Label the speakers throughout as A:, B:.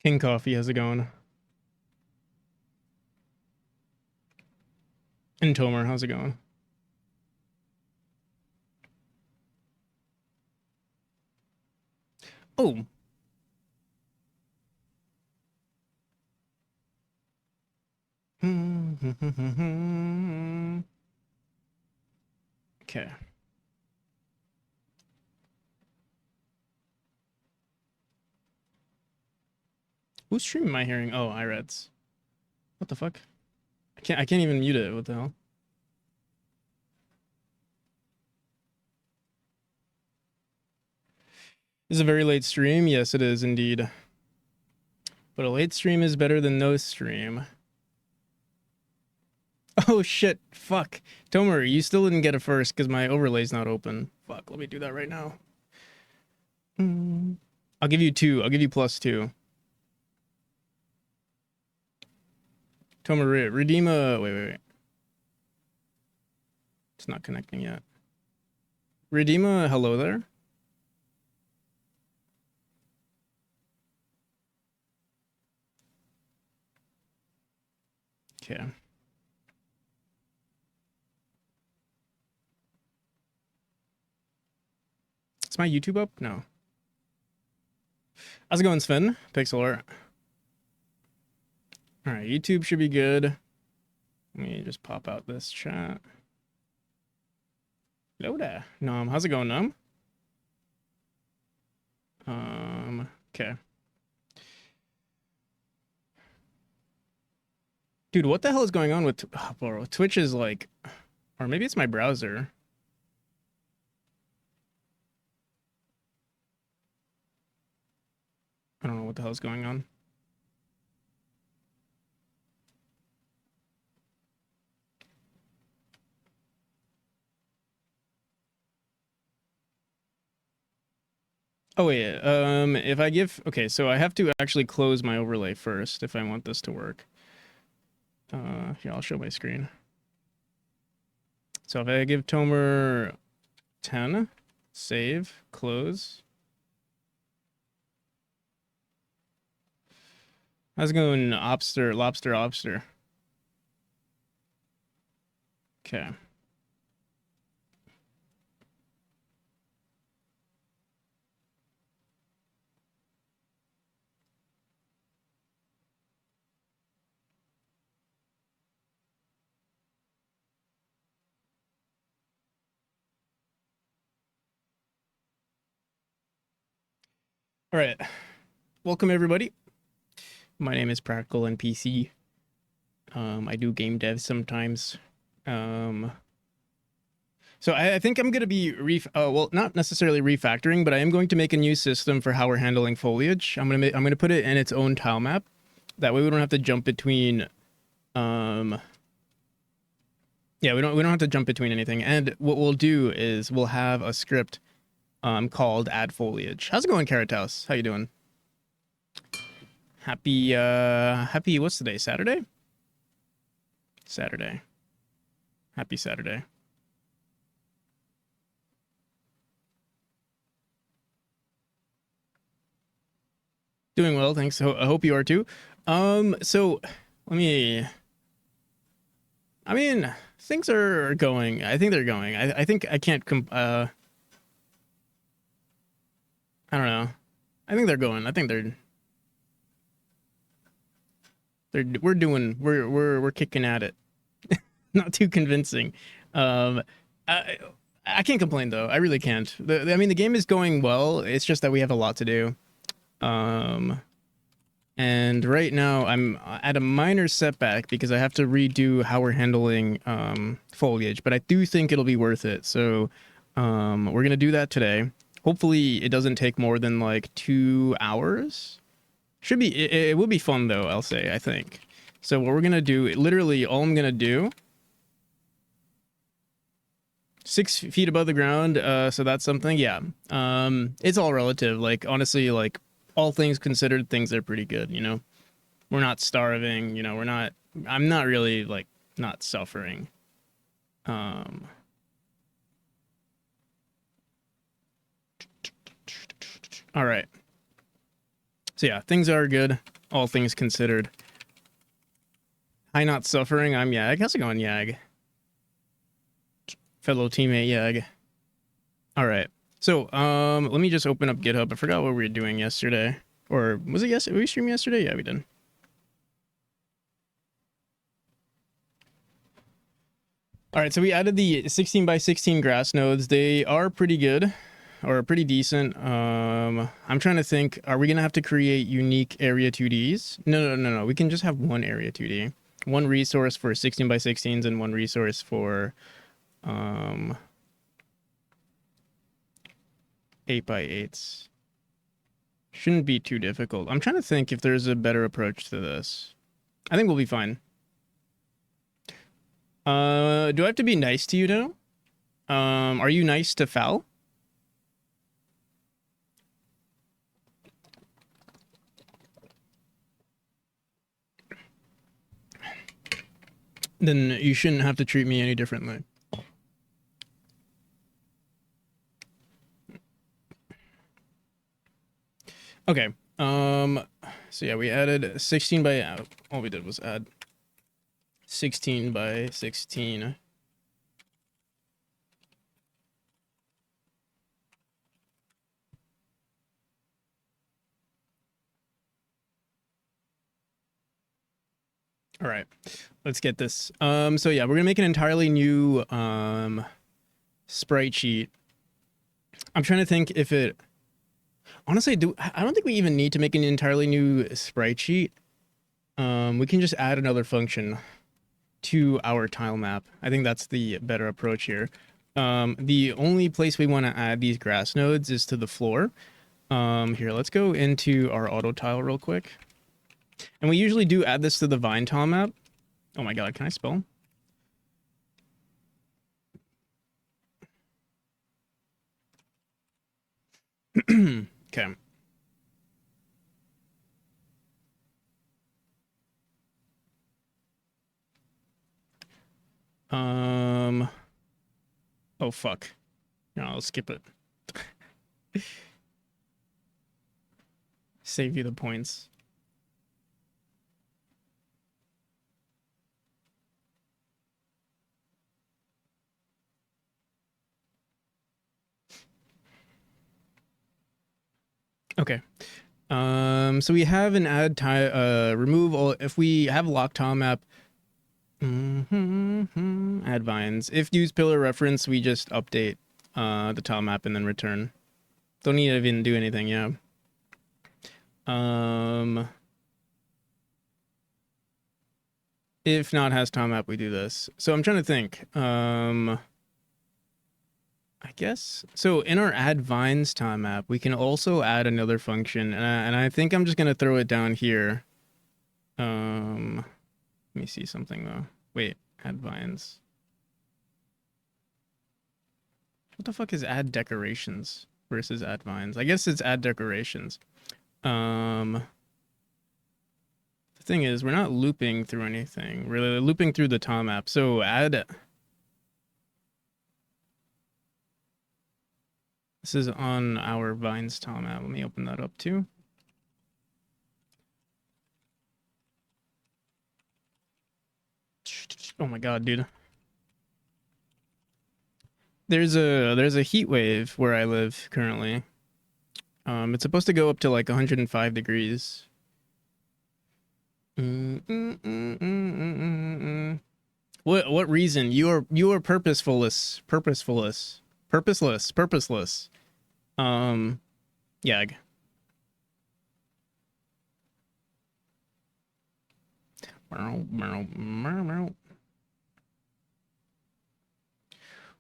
A: King Coffee, how's it going? And Tomer, how's it going? Oh. Okay. Whose stream am I hearing? Oh, iReds. What the fuck? I can't even mute it. What the hell? This is a very late stream. Yes, it is indeed. But a late stream is better than no stream. Oh shit. Fuck. Tomer, you still didn't get it first because my overlay's not open. Fuck, let me do that right now. I'll give you two. I'll give you +2. Tomer, redeem a... Wait. It's not connecting yet. Redeem a hello there. Okay. Is my YouTube up? No. How's it going, Sven? Pixel art. All right, YouTube should be good. Let me just pop out this chat. Hello there. Nom, how's it going, Nom? Okay. Dude, what the hell is going on with bro, Twitch is like, or maybe it's my browser. I don't know what the hell is going on. Oh wait, if I give, okay, so I have to actually close my overlay first if I want this to work. Here, I'll show my screen. So if I give Tomer 10, save, close. How's it going, lobster? Okay. All right. Welcome, everybody. My name is Practical NPC. I do game dev sometimes. So I think I'm going to be, well, not necessarily refactoring, but I am going to make a new system for how we're handling foliage. I'm going to put it in its own tile map. That way we don't have to jump between, yeah, we don't have to jump between anything. And what we'll do is we'll have a script called add foliage. How's it going, Carrot House? How you doing? Happy, what's today? Saturday? Saturday. Happy Saturday. Doing well, thanks. I hope you are too. So let me. I mean, things are going. I think they're going. I think I can't. I don't know. I think they're going. I think they're. We're kicking at it. Not too convincing. Um, I I can't complain though. I really can't. I mean, the game is going well. It's just that we have a lot to do. And right now I'm at a minor setback because I have to redo how we're handling foliage, but I do think it'll be worth it. So we're gonna do that today. Hopefully it doesn't take more than like 2 hours. Should be it will be fun though, I'll say, I think. So what we're gonna do, literally all I'm gonna do, 6 feet above the ground, so that's something, yeah. It's all relative. Like honestly, like all things considered, things are pretty good, you know. We're not starving, you know, I'm not really like not suffering. Um all right. So yeah, things are good, all things considered. Hi, not suffering. I'm Yag. How's it going, Yag? Fellow teammate Yag. All right. So, let me just open up GitHub. I forgot what we were doing yesterday. Or was it yesterday? We streamed yesterday? Yeah, we did. All right, so we added the 16 by 16 grass nodes. They are pretty good, or pretty decent. I'm trying to think, are we gonna have to create unique area 2Ds? No. We can just have one area 2D. One resource for 16 by 16s and one resource for 8 by 8s. Shouldn't be too difficult. I'm trying to think if there's a better approach to this. I think we'll be fine. Do I have to be nice to you now? Are you nice to Foul? Then you shouldn't have to treat me any differently. Okay. So yeah, we added 16 by, all we did was add 16 by 16. All right, let's get this. So yeah, we're gonna make an entirely new sprite sheet. I'm trying to think if it, honestly, I don't think we even need to make an entirely new sprite sheet. We can just add another function to our tile map. I think that's the better approach here. The only place we want to add these grass nodes is to the floor. Here, let's go into our auto tile real quick. And we usually do add this to the vine tile map. Oh my god, can I spell? Okay. Oh fuck. No, I'll skip it. Save you the points. Okay. So we have an add tile, remove all, if we have locked tile map, add vines. If use pillar reference, we just update the tile map and then return. Don't need to even do anything, yeah. If not has tile map, we do this. So I'm trying to think. I guess so. In our add vines tile map, we can also add another function, and I think I'm just gonna throw it down here. Let me see something though. Wait, add vines. What the fuck is add decorations versus add vines? I guess it's add decorations. The thing is, we're not looping through anything. We're looping through the tile map. So add. This is on our vines tile map. Let me open that up too. Oh my god, dude. There's a heat wave where I live currently. It's supposed to go up to like 105 degrees. What reason? You are purposeless. Yag.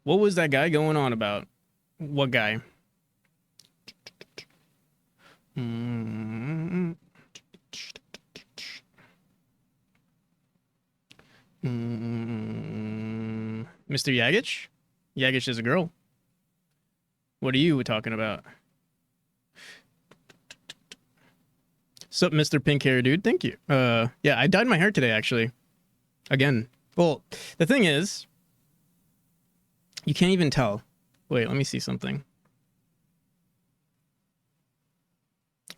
A: What was that guy going on about? What guy? Mr. Yagich? Yagich is a girl. What are you talking about? Sup, Mr. Pink Hair Dude? Thank you. Yeah, I dyed my hair today, actually. Again. Well, the thing is, you can't even tell. Wait, let me see something.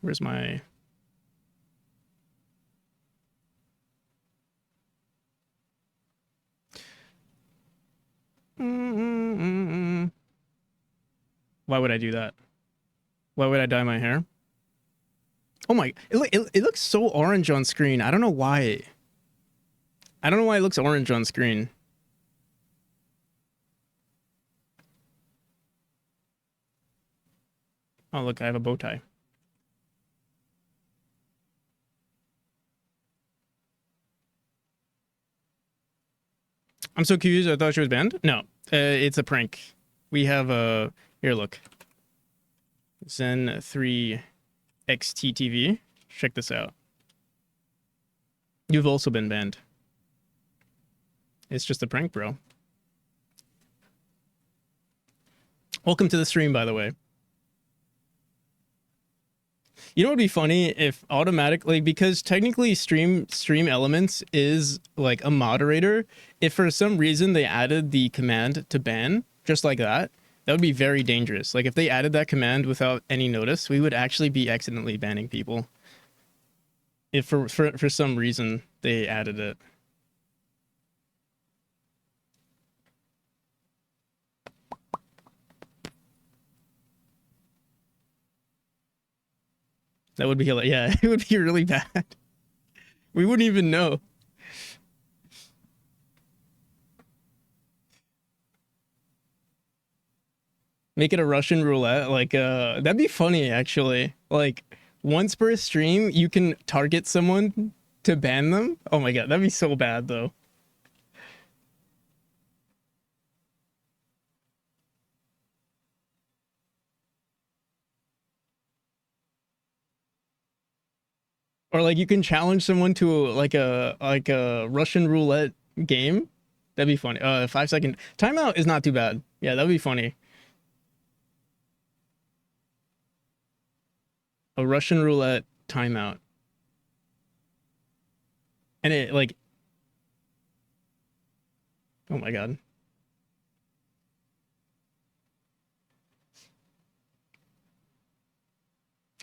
A: Where's my... Why would I do that? Why would I dye my hair? Oh my, it looks so orange on screen. I don't know why. I don't know why it looks orange on screen. Oh, look, I have a bow tie. I'm so confused. I thought she was banned. No, it's a prank. We have a here. Look, Zen 3 XTTV. Check this out. You've also been banned. It's just a prank, bro. Welcome to the stream, by the way. You know what would be funny if automatically, because technically stream elements is like a moderator, if for some reason they added the command to ban just like that, that would be very dangerous. Like if they added that command without any notice, we would actually be accidentally banning people. If for some reason they added it. That would be, yeah, it would be really bad. We wouldn't even know. Make it a Russian roulette. Like, that'd be funny, actually. Like, once per stream, you can target someone to ban them. Oh my god, that'd be so bad, though. Or like you can challenge someone to like a Russian roulette game. That'd be funny. 5 second timeout is not too bad. Yeah, that'd be funny. A Russian roulette timeout. And it like, oh my god.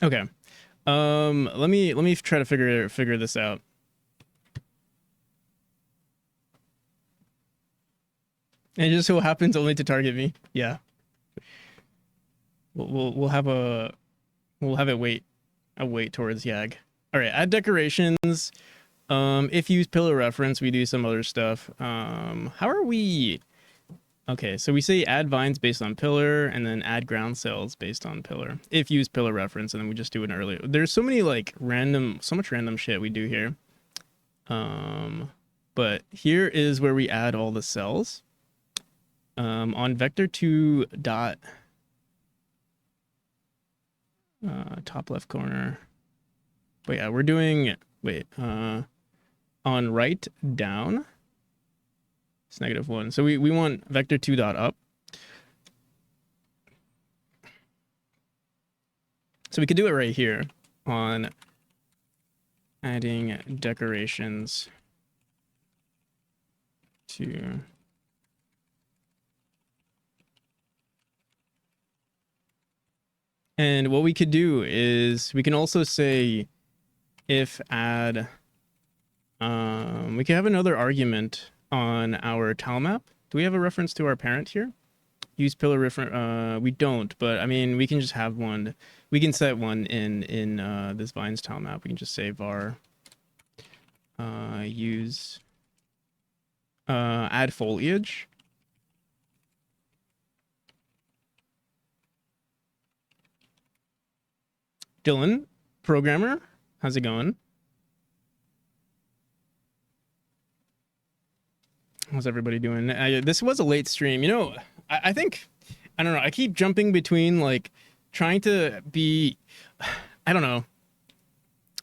A: Okay. Let me try to figure this out. And it just so happens only to target me. Yeah. We'll have it wait towards Yag. All right, add decorations. If use pillar reference, we do some other stuff. How are we? Okay, so we say add vines based on pillar, and then add ground cells based on pillar. If use pillar reference, and then we just do it earlier. There's so many like so much random shit we do here. But here is where we add all the cells. On vector2 dot top left corner. But yeah, we're doing on right down. It's -1. So we want vector2 dot up. So we could do it right here on adding decorations to and what we could do is we can also say if add we could have another argument on our tile map. Do we have a reference to our parent here? Use pillar reference. We don't, but I mean, we can just have one. We can set one in this vines tile map. We can just say var use add foliage. Dylan, programmer, how's it going? How's everybody doing? This was a late stream. You know, I think, I don't know, I keep jumping between like trying to be, I don't know.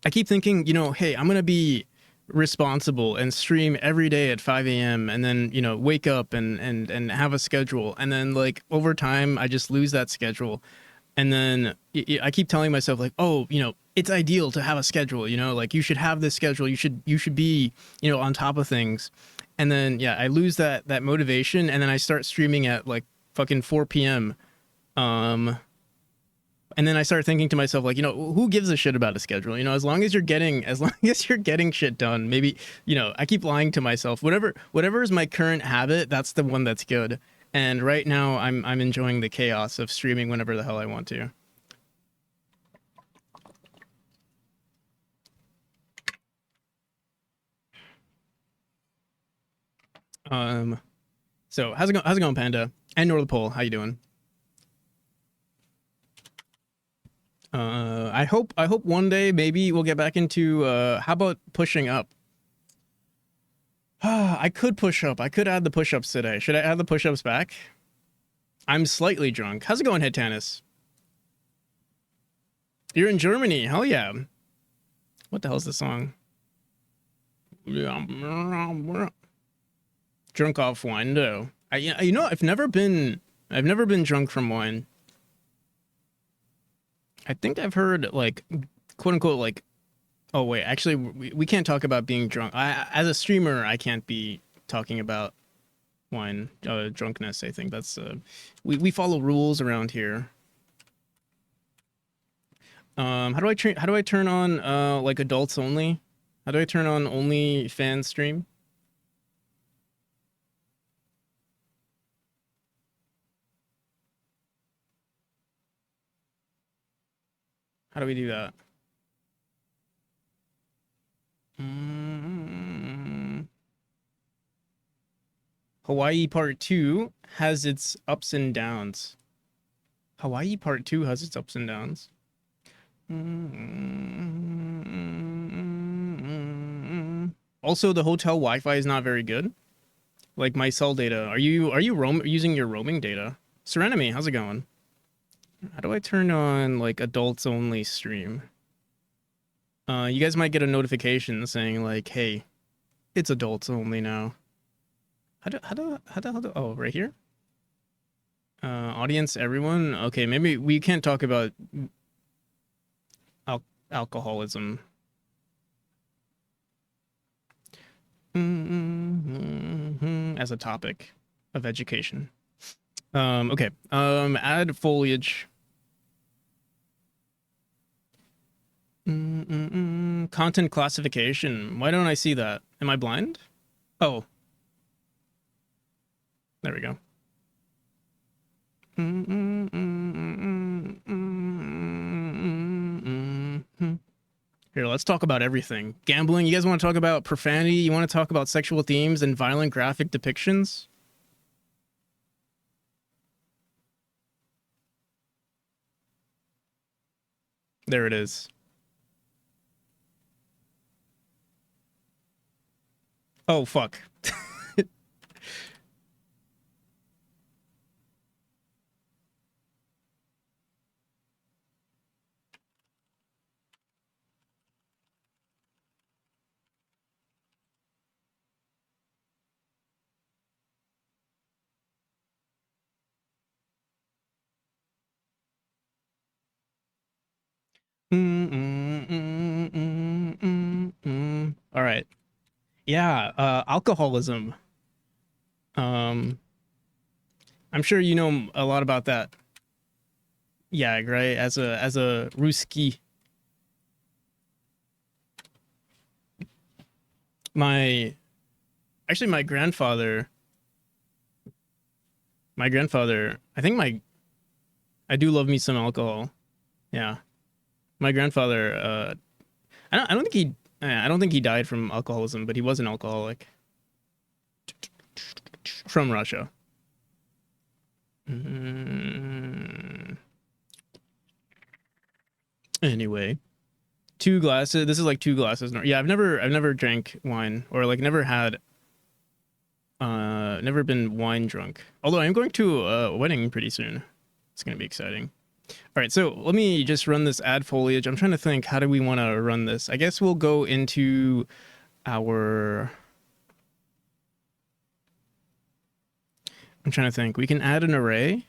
A: I keep thinking, you know, hey, I'm going to be responsible and stream every day at 5 a.m. and then, you know, wake up and have a schedule. And then like over time, I just lose that schedule. And then I keep telling myself like, oh, you know, it's ideal to have a schedule, you know, like you should have this schedule. You should be, you know, on top of things. And then, yeah, I lose that motivation, and then I start streaming at like fucking 4 p.m. And then I start thinking to myself, like, you know, who gives a shit about a schedule? You know, as long as you're getting shit done, maybe, you know, I keep lying to myself. Whatever is my current habit, that's the one that's good. And right now I'm enjoying the chaos of streaming whenever the hell I want to. Um so how's it going, Panda? And North Pole, how you doing? I hope one day maybe we'll get back into how about pushing up? I could push up. I could add the push-ups today. Should I add the push-ups back? I'm slightly drunk. How's it going, Head Tannis? You're in Germany. Hell yeah. What the hell's the song? Drunk off wine. No. I've never been drunk from wine. I think I've heard like quote unquote like oh wait, actually we can't talk about being drunk. As a streamer, I can't be talking about wine drunkenness. I think that's we follow rules around here. How do I turn on like adults only? How do I turn on only fan stream? How do we do that? Mm. Hawaii Part 2 has its ups and downs. Hawaii Part 2 has its ups and downs. Also, the hotel Wi-Fi is not very good. Like my cell data. Are you using your roaming data? Serenemy, how's it going? How do I turn on like adults only stream? You guys might get a notification saying like, "Hey, it's adults only now." How do oh, right here? Audience, everyone. Okay, maybe we can't talk about alcoholism. As a topic of education. Okay. Add foliage. Content classification. Why don't I see that? Am I blind? Oh, there we go. Here, let's talk about everything. Gambling. You guys want to talk about profanity? You want to talk about sexual themes and violent graphic depictions? There it is. Oh, fuck. All right. Yeah, alcoholism. Um, I'm sure you know a lot about that. Yeah, right. As a Ruski, my actually my grandfather. I think my I do love me some alcohol. Yeah, my grandfather. I don't think he died from alcoholism, but he was an alcoholic from Russia. Anyway, 2 glasses. This is like 2 glasses. Yeah, I've never drank wine or like never been wine drunk. Although I'm going to a wedding pretty soon. It's gonna be exciting. All right, so let me just run this ad foliage. I'm trying to think, how do we want to run this? I guess we'll go into our. I'm trying to think. We can add an array,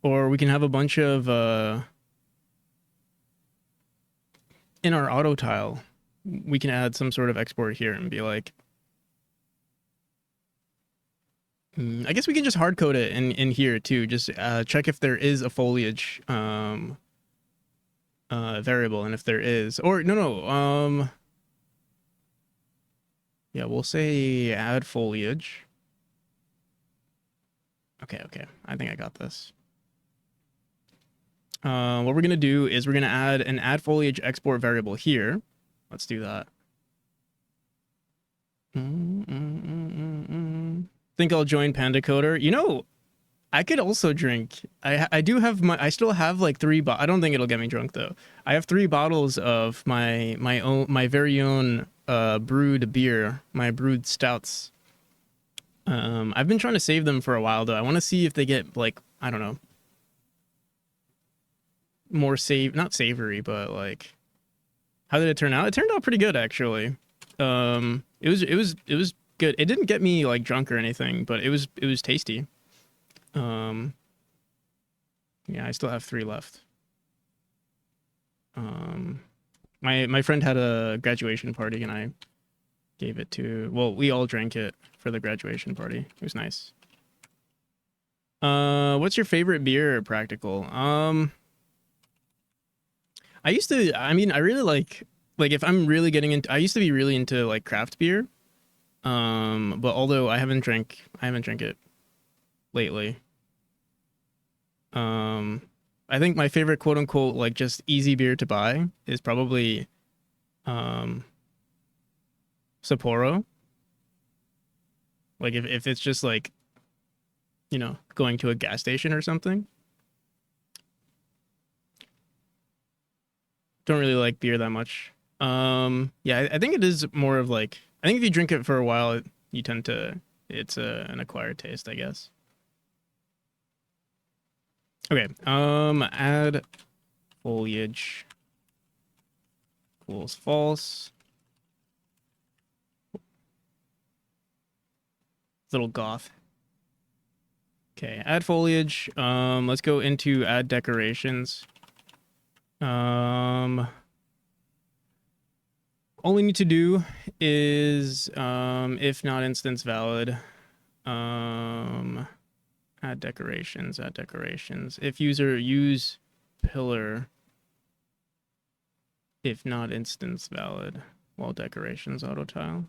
A: or we can have a bunch of in our auto tile. We can add some sort of export here and be like, I guess we can just hard code it in here too. Just check if there is a foliage variable, and if there is, or no, yeah, we'll say add foliage. Okay, okay. I think I got this. What we're gonna do is we're gonna add an add foliage export variable here. Let's do that. Think I'll join Panda Coder. You know, I could also drink. I do have my. I still have like I don't think it'll get me drunk though. I have 3 bottles of my very own brewed beer, my brewed stouts. I've been trying to save them for a while though. I want to see if they get like, I don't know, more not savory, but like, how did it turn out? It turned out pretty good actually. It was good. It didn't get me like drunk or anything, but it was tasty. Yeah, I still have 3 left. My friend had a graduation party and I gave it to, well, we all drank it for the graduation party. It was nice. What's your favorite beer, Practical? I mean, I really like if I'm really getting into, I used to be really into like craft beer. But although I haven't drank it lately. I think my favorite quote unquote like just easy beer to buy is probably Sapporo. Like if it's just like, you know, going to a gas station or something. Don't really like beer that much. Yeah, I think it is more of like, I think if you drink it for a while, you tend to, it's an acquired taste, I guess. Okay, add foliage equals false. Little goth. Okay, add foliage. Let's go into add decorations. All we need to do is, if not instance valid, add decorations. If user use pillar, if not instance valid, while decorations auto tile.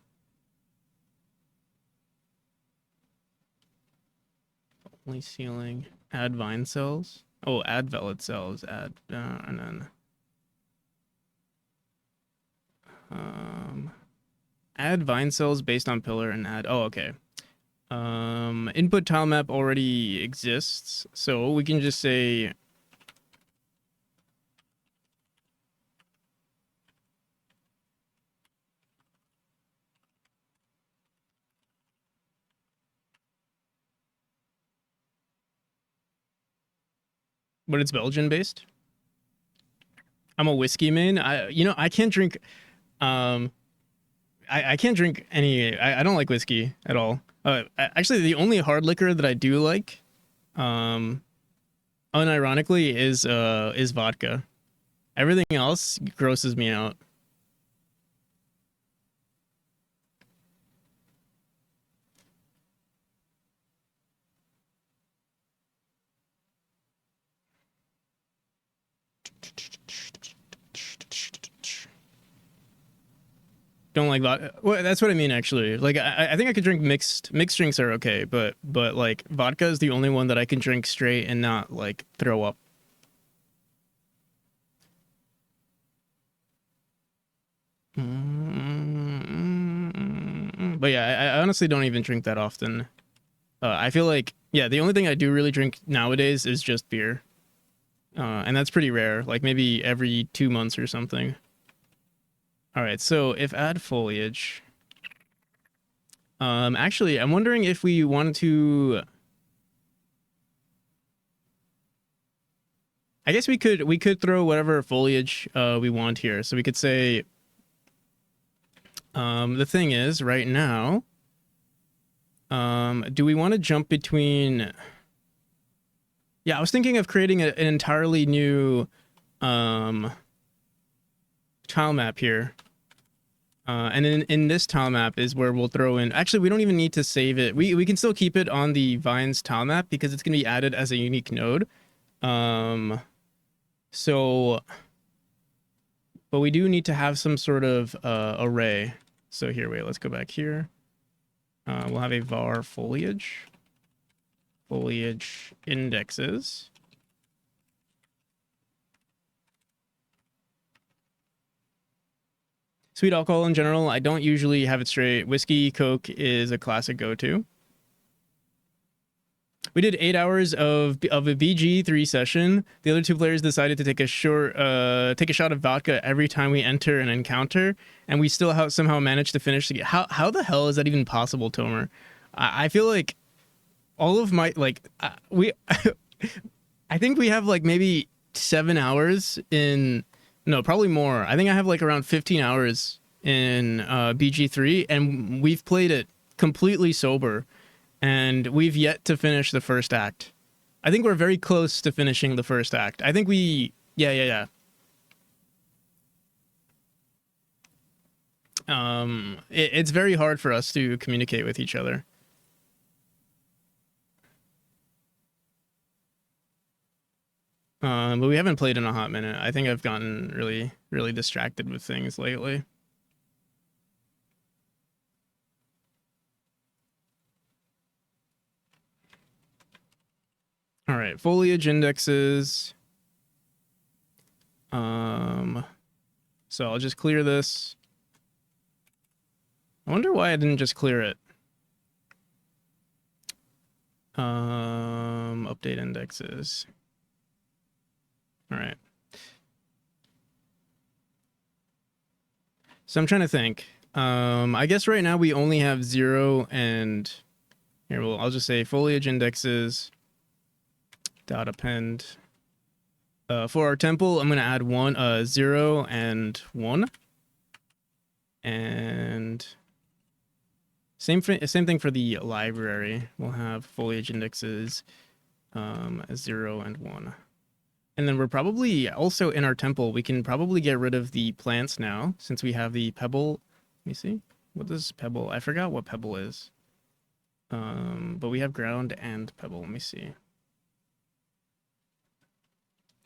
A: Only ceiling. Add vine cells. Oh, add valid cells. Add and then add vine cells based on pillar and add. Oh, okay. Input tile map already exists, so we can just say but it's Belgian based. I'm a whiskey main. I can't drink I can't drink any. I don't like whiskey at all. Actually, the only hard liquor that I do like, unironically, is vodka. Everything else grosses me out. Don't like vodka. Well, that's what I mean, actually. Like, I think I could drink mixed drinks are okay, but like vodka is the only one that I can drink straight and not like throw up. But yeah, I honestly don't even drink that often. I feel like, yeah, the only thing I do really drink nowadays is just beer. And that's pretty rare, like maybe every 2 months or something. All right, so if add foliage, actually, I'm wondering if we wanted to. I guess we could throw whatever foliage we want here. So we could say, the thing is, right now, do we want to jump between? Yeah, I was thinking of creating an entirely new tile map here. And in this tile map is where we'll throw in, actually, we don't even need to save it. We can still keep it on the vines tile map because it's going to be added as a unique node. So, but we do need to have some sort of array. So here, wait, let's go back here. We'll have a var foliage. foliage indexes. Sweet alcohol in general, I don't usually have it straight. Whiskey, Coke is a classic go-to. We did 8 hours of a BG3 session. The other two players decided to take a shot of vodka every time we enter an encounter, and we still somehow managed to finish the game. How the hell is that even possible, Tomer? I feel like all of my we I think we have like maybe 7 hours in, no, probably more. I think I have like around 15 hours in BG3, and we've played it completely sober, and we've yet to finish the first act. I think we're very close to finishing the first act. I think yeah. It's very hard for us to communicate with each other. But we haven't played in a hot minute. I think I've gotten really, really distracted with things lately. All right, foliage indexes. So I'll just clear this. I wonder why I didn't just clear it. Update indexes. All right. So I'm trying to think. I guess right now we only have 0 and here, I'll just say foliage indexes dot append. For our temple, I'm gonna add 0 and 1, and same thing for the library. We'll have foliage indexes 0 and 1. And then we're probably also in our temple, we can probably get rid of the plants now, since we have the pebble. Let me see. What is pebble? I forgot what pebble is. But we have ground and pebble. Let me see.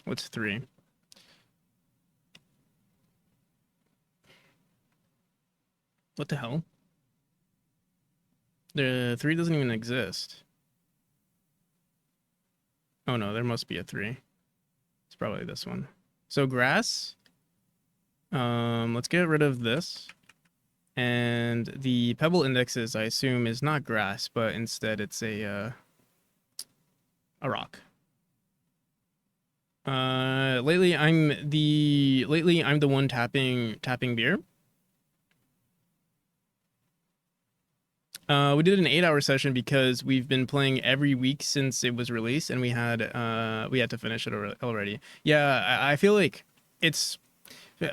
A: What's 3? What the hell? The 3 doesn't even exist. Oh no, there must be a 3. It's probably this one. So grass. Let's get rid of this. And the pebble indexes, I assume, is not grass, but instead it's a rock. Lately I'm the one tapping beer. We did an 8-hour session because we've been playing every week since it was released, and we had to finish it already. Yeah, I feel like it's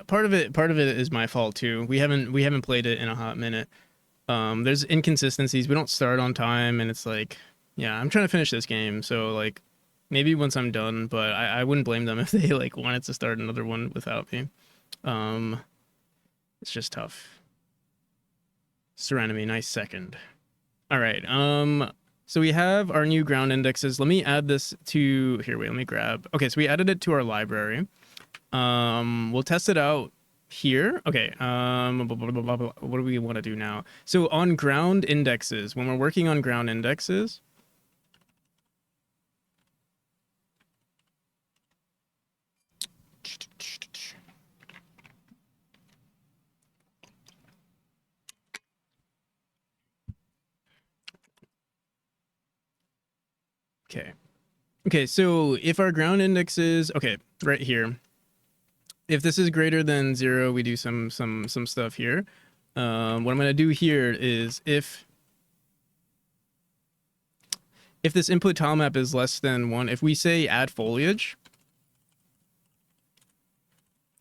A: part of it is my fault too. We haven't played it in a hot minute. There's inconsistencies. We don't start on time, and it's like, yeah, I'm trying to finish this game, so like maybe once I'm done, but I wouldn't blame them if they like wanted to start another one without me. It's just tough. Serenity, nice second. All right. So we have our new ground indexes. Let me add this to here. Wait, let me grab. Okay, so we added it to our library. We'll test it out here. Okay. What do we want to do now? So on ground indexes, when we're working on ground indexes, Okay, so if our ground index is okay, right here. If this is greater than 0, we do some stuff here. What I'm gonna do here is if this input tile map is less than 1, if we say add foliage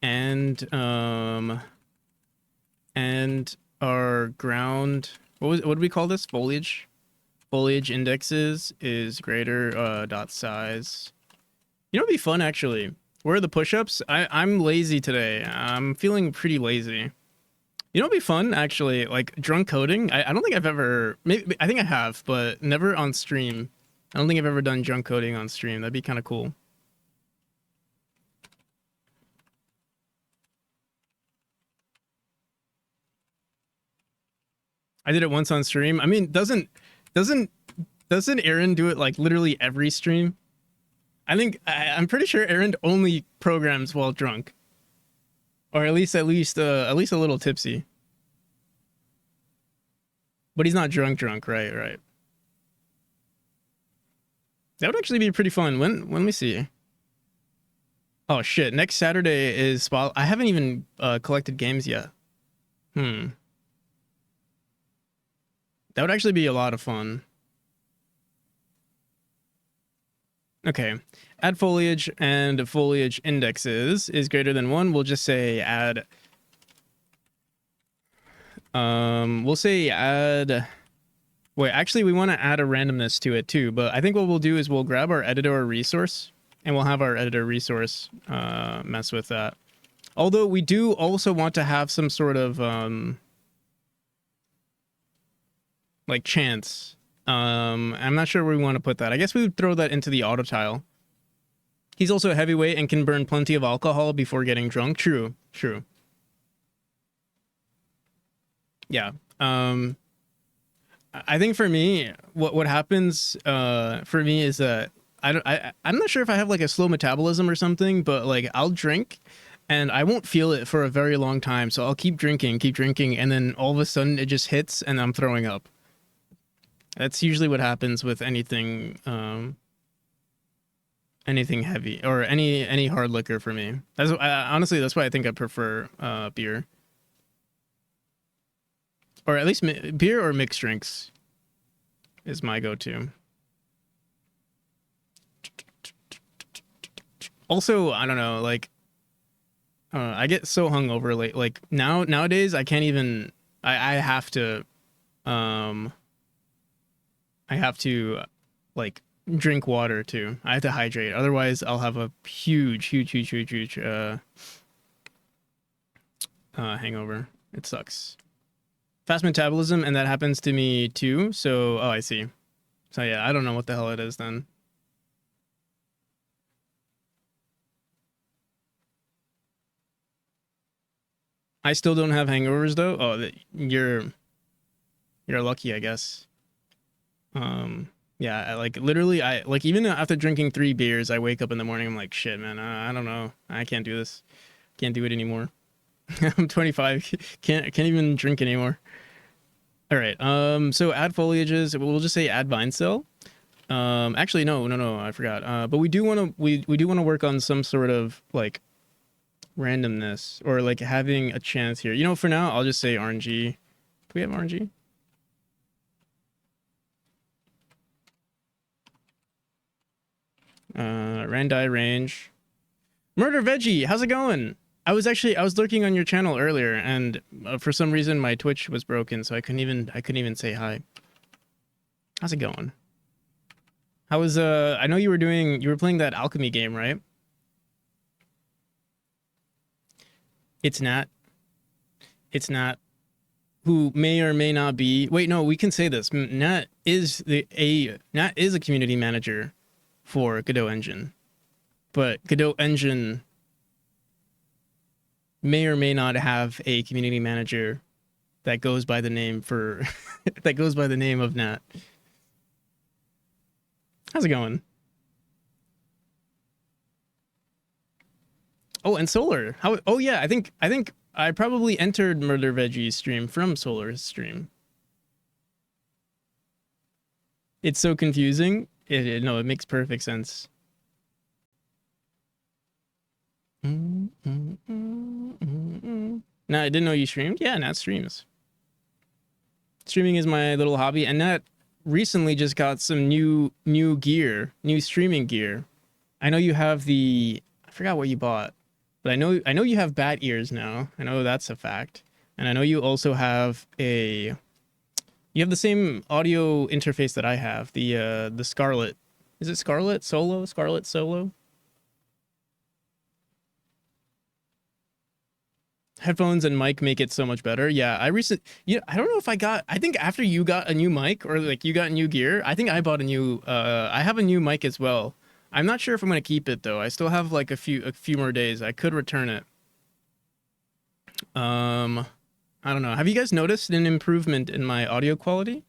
A: and our ground, what do we call this? Foliage indexes is greater dot size. You know, it'd be fun actually. Where are the push-ups? I'm lazy today. I'm feeling pretty lazy. You know, it'd be fun actually, like drunk coding. I don't think I've ever. Maybe I think I have, but never on stream. I don't think I've ever done drunk coding on stream. That'd be kind of cool. I did it once on stream. I mean, doesn't Doesn't Aaron do it like literally every stream? I'm pretty sure Aaron only programs while drunk, or at least a little tipsy. But he's not drunk, right, right. That would actually be pretty fun. When we see. Oh shit! Next Saturday is spot. I haven't even collected games yet. Hmm. That would actually be a lot of fun. Okay. Add foliage and foliage indexes is greater than 1. We'll just say add. We'll say add. Wait, actually, we want to add a randomness to it too. But I think what we'll do is we'll grab our editor resource, and we'll have our editor resource mess with that. Although we do also want to have some sort of like chance. I'm not sure where we want to put that. I guess we would throw that into the auto tile. He's also a heavyweight and can burn plenty of alcohol before getting drunk. True, true. Yeah. I think for me, what happens for me is that I'm not sure if I have like a slow metabolism or something, but like I'll drink and I won't feel it for a very long time. So I'll keep drinking, and then all of a sudden it just hits and I'm throwing up. That's usually what happens with anything anything heavy or any hard liquor for me. Honestly, that's why I think I prefer beer. Or at least beer or mixed drinks is my go-to. Also, I don't know, like I get so hungover late. Like nowadays I can't even I have to like drink water too. I have to hydrate. Otherwise I'll have a huge hangover. It sucks. Fast metabolism, and that happens to me too. So, oh, I see. So yeah, I don't know what the hell it is then. I still don't have hangovers though. Oh, you're lucky, I guess. Yeah, like literally, I like even after drinking 3 beers, I wake up in the morning. I'm like, shit, man. I don't know. I can't do this. Can't do it anymore. I'm 25. Can't even drink anymore. All right. So add foliages. We'll just say add vine cell. Actually, no. I forgot. But we do want to we do want to work on some sort of like randomness or like having a chance here. You know, for now, I'll just say RNG. Do we have RNG? Randi range. Murder Veggie, how's it going? I was lurking on your channel earlier, and for some reason my Twitch was broken, so I couldn't even say hi. How's it going? How was I know you were playing that alchemy game, right? It's Nat. Who may or may not be. Wait, no, we can say this. Nat is a community manager for Godot Engine, but Godot Engine may or may not have a community manager that goes by the name of Nat. How's it going? Oh, and Solar. How? Oh yeah, I think I probably entered Murder Veggie's stream from Solar's stream. It's so confusing. No, it makes perfect sense. No, I didn't know you streamed. Yeah, Nat streams. Streaming is my little hobby, and Nat recently just got some new streaming gear. I know you have I forgot what you bought, but I know you have bat ears now. I know that's a fact, and I know you also have you have the same audio interface that I have. The Scarlett. Is it Scarlett Solo? Scarlett Solo? Headphones and mic make it so much better. Yeah, I don't know if I think after you got a new mic or like you got new gear, I think I bought a new I have a new mic as well. I'm not sure if I'm going to keep it though. I still have like a few more days. I could return it. I don't know. Have you guys noticed an improvement in my audio quality?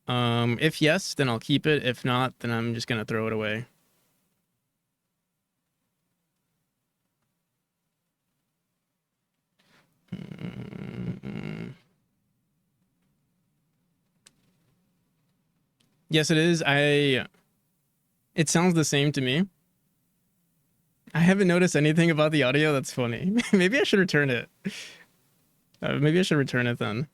A: If yes, then I'll keep it. If not, then I'm just gonna throw it away. Yes, it is. It sounds the same to me. I haven't noticed anything about the audio. That's funny. Maybe I should return it. Maybe I should return it then.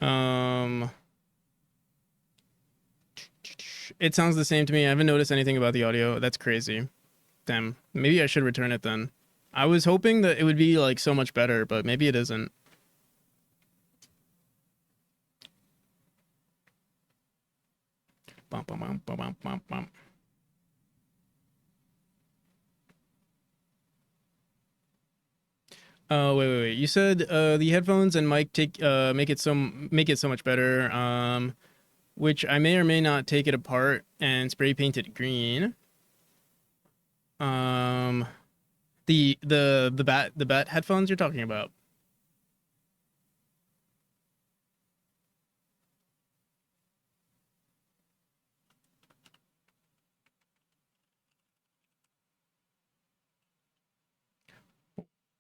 A: Um, it sounds the same to me. I haven't noticed anything about the audio. That's crazy. Damn. Maybe I should return it then. I was hoping that it would be like so much better, but maybe it isn't. Bum, bum, bum, bum, bum, bum, bum. Oh, wait. You said the headphones and mic take make it so much better. Which I may or may not take it apart and spray paint it green. Um, the bat headphones you're talking about.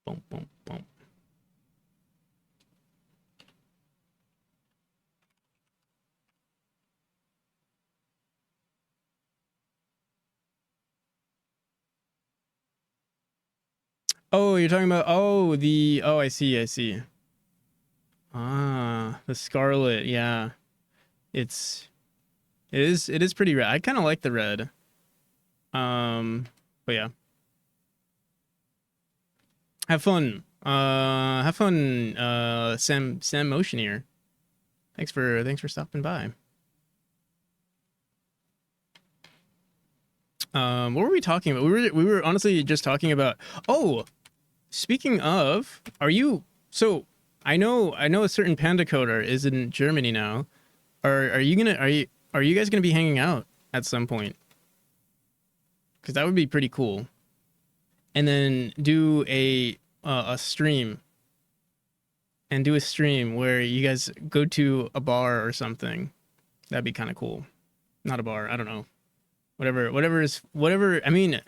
A: Boom, boom, boom. Oh, you're talking about I see. Ah, the Scarlet, yeah. It's it is pretty red. I kind of like the red. But yeah. Have fun. Sam Motion here. Thanks for stopping by. What were we talking about? We were honestly just talking about. Oh, speaking of, so I know a certain panda coder is in Germany now. Are you guys gonna be hanging out at some point? Because that would be pretty cool. And then do a stream and do a stream where you guys go to a bar or something. That'd be kind of cool. Not a bar. I don't know. Whatever. I mean,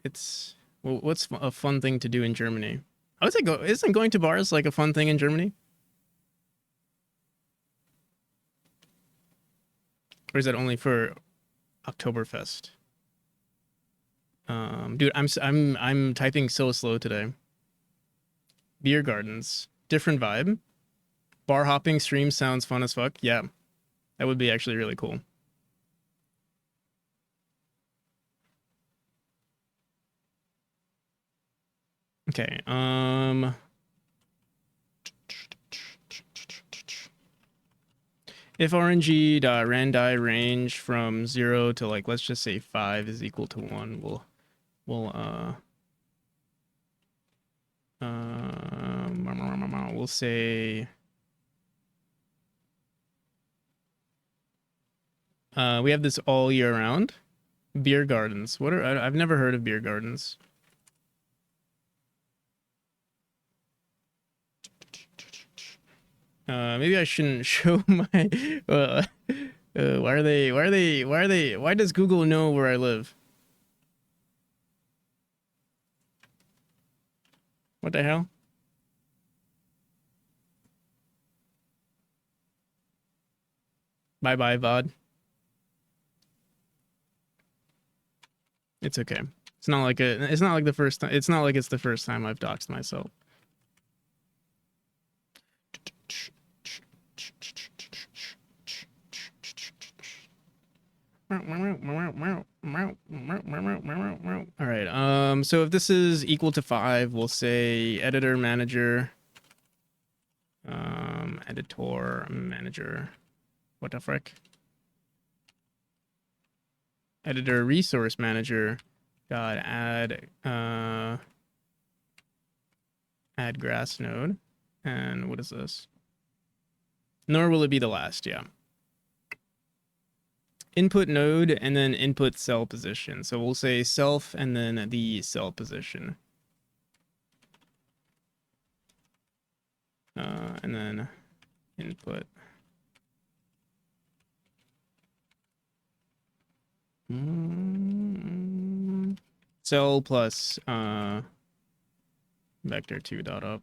A: it's what's a fun thing to do in Germany? I would say isn't going to bars like a fun thing in Germany? Or is that only for Oktoberfest? Dude, I'm typing so slow today. Beer gardens, different vibe. Bar hopping stream sounds fun as fuck. Yeah, that would be actually really cool. Okay. If RNG.randi range from 0 to like let's just say 5 is equal to 1, we'll we'll say we have this all year round. Beer gardens. I've never heard of beer gardens. Maybe I shouldn't show my why does Google know where I live? What the hell? Bye bye, VOD. It's okay. It's not like the first time. It's not like it's the first time I've doxed myself. All right. So if this is equal to 5, we'll say editor manager. Editor manager. What the frick? Editor resource manager. Dot add add grass node. And what is this? Nor will it be the last, yeah. Input node and then input cell position. So we'll say self and then the cell position. And then input. Cell plus vector 2 dot up.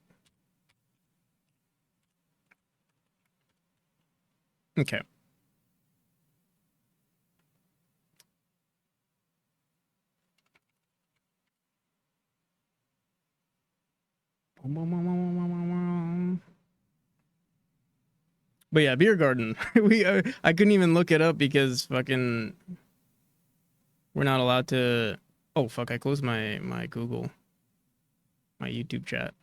A: Okay. But yeah, beer garden. I couldn't even look it up because fucking we're not allowed to. Oh fuck! I closed my Google, my YouTube chat.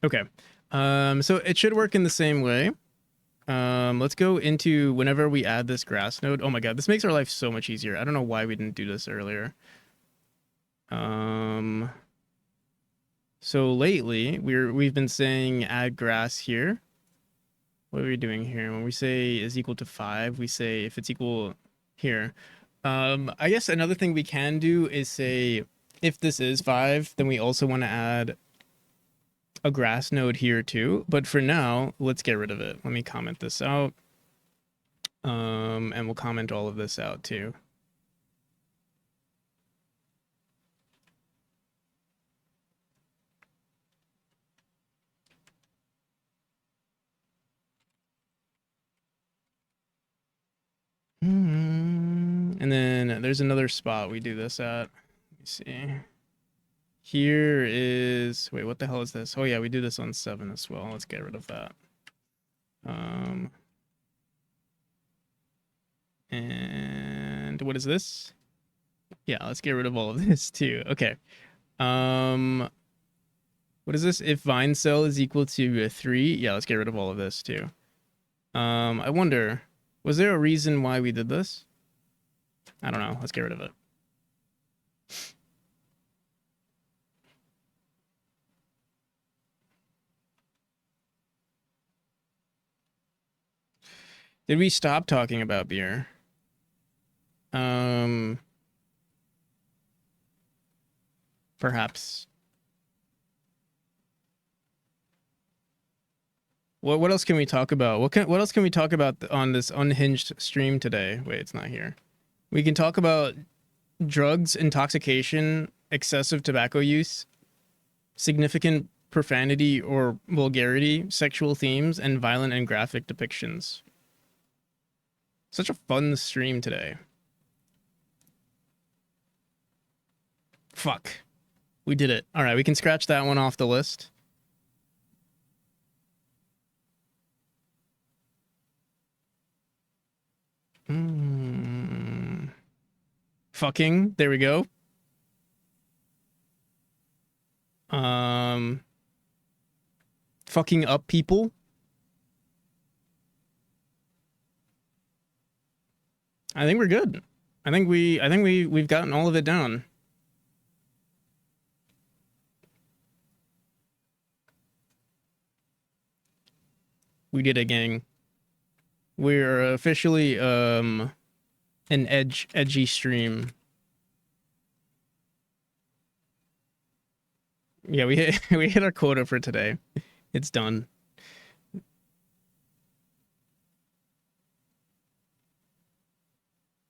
A: Okay. So it should work in the same way. Let's go into whenever we add this grass node. Oh my god, this makes our life so much easier. I don't know why we didn't do this earlier. So lately we've been saying add grass here. What are we doing here? When we say is equal to 5, we say if it's equal here. I guess another thing we can do is say if this is 5, then we also want to add a grass node here too. But for now, let's get rid of it. Let me comment this out. And we'll comment all of this out too. And then there's another spot we do this at. Let me see. Here is, wait, what the hell is this? Oh yeah, we do this on 7 as well. Let's get rid of that. And what is this? Yeah, let's get rid of all of this too. Okay. What is this? If vine cell is equal to 3, yeah, let's get rid of all of this too. I wonder, was there a reason why we did this? I don't know. Let's get rid of it. Did we stop talking about beer? Perhaps. What else can we talk about? What else can we talk about on this unhinged stream today? Wait, it's not here. We can talk about drugs, intoxication, excessive tobacco use, significant profanity or vulgarity, sexual themes, and violent and graphic depictions. Such a fun stream today. Fuck. We did it. All right, we can scratch that one off the list. Fucking. There we go. Fucking up people. I think we're good. I think we've gotten all of it down. We did it, gang. We're officially an edgy stream. Yeah, we hit our quota for today. It's done.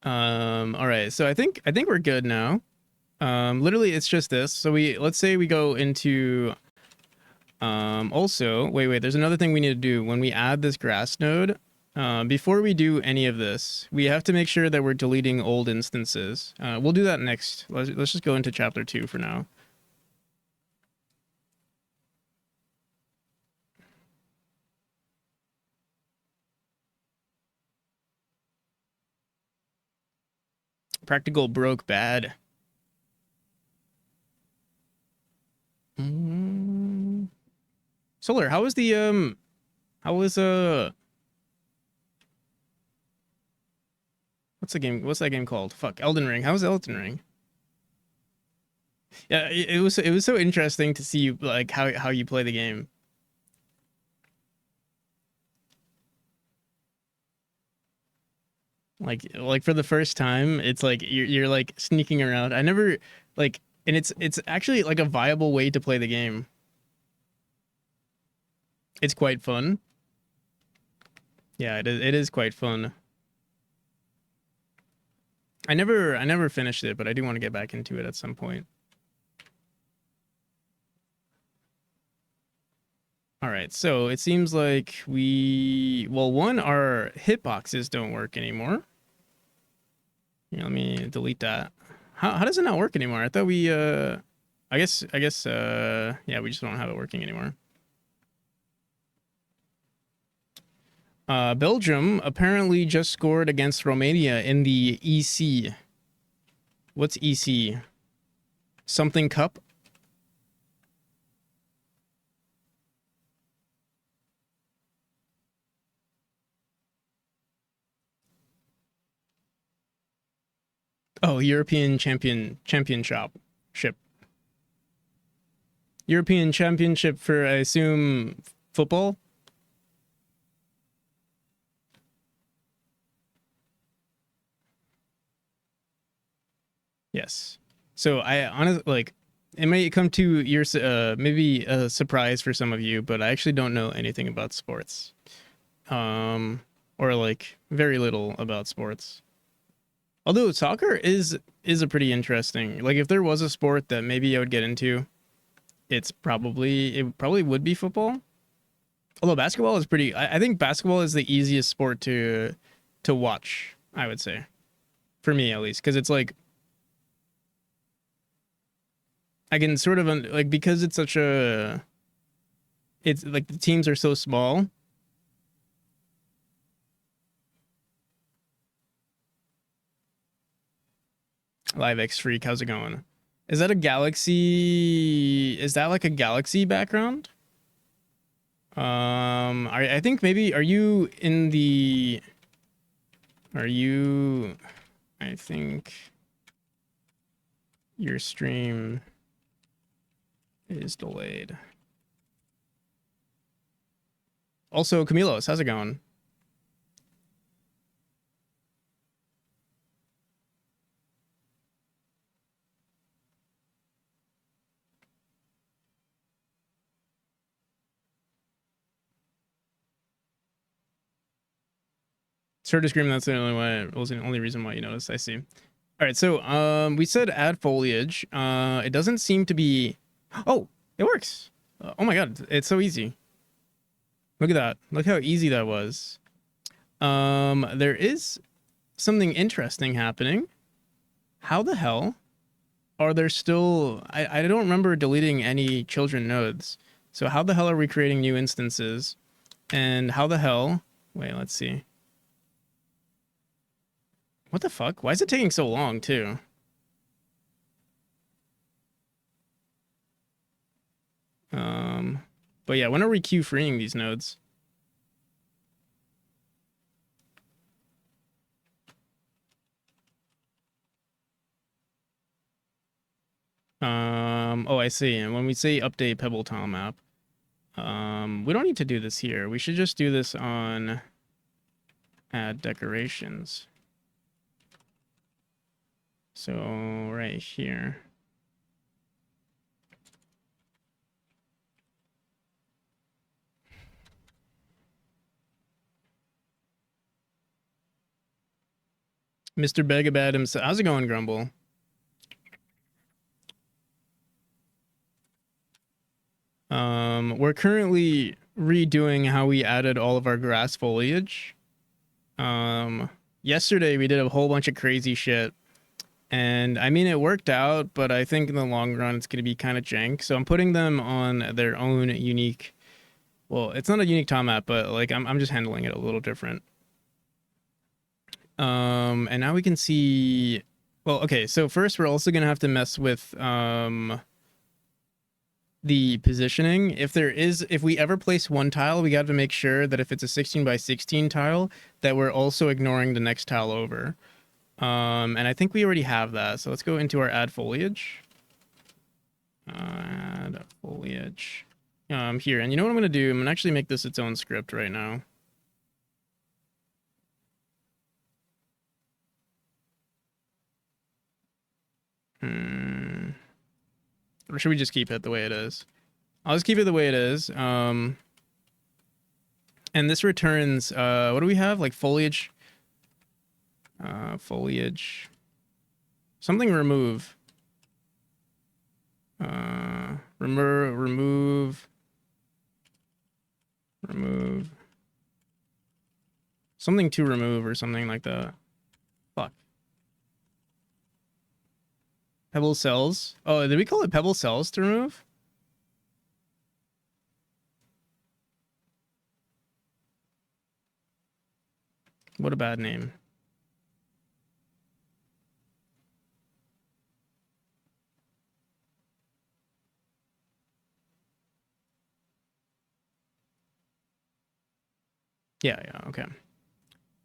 A: All right. So I think we're good now. Literally it's just this. So let's say we go into also, wait, there's another thing we need to do when we add this grass node. Before we do any of this, we have to make sure that we're deleting old instances. We'll do that next. Let's just go into chapter 2 for now. Practical broke bad. Solar, how was the how was what's the game? What's that game called? Fuck, Elden Ring. How was Elden Ring? Yeah, it was so interesting to see like how you play the game. Like for the first time, it's like you're like sneaking around. I never like, and it's actually like a viable way to play the game. It's quite fun. Yeah, it is quite fun. I never finished it, but I do want to get back into it at some point. All right, so it seems like well, one, our hitboxes don't work anymore. Here, let me delete that. How does it not work anymore? I thought I guess yeah, we just don't have it working anymore. Belgium apparently just scored against Romania in the EC. What's EC? Something Cup? Oh, European Championship. European Championship for, I assume, football? Yes. So I honestly like, it may come to your maybe a surprise for some of you, but I actually don't know anything about sports. Um or like very little about sports. Although soccer is a pretty interesting. Like if there was a sport that maybe I would get into, it probably would be football. Although basketball is pretty, I think basketball is the easiest sport to watch, I would say. For me at least, because it's like I can sort of like, because it's such a, it's like the teams are so small. Live X Freak, how's it going? Is that a galaxy? Is that like a galaxy background? I think maybe, are you in the, are you, I think your stream is delayed. Also, Camilos, how's it going? Sort of scream. That's the only way. Was the only reason why you noticed. I see. All right. So we said add foliage. It doesn't seem to be. Oh, it works. Oh my god, it's so easy. Look at that. Look how easy that was. There is something interesting happening. How the hell are there still? I don't remember deleting any children nodes. So how the hell are we creating new instances? And how the hell? Wait, let's see. What the fuck? Why is it taking so long, too? But yeah, when are we queue freeing these nodes? Oh, I see. And when we say update Pebble tile map, we don't need to do this here. We should just do this on add decorations. So right here. Mr. Begabad himself. How's it going, Grumble? We're currently redoing how we added all of our grass foliage. Yesterday we did a whole bunch of crazy shit. And I mean, it worked out, but I think in the long run it's going to be kind of jank. So I'm putting them on their own unique. Well, it's not a unique tile map, but like I'm just handling it a little different. And now we can see. Well, okay. So first, we're also gonna have to mess with the positioning. If we ever place one tile, we got to make sure that if it's a 16 by 16 tile, that we're also ignoring the next tile over. And I think we already have that. So let's go into our add foliage. Add foliage. Here, and you know what I'm gonna do? I'm gonna actually make this its own script right now. Or should we just keep it the way it is? I'll just keep it the way it is. And this returns, what do we have? Like foliage? Foliage. Something remove. Remove. Something to remove or something like that. Fuck. Pebble cells. Oh, did we call it pebble cells to remove? What a bad name. Yeah, okay.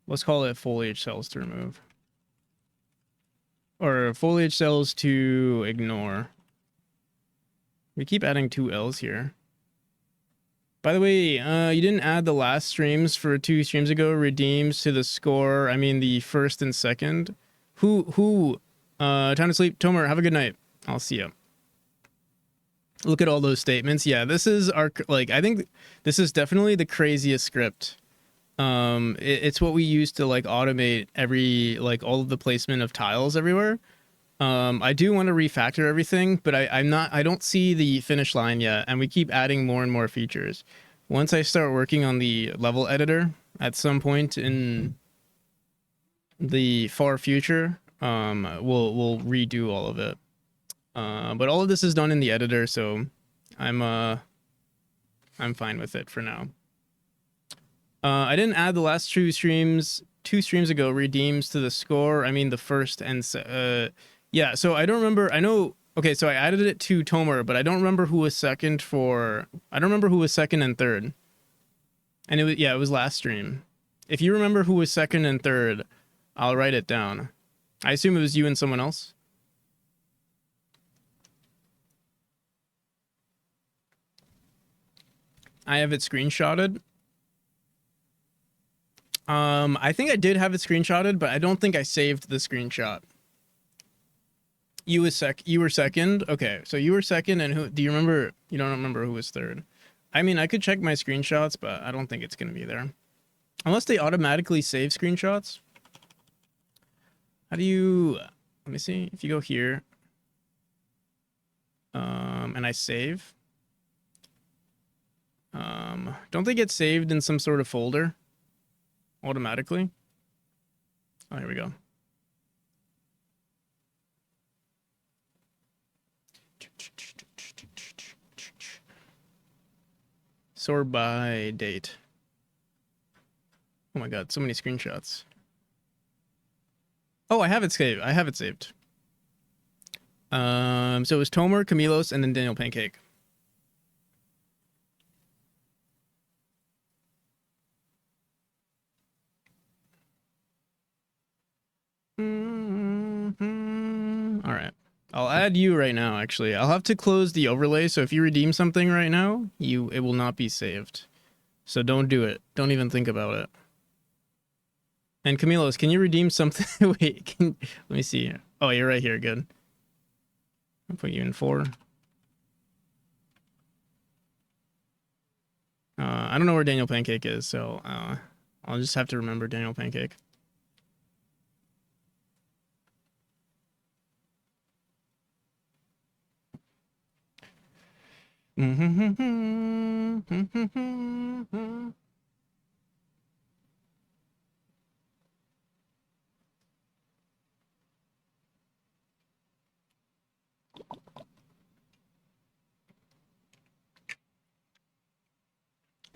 A: Let's call it foliage cells to remove. Or foliage cells to ignore. We keep adding 2 L's here. By the way, you didn't add the last streams for 2 streams ago. Redeems to the score. I mean, the first and second. Time to sleep. Tomer, have a good night. I'll see you. Look at all those statements. Yeah, this is our, like, I think this is definitely the craziest script. It's what we use to, like, automate every, like, all of the placement of tiles everywhere. I do want to refactor everything, but I don't see the finish line yet, and we keep adding more and more features. Once I start working on the level editor at some point in the far future, we'll redo all of it. But all of this is done in the editor, so I'm fine with it for now. I didn't add the last 2 streams ago, redeems to the score. I mean, the first and yeah, so I don't remember. I know. Okay, so I added it to Tomer, but I don't remember who was second for. I don't remember who was second and third. And it was last stream. If you remember who was second and third, I'll write it down. I assume it was you and someone else. I have it screenshotted. I think I did have it screenshotted, but I don't think I saved the screenshot. You were second. Okay, so you were second, and who do you remember? You don't remember who was third. I mean, I could check my screenshots, but I don't think it's gonna be there, unless they automatically save screenshots. How do you? Let me see. If you go here, and I save, don't they get saved in some sort of folder automatically? Oh, here we go. Sort by date. Oh my god, so many screenshots. Oh, I have it saved. So it was Tomer, Camilos, and then Daniel Pancake. All right. I'll add you right now, actually. I'll have to close the overlay, so if you redeem something right now, it will not be saved. So don't do it. Don't even think about it. And Camilos, can you redeem something? Wait, let me see. Oh, you're right here. Good. I'll put you in 4. I don't know where Daniel Pancake is, so I'll just have to remember Daniel Pancake.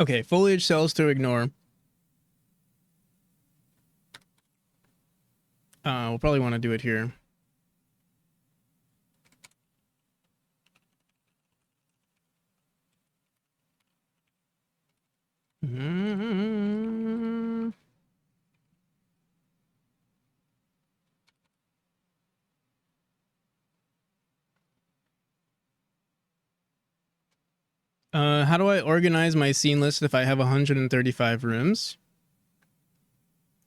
A: Okay, foliage cells to ignore. We'll probably want to do it here. How do I organize my scene list if I have 135 rooms?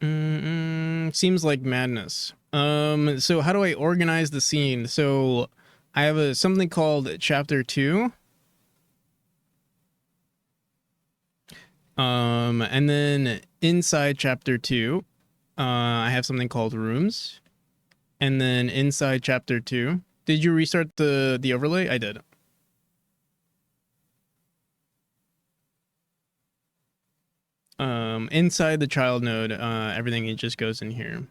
A: Seems like madness. So how do I organize the scene? So I have something called chapter 2. And then inside chapter 2, I have something called rooms. And then inside chapter 2, did you restart the overlay? I did. Inside the child node, everything it just goes in here.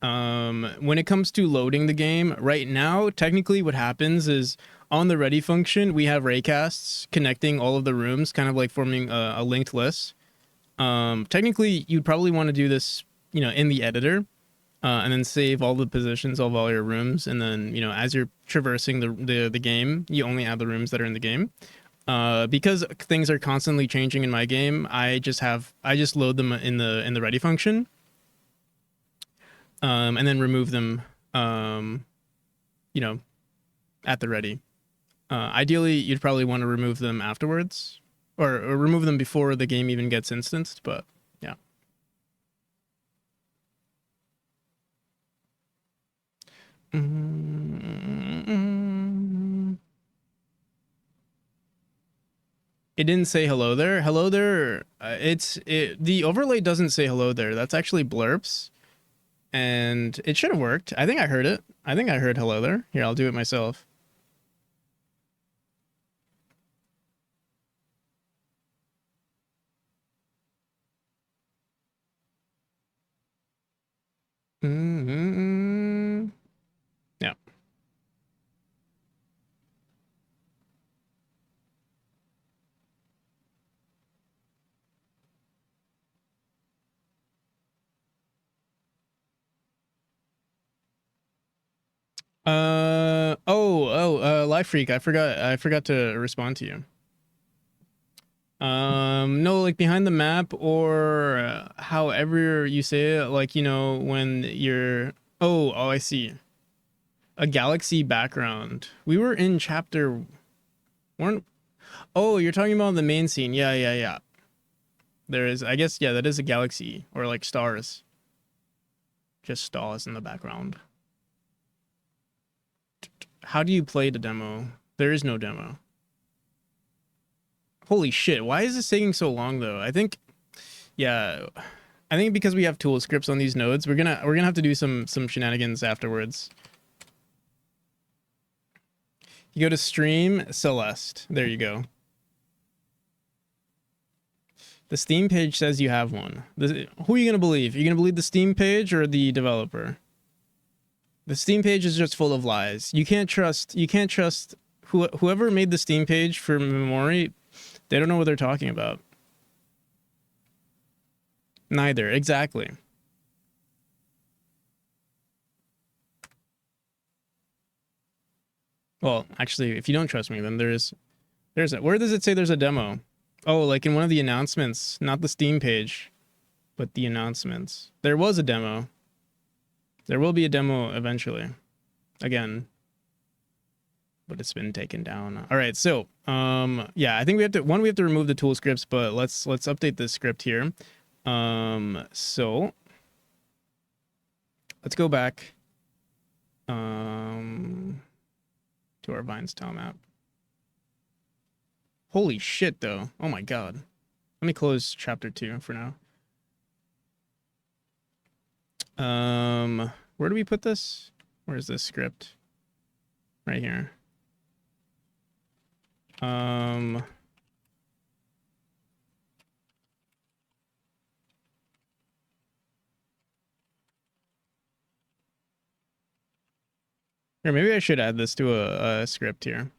A: When it comes to loading the game, right now, technically what happens is on the ready function, we have raycasts connecting all of the rooms, kind of like forming a linked list. Technically, you'd probably want to do this, in the editor, and then save all the positions of all your rooms. And then, as you're traversing the game, you only add the rooms that are in the game. Because things are constantly changing in my game, I just load them in the ready function, and then remove them, at the ready. Ideally, you'd probably want to remove them afterwards, or remove them before the game even gets instanced. But yeah. It didn't say hello there. Hello there. The overlay doesn't say hello there. That's actually blurps, and it should have worked. I think I heard it. I think I heard hello there. Here, I'll do it myself. Mm-hmm. Yeah. Live Freak. I forgot to respond to you. No, like behind the map, or however you say it, like, when you're, I see. A galaxy background. We were in chapter one. Oh, you're talking about the main scene. Yeah, yeah, yeah. There is, I guess, yeah, that is a galaxy, or like stars. Just stars in the background. How do you play the demo? There is no demo. Holy shit, why is this taking so long though? Yeah, I think because we have tool scripts on these nodes, we're gonna have to do some shenanigans afterwards. You go to stream Celeste. There you go. The Steam page says you have one. Who are you gonna believe? Are you gonna believe the Steam page or the developer? The Steam page is just full of lies. You can't trust whoever made the Steam page for Memori. They don't know what they're talking about. Neither, exactly. Well, actually, if you don't trust me, then there's where does it say there's a demo? Oh, like in one of the announcements, not the Steam page, but the announcements. There was a demo. There will be a demo eventually. Again, but it's been taken down. All right, so yeah, I think we have to remove the tool scripts, but let's update this script here. So let's go back to our Vines tile map. Holy shit, though. Oh my god. Let me close chapter 2 for now. Where do we put this? Where's this script? Right here. Or maybe I should add this to a script here.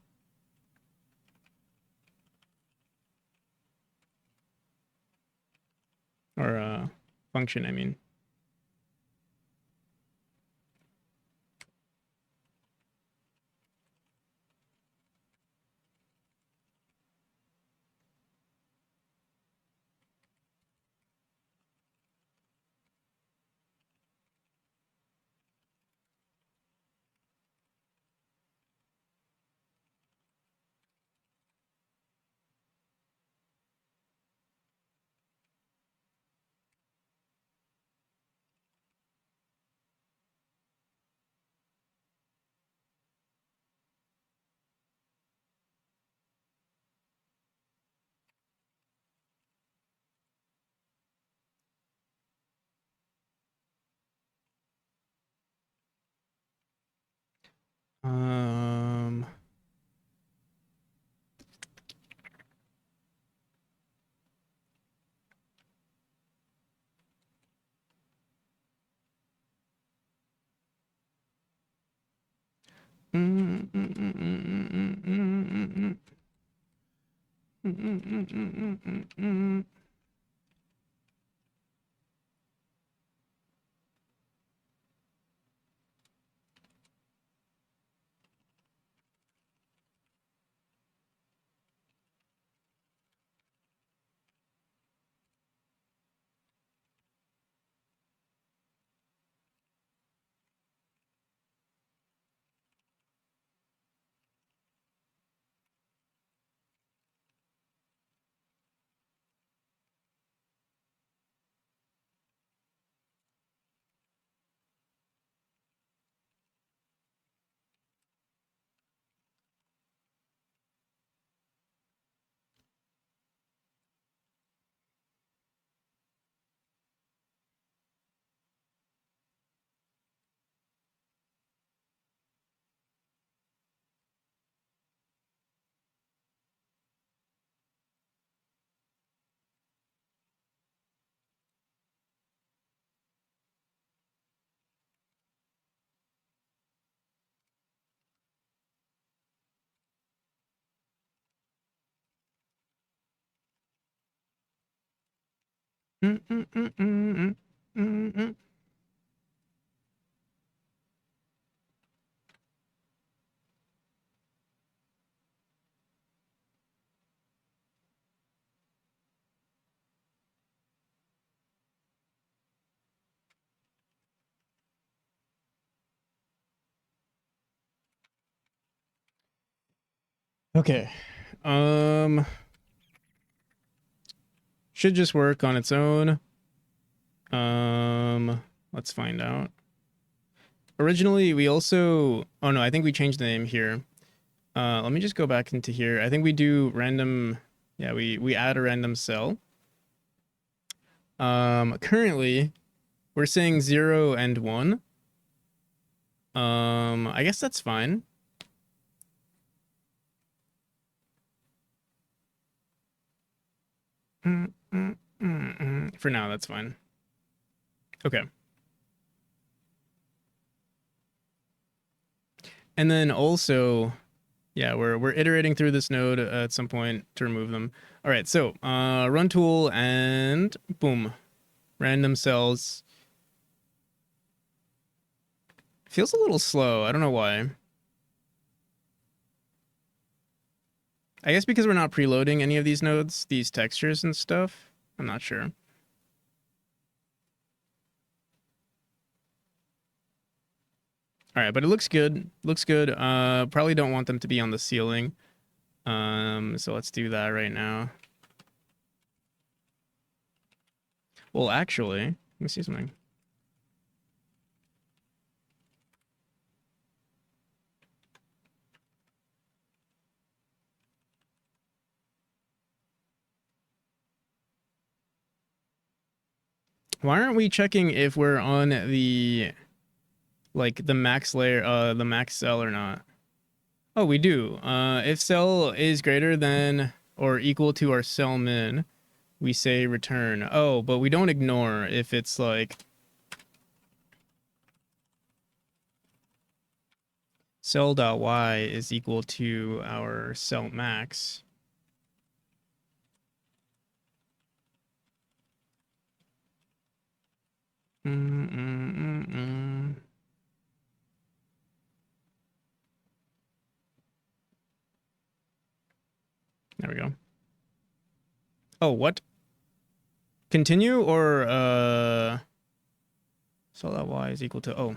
A: Or a function, I mean. Um. Okay. Um. Should just work on its own. Let's find out. Originally, we also. Oh no, I think we changed the name here. Let me just go back into here. I think we do random. Yeah, we add a random cell. Currently, we're saying 0 and 1. I guess that's fine. For now, that's fine. Okay. And then also, yeah, we're iterating through this node at some point to remove them. All right, so run tool and boom, random cells. Feels a little slow. I don't know why. I guess because we're not preloading any of these nodes, these textures and stuff. I'm not sure. All right, but it looks good. Looks good. Probably don't want them to be on the ceiling. So let's do that right now. Well, actually, let me see something. Why aren't we checking if we're on the like the max layer, the max cell or not? Oh, we do. If cell is greater than or equal to our cell min, we say return. Oh, but we don't ignore if it's like cell.y is equal to our cell max. There we go. Oh, what? Continue or cell.y is equal to oh.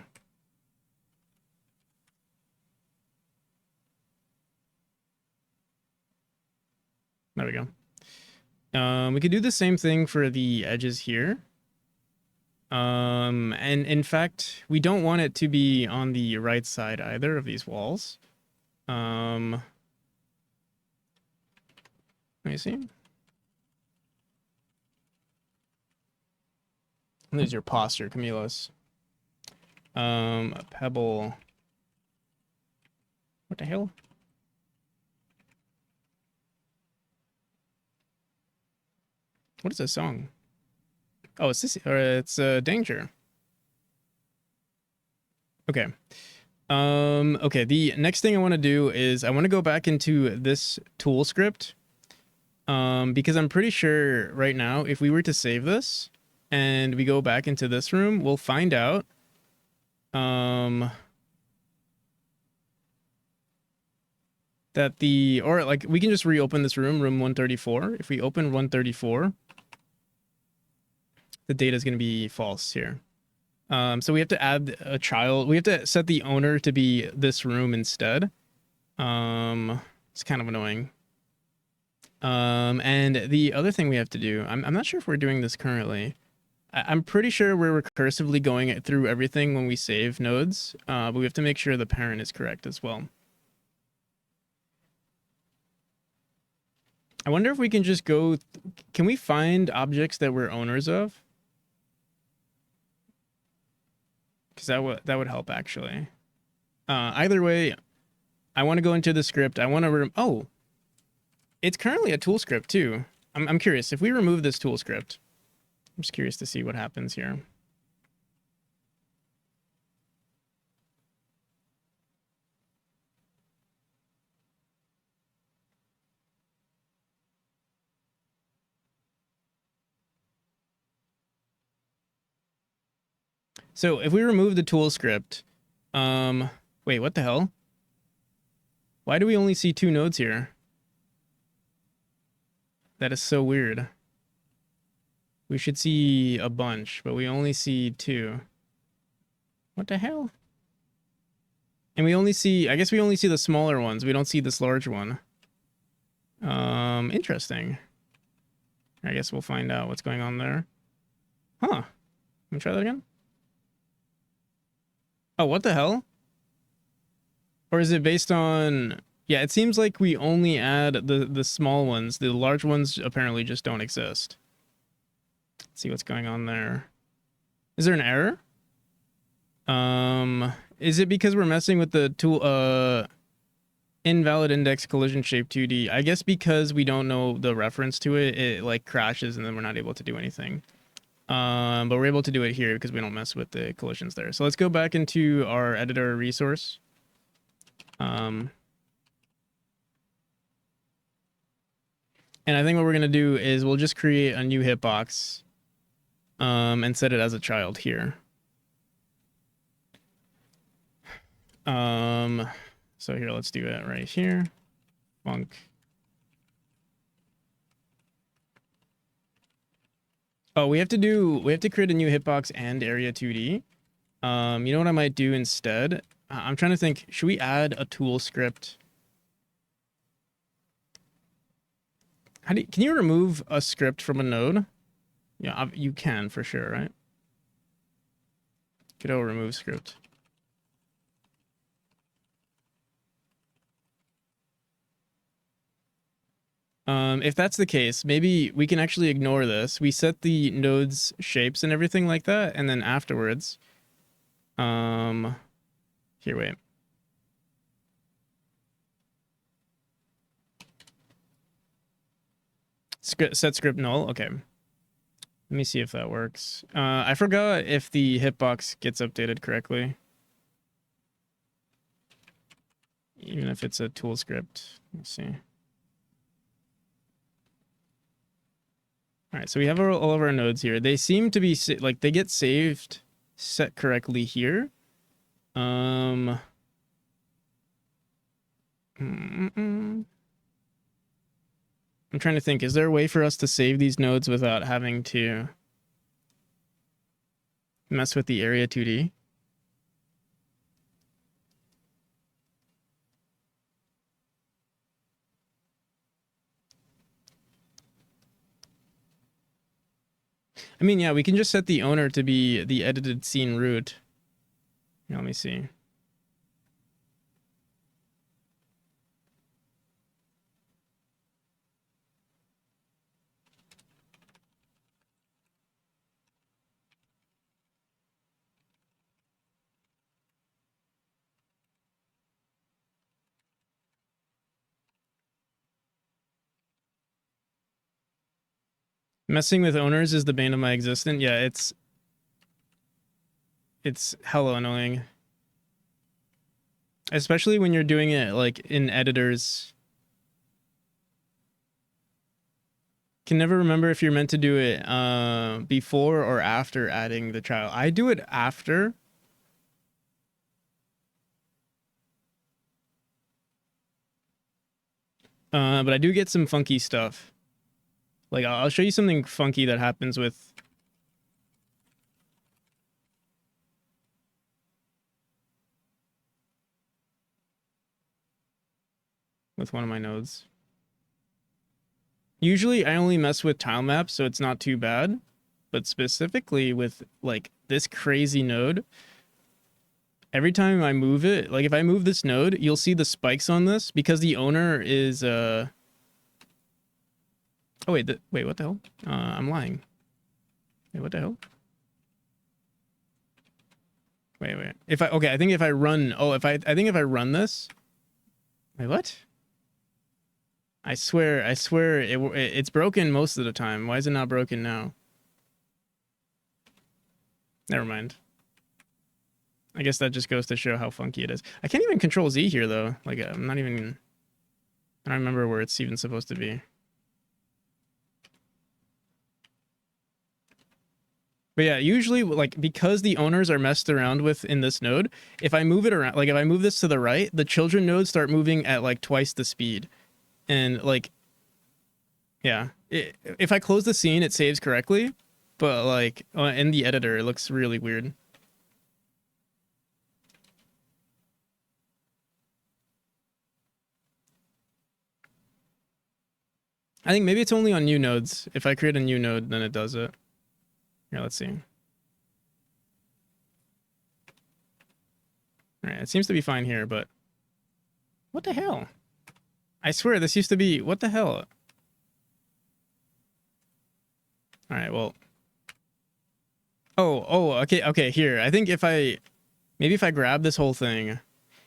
A: There we go. We could do the same thing for the edges here. And in fact, we don't want it to be on the right side either of these walls. Let me see. There's your posture, Camilos. A pebble What the hell? What is this song? Oh, it's this, or it's Danger. Okay. Okay, the next thing I want to do is I want to go back into this tool script. Because I'm pretty sure right now, if we were to save this and we go back into this room, we'll find out. That the, or like we can just reopen this room, room 134. If we open 134, the data is going to be false here. So we have to add a child. We have to set the owner to be this room instead. It's kind of annoying. And the other thing we have to do, I'm not sure if we're doing this currently. I'm pretty sure we're recursively going through everything when we save nodes, but we have to make sure the parent is correct as well. I wonder if we can just go, can we find objects that we're owners of? Because that would help actually. Either way, I want to go into the script. I want to, oh, it's currently a tool script too. I'm curious, if we remove this tool script, I'm just curious to see what happens here. So if we remove the tool script, wait, what the hell? Why do we only see 2 nodes here? That is so weird. We should see a bunch, but we only see 2. What the hell? And we only see, I guess we only see the smaller ones. We don't see this large one. Interesting. I guess we'll find out what's going on there. Huh. Let me try that again. Oh, what the hell? Or is it based on... Yeah, it seems like we only add the small ones. The large ones apparently just don't exist. Let's see what's going on there. Is there an error? Is it because we're messing with the tool, invalid index collision shape 2D? I guess because we don't know the reference to it, it like crashes and then we're not able to do anything. But we're able to do it here because we don't mess with the collisions there. So let's go back into our editor resource. And I think what we're going to do is we'll just create a new hitbox and set it as a child here. So here, let's do it right here. Func. Oh, we have to create a new hitbox and area 2D. You know what I might do instead? I'm trying to think, should we add a tool script? Can you remove a script from a node? Yeah, you can for sure, right? Godot remove script. If that's the case, maybe we can actually ignore this. We set the nodes shapes and everything like that, and then afterwards, here, wait. Set script null. Okay. Let me see if that works. I forgot if the hitbox gets updated correctly. Even if it's a tool script. Let's see. All right, so we have all of our nodes here. They seem to be like they get saved set correctly here. I'm trying to think, is there a way for us to save these nodes without having to mess with the area 2D? I mean, yeah, we can just set the owner to be the edited scene root. Here, let me see. Messing with owners is the bane of my existence. Yeah, it's hella annoying. Especially when you're doing it like in editors. Can never remember if you're meant to do it before or after adding the child. I do it after. But I do get some funky stuff. Like I'll show you something funky that happens with one of my nodes. Usually I only mess with tile maps, so it's not too bad. But specifically with like this crazy node, every time I move it, like if I move this node, you'll see the spikes on this because the owner is oh wait, wait, what the hell? I'm lying. Wait, what the hell? Wait. If I okay, I think if I run I think if I run this. Wait, what? I swear it's broken most of the time. Why is it not broken now? Never mind. I guess that just goes to show how funky it is. I can't even control Z here though. Like I'm not even. I don't remember where it's even supposed to be. But yeah, usually like because the owners are messed around with in this node, if I move it around, like if I move this to the right, the children nodes start moving at like twice the speed. And like, yeah, if I close the scene, it saves correctly. But like in the editor, it looks really weird. I think maybe it's only on new nodes. If I create a new node, then it does it. Here, let's see. All right, it seems to be fine here, but what the hell? I swear this used to be, what the hell? All right, well. Okay, here. I think maybe if I grab this whole thing,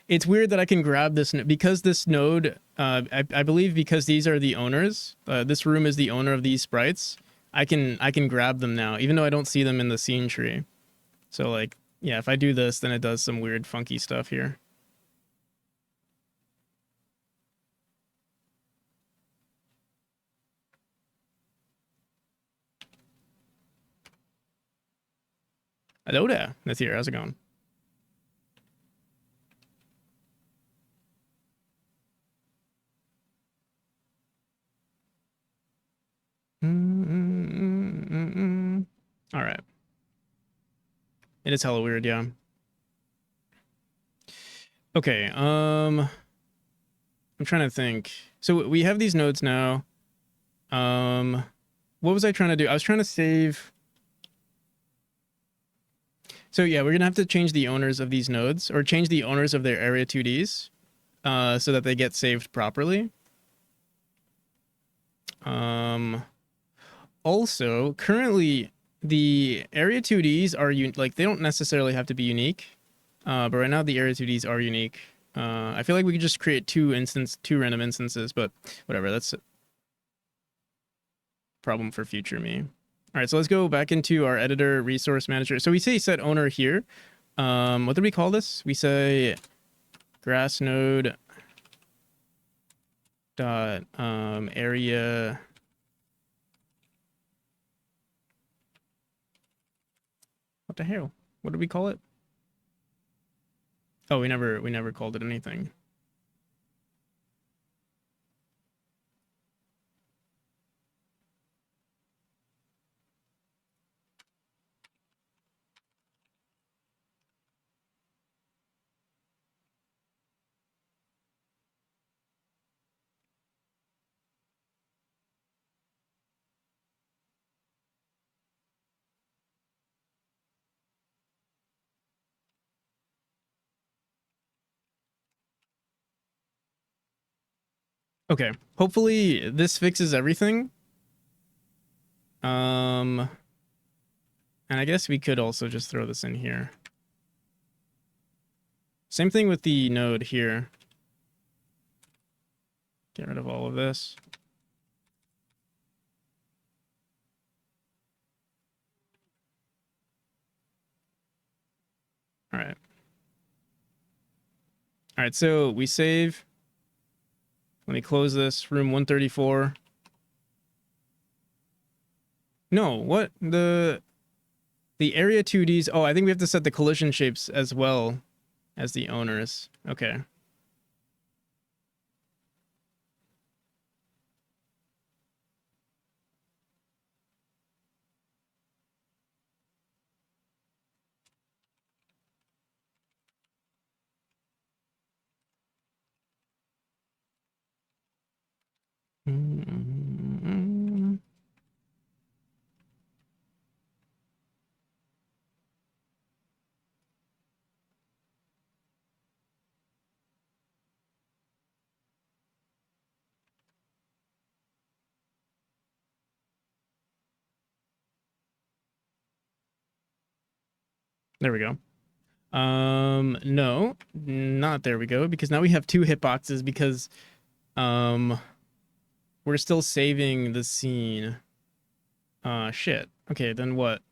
A: it's weird that I can grab this because this node, I believe because these are the owners, this room is the owner of these sprites. I can grab them now, even though I don't see them in the scene tree. So like, yeah, if I do this, then it does some weird funky stuff here. Hello there, that's here. How's it going? All right. It is hella weird, yeah. Okay, I'm trying to think. So we have these nodes now. What was I trying to do? I was trying to save. So yeah, we're gonna have to change the owners of these nodes, or change the owners of their area 2Ds, so that they get saved properly. Also, currently the area 2Ds are like they don't necessarily have to be unique, but right now the area 2Ds are unique. I feel like we could just create two random instances, but whatever. That's a problem for future me. All right, so let's go back into our editor resource manager. So we say set owner here. What did we call this? We say grass node dot area. What the hell? What did we call it? Oh, we never called it anything. Okay, hopefully this fixes everything. And I guess we could also just throw this in here. Same thing with the node here. Get rid of all of this. All right. All right, so we save. Let me close this. Room 134. No, what? The area 2Ds. Oh, I think we have to set the collision shapes as well as the owners. Okay. Mm-mm-mm. There we go. No, not there we go, because now we have two hitboxes because um we're still saving the scene. Shit. Okay, then what?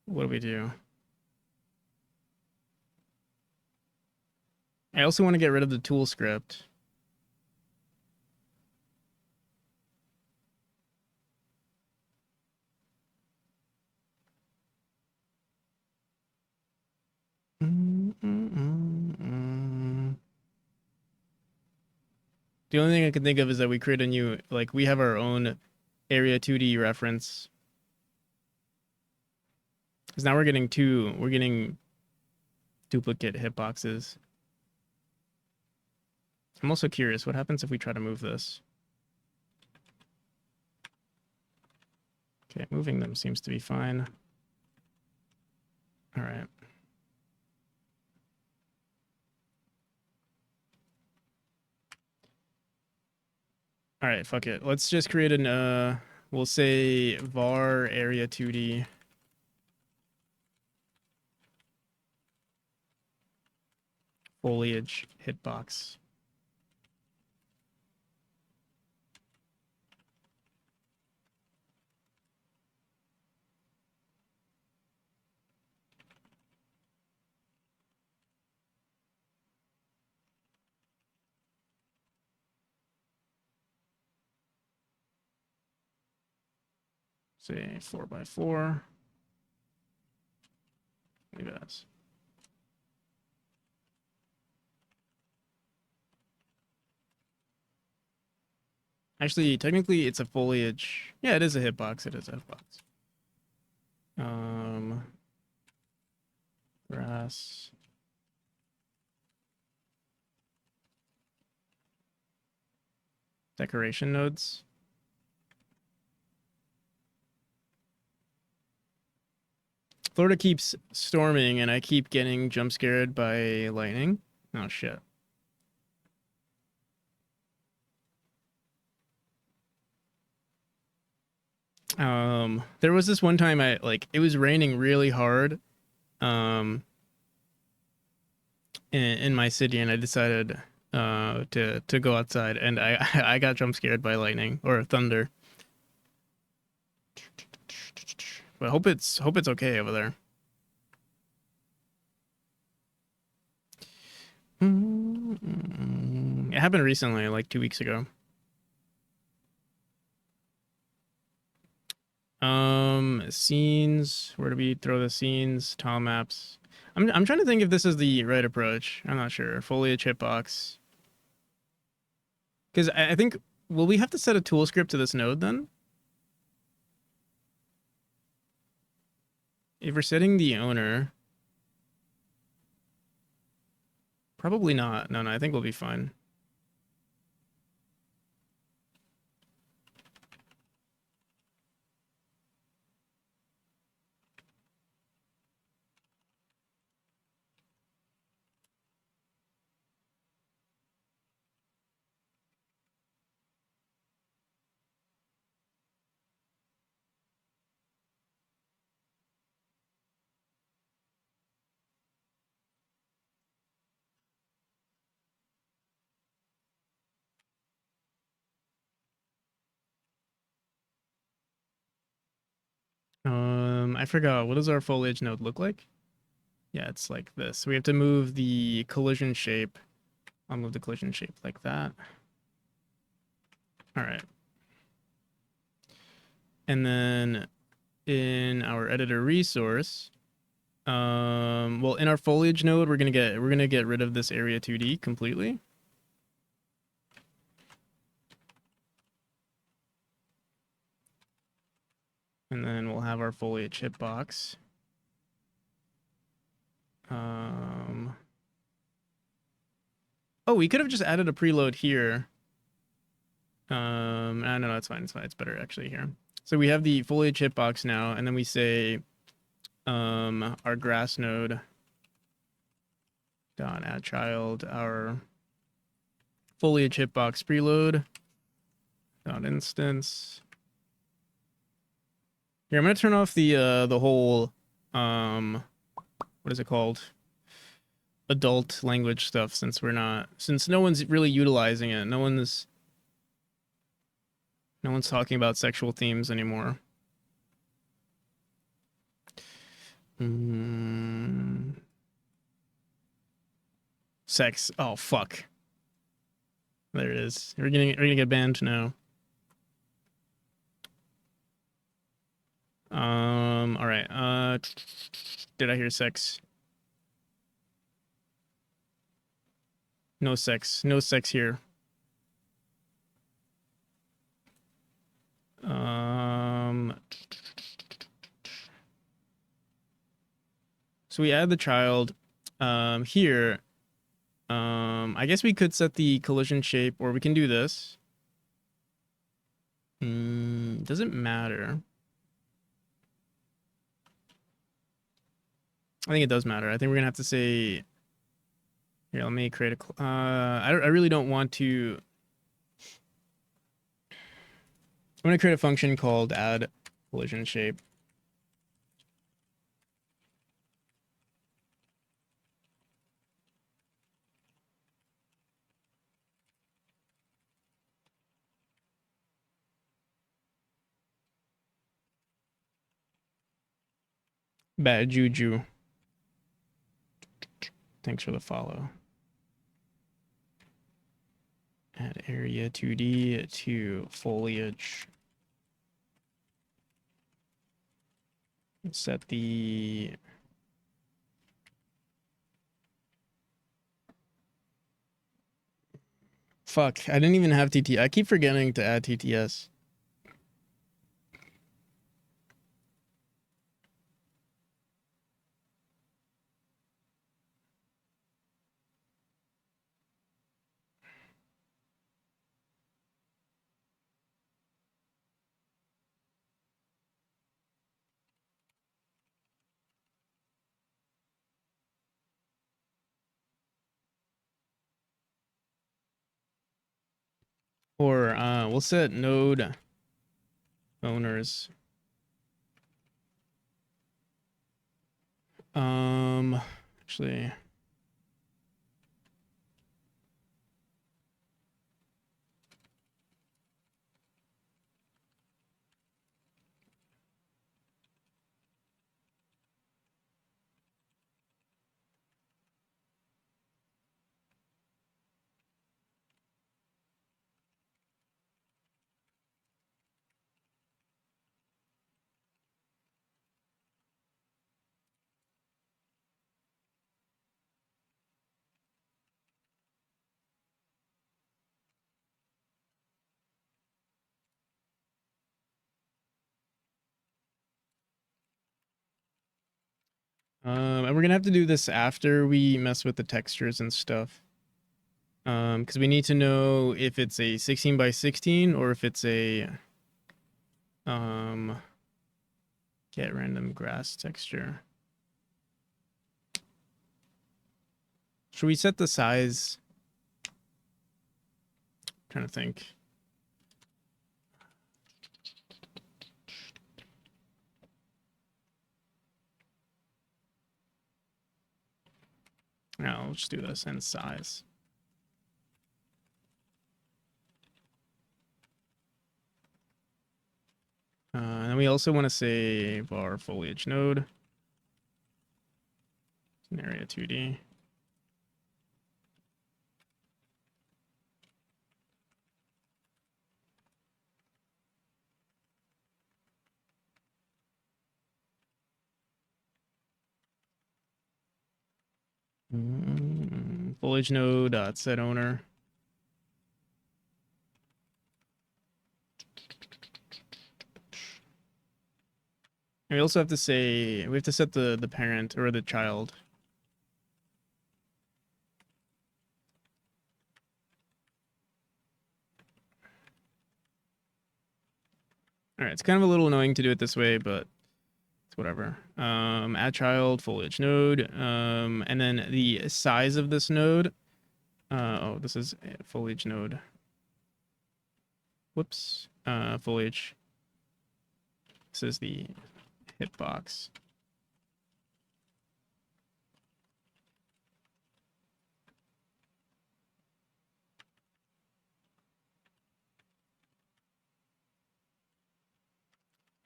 A: What do we do? I also want to get rid of the tool script. Mm-mm-mm-mm. The only thing I can think of is that we create a new, like, we have our own area 2D reference. Because now we're getting duplicate hitboxes. I'm also curious, what happens if we try to move this? Okay, moving them seems to be fine. All right. All right, fuck it. Let's just create an, we'll say var area 2D. Foliage hitbox. Say 4x4. Leave it as. Actually, technically, it's a foliage. Yeah, it is a hitbox. It is a hitbox. Um, grass. Decoration nodes. Florida keeps storming, and I keep getting jump scared by lightning. Oh shit. There was this one time I like it was raining really hard, um, in my city, and I decided to go outside, and I I got jump scared by lightning or thunder. But hope it's okay over there. It happened recently, like 2 weeks ago. Scenes. Where do we throw the scenes? Tile maps. I'm trying to think if this is the right approach. I'm not sure. Foliage hitbox. Because I think will we have to set a tool script to this node then? If we're setting the owner, probably not. No, no, I think we'll be fine. I forgot. What does our foliage node look like? Yeah, it's like this. So we have to move the collision shape. I'll move the collision shape like that. All right. And then in our editor resource, well, in our foliage node, we're gonna get rid of this area 2D completely. And then we'll have our foliage hitbox. Oh, we could have just added a preload here. No, it's fine. It's fine. It's better actually here. So we have the foliage hitbox now, and then we say our grass node dot add child, our foliage hitbox preload dot instance. Here, I'm gonna turn off the whole what is it called? Adult language stuff, since no one's really utilizing it. No one's talking about sexual themes anymore. Sex. Oh fuck. There it is. We're gonna get banned now. All right. Did I hear sex? No sex. No sex here. So we add the child. Here. I guess we could set the collision shape, or we can do this. Doesn't matter. I think it does matter. I think we're gonna have to say. Here, let me create a. I really don't want to. I'm gonna create a function called add collision shape. Bad juju. Thanks for the follow. Add area 2D to foliage. Set the fuck. I didn't even have TT. I keep forgetting to add TTS. Or we'll set node owners. Actually. And we're gonna have to do this after we mess with the textures and stuff. Because we need to know if it's a 16 by 16 or if it's a get random grass texture. Should we set the size? I'm trying to think. No, let's do this and size. And we also want to save our foliage node. Area 2D. Foliage node set owner. And we also have to say we have to set the parent or the child. All right, it's kind of a little annoying to do it this way, but it's whatever. Add child foliage node, and then the size of this node. Oh, this is a foliage node. Whoops. Foliage. This is the hitbox.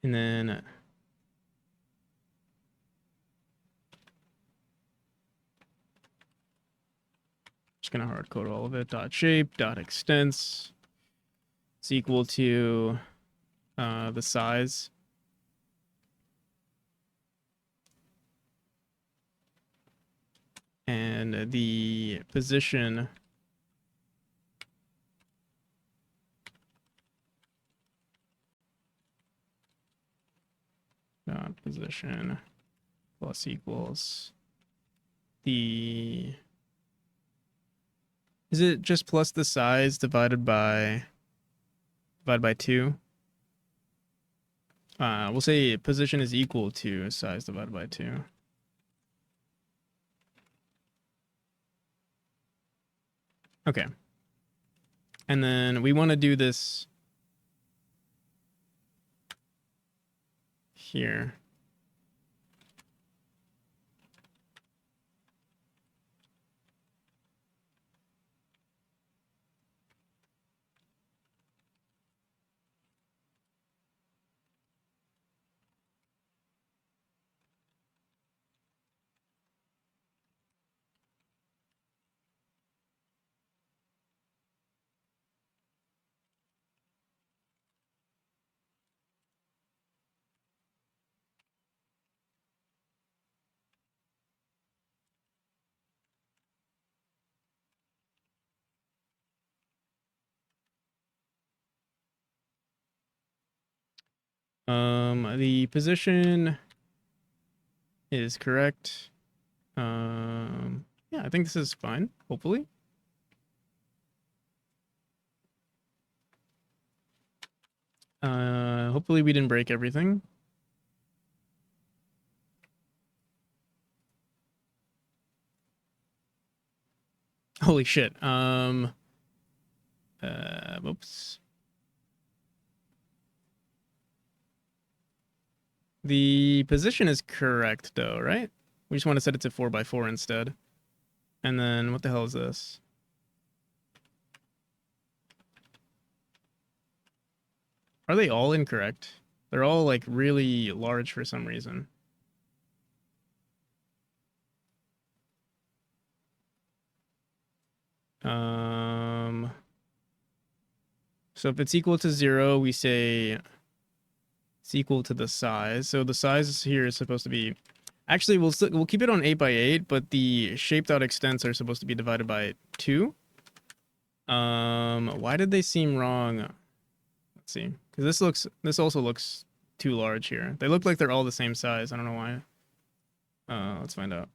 A: And then just gonna hard code all of it. Dot shape, dot extents. It's equal to the size. And the position dot position plus equals the, is it just plus the size divided by 2? We'll say position is equal to size divided by 2. Okay. And then we want to do this here. The position is correct. Yeah, I think this is fine, hopefully. Hopefully we didn't break everything. Holy shit. Whoops. The position is correct though, right? We just want to set it to 4x4 instead. And then what the hell is this? Are they all incorrect? They're all like really large for some reason. So if it's equal to 0, we say it's equal to the size. So the size here is supposed to be, actually we'll keep it on 8x8, but the shape.extents are supposed to be divided by 2. Why did they seem wrong? Let's see, because this also looks too large here. They look like they're all the same size. I don't know why. Let's find out.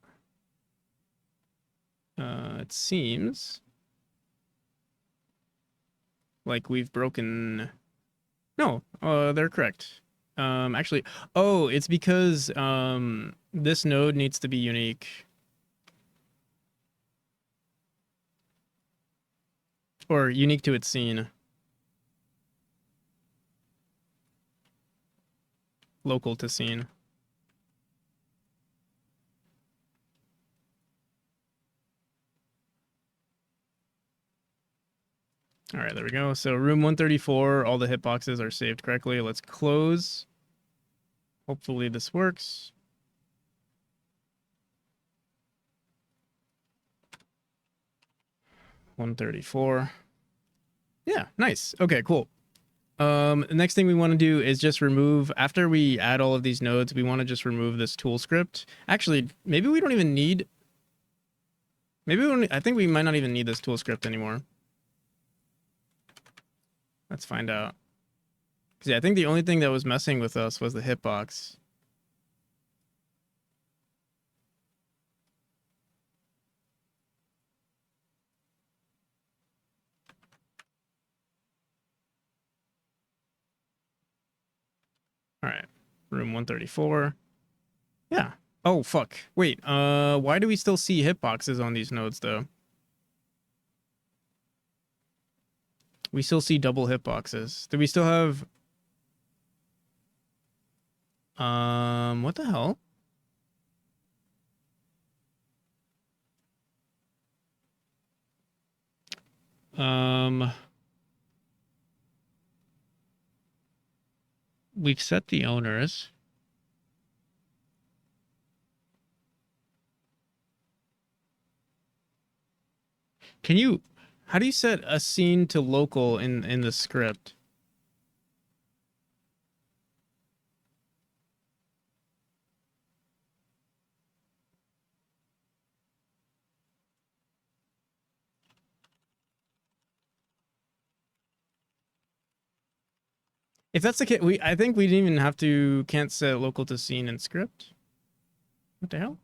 A: It seems like we've broken. No, they're correct. Actually, oh, it's because this node needs to be unique. Or unique to its scene. Local to scene. All right, there we go. So room 134, all the hitboxes are saved correctly. Let's close. Hopefully this works. 134. Yeah, nice. Okay, cool. The next thing we want to do is just remove, after we add all of these nodes, we want to just remove this tool script. Actually, maybe we don't even need, I think we might not even need this tool script anymore. Let's find out. Because yeah, I think the only thing that was messing with us was the hitbox. All right, room 134. Yeah. Oh, fuck. Wait, why do we still see hitboxes on these nodes, though? We still see double hitboxes. Do we still have... what the hell? We've set the owners. Can you... How do you set a scene to local in the script? If that's the case, I think we didn't even have to, can't set local to scene in script. What the hell?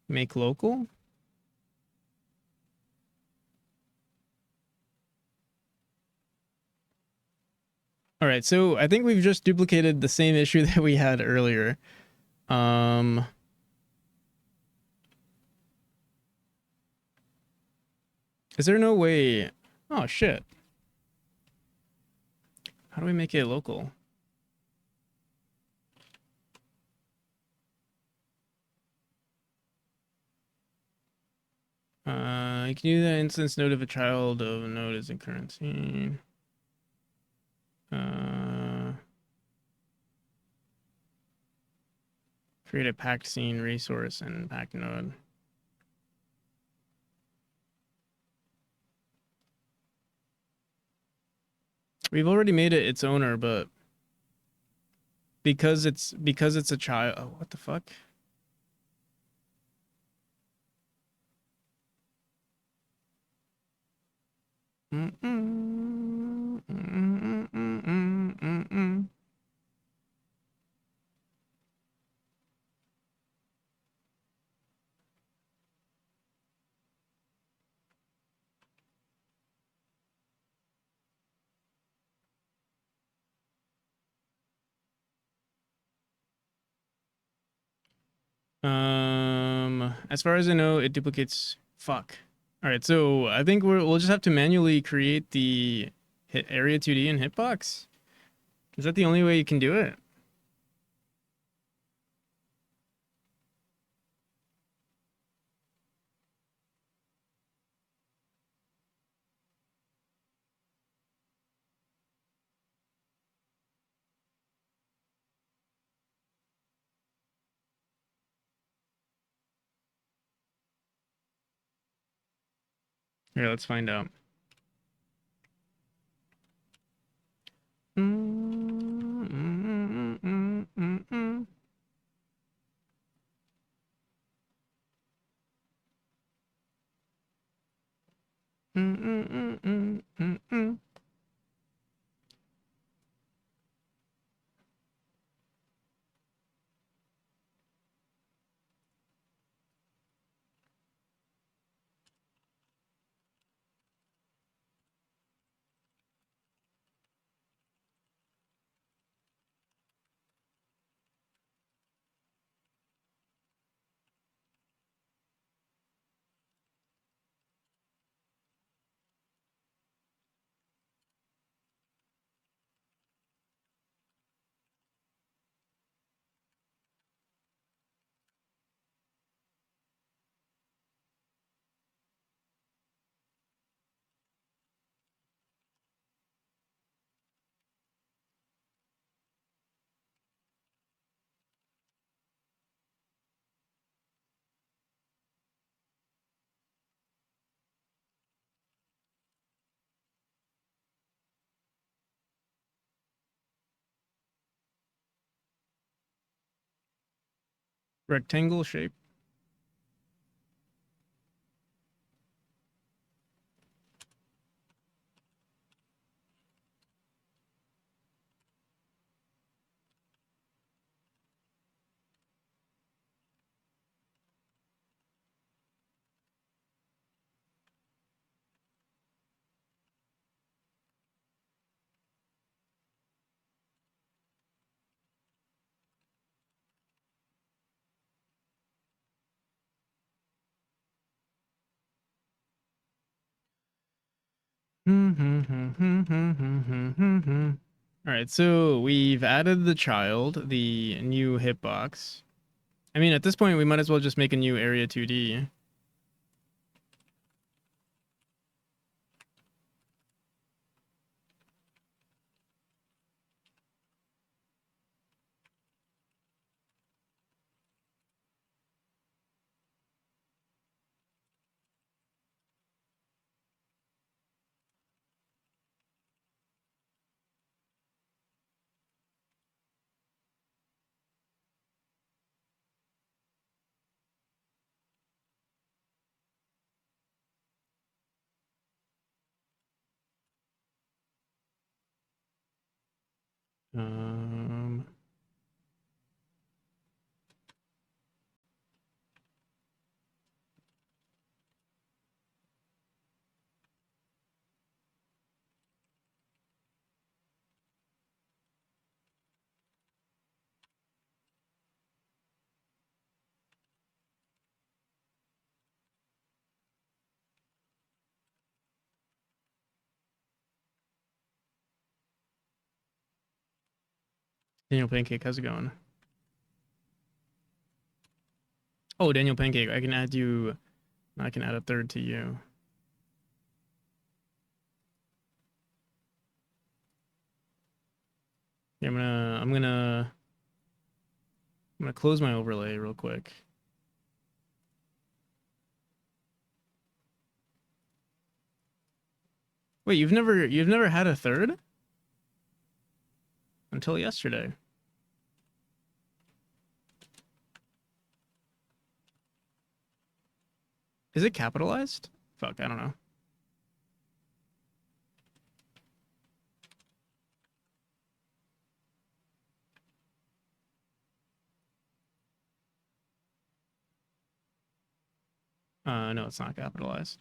A: Make local. All right, so I think we've just duplicated the same issue that we had earlier. Is there no way? Oh shit. How do we make it local? You can do the instance node of a child of a node is in current scene. Create a packed scene resource and packed node. We've already made it its owner, but because it's a child. Oh, what the fuck? As far as I know, it duplicates. Fuck. All right, so I think we'll just have to manually create the hit area 2D and hitbox. Is that the only way you can do it? Here, let's find out. Rectangle shape. All right, so we've added the child, the new hitbox. I mean, at this point, we might as well just make a new area 2D. Um, Daniel Pancake, how's it going? Oh, Daniel Pancake, I can add you. I can add a third to you. Yeah, I'm gonna close my overlay real quick. Wait, you've never had a third until yesterday. Is it capitalized? Fuck, I don't know. No, it's not capitalized.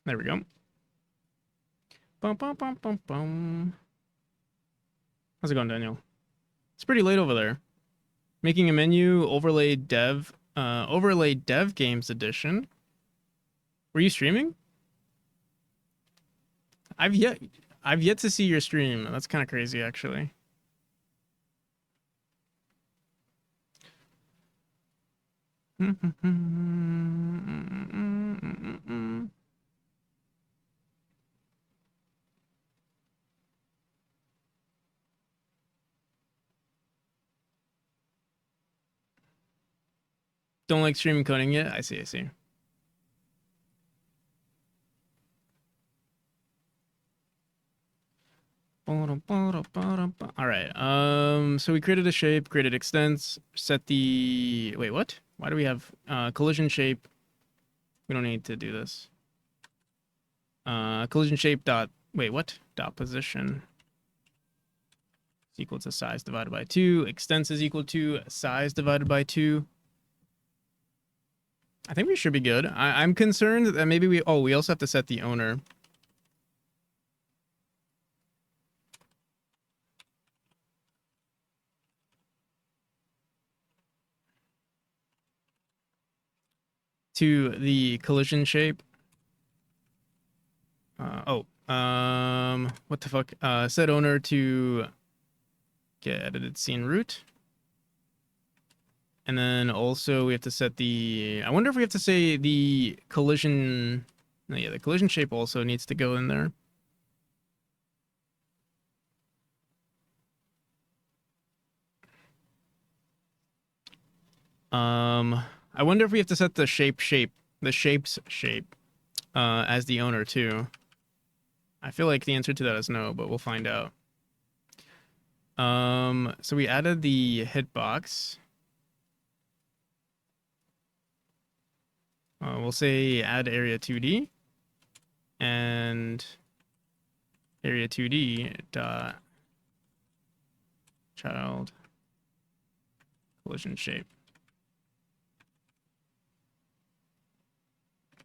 A: There we go. Bum, bum, bum, bum, bum. How's it going, Daniel? It's pretty late over there. Making a menu overlay dev games edition. Were you streaming? I've yet I've yet to see your stream. That's kind of crazy, actually. Don't like streaming coding yet? I see, I see. All right. So we created a shape, created extents, set the wait, what? Why do we have collision shape? We don't need to do this. Collision shape dot wait, what? Dot position is equal to size divided by 2. Extents is equal to size divided by 2. I think we should be good. I'm concerned that maybe we also have to set the owner. To the collision shape. What the fuck? Set owner to get edited scene root. And then also we have to set the, I wonder if we have to say the collision, no, yeah, the collision shape also needs to go in there. I wonder if we have to set the shape the shape's shape as the owner too? I feel like the answer to that is no, but we'll find out. So we added the hitbox. We'll say add area 2D and area 2D dot child collision shape.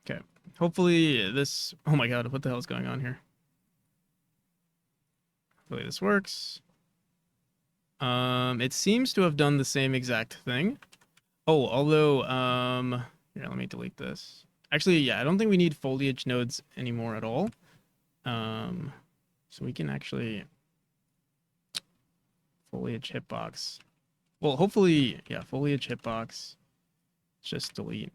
A: Okay. Hopefully this, oh my God, what the hell is going on here? Hopefully this works. It seems to have done the same exact thing. Oh, although, here, let me delete this. Actually, yeah, I don't think we need foliage nodes anymore at all. So we can actually foliage hitbox. Well, hopefully, yeah, foliage hitbox. Just delete.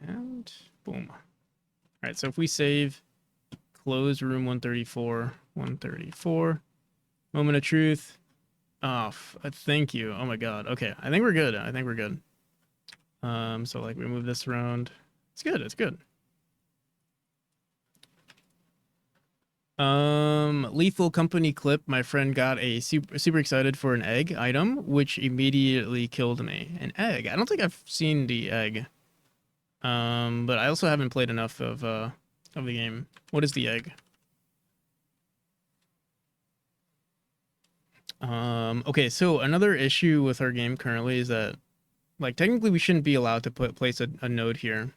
A: And boom. All right, so if we save, close room 134, 134, moment of truth. Oh, thank you. Oh my God. Okay, I think we're good. I think we're good. So like we move this around. It's good. It's good. Lethal Company clip. My friend got a super excited for an egg item, which immediately killed me. An egg. I don't think I've seen the egg. But I also haven't played enough of the game. What is the egg? Okay, so another issue with our game currently is that, like, technically we shouldn't be allowed to place a node here.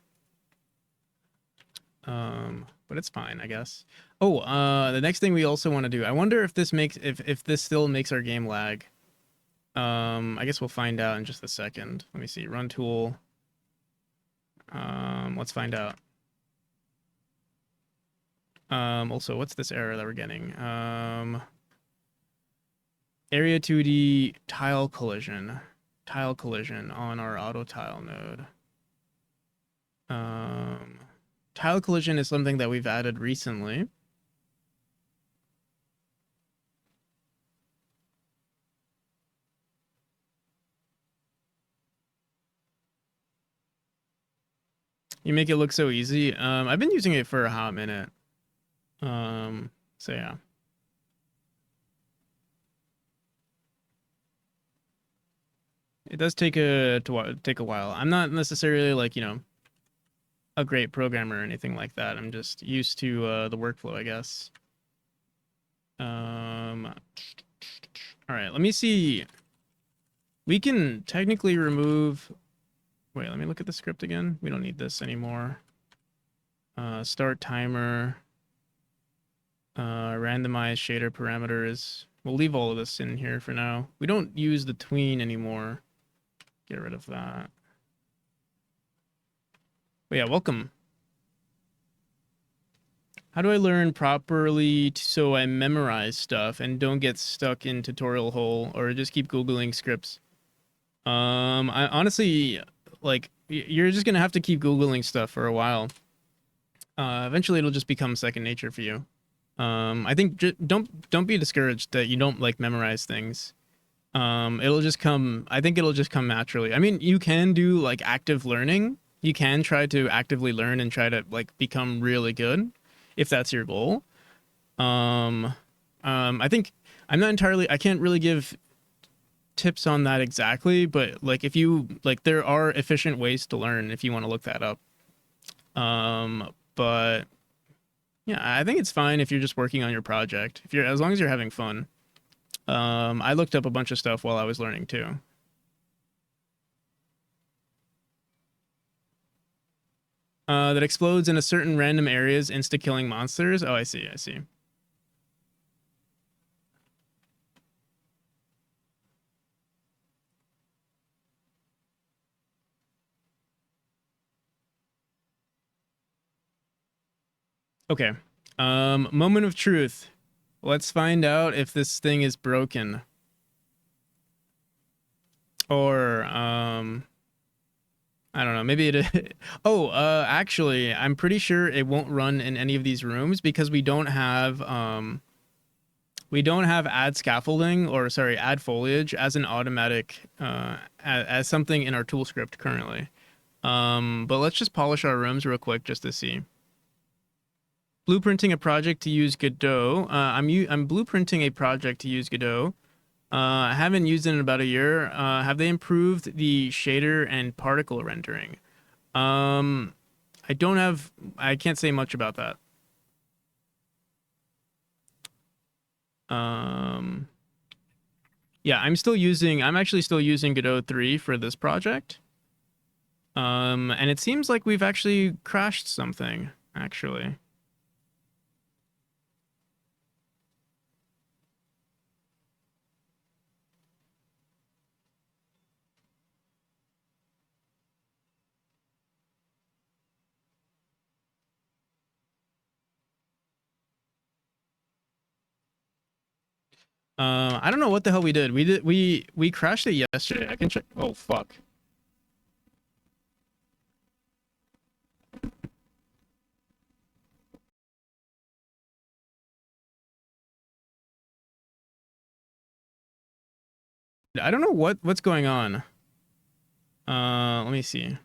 A: But it's fine, I guess. Oh, the next thing we also want to do. I wonder if this makes if this still makes our game lag. I guess we'll find out in just a second. Let me see. Run tool. Let's find out. Also, what's this error that we're getting? Area 2D tile collision on our auto tile node. Tile collision is something that we've added recently. You make it look so easy. I've been using it for a hot minute. So yeah. It does take a while. I'm not necessarily like, you know, a great programmer or anything like that. I'm just used to the workflow, I guess. All right, let me see. We can technically remove. Wait, let me look at the script again. We don't need this anymore. Start timer. Randomize shader parameters. We'll leave all of this in here for now. We don't use the tween anymore. Get rid of that. But yeah, welcome. How do I learn properly so I memorize stuff and don't get stuck in tutorial hole or just keep Googling scripts? I honestly, like, you're just gonna have to keep Googling stuff for a while. Eventually it'll just become second nature for you. I think don't be discouraged that you don't like memorize things. It'll just come, I think it'll just come naturally. I mean, you can do like active learning. You can try to actively learn and try to like become really good if that's your goal. I think I'm not entirely, I can't really give tips on that exactly, but like if you like, there are efficient ways to learn if you want to look that up. But yeah, I think it's fine if you're just working on your project. If you're, as long as you're having fun. I looked up a bunch of stuff while I was learning too. That explodes in a certain random areas, insta-killing monsters. Oh, I see, I see. Okay. Moment of truth. Let's find out if this thing is broken. Or, I don't know, maybe it... Oh, actually, I'm pretty sure it won't run in any of these rooms because we don't have, we don't have add scaffolding, or sorry, add foliage as an automatic as something in our tool script currently. But let's just polish our rooms real quick just to see. Blueprinting a project to use Godot. I'm blueprinting a project to use Godot. I haven't used it in about a year. Have they improved the shader and particle rendering? I don't have. I can't say much about that. Yeah, I'm actually still using Godot 3 for this project. And it seems like we've actually crashed something, actually. I don't know what the hell we did. We crashed it yesterday. I can check. Oh fuck. I don't know what's going on. Let me see.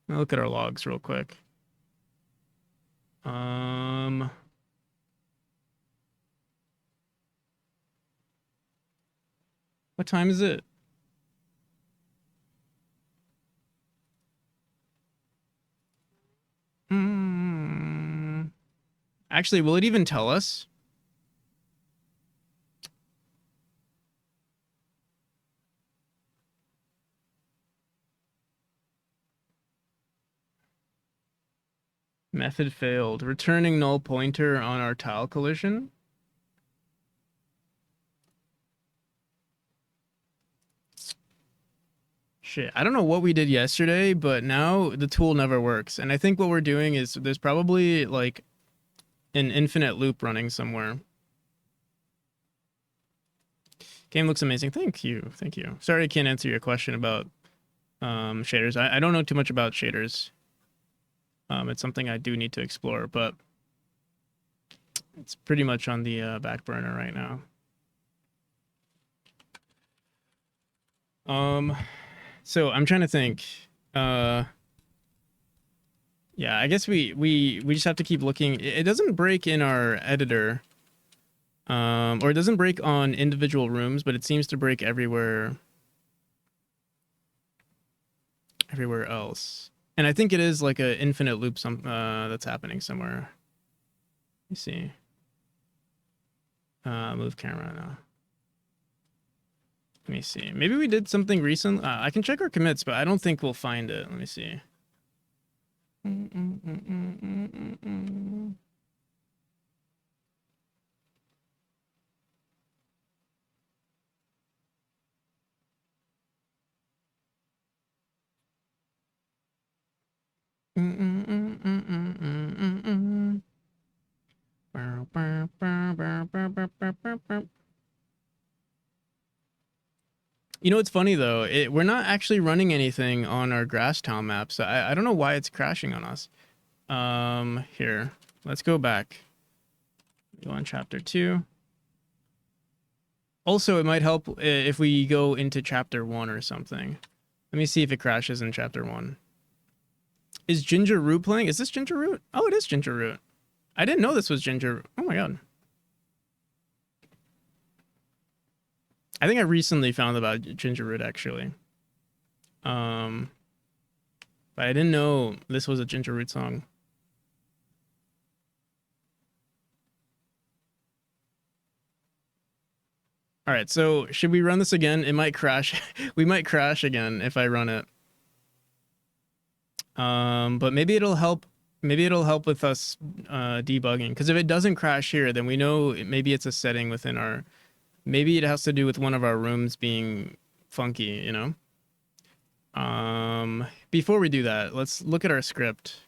A: I'll look at our logs real quick. What time is it? Actually, will it even tell us? Method failed. Returning null pointer on our tile collision. Shit, I don't know what we did yesterday, but now the tool never works. And I think what we're doing is there's probably like an infinite loop running somewhere. Game looks amazing. Thank you. Thank you. Sorry I can't answer your question about shaders. I don't know too much about shaders. It's something I do need to explore, but it's pretty much on the back burner right now. So I'm trying to think. Yeah, I guess we just have to keep looking. It doesn't break in our editor. Or it doesn't break on individual rooms, but it seems to break everywhere else. And I think it is like an infinite loop that's happening somewhere. Let me see. Move camera now. Let me see. Maybe we did something recent. I can check our commits, but I don't think we'll find it. Let me see. You know what's funny though? We're not actually running anything on our grass tile map, so I don't know why it's crashing on us. Here, let's go back. Go on chapter 2. Also, it might help if we go into chapter 1 or something. Let me see if it crashes in chapter 1. Is Ginger Root playing? Is this Ginger Root? Oh, it is Ginger Root. I didn't know this was Ginger. Oh my god. I think I recently found about Ginger Root actually. But I didn't know this was a Ginger Root song. All right, so should we run this again? It might crash. We might crash again if I run it. But maybe it'll help. Maybe it'll help with us debugging. Because if it doesn't crash here, then we know maybe it's a setting within our. Maybe it has to do with one of our rooms being funky, you know? Before we do that, let's look at our script.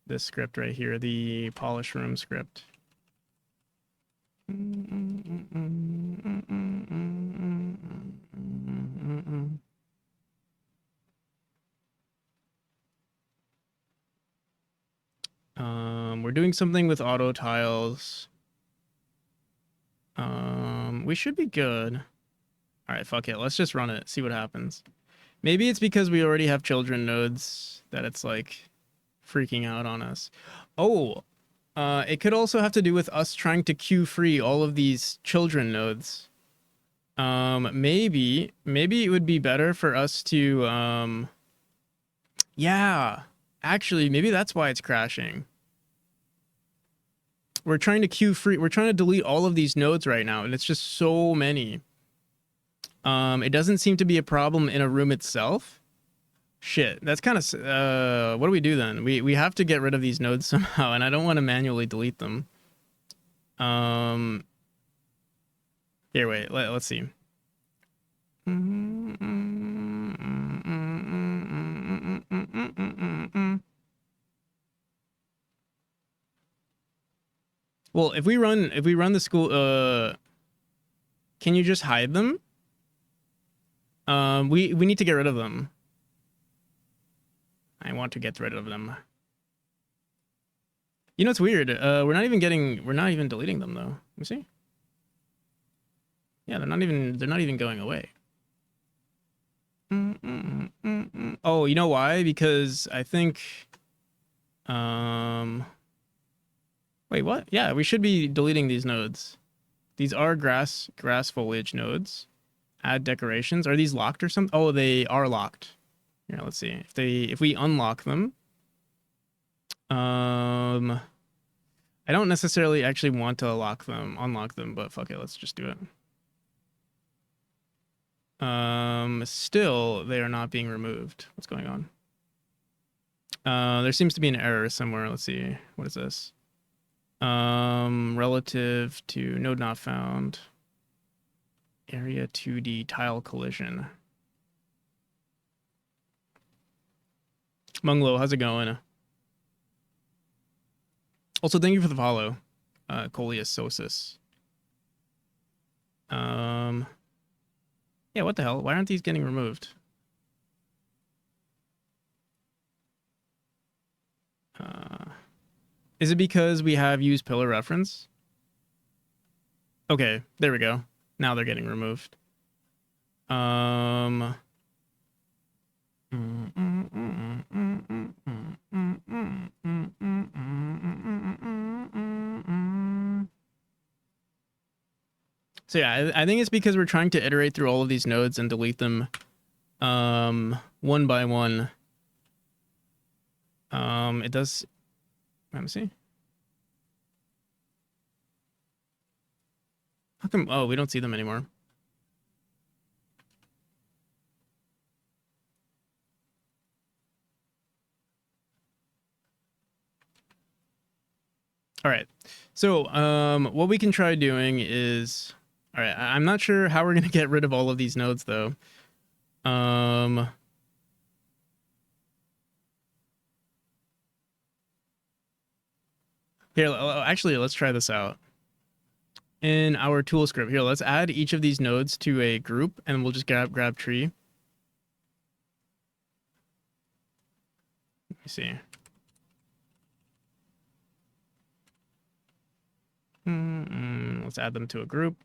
A: This script right here, the polish room script. We're we're doing something with auto tiles. We should be good. All right, fuck it. Let's just run it. See what happens. Maybe it's because we already have children nodes that it's like freaking out on us. Oh, it could also have to do with us trying to queue free all of these children nodes. Maybe it would be better for us to, yeah, actually, maybe that's why it's crashing. We're trying to queue free. We're trying to delete all of these nodes right now, and it's just so many. It doesn't seem to be a problem in a room itself. Shit, that's kind of, what do we do then? We have to get rid of these nodes somehow, and I don't want to manually delete them. Here, wait, let's see. Well, if we run the school, can you just hide them? We need to get rid of them. I want to get rid of them. You know, it's weird. We're not even deleting them though. Let me see. Yeah, they're not even going away. Oh, you know why? Because I think, wait, what? Yeah, we should be deleting these nodes. These are grass foliage nodes. Add decorations. Are these locked or something? Oh, they are locked. Here, let's see. If we unlock them, I don't necessarily actually want to unlock them, but fuck it, let's just do it. Still, they are not being removed. What's going on? There seems to be an error somewhere. Let's see. What is this? Relative to node not found. Area 2D tile collision. Munglo, how's it going? Also, thank you for the follow, Coleus Sosis. Yeah, what the hell? Why aren't these getting removed? Is it because we have used pillar reference? Okay, there we go. Now they're getting removed. So yeah, I think it's because we're trying to iterate through all of these nodes and delete them one by one. It does. Let me see. How come? Oh, we don't see them anymore. All right. So, what we can try doing is, all right. I'm not sure how we're gonna get rid of all of these nodes though. Here, actually, let's try this out. In our tool script, here, let's add each of these nodes to a group, and we'll just grab tree. Let me see. Let's add them to a group.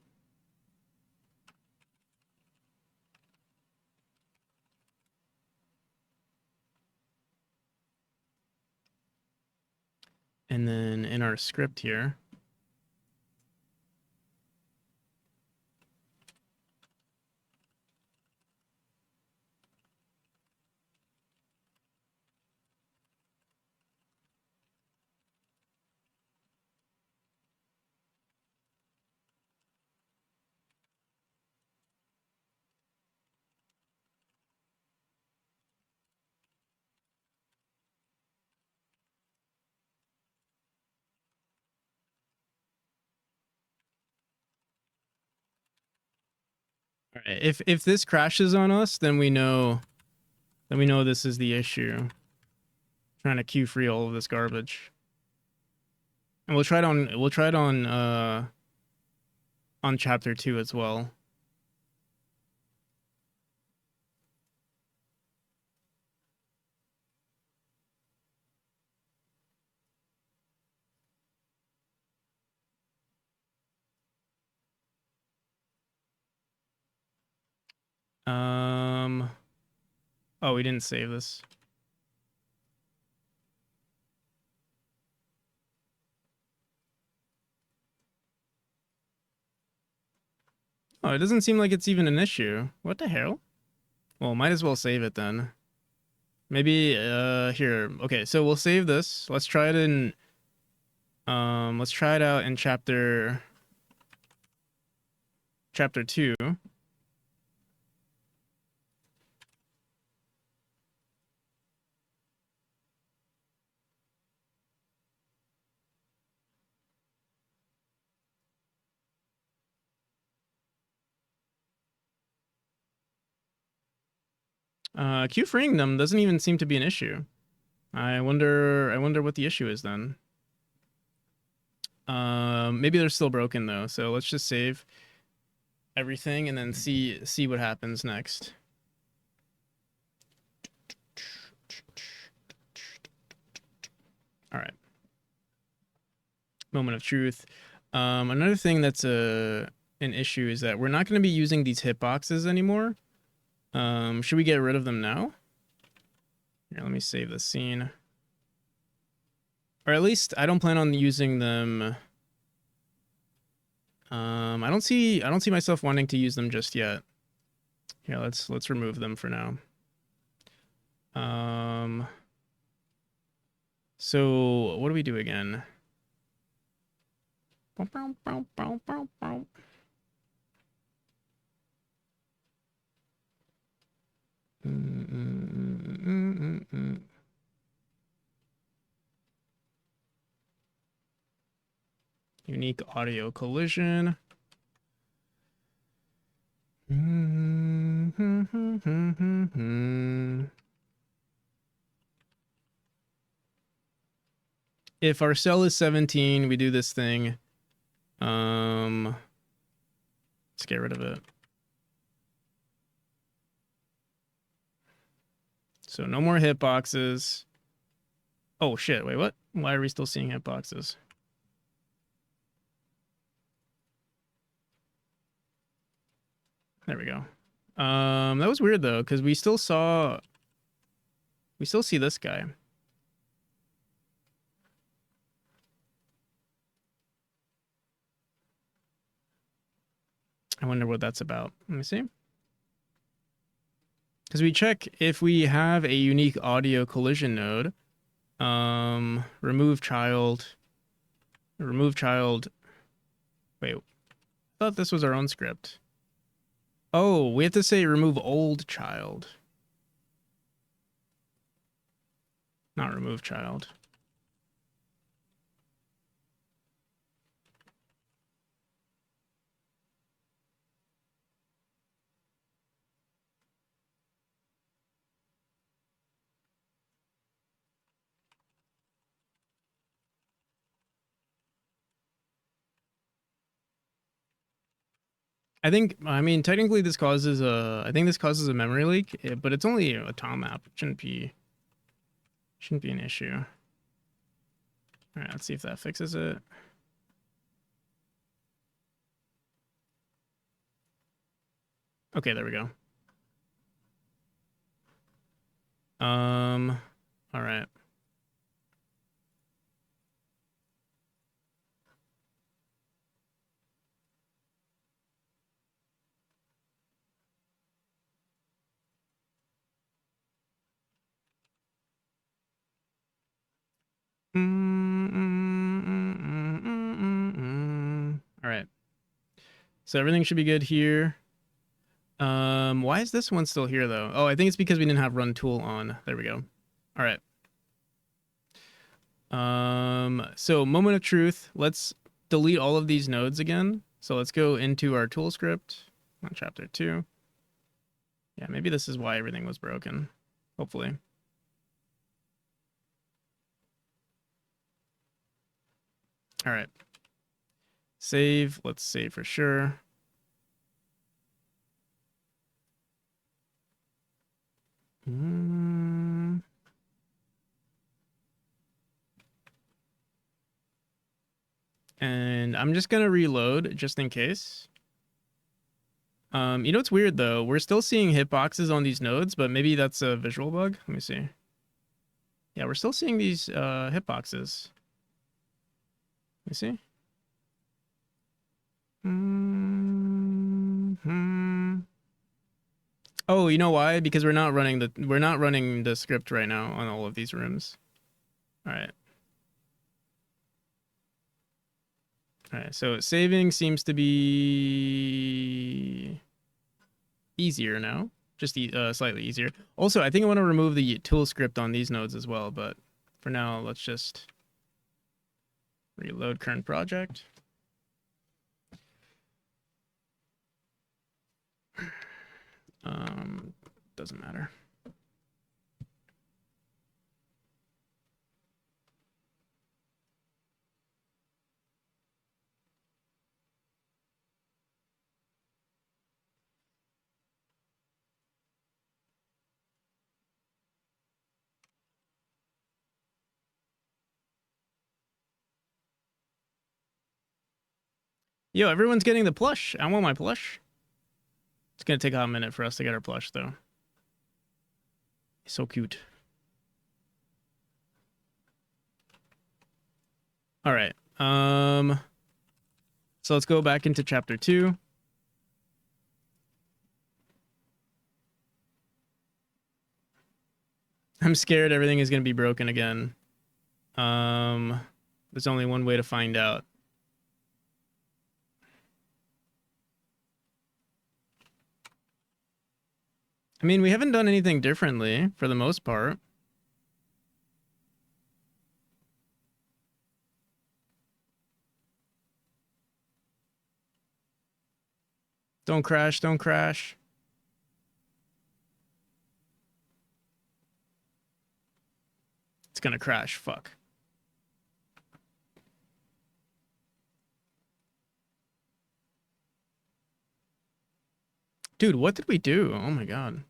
A: And then in our script here, all right, if this crashes on us, then we know this is the issue. Trying to queue free all of this garbage. And we'll try it on chapter 2 as well. Oh, we didn't save this. Oh, it doesn't seem like it's even an issue. What the hell? Well, might as well save it then. Maybe here. Okay, so we'll save this. Let's try it in let's try it out in chapter 2. Q freeing them doesn't even seem to be an issue. I wonder what the issue is then. Maybe they're still broken though. So let's just save everything and then see what happens next. All right. Moment of truth. Another thing that's an issue is that we're not going to be using these hitboxes anymore. Should we get rid of them now? Here, let me save the scene. Or at least I don't plan on using them. I don't see myself wanting to use them just yet. Here, let's remove them for now. So what do we do again? Unique audio collision. If our cell is 17, we do this thing. Let's get rid of it. So no more hitboxes. Oh shit, wait, what? Why are we still seeing hitboxes? There we go. That was weird though, because we still see this guy. I wonder what that's about. Let me see. Because we check if we have a unique audio collision node. Remove child. Remove child. Wait, I thought this was our own script. Oh, we have to say remove old child. Not remove child. I mean, technically this causes I think this causes a memory leak, but it's only a TOM app. It shouldn't be an issue. All right, let's see if that fixes it. Okay, there we go. All right. All right. So everything should be good here. Why is this one still here though? Oh, I think it's because we didn't have run tool on. There we go. All right. So moment of truth. Let's delete all of these nodes again. So let's go into our tool script on chapter 2. Yeah, maybe this is why everything was broken. Hopefully. All right. Save. Let's save for sure. And I'm just going to reload just in case. You know what's weird though? We're still seeing hitboxes on these nodes, but maybe that's a visual bug. Let me see. Yeah, we're still seeing these hitboxes. Let me see. Oh, you know why? Because we're not running the script right now on all of these rooms. All right. All right. So saving seems to be easier now. Just slightly easier. Also, I think I want to remove the tool script on these nodes as well, but for now, let's just reload current project. Doesn't matter. Yo, everyone's getting the plush. I want my plush. It's gonna take a minute for us to get our plush though. It's so cute. All right. So let's go back into chapter 2. I'm scared everything is gonna be broken again. There's only one way to find out. I mean, we haven't done anything differently for the most part. Don't crash, don't crash. It's gonna crash, fuck. Dude, what did we do? Oh my god.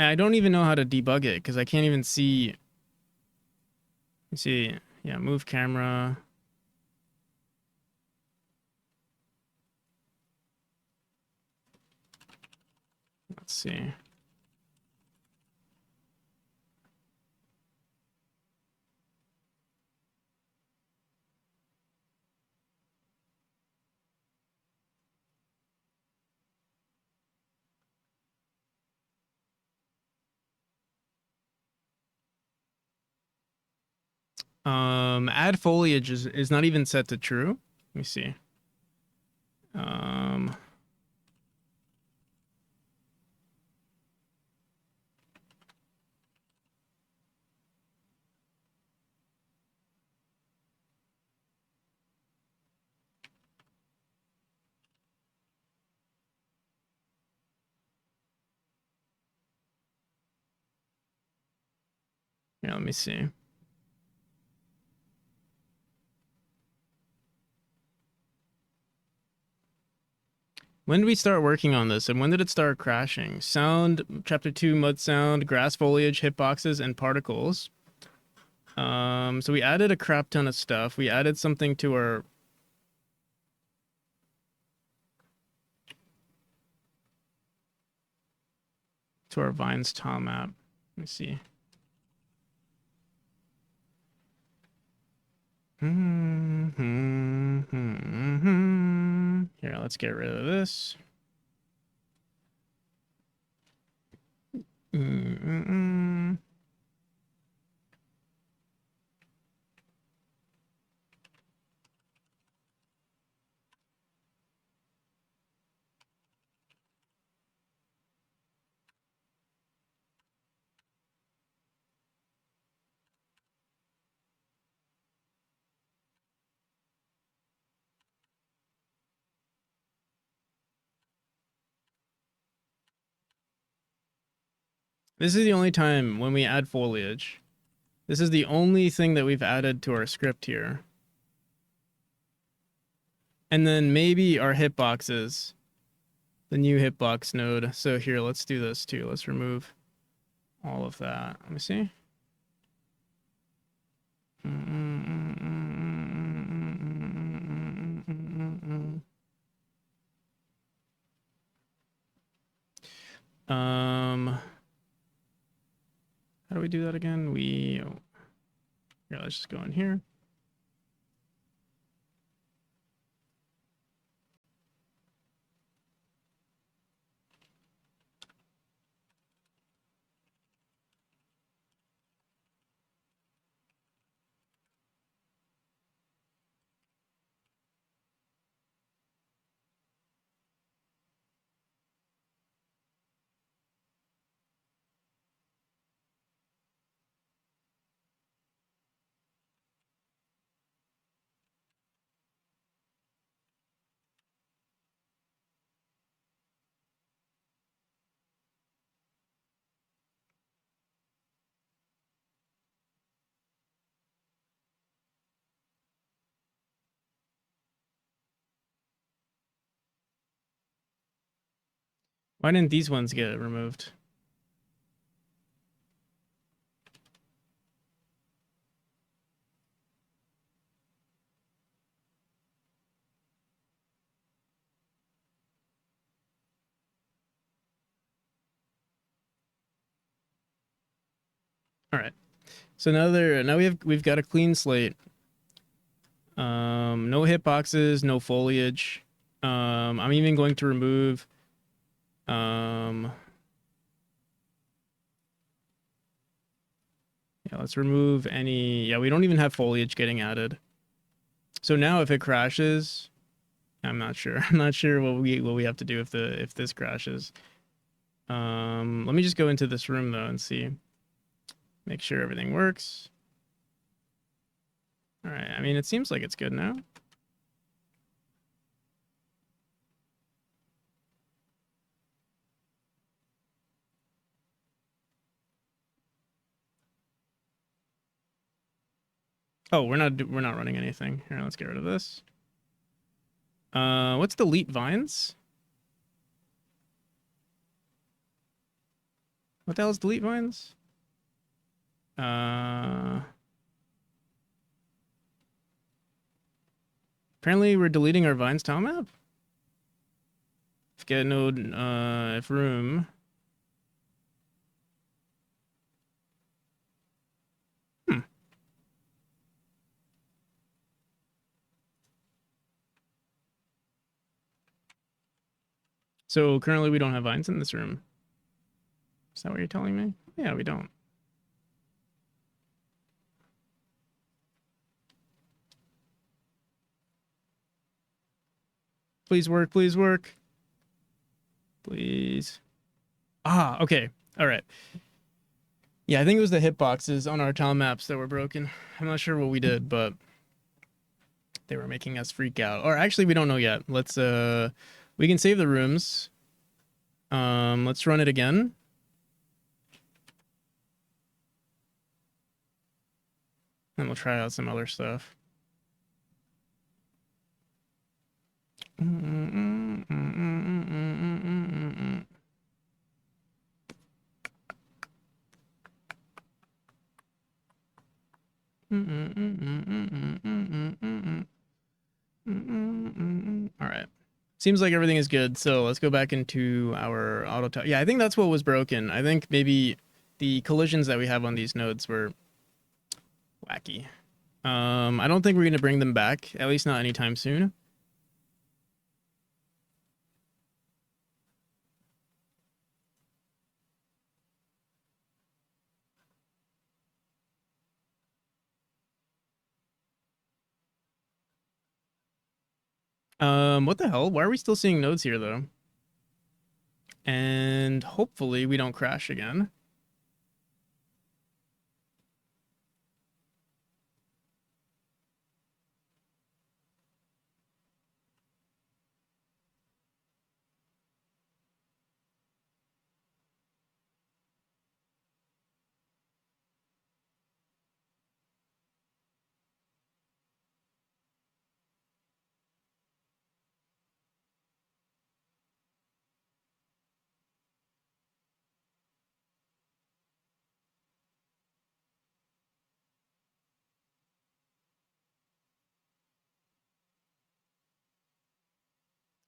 A: I don't even know how to debug it because I can't even see. Let's see. Yeah, move camera. Let's see. Add foliage is not even set to true. Let me see. Yeah, let me see. When did we start working on this, and when did it start crashing? Sound, chapter 2, mud sound, grass foliage, hitboxes, and particles. So we added a crap ton of stuff. We added something to our vines tile map. Let me see. Here, let's get rid of this. This is the only time when we add foliage. This is the only thing that we've added to our script here. And then maybe our hitboxes. The new hitbox node. So here, let's do this too. Let's remove all of that. Let me see. How do we do that again? Here, let's just go in here. Why didn't these ones get removed? All right. So now we've got a clean slate. No hitboxes, no foliage. I'm even going to remove yeah, let's remove any. Yeah, we don't even have foliage getting added. So now if it crashes, I'm not sure. I'm not sure what we have to do if this crashes. Let me just go into this room though and see. Make sure everything works. All right. I mean, it seems like it's good now. Oh, we're not running anything. Here, let's get rid of this. What's delete vines? What the hell is delete vines? Apparently we're deleting our vines tile map. If get node, if room. Hmm. So currently we don't have vines in this room. Is that what you're telling me? Yeah, we don't. Please work, please work. Please. Ah, okay. All right. Yeah, I think it was the hitboxes on our tile maps that were broken. I'm not sure what we did, but they were making us freak out. Or actually, we don't know yet. Let's we can save the rooms. Let's run it again. And we'll try out some other stuff. All right. Seems like everything is good. So let's go back into our auto tile. Yeah, I think that's what was broken. I think maybe the collisions that we have on these nodes were wacky. I don't think we're going to bring them back, at least not anytime soon. What the hell? Why are we still seeing nodes here, though? And hopefully we don't crash again.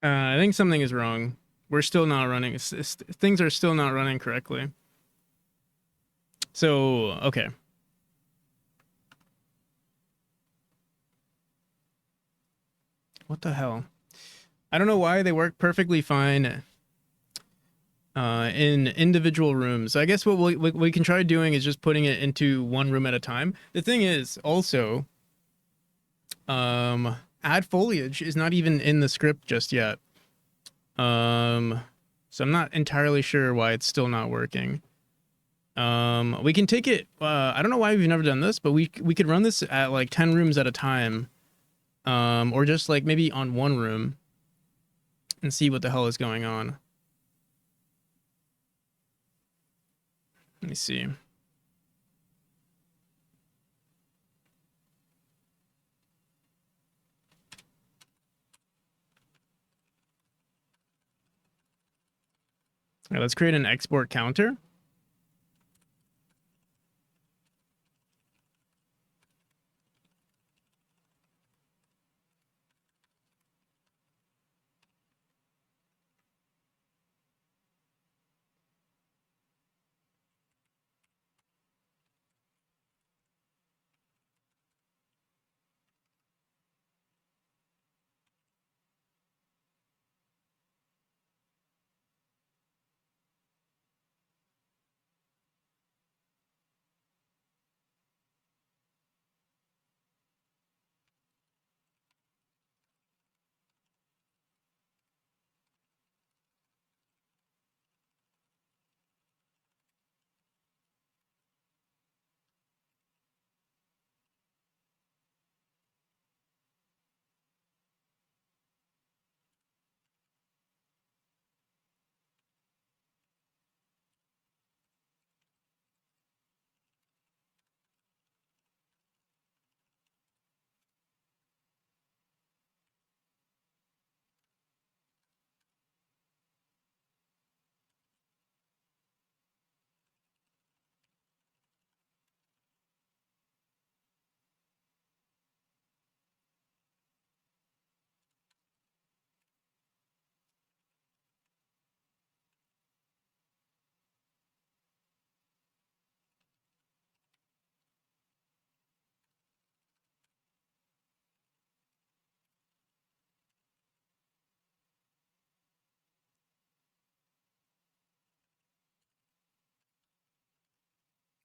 A: I think something is wrong. We're still not running. Things are still not running correctly. So, okay. What the hell? I don't know why they work perfectly fine in individual rooms. I guess what we can try doing is just putting it into one room at a time. The thing is, also, add foliage is not even in the script just yet. So I'm not entirely sure why it's still not working. We can take it. I don't know why we've never done this, but we could run this at like 10 rooms at a time, or just like maybe on one room and see what the hell is going on. Let me see. All right, let's create an export counter.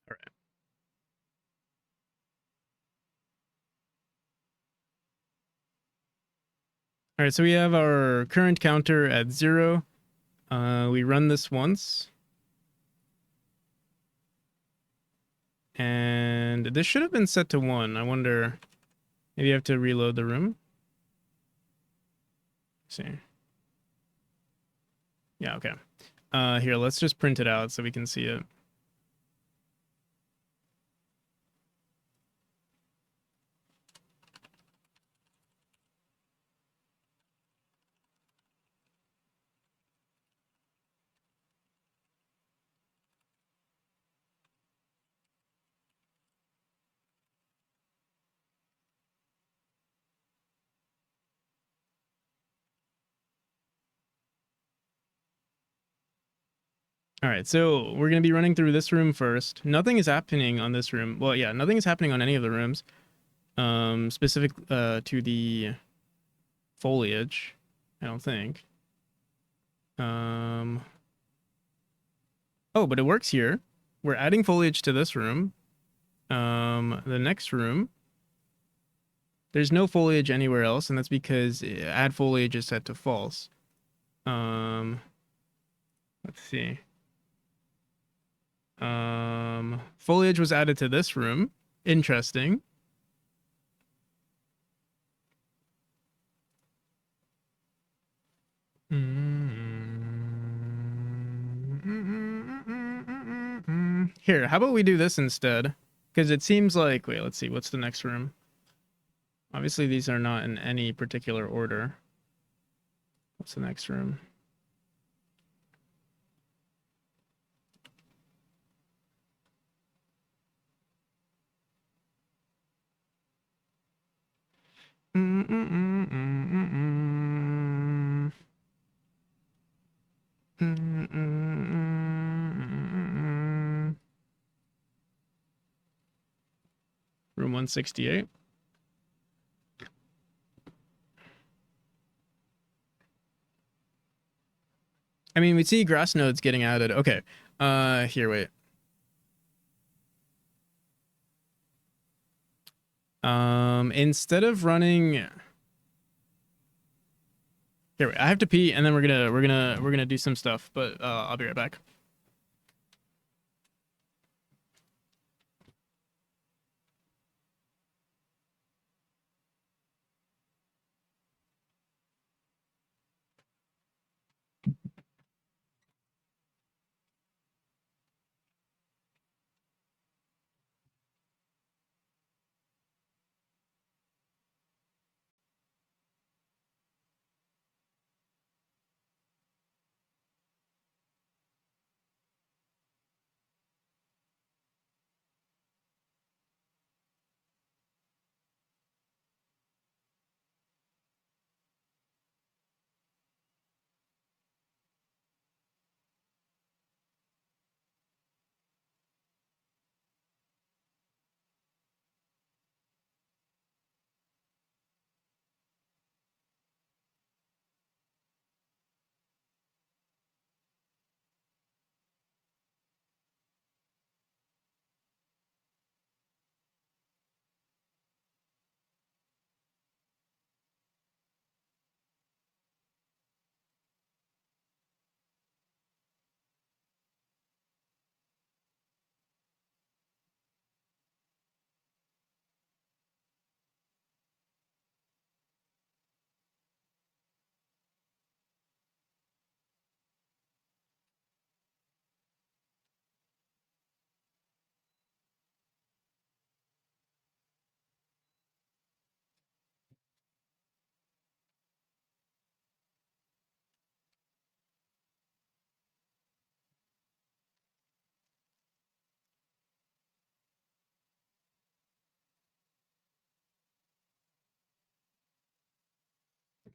A: All right. All right. So we have our current counter at 0. We run this once, and this should have been set to 1. I wonder. Maybe I have to reload the room. Let's see. Yeah. Okay. Here, let's just print it out so we can see it. All right, so we're going to be running through this room first. Nothing is happening on this room. Well, yeah, nothing is happening on any of the rooms. Specific to the foliage, I don't think. Oh, but it works here. We're adding foliage to this room. The next room, there's no foliage anywhere else, and that's because add foliage is set to false. Let's see. Foliage was added to this room. Interesting. Here, how about we do this instead? Because it seems like, wait, let's see, what's the next room? Obviously, these are not in any particular order. What's the next room? Room 168. I mean, we see grass nodes getting added. Okay. Here, wait. Instead of running, here, wait, I have to pee, and then we're gonna do some stuff. But I'll be right back.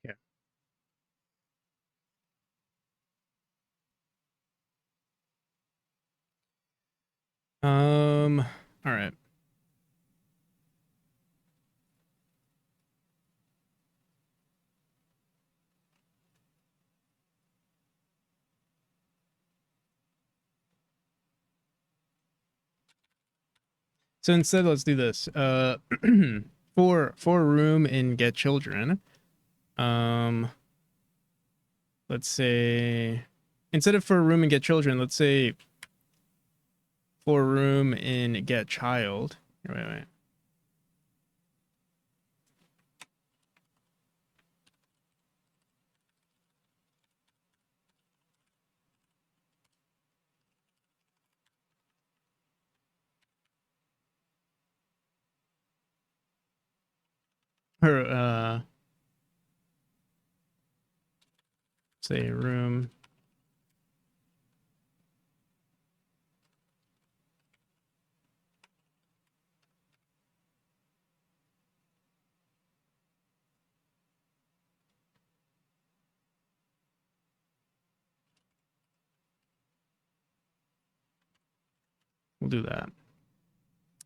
A: Okay. All right. So instead, let's do this. For room in get children. Um, let's say instead of for room and get children, let's say for room in get child. Wait. Or say room. We'll do that.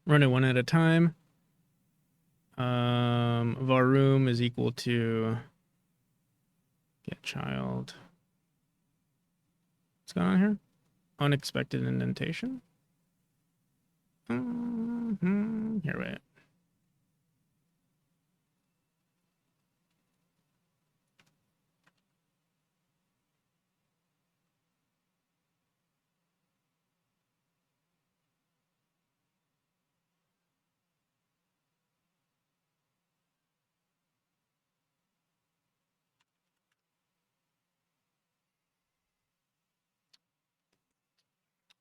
A: Run it one at a time. Var room is equal to get child. What's going on here? Unexpected indentation. Here, wait.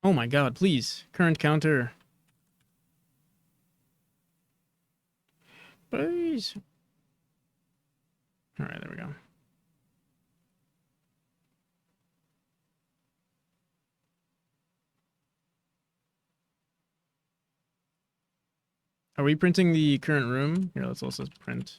A: Oh my god, please. Current counter. Please. All right, there we go. Are we printing the current room? Here, let's also print.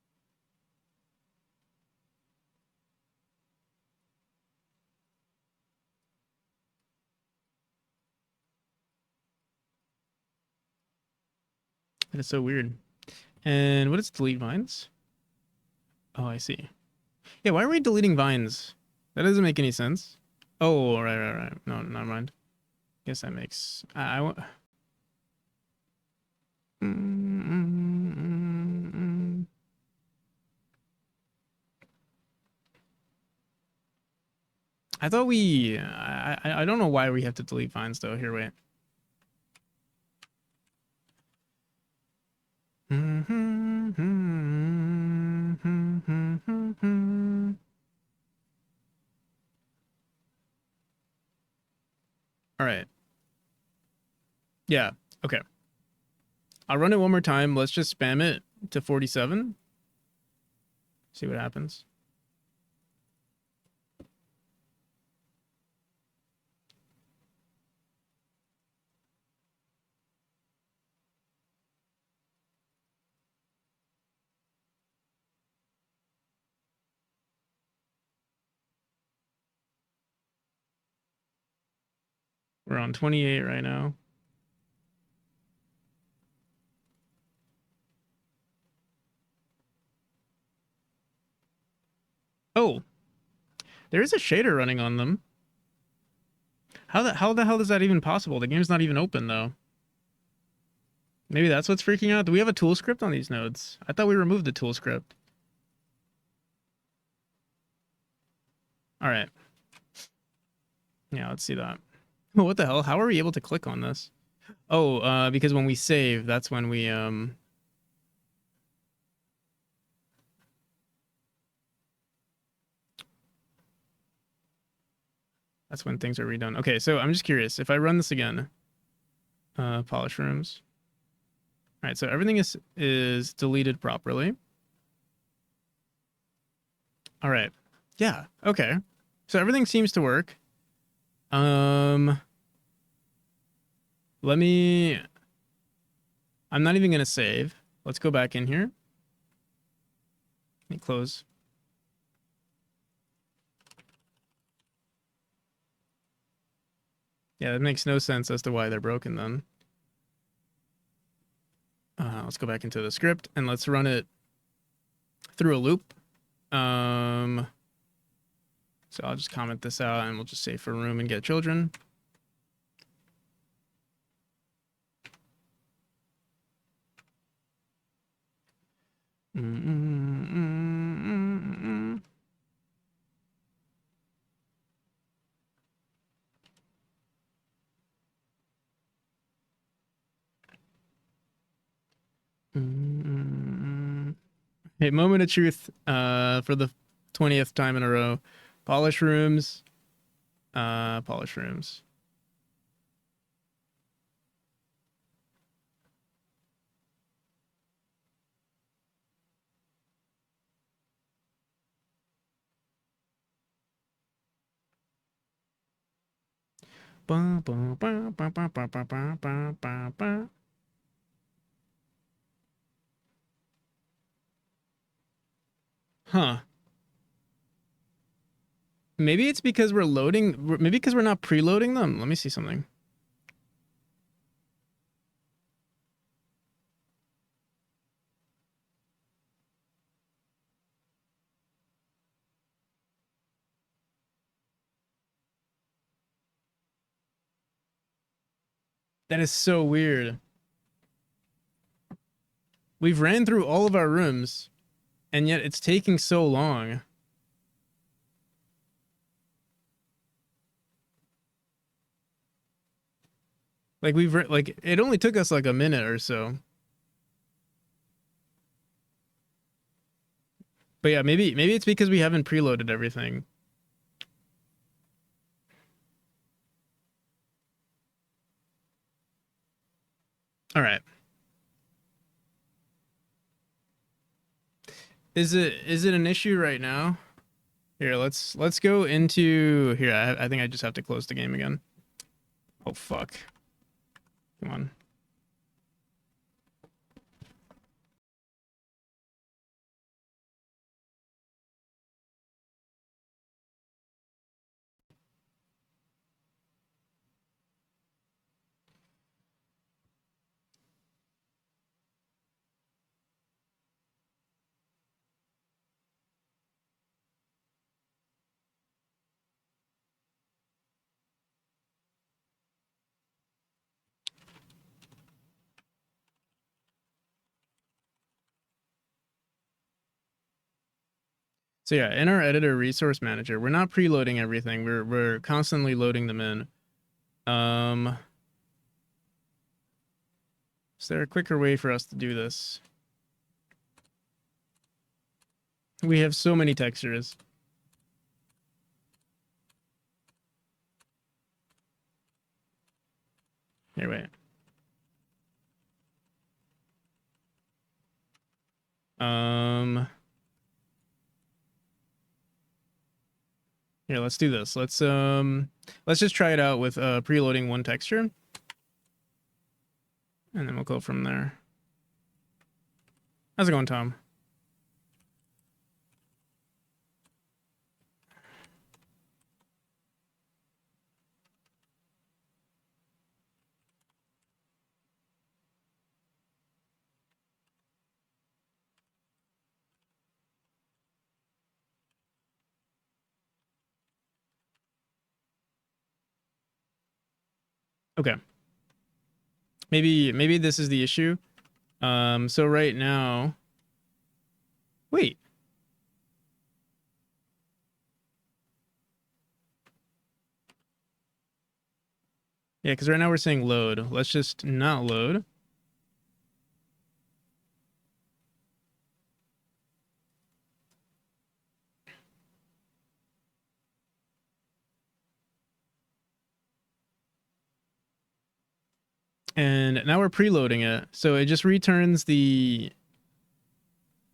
A: That is so weird. And what is delete vines? Oh, I see. Yeah, why are we deleting vines? That doesn't make any sense. Oh, right. No, never mind. Guess that makes. I thought we. I don't know why we have to delete vines though. Here, wait. All right. Yeah. Okay. I'll run it one more time. Let's just spam it to 47. See what happens. We're on 28 right now. Oh, there is a shader running on them. How the hell is that even possible? The game's not even open though. Maybe that's what's freaking out. Do we have a tool script on these nodes? I thought we removed the tool script. All right. Yeah, let's see that. What the hell? How are we able to click on this? Oh, because when we save, that's when we that's when things are redone. Okay, so I'm just curious. If I run this again, polish rooms. All right, so everything is deleted properly. All right. Yeah, okay. So everything seems to work. Let me I'm not even going to save. Let's go back in here. Let me close. Yeah, that makes no sense as to why they're broken then. Let's go back into the script and let's run it through a loop. So I'll just comment this out and we'll just say for room and get children. Hey, moment of truth for the 20th time in a row. Polish rooms. Polish rooms. Huh. Maybe it's because we're loading. Maybe because we're not preloading them. Let me see something. That is so weird. We've ran through all of our rooms, and yet it's taking so long. Like like it only took us like a minute or so. But yeah, maybe it's because we haven't preloaded everything. All right. Is it an issue right now? Here, let's go into here. I think I just have to close the game again. Oh fuck. Come on. So yeah, in our editor resource manager, we're not preloading everything. We're constantly loading them in. Is there a quicker way for us to do this? We have so many textures. Here, wait. Here, let's do this. Let's just try it out with preloading one texture. And then we'll go from there. How's it going, Tom? Okay. Maybe this is the issue. So right now, wait. Yeah, because right now we're saying load. Let's just not load. And now we're preloading it. So it just returns this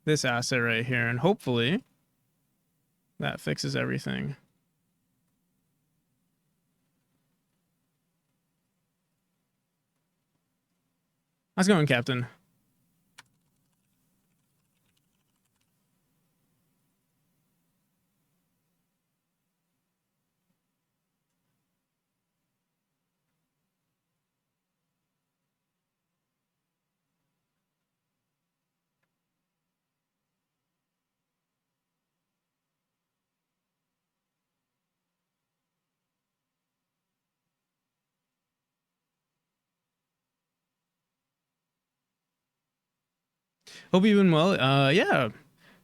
A: asset right here. And hopefully that fixes everything. How's it going, Captain? Hope you've been well. Yeah,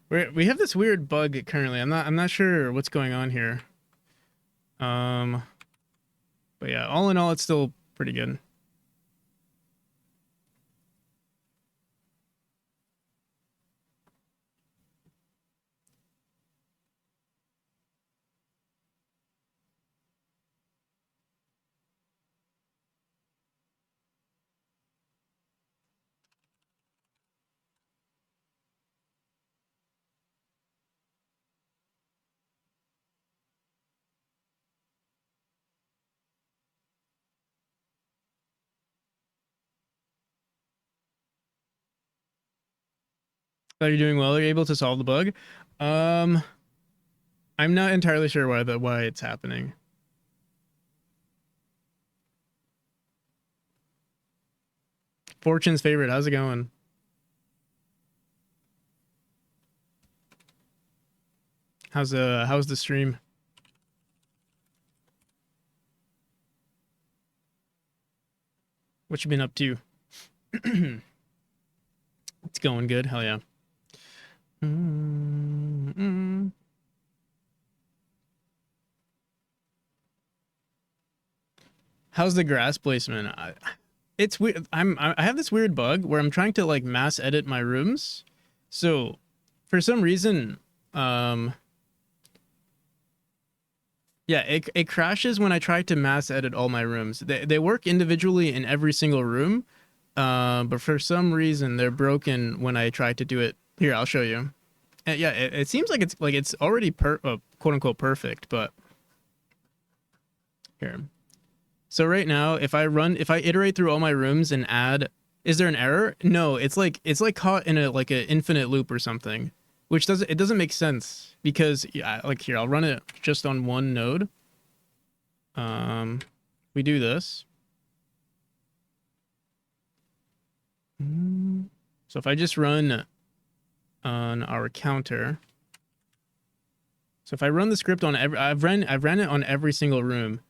A: we have this weird bug currently. I'm not sure what's going on here. But yeah, all in all, it's still pretty good. Are you doing well? Are you able to solve the bug? I'm not entirely sure why it's happening. Fortune's favorite, how's it going? How's the stream? What you been up to? It's going good, hell yeah. How's the grass placement? It's weird. I have this weird bug where I'm trying to like mass edit my rooms. So for some reason, yeah, it crashes when I try to mass edit all my rooms. They work individually in every single room, but for some reason they're broken when I try to do it. Here, I'll show you. And yeah, it seems like it's already quote unquote perfect, but here. So right now, if I iterate through all my rooms and add, is there an error? No, it's like caught in an infinite loop or something, which doesn't make sense because yeah, like here, I'll run it just on one node. We do this. So if I just run on our counter, so if I run the script on I've ran it on every single room,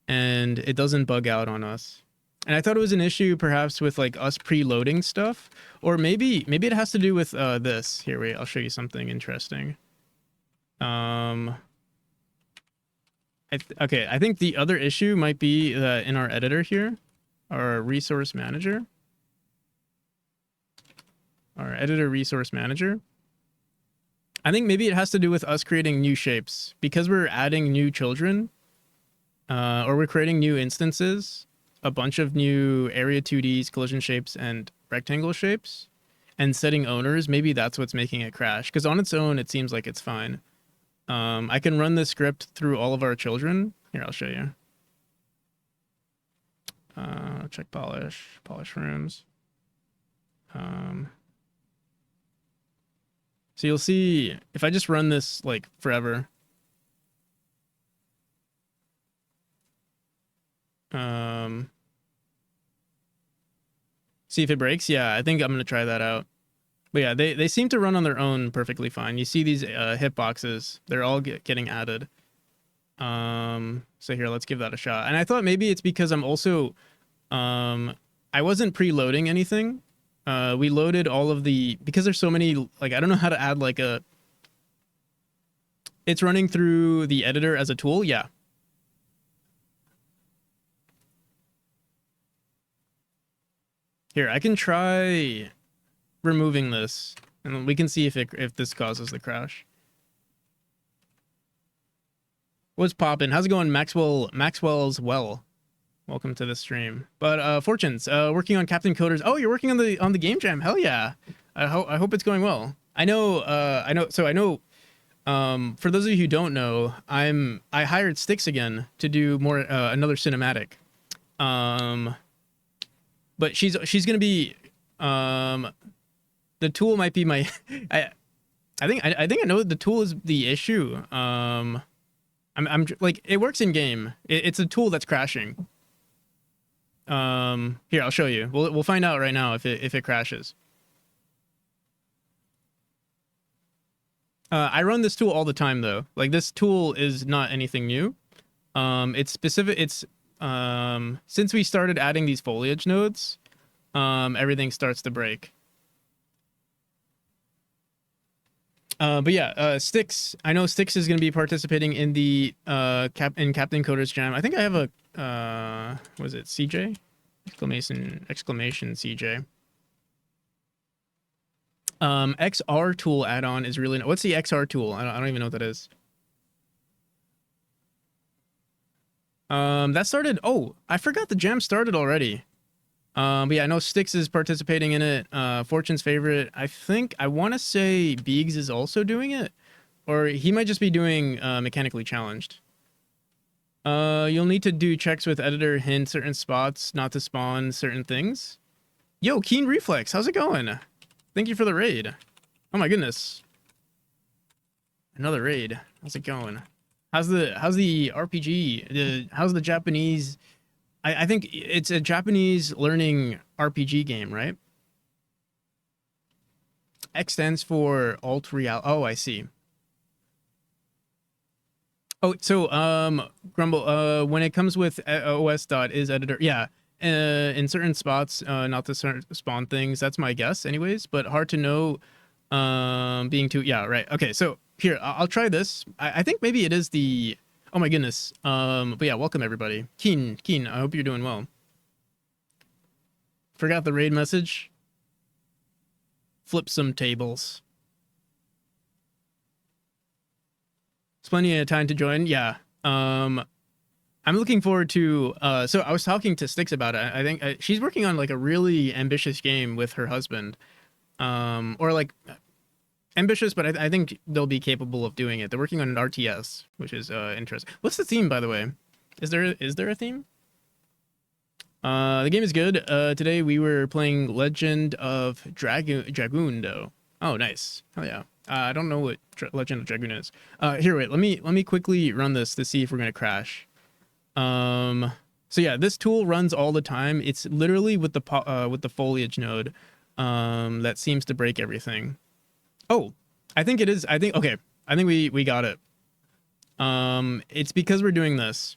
A: and it doesn't bug out on us. And I thought it was an issue perhaps with like us preloading stuff, or maybe it has to do with this. Here, wait, I'll show you something interesting. Um, okay, I think the other issue might be that in our editor here, our resource manager, I think maybe it has to do with us creating new shapes because we're adding new children, or we're creating new instances, a bunch of new area 2Ds, collision shapes, and rectangle shapes, and setting owners. Maybe that's what's making it crash. Because on its own, it seems like it's fine. I can run this script through all of our children. Here, I'll show you. Check polish rooms. So you'll see if I just run this like forever. See if it breaks. Yeah, I think I'm gonna try that out. But yeah, they seem to run on their own perfectly fine. You see these hitboxes; they're all getting added. So here, let's give that a shot. And I thought maybe it's because I'm also, I wasn't preloading anything. We loaded all of the, because there's so many, like, I don't know how to add like a, it's running through the editor as a tool. Yeah. Here, I can try removing this and we can see if this causes the crash. What's poppin'? How's it going, Maxwell's well? Welcome to the stream. But Fortunes, working on Captain Coders. Oh, you're working on the game jam. Hell yeah. I hope it's going well. I know for those of you who don't know, I hired Styx again to do more another cinematic. But she's going to be the tool might be my I think I know the tool is the issue. I'm like, it works in game. It's a tool that's crashing. Here, I'll show you. We'll find out right now if it crashes. I run this tool all the time though. Like, this tool is not anything new. It's specific. It's since we started adding these foliage nodes, everything starts to break. But yeah, Styx. I know Styx is going to be participating in the Captain Coders Jam. I think I have a was it CJ? Exclamation CJ. XR tool add-on is really, what's the XR tool? I don't even know what that is. That started. Oh, I forgot the jam started already. But yeah, I know Styx is participating in it. Fortune's favorite. I want to say Beegs is also doing it, or he might just be doing mechanically challenged. You'll need to do checks with editor, hint certain spots not to spawn certain things. Yo, Keen Reflex, how's it going? Thank you for the raid. Oh my goodness. Another raid. How's it going? How's the RPG? How's the Japanese? I think it's a Japanese learning RPG game, right? X stands for alt real. Oh, I see. Oh, so Grumble, when it comes with OS dot is editor, yeah, in certain spots, not to spawn things. That's my guess, anyways. But hard to know. Being too, yeah, right. Okay, so here I'll try this. I think maybe it is the. Oh my goodness. But yeah, welcome everybody. Keen. I hope you're doing well. Forgot the raid message. Flip some tables. It's plenty of time to join. Yeah. I'm looking forward to. So I was talking to Styx about it. I think she's working on like a really ambitious game with her husband. Or like ambitious, but I think they'll be capable of doing it. They're working on an RTS, which is interesting. What's the theme, by the way? Is there a theme? The game is good. Today we were playing Legend of Dragoon, though. Oh, nice. Oh yeah. I don't know what Legend of Dragoon is. Here, wait. Let me quickly run this to see if we're gonna crash. So yeah, this tool runs all the time. It's literally with the foliage node, that seems to break everything. Oh, I think it is. Okay. I think we got it. It's because we're doing this,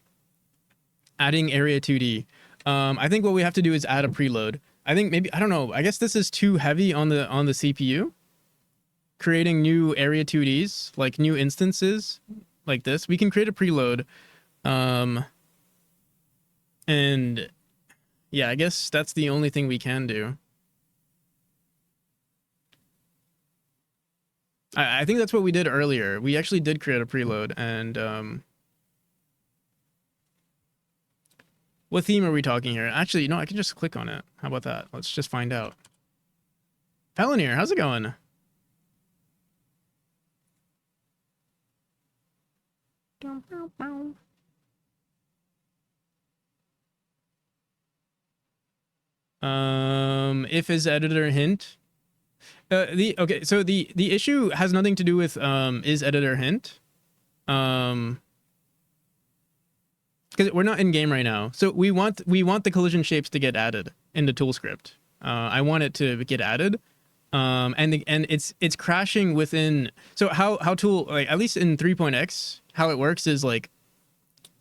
A: adding area 2D. I think what we have to do is add a preload. I think maybe, I don't know. I guess this is too heavy on the CPU. creating new area 2Ds, like new instances like this. We can create a preload. And yeah, I guess that's the only thing we can do. I think that's what we did earlier. We actually did create a preload, and what theme are we talking here? Actually, I can just click on it. How about that? Let's just find out. Palanir, how's it going? If is editor hint. Okay, so the issue has nothing to do with is editor hint. Because we're not in game right now. So we want the collision shapes to get added in the tool script. I want it to get added. And it's crashing within. So how tool, like, at least in 3.x, how it works is like,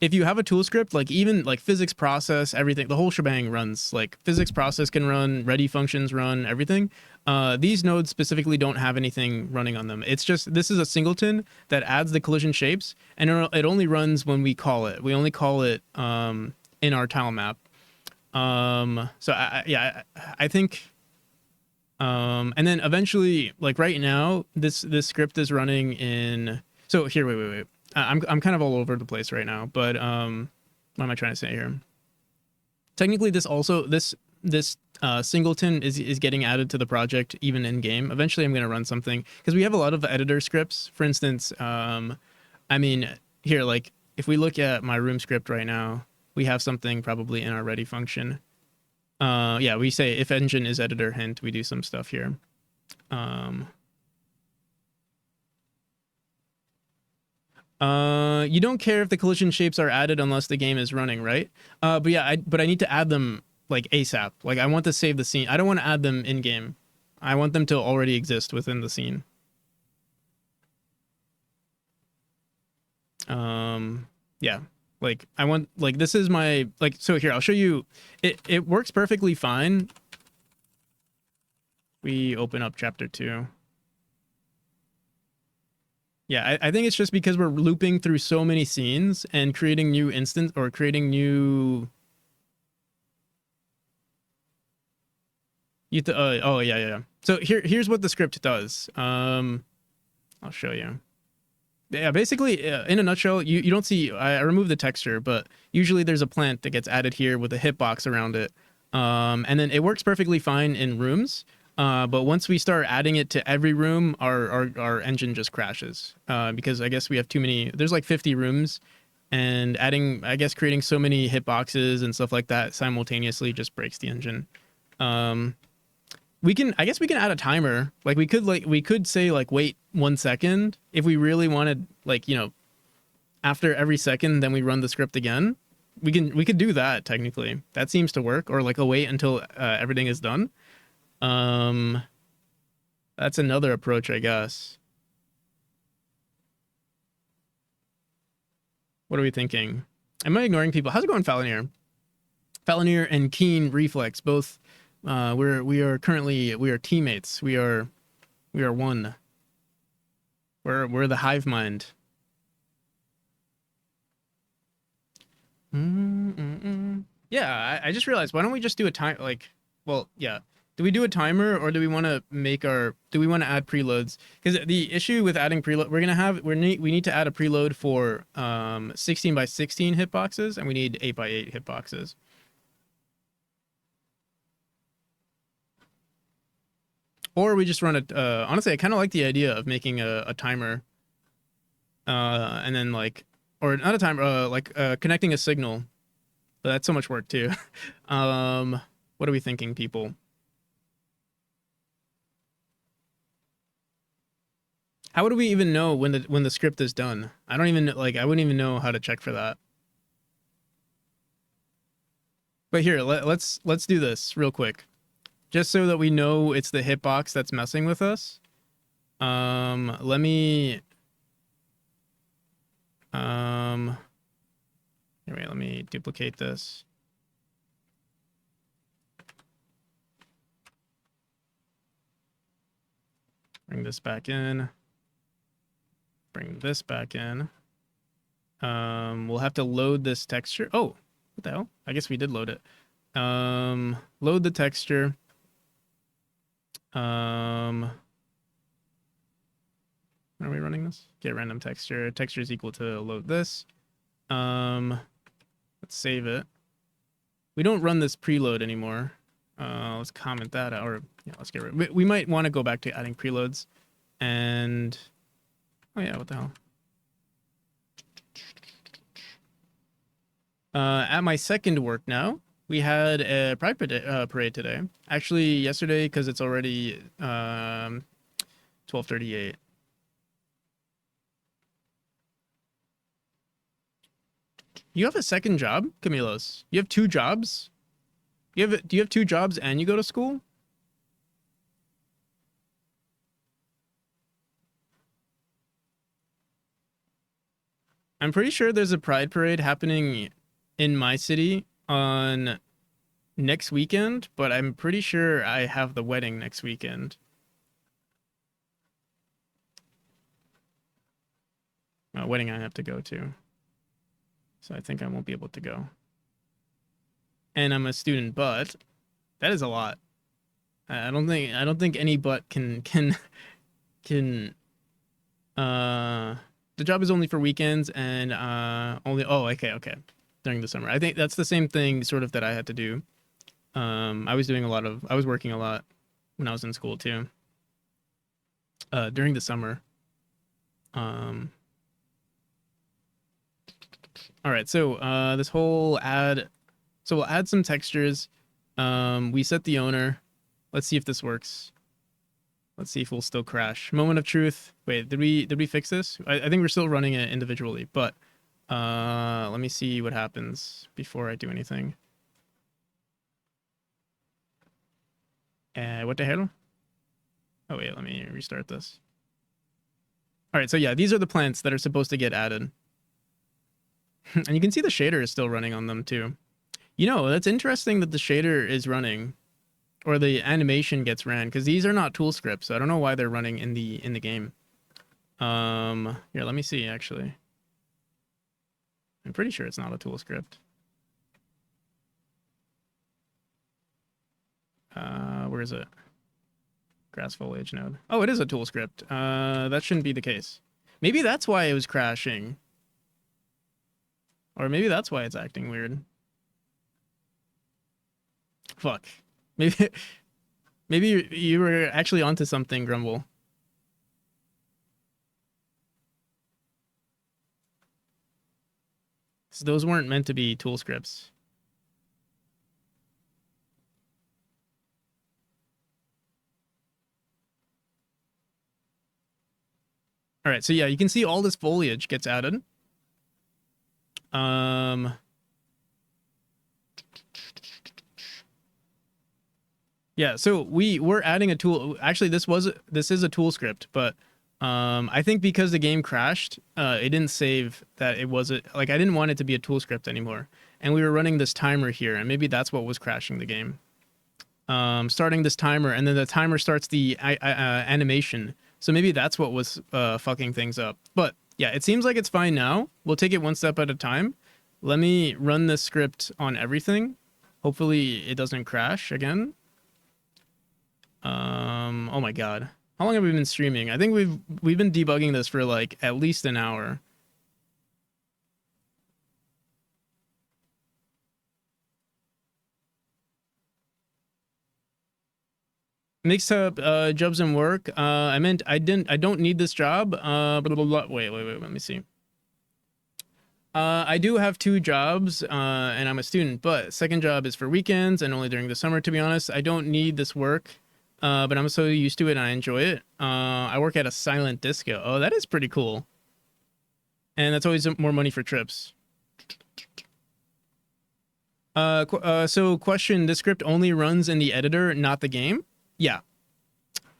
A: if you have a tool script, like even like physics process, everything, the whole shebang runs. Like physics process can run, ready functions run, everything. These nodes specifically don't have anything running on them. It's just, this is a singleton that adds the collision shapes, and it only runs when we call it. We only call it in our tile map. So I think, and then eventually, like right now, this script is running in. So here, wait. I'm kind of all over the place right now, but what am I trying to say here? Technically, this singleton is getting added to the project even in game. Eventually, I'm going to run something because we have a lot of editor scripts. For instance, I mean, here, like if we look at my room script right now, we have something probably in our ready function. Yeah, we say if engine is editor hint, we do some stuff here. You don't care if the collision shapes are added unless the game is running, right? But yeah, I need to add them like ASAP. Like I want to save the scene. I don't want to add them in game. I want them to already exist within the scene. Yeah, like I want, like, this is my, like, so here, I'll show you. It works perfectly fine. We open up chapter 2. Yeah, I think it's just because we're looping through so many scenes and creating new instance or creating new. Oh yeah. So here's what the script does. I'll show you. Yeah, basically, in a nutshell, you don't see. I removed the texture, but usually there's a plant that gets added here with a hitbox around it. And then it works perfectly fine in rooms. But once we start adding it to every room, our engine just crashes. Because I guess we have too many. There's like 50 rooms, and creating so many hitboxes and stuff like that simultaneously just breaks the engine. We can add a timer. Like we could say like wait 1 second if we really wanted, like, after every second then we run the script again. We could do that technically. That seems to work. Or like a wait until everything is done. That's another approach, I guess. What are we thinking? Am I ignoring people? How's it going, Falinir? Falinir and Keen Reflex, both. We are teammates. We are one. We're the hive mind. Yeah, I just realized. Why don't we just do a time? Like, well, yeah. Do we do a timer, or do we want to add preloads? Because the issue with adding preload, we need to add a preload for 16 by 16 hitboxes, and we need 8 by 8 hitboxes. Or we just run it. Honestly, I kind of like the idea of making a timer, and then or not a timer, connecting a signal. But that's so much work too. What are we thinking, people? How would we even know when the script is done? I don't even I wouldn't even know how to check for that. But here, let's do this real quick, just so that we know it's the hitbox that's messing with us. Let me anyway, let me duplicate this. Bring this back in. Bring this back in. We'll have to load this texture. Oh, what the hell? I guess we did load it. Load the texture. Are we running this? Get random texture. Texture is equal to load this. Let's save it. We don't run this preload anymore. Let's comment that out, or yeah, let's get rid. We might want to go back to adding preloads, and oh yeah, what the hell? At my second work now, we had a pride parade today. Actually, yesterday because it's already 12:38. You have a second job, Camilos? You have 2 jobs? Do you have 2 jobs and you go to school? I'm pretty sure there's a pride parade happening in my city on next weekend, but I'm pretty sure I have the wedding next weekend. Wedding I have to go to. So I think I won't be able to go. And I'm a student, but that is a lot. I don't think any but can the job is only for weekends and only okay during the summer. I think that's the same thing sort of that I had to do. I was working a lot when I was in school too. During the summer. All right, so this whole add, so we'll add some textures. We set the owner. Let's see if this works. Let's see if we'll still crash. Moment of truth. Wait, did we fix this? I think we're still running it individually, but let me see what happens before I do anything. What the hell? Oh wait, let me restart this. All right, so yeah, these are the plants that are supposed to get added. And you can see the shader is still running on them too. You know, that's interesting that the shader is running, or the animation gets ran, because these are not tool scripts. So I don't know why they're running in the game. Here, let me see actually. I'm pretty sure it's not a tool script. Where is it? Grass foliage node. Oh, it is a tool script. That shouldn't be the case. Maybe that's why it was crashing. Or maybe that's why it's acting weird. Fuck. Maybe you were actually onto something, Grumble. So those weren't meant to be tool scripts. All right, so yeah, you can see all this foliage gets added. Yeah, so we're adding a tool. Actually, this is a tool script, but I think because the game crashed, it didn't save that it was I didn't want it to be a tool script anymore. And we were running this timer here, and maybe that's what was crashing the game. Starting this timer, and then the timer starts the animation. So maybe that's what was fucking things up. But yeah, it seems like it's fine now. We'll take it one step at a time. Let me run this script on everything. Hopefully it doesn't crash again. Oh my god. How long have we been streaming? I think we've been debugging this for like at least an hour. Mixed up jobs and work. I meant I don't need this job. Blah, blah, blah. Wait, let me see. I do have 2 jobs, and I'm a student, but second job is for weekends and only during the summer, to be honest. I don't need this work, but I'm so used to it and I enjoy it. I work at a silent disco. Oh, that is pretty cool. And that's always more money for trips. So question, this script only runs in the editor, not the game? Yeah.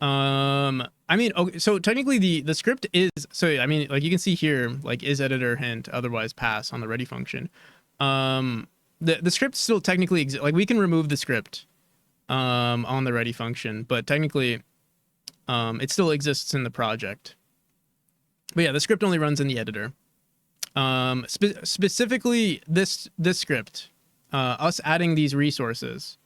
A: I mean, okay, so technically the script is, so I mean, like you can see here, like is editor hint, otherwise pass on the ready function. The script still technically exists. Like we can remove the script on the ready function, but technically It still exists in the project. But yeah, the script only runs in the editor. Specifically this script, us adding these resources.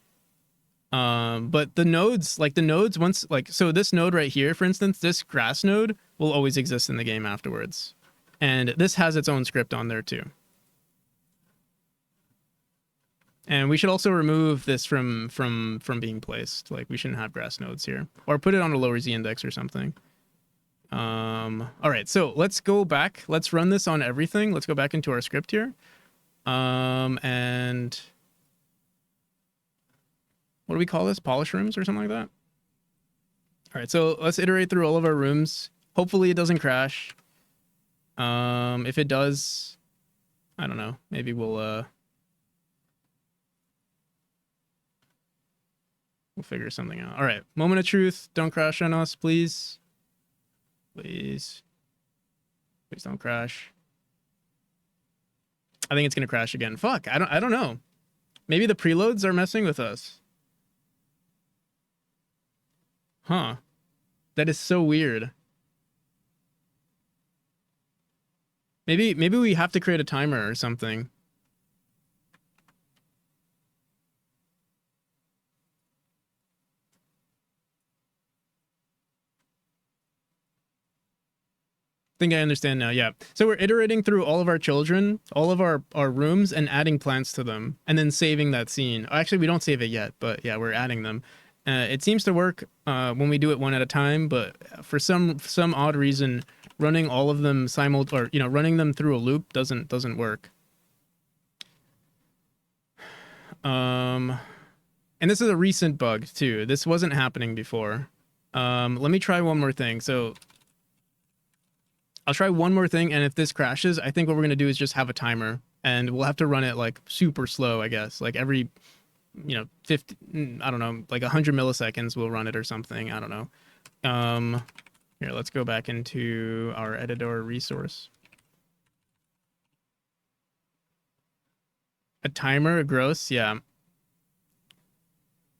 A: But the nodes, like the nodes, once like so this node right here, for instance, this grass node will always exist in the game afterwards, and this has its own script on there too. And we should also remove this from being placed. Like we shouldn't have grass nodes here, or put it on a lower z index or something. All right, so let's go back. Let's run this on everything. Let's go back into our script here. And what do we call this? Polish rooms or something like that? All right, so let's iterate through all of our rooms. Hopefully it doesn't crash. If it does, I don't know. Maybe we'll figure something out. All right, moment of truth. Don't crash on us, please. Please. Please don't crash. I think it's gonna crash again. Fuck, I don't know. Maybe the preloads are messing with us. Huh. That is so weird. Maybe we have to create a timer or something. Think I understand now. Yeah. So we're iterating through all of our children, all of our rooms, and adding plants to them, and then saving that scene. Actually, we don't save it yet, but yeah, we're adding them. It seems to work when we do it one at a time, but for some odd reason, running all of them running them through a loop doesn't work. And this is a recent bug too. This wasn't happening before. Let me try one more thing. So I'll try one more thing, and if this crashes, I think what we're gonna do is just have a timer, and we'll have to run it like super slow, I guess. Like every, 50, I don't know, like 100 milliseconds we'll run it or something. I don't know. Here, let's go back into our editor resource. A timer, gross, yeah.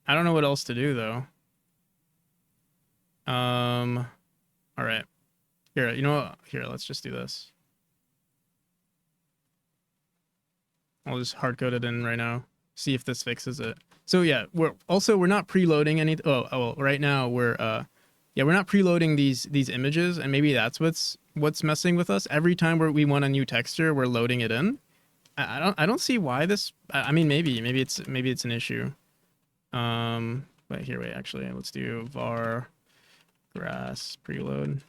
A: I don't know what else to do though. All right. Here, you know what? Here, let's just do this. I'll just hard code it in right now. See if this fixes it. So yeah, we're not preloading any. Oh, right now we're not preloading these images, and maybe that's what's messing with us. Every time we want a new texture, we're loading it in. I don't see why this. I mean, maybe it's an issue. But here, wait. Actually, let's do var grass preload.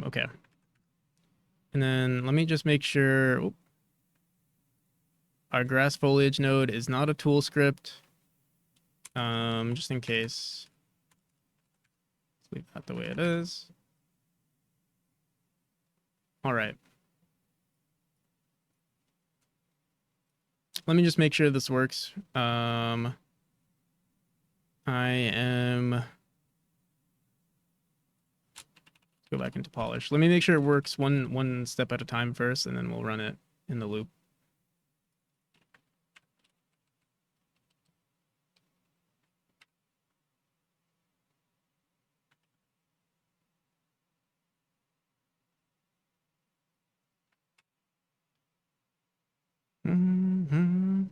A: Okay. And then let me just make sure our grass foliage node is not a tool script. Just in case. Let's leave that the way it is. All right. Let me just make sure this works. I am. Go back into polish. Let me make sure it works one step at a time first, and then we'll run it in the loop. Mm-hmm.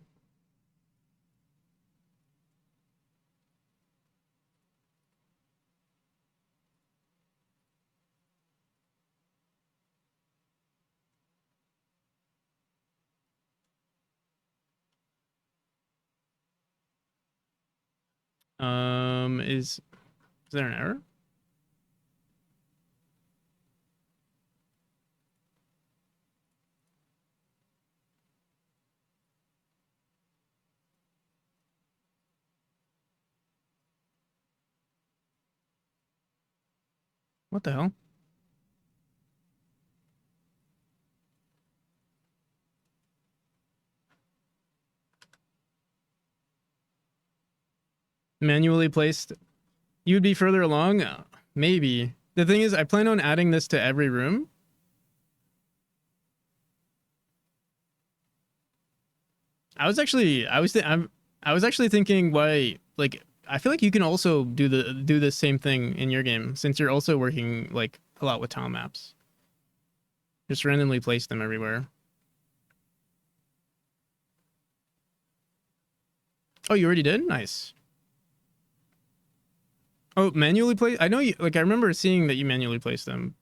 A: Is there an error? What the hell? Manually placed. You'd be further along? Maybe. The thing is, I plan on adding this to every room. I was actually thinking why, like, I feel like you can also do the same thing in your game since you're also working like a lot with tile maps. Just randomly place them everywhere. Oh, you already did? Nice. Oh, manually place? I know you, like, I remember seeing that you manually placed them.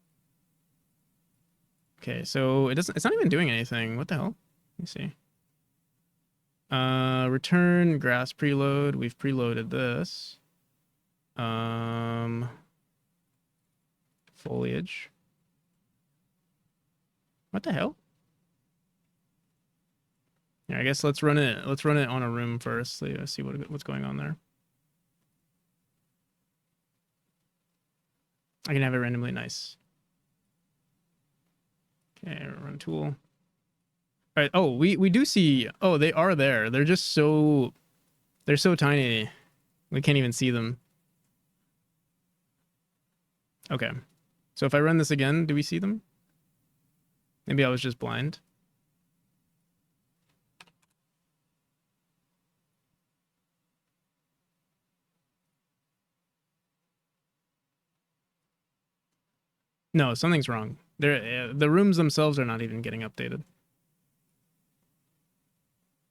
A: Okay, so it's not even doing anything. What the hell? Let me see. Return grass preload. We've preloaded this. Foliage. What the hell? Yeah, I guess let's run it. Let's run it on a room first. Let's see what's going on there. I can have it randomly. Nice. Okay, run tool. All right. Oh, we do see. Oh, they are there. They're just so. They're so tiny. We can't even see them. Okay. So if I run this again, do we see them? Maybe I was just blind. No, something's wrong. The rooms themselves are not even getting updated.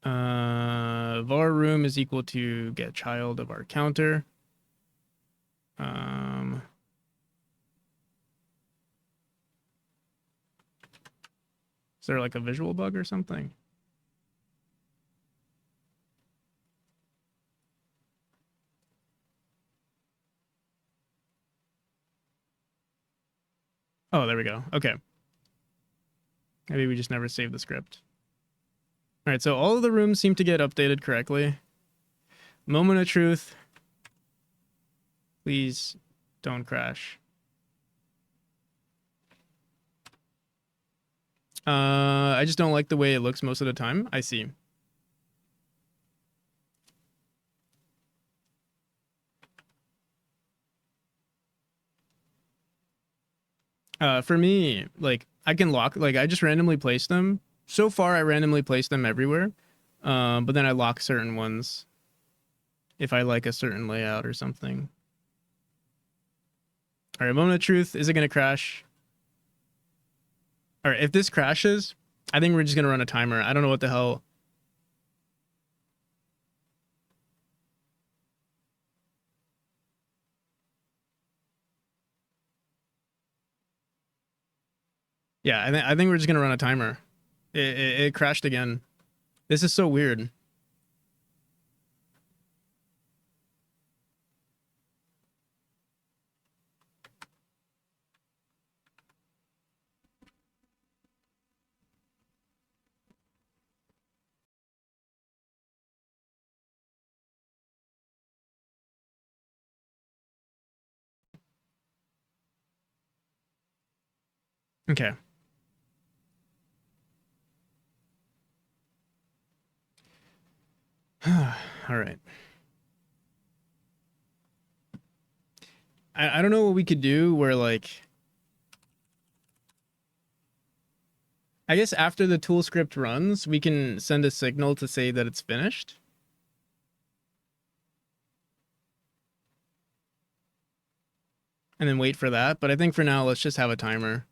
A: Var room is equal to get child of our counter. Is there like a visual bug or something? Oh, there we go. Okay. Maybe we just never saved the script. All right, so all of the rooms seem to get updated correctly. Moment of truth. Please don't crash. I just don't like the way it looks most of the time. I see. For me, like I can lock, like I just randomly place them. So far, I randomly place them everywhere. But then I lock certain ones if I like a certain layout or something. All right, moment of truth. Is it gonna crash? All right, if this crashes, I think we're just gonna run a timer. I don't know what the hell. Yeah, I think we're just gonna run a timer. It crashed again. This is so weird. Okay. All right. I don't know what we could do where like I guess after the tool script runs, we can send a signal to say that it's finished. And then wait for that. But I think for now, let's just have a timer.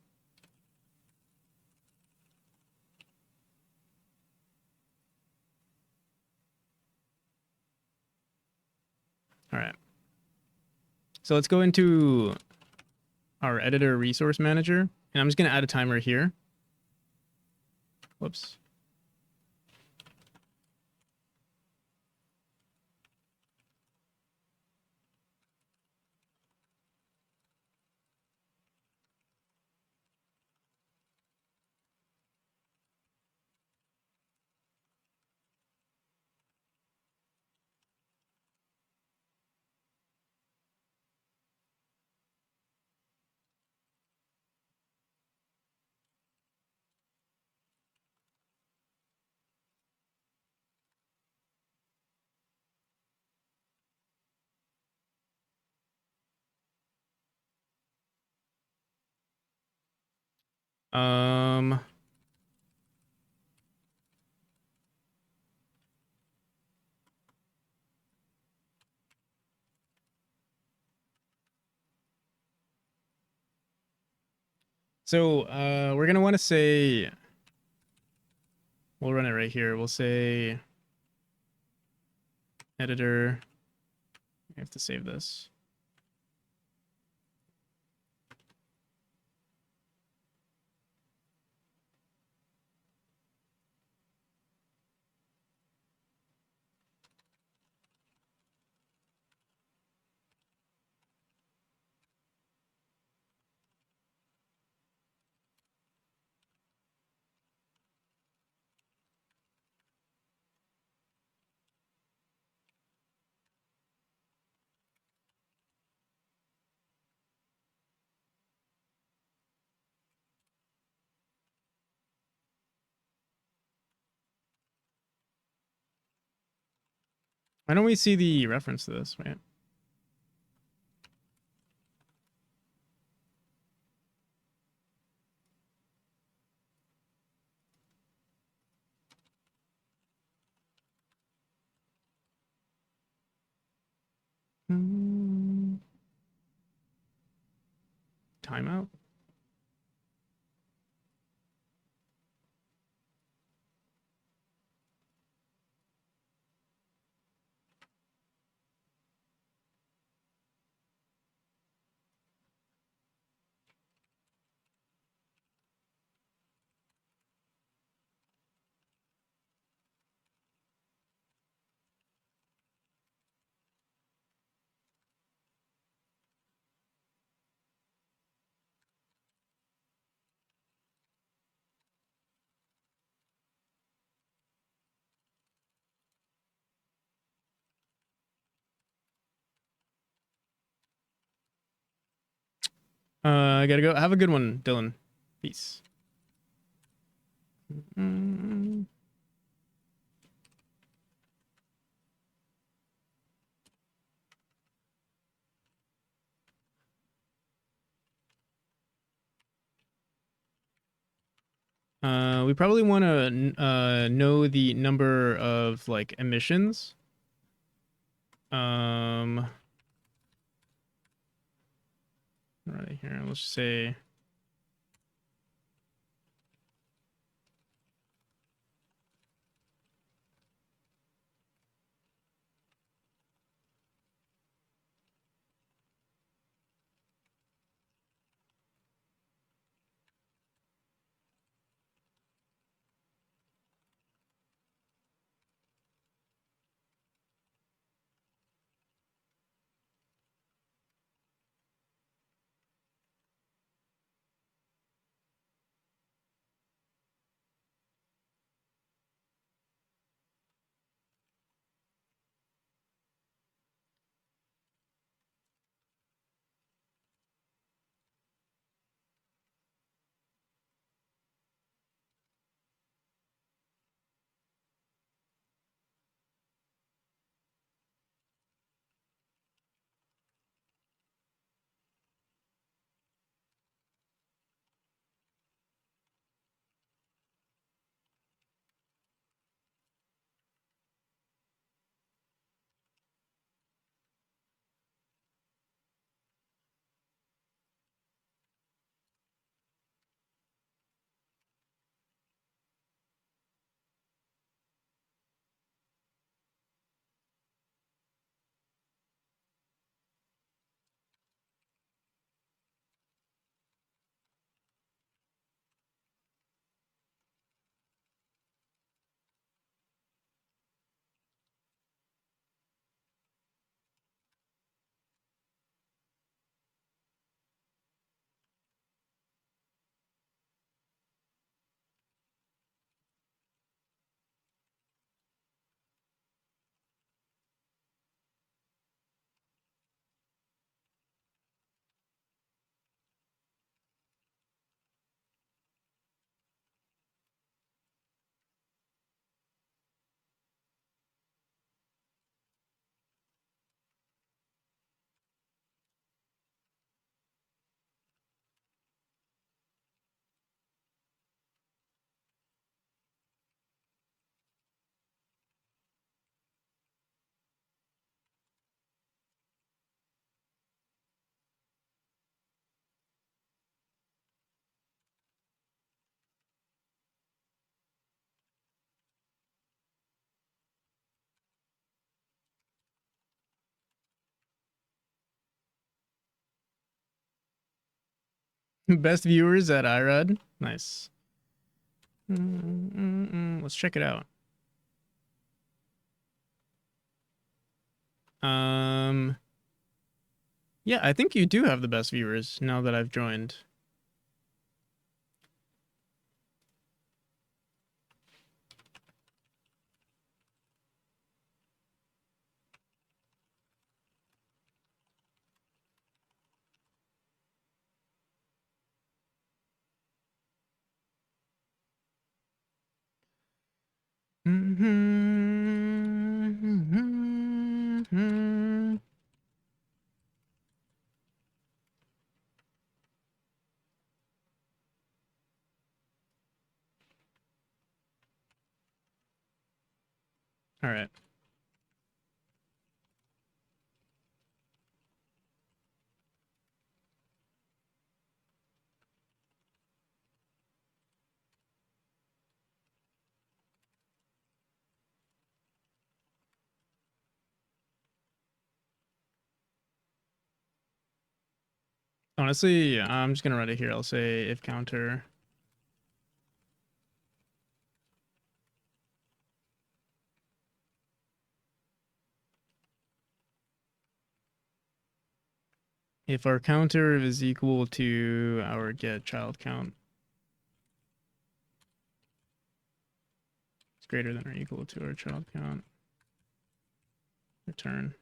A: All right. So let's go into our editor resource manager. And I'm just going to add a timer here. Whoops. Um, so we're gonna want to say we'll run it right here. We'll say editor. I have to save this. Why don't we see the reference to this? Wait. Hmm. Timeout. I gotta go. Have a good one, Dylan. Peace. Mm. We probably want to know the number of like emissions. Right here. Let's just say Best viewers at IRAD. Nice. Let's check it out. Yeah, I think you do have the best viewers now that I've joined. All right. Honestly, I'm just gonna write it here. I'll say if counter. If our counter is equal to our get child count, it's greater than or equal to our child count. Return.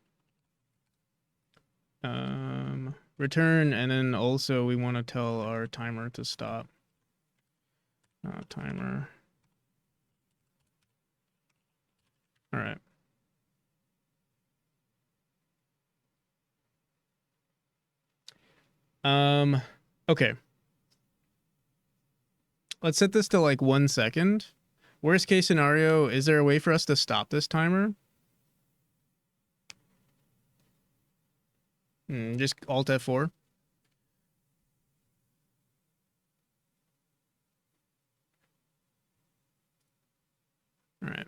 A: Return, and then also we want to tell our timer to stop. Timer. All right. Okay. Let's set this to like 1 second. Worst case scenario, is there a way for us to stop this timer? Just Alt F4. All right.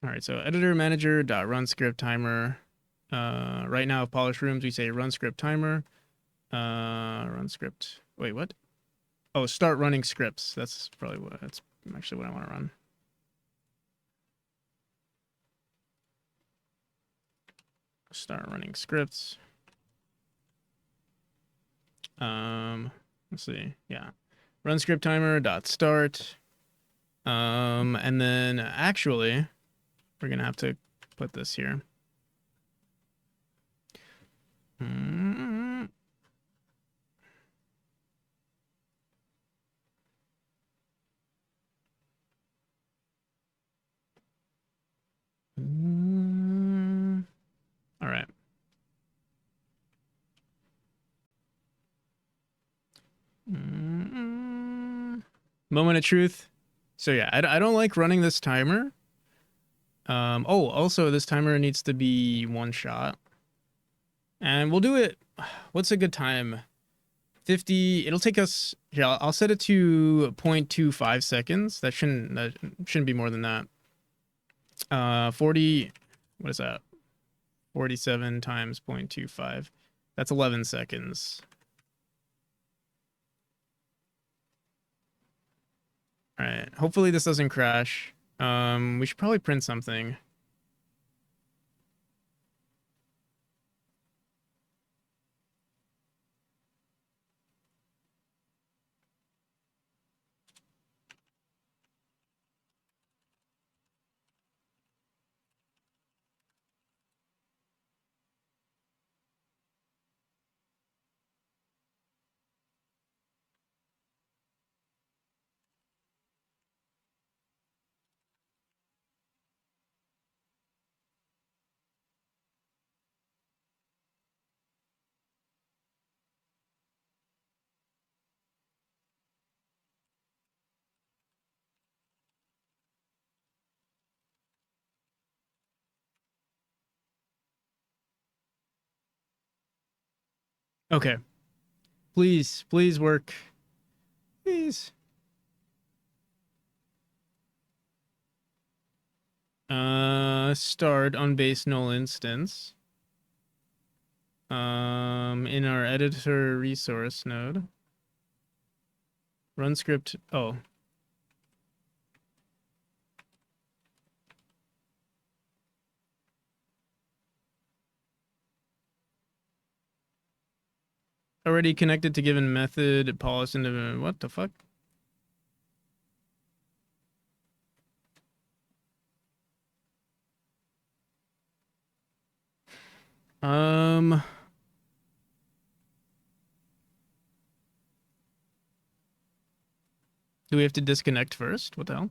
A: All right, so editor manager dot run script timer. Right now, polish rooms, we say run script timer. Run script. Wait, what? Oh, start running scripts. That's probably what. That's actually what I want to run. Start running scripts. Let's see. Yeah, run script timer dot start. And then actually, we're gonna have to put this here. All right. Moment of truth. So yeah, I don't like running this timer. Oh, also this timer needs to be one shot. And we'll do it. What's a good time? 50. It'll take us. Here, I'll set it to 0.25 seconds. That shouldn't be more than that. 40. What is that? 47 times 0.25. That's 11 seconds. All right. Hopefully this doesn't crash. We should probably print something. Okay. Please, please work. Please. Start on base null instance. In our editor resource node. Run script. Oh. Already connected to given method, polish into what the fuck? Um, do we have to disconnect first? What the hell?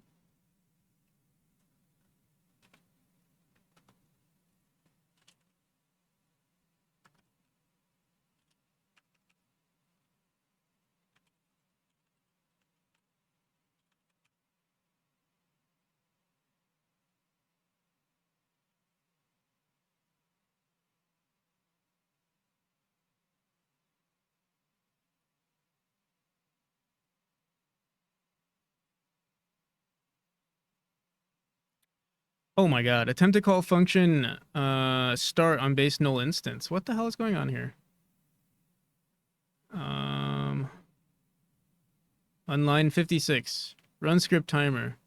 A: Oh my god. Attempt to call function start on base null instance. What the hell is going on here? On line 56. Run script timer.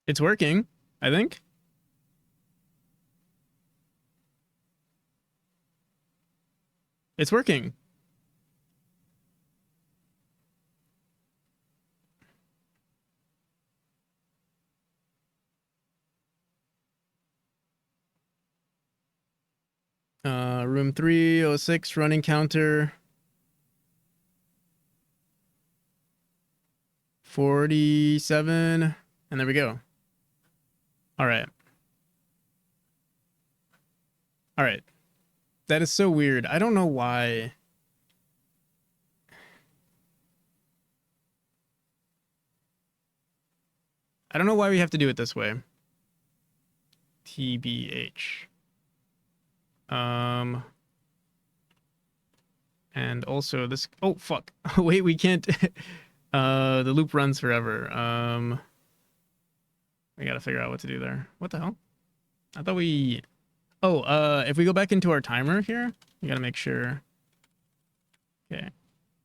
A: It's working, I think. It's working. Room 306 running counter. 47. And there we go. All right. All right. That is so weird. I don't know why. I don't know why we have to do it this way. TBH. And also this. Oh fuck! Wait, we can't. The loop runs forever. We gotta figure out what to do there. What the hell? I thought we. Oh, if we go back into our timer here, we gotta make sure. Okay.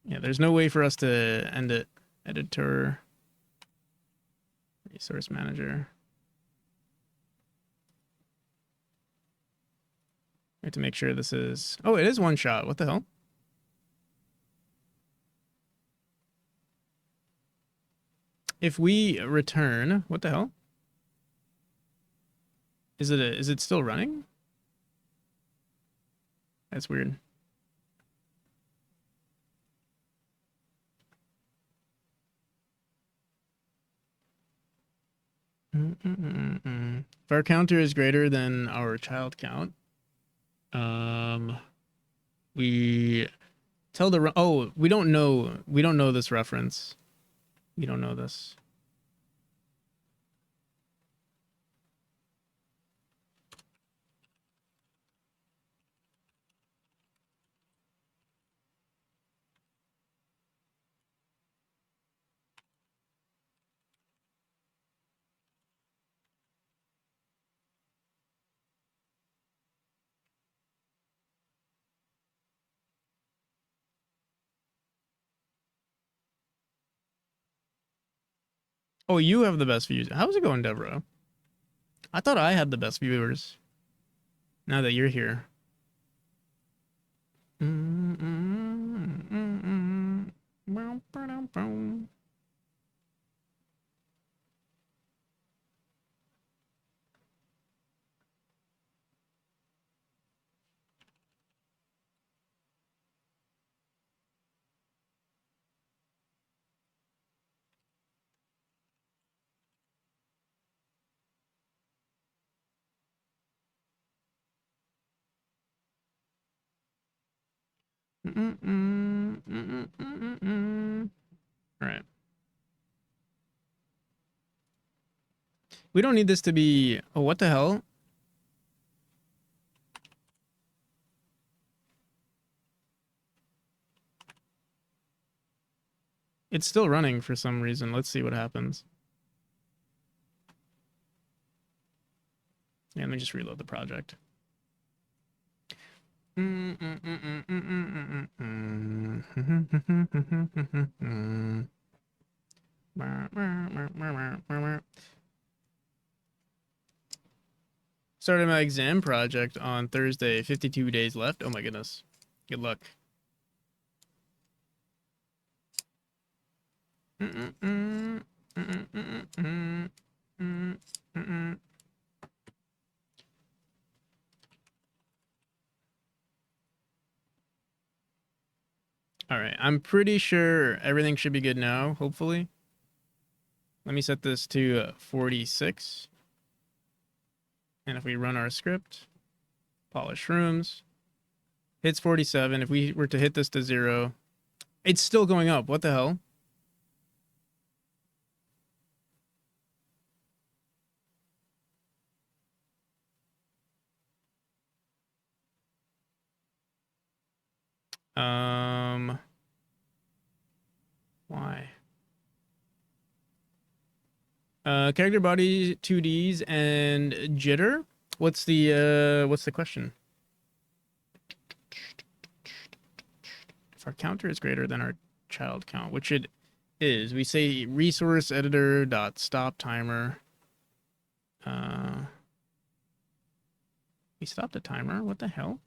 A: Yeah, there's no way for us to end it. Editor. Resource manager. We have to make sure this is. Oh, it is one shot. What the hell? If we return, what the hell? Is it still running? That's weird. If our counter is greater than our child count, we tell the we don't know this reference. We don't know this. Oh, you have the best views. How's it going, Deborah? I thought I had the best viewers. Now that you're here. All right. We don't need this to be. Oh, what the hell? It's still running for some reason. Let's see what happens. Yeah, let me just reload the project. Started my exam project on Thursday. 52 days left. Oh my goodness. Good luck. All right, I'm pretty sure everything should be good now, hopefully. Let me set this to 46. And if we run our script, polish rooms, hits 47. If we were to hit this to 0, it's still going up. What the hell? Why? Character body 2Ds and jitter. What's the question? If our counter is greater than our child count, which it is, we say resource editor dot stop timer. We stopped the timer. What the hell?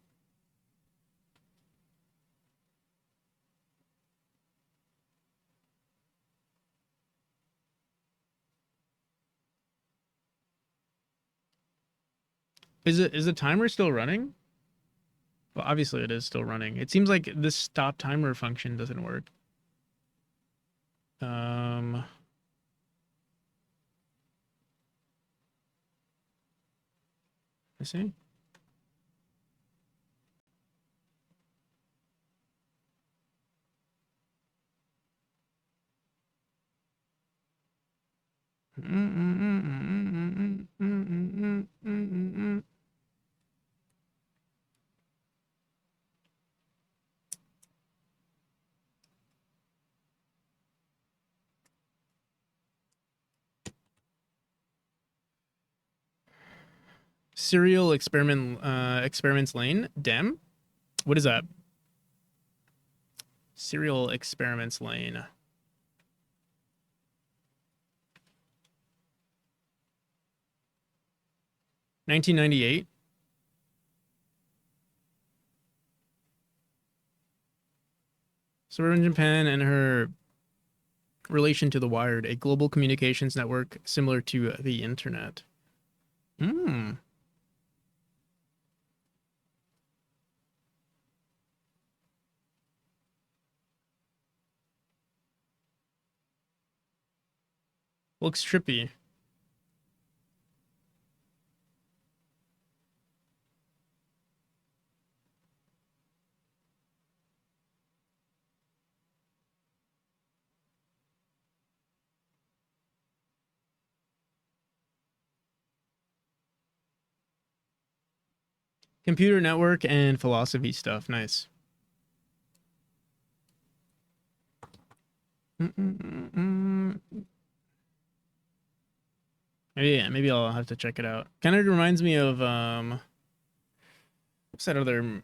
A: Is the timer still running? Well, obviously it is still running. It seems like this stop timer function doesn't work. I see. Serial experiments lane dem. What is that? Serial experiments lane. 1998. Suburban Japan and her relation to the Wired, a global communications network similar to the internet. Hmm. Looks trippy. Computer network and philosophy stuff. Nice. Maybe I'll have to check it out. Kind of reminds me of what's that other?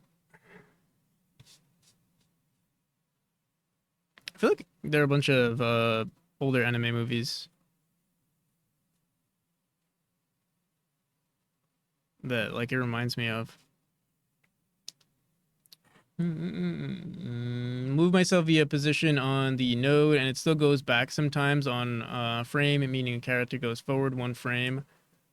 A: I feel like there are a bunch of older anime movies that like it reminds me of. Move myself via position on the node, and it still goes back sometimes on frame, meaning a character goes forward 1 frame,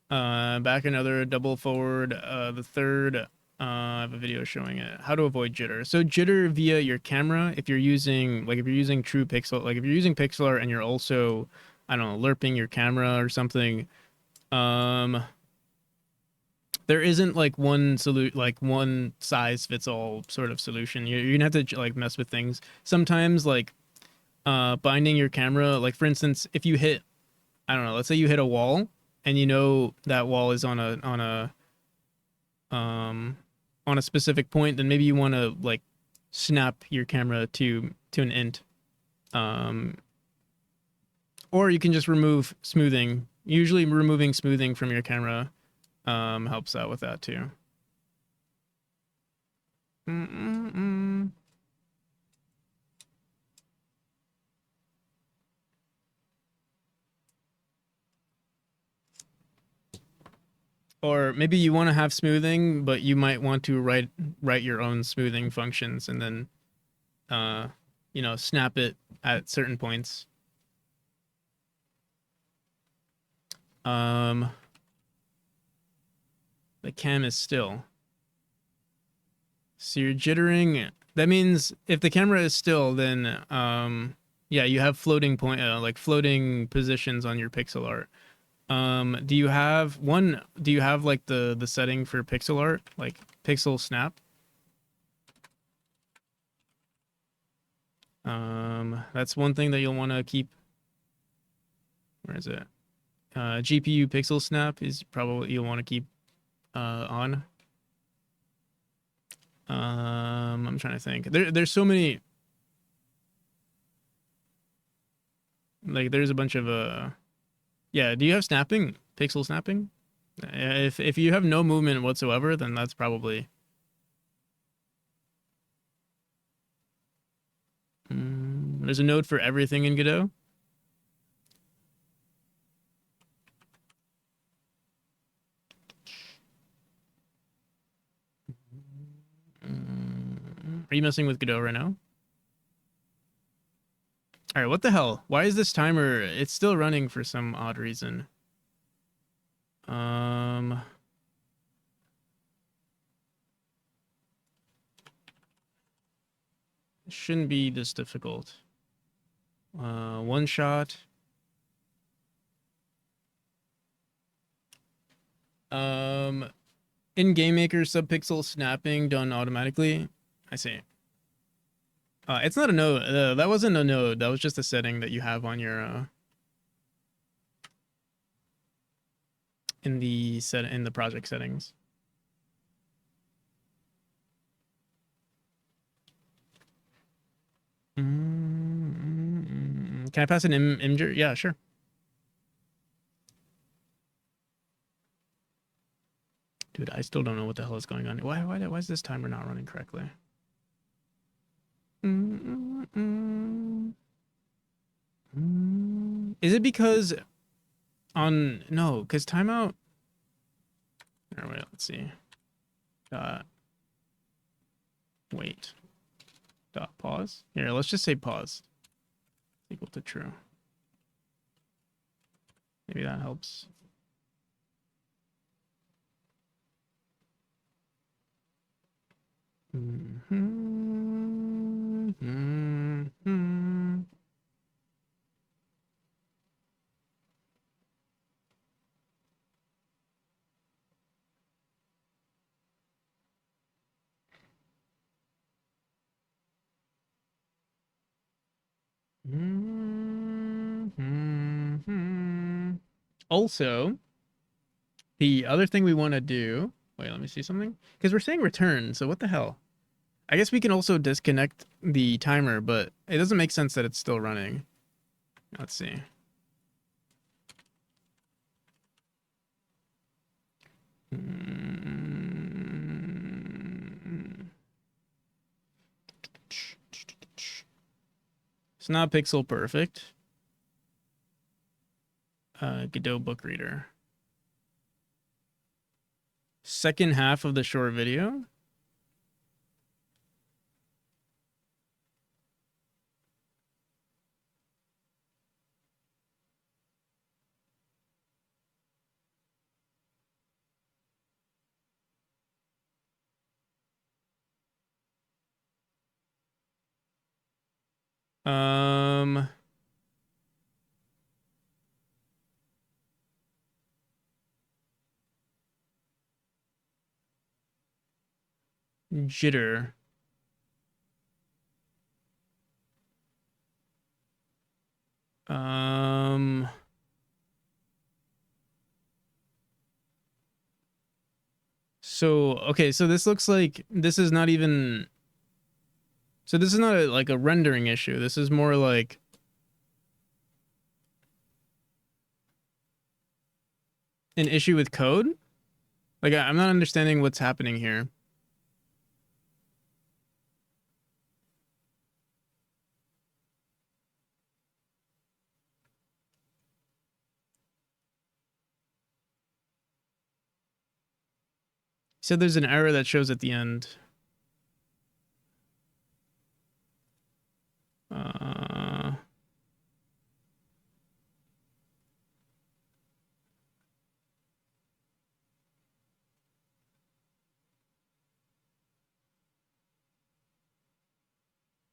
A: back another, double forward the third. I have a video showing it. How to avoid jitter. So jitter via your camera, if you're using true pixel, like if you're using pixel art and you're also, I don't know, lerping your camera or something, um, there isn't like one size fits all sort of solution. You're gonna have to like mess with things sometimes, like binding your camera, like for instance, if you hit, I don't know, let's say you hit a wall and you know that wall is um on a specific point, then maybe you want to like snap your camera to an int, um or you can just remove smoothing. Usually removing smoothing from your camera helps out with that too. Mm-mm-mm. Or maybe you want to have smoothing, but you might want to write your own smoothing functions and then uh snap it at certain points. Um the cam is still. So you're jittering. That means if the camera is still, then yeah, you have floating like floating positions on your pixel art. Do you have like the setting for pixel art, like pixel snap? That's one thing that you'll want to keep. Where is it? GPU pixel snap is probably you'll want to keep on. I'm trying to think. There's so many. Like there's a bunch of yeah. Do you have snapping? Pixel snapping? If you have no movement whatsoever, then that's probably. There's a node for everything in Godot. Are you messing with Godot right now? All right, what the hell? Why is this timer? It's still running for some odd reason. It shouldn't be this difficult. One shot. In Game Maker, subpixel snapping done automatically. I see. It's not a node. That wasn't a node. That was just a setting that you have on your in the project settings. Can I pass an imager? Yeah, sure. Dude, I still don't know what the hell is going on. Why is this timer not running correctly? Is it because no, because timeout. All right, let's see. Wait. Pause. Here, let's just say pause. Equal to true. Maybe that helps. Also, the other thing we want to do. Wait, let me see something. Because we're saying return, so what the hell? I guess we can also disconnect the timer, but it doesn't make sense that it's still running. Let's see. It's not pixel perfect. Godot book reader. second half of the short video. Jitter. So, okay, so this looks like this is not even, so this is not like a rendering issue. This is more like an issue with code. Like, I'm not understanding what's happening here. So there's an error that shows at the end.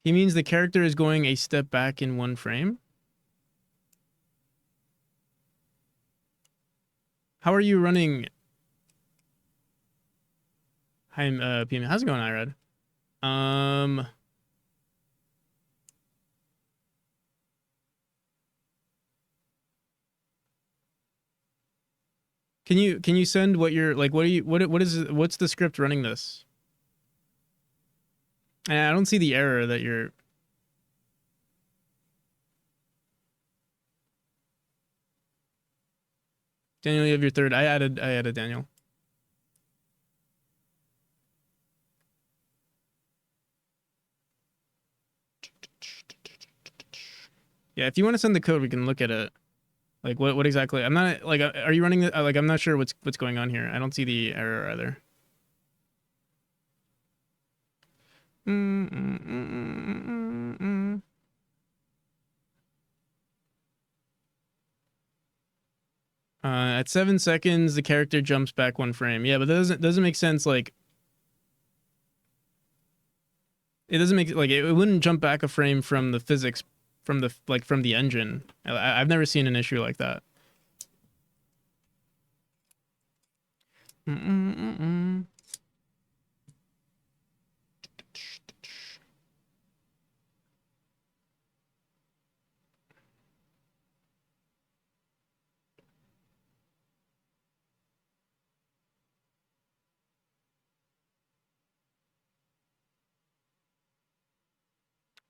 A: He means the character is going a step back in one frame. How are you running? Hi, PM. How's it going, Irad? Can you send what you're like? What's the script running this? And I don't see the error that you're. Daniel, you have your third. I added Daniel. Yeah, if you want to send the code, we can look at it. Like what exactly? I'm not like. Are you running the, like? I'm not sure what's going on here. I don't see the error either. At 7 seconds, the character jumps back one frame. Yeah, but that doesn't make sense. Like, it doesn't make like it wouldn't jump back a frame from the physics, from the engine. I've never seen an issue like that.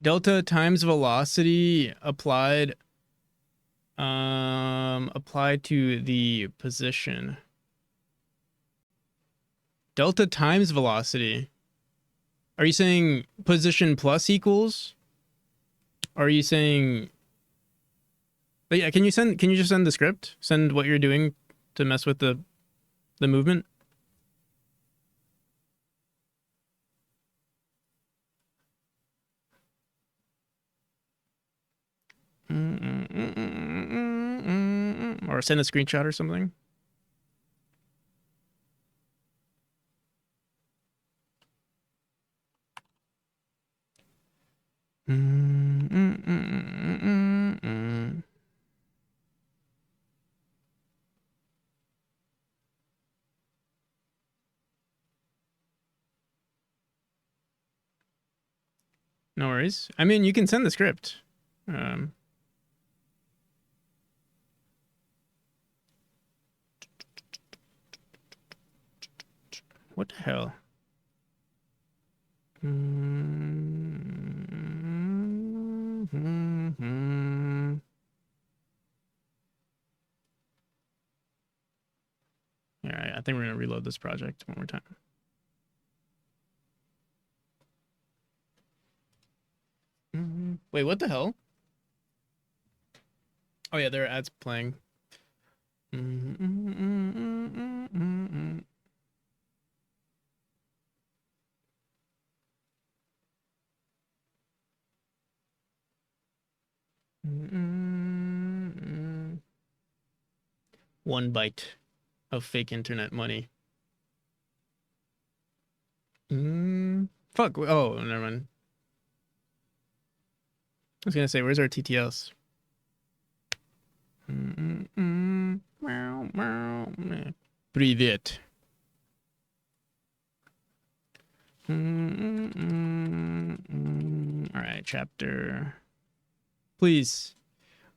A: Delta times velocity applied to the position. Delta times velocity. Are you saying position plus equals? Or are you saying? But yeah, can you just send the script? Send what you're doing to mess with the movement? Or send a screenshot or something. No worries. I mean, you can send the script. What the hell? All right, I think we're gonna reload this project one more time. Wait, what the hell? Oh yeah, there are ads playing. Mm-mm-mm. 1 byte of fake internet money. Fuck. Oh, never mind. I was gonna say, where's our TTS? Meow, meow, meh. Привет. All right, chapter. Please.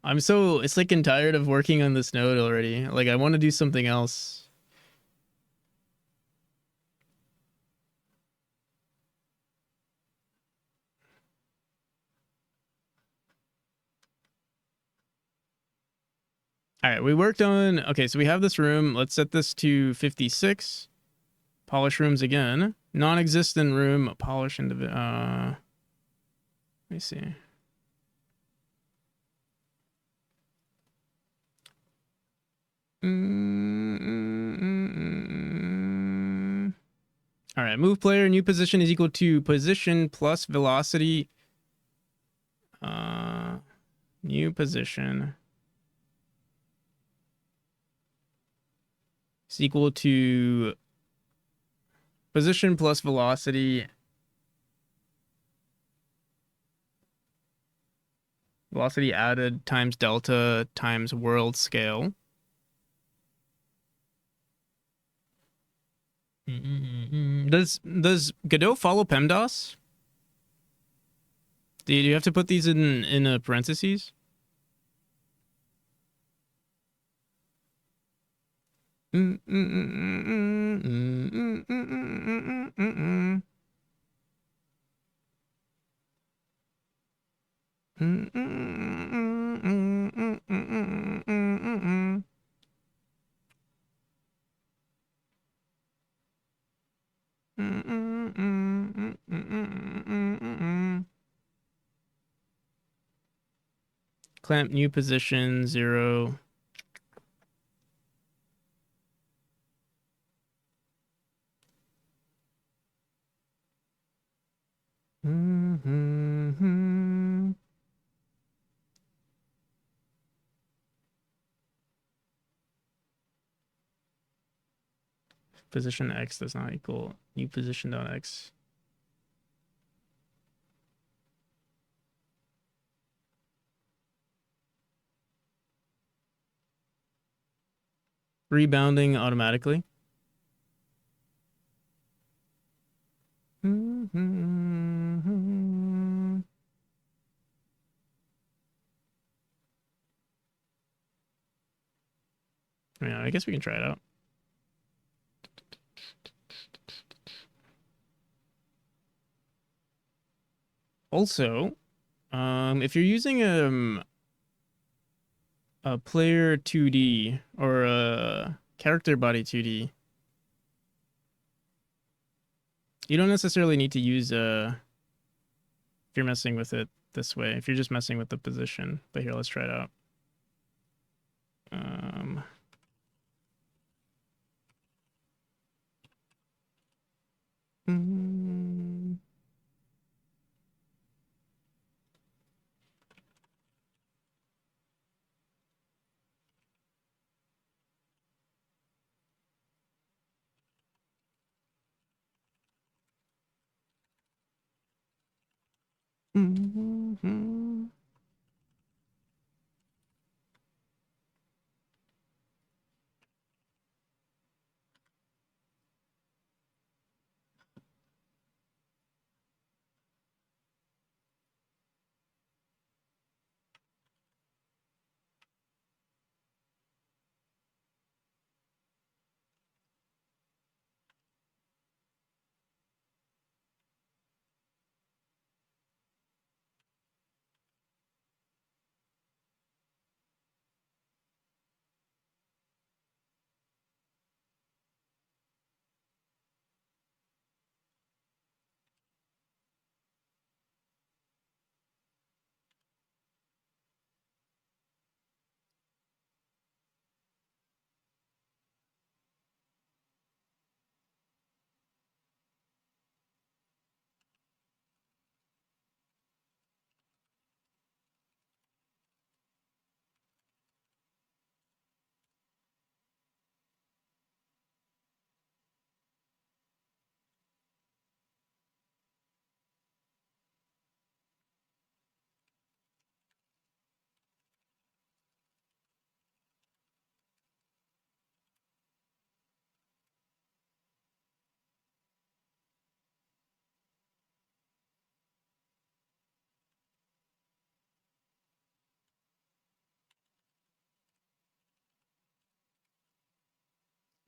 A: I'm so sick and tired of working on this node already. Like, I want to do something else. All right, we worked on. Okay, so we have this room. Let's set this to 56. Polish rooms again. Non-existent room. Polish individual. Let me see. All right, move player. New position is equal to position plus velocity. New position is equal to position plus velocity. Velocity added times delta times world scale. Does Godot follow PEMDAS? Do you have to put these in a parentheses? Clamp new position 0. Position X does not equal new position dot X. Rebounding automatically. Yeah, I guess we can try it out. Also, if you're using a player 2D or a character body 2D, you don't necessarily need to use if you're messing with it this way. If you're just messing with the position, but here, let's try it out.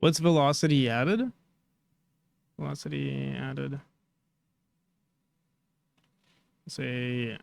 A: What's velocity added? Velocity added. Say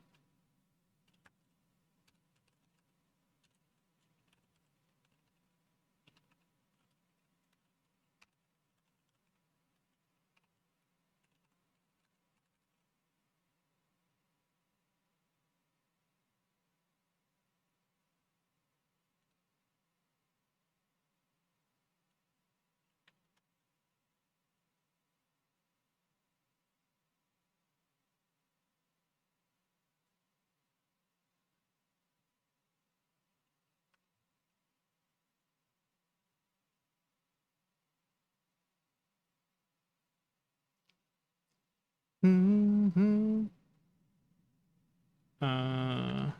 A: mm-hmm. uh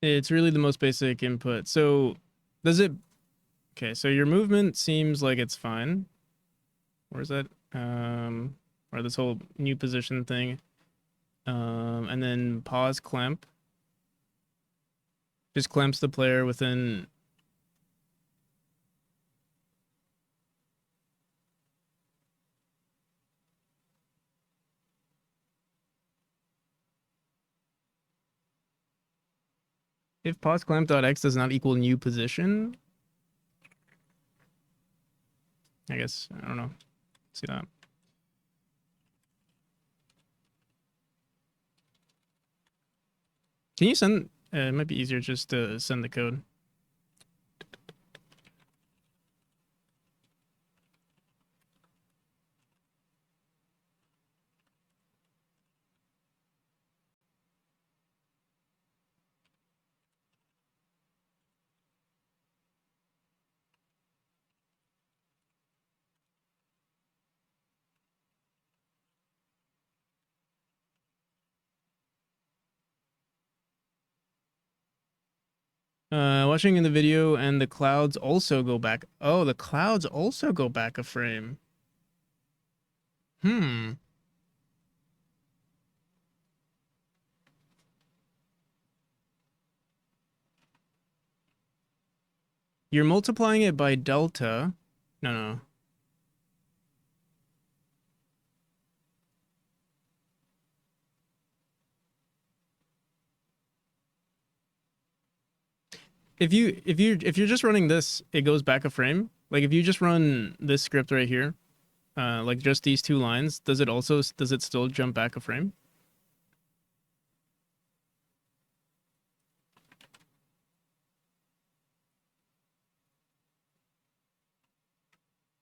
A: it's really the most basic input. So does it okay, so your movement seems like it's fine. Where's that? Or this whole new position thing. And then pause clamp. Just clamps the player within. If pause clamp.x does not equal new position, I guess, I don't know. See that. Can you send, it might be easier just to send the code. Watching in the video and the clouds also go back. Oh, the clouds also go back a frame. Hmm. You're multiplying it by delta. No, no. If you're just running this, it goes back a frame. Like if you just run this script right here, like just these two lines, does it still jump back a frame?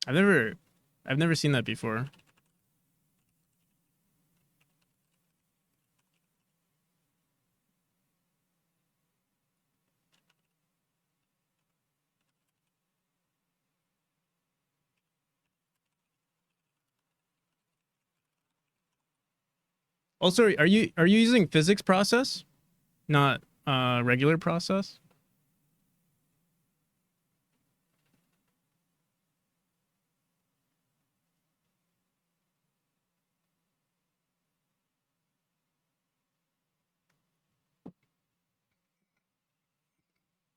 A: I've never I've never seen that before. Also, are you using physics process, not regular process?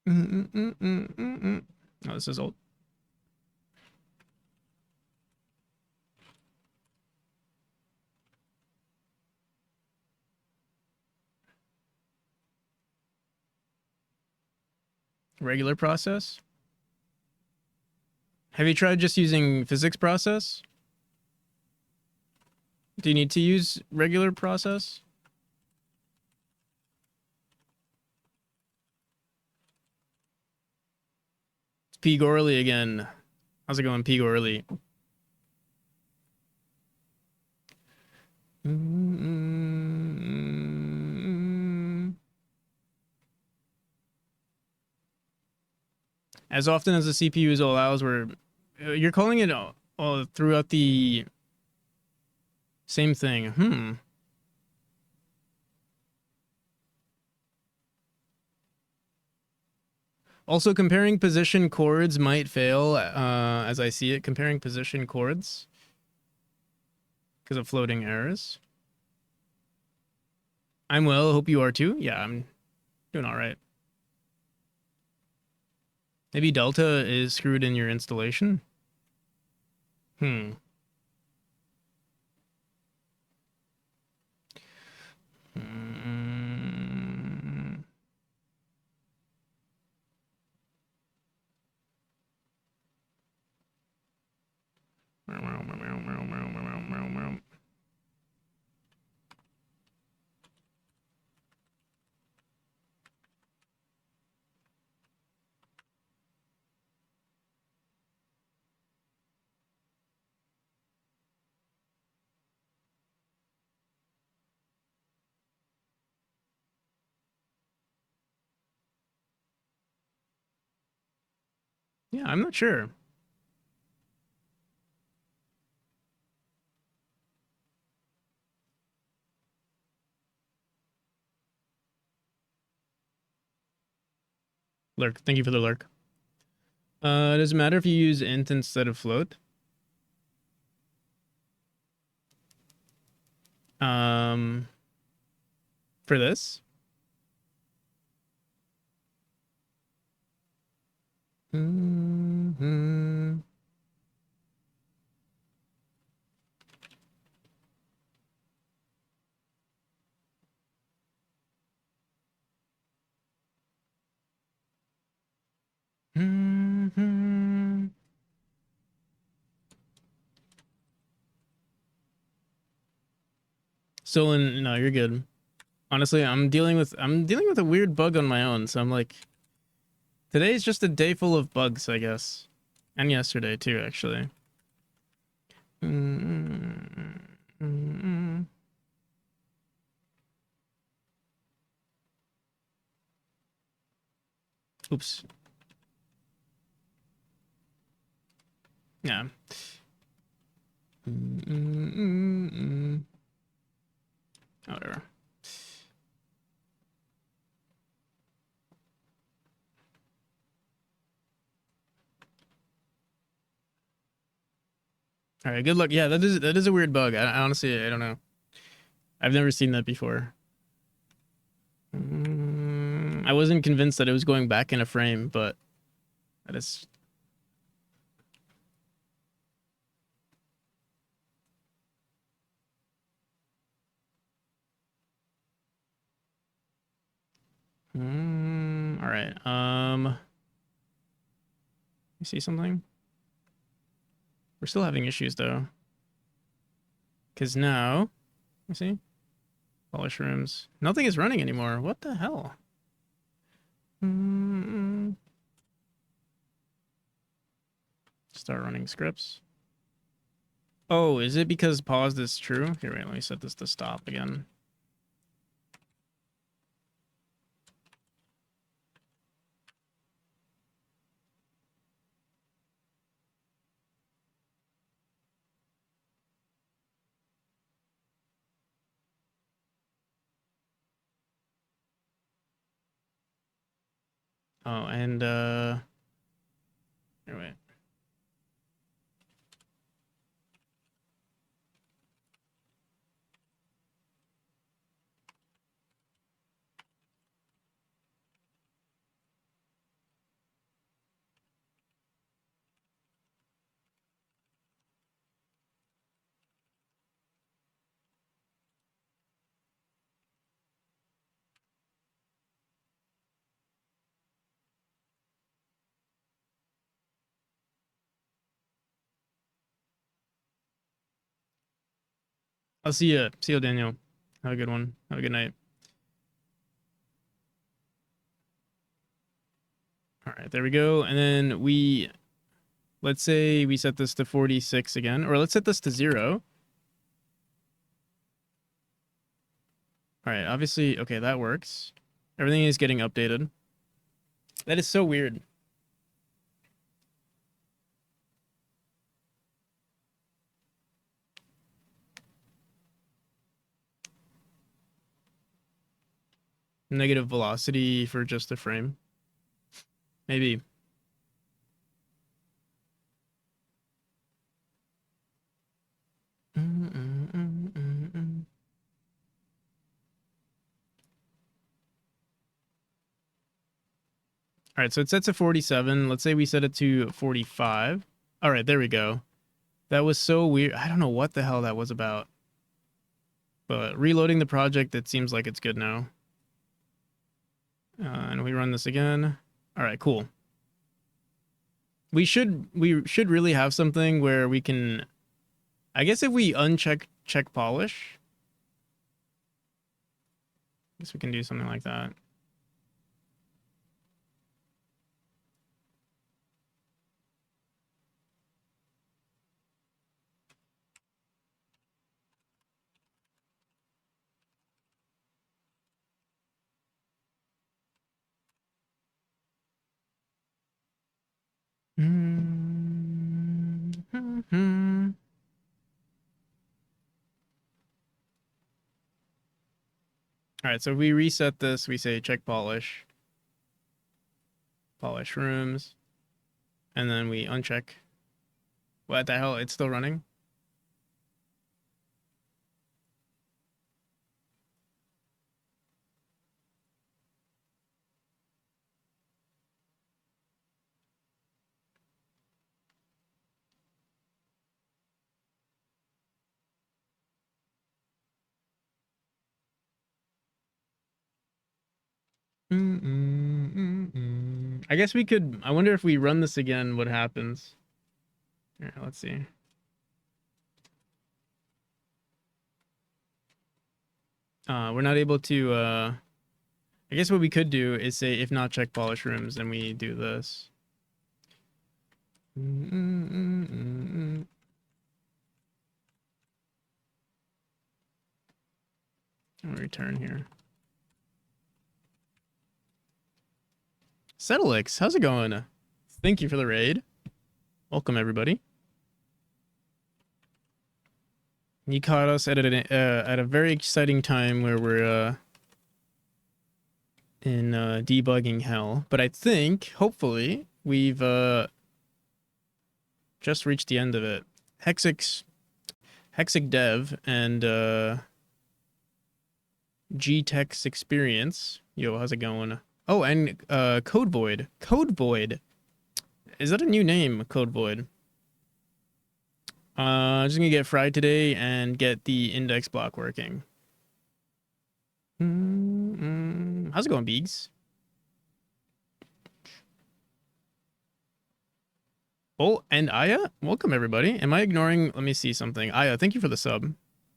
A: Oh, this is old. Regular process. Have you tried just using physics process? Do you need to use regular process? P. Gorley again. How's it going, P. Gorley? As often as the CPU allows, where you're calling it all throughout the same thing. Also, comparing position chords might fail, as I see it. Comparing position chords because of floating errors. I'm well. Hope you are too. Yeah, I'm doing all right. Maybe Delta is screwed in your installation. Hmm. Mm. Yeah, I'm not sure. Lurk. Thank you for the lurk. Does it matter if you use int instead of float? Um, for this? Mm-hmm. Mm-hmm. So, no, you're good. Honestly, I'm dealing with a weird bug on my own, so I'm like, today's just a day full of bugs, I guess, and yesterday too, actually. Mm-hmm. Oops. Yeah. Whatever. All right. Good luck. Yeah, that is a weird bug. I honestly I don't know. I've never seen that before. I wasn't convinced that it was going back in a frame, but that is. All right. You see something? We're still having issues though, because now, you see, polish rooms. Nothing is running anymore. What the hell? Start running scripts. Oh, is it because paused is true? Here, wait, let me set this to stop again. Oh, and here, wait. I'll see you. See you, Daniel. Have a good one. Have a good night. All right, there we go. And then let's say we set this to 46 again, or let's set this to 0. All right, obviously, okay, that works. Everything is getting updated. That is so weird. Negative velocity for just the frame. Maybe. All right, so it sets to 47. Let's say we set it to 45. All right, there we go. That was so weird. I don't know what the hell that was about. But reloading the project, it seems like it's good now. And we run this again. All right, cool. We should really have something where we can, I guess if we check polish, I guess we can do something like that. All right, so if we reset this, we say check polish rooms, and then we uncheck. What the hell? It's still running? I guess we could. I wonder if we run this again, what happens? All right, let's see. We're not able to. I guess what we could do is say if not check polish rooms, then we do this. I'll return here. Settlix, how's it going? Thank you for the raid. Welcome, everybody. You caught us at a very exciting time where we're in debugging hell, but I think hopefully we've just reached the end of it. Hexic Dev and GTech's experience. Yo, how's it going? Oh, and Code Void. Code Void. Is that a new name, Code Void? Just gonna get fried today and get the index block working. How's it going, Beegs? Oh, and Aya? Welcome, everybody. Am I ignoring? Let me see something. Aya, thank you for the sub.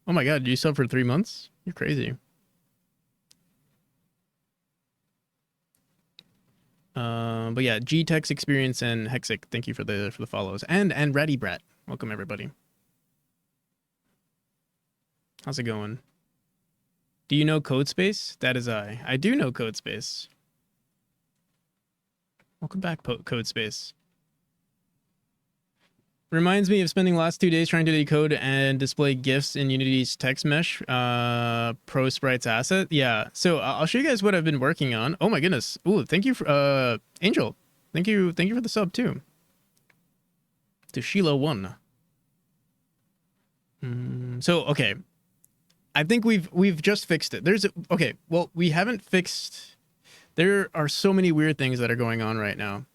A: Oh my god, you sub for 3 months? You're crazy. But yeah, GTech's experience and Hexic, thank you for the follows. And Ratty Brat. Welcome, everybody. How's it going? Do you know Codespace? That is I. I do know Codespace. Welcome back, Codespace. Reminds me of spending the last 2 days trying to decode and display GIFs in Unity's text mesh pro sprites asset. Yeah, so I'll show you guys what I've been working on. Oh my goodness. Ooh, thank you for Angel. Thank you for the sub too. To Sheila1. So okay. I think we've just fixed it. Okay, well, we haven't fixed. There are so many weird things that are going on right now.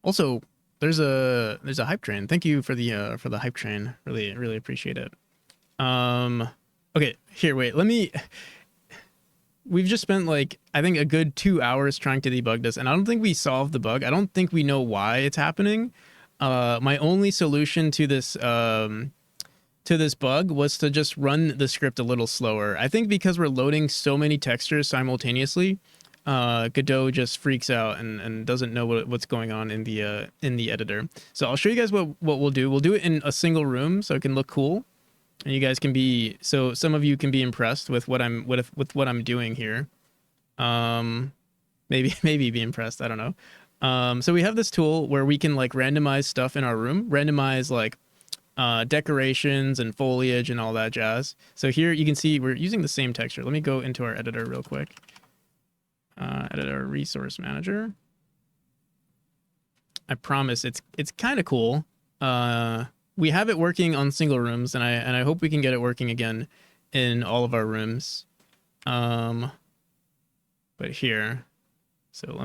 A: Also, there's a hype train. Thank you for the hype train. Really appreciate it. Okay, here, wait. We've just spent like I think a good 2 hours trying to debug this, and I don't think we solved the bug. I don't think we know why it's happening. My only solution to to this bug was to just run the script a little slower. I think because we're loading so many textures simultaneously, Godot just freaks out and doesn't know what's going on in the editor. So I'll show you guys what we'll do. We'll do it in a single room so it can look cool, and you guys can be, so some of you can be impressed with what I'm doing here. Maybe be impressed. I don't know. So we have this tool where we can like randomize stuff in our room, randomize like decorations and foliage and all that jazz. So here you can see we're using the same texture. Let me go into our editor real quick. Editor resource manager. I promise it's kind of cool. We have it working on single rooms, and I hope we can get it working again in all of our rooms. But here, so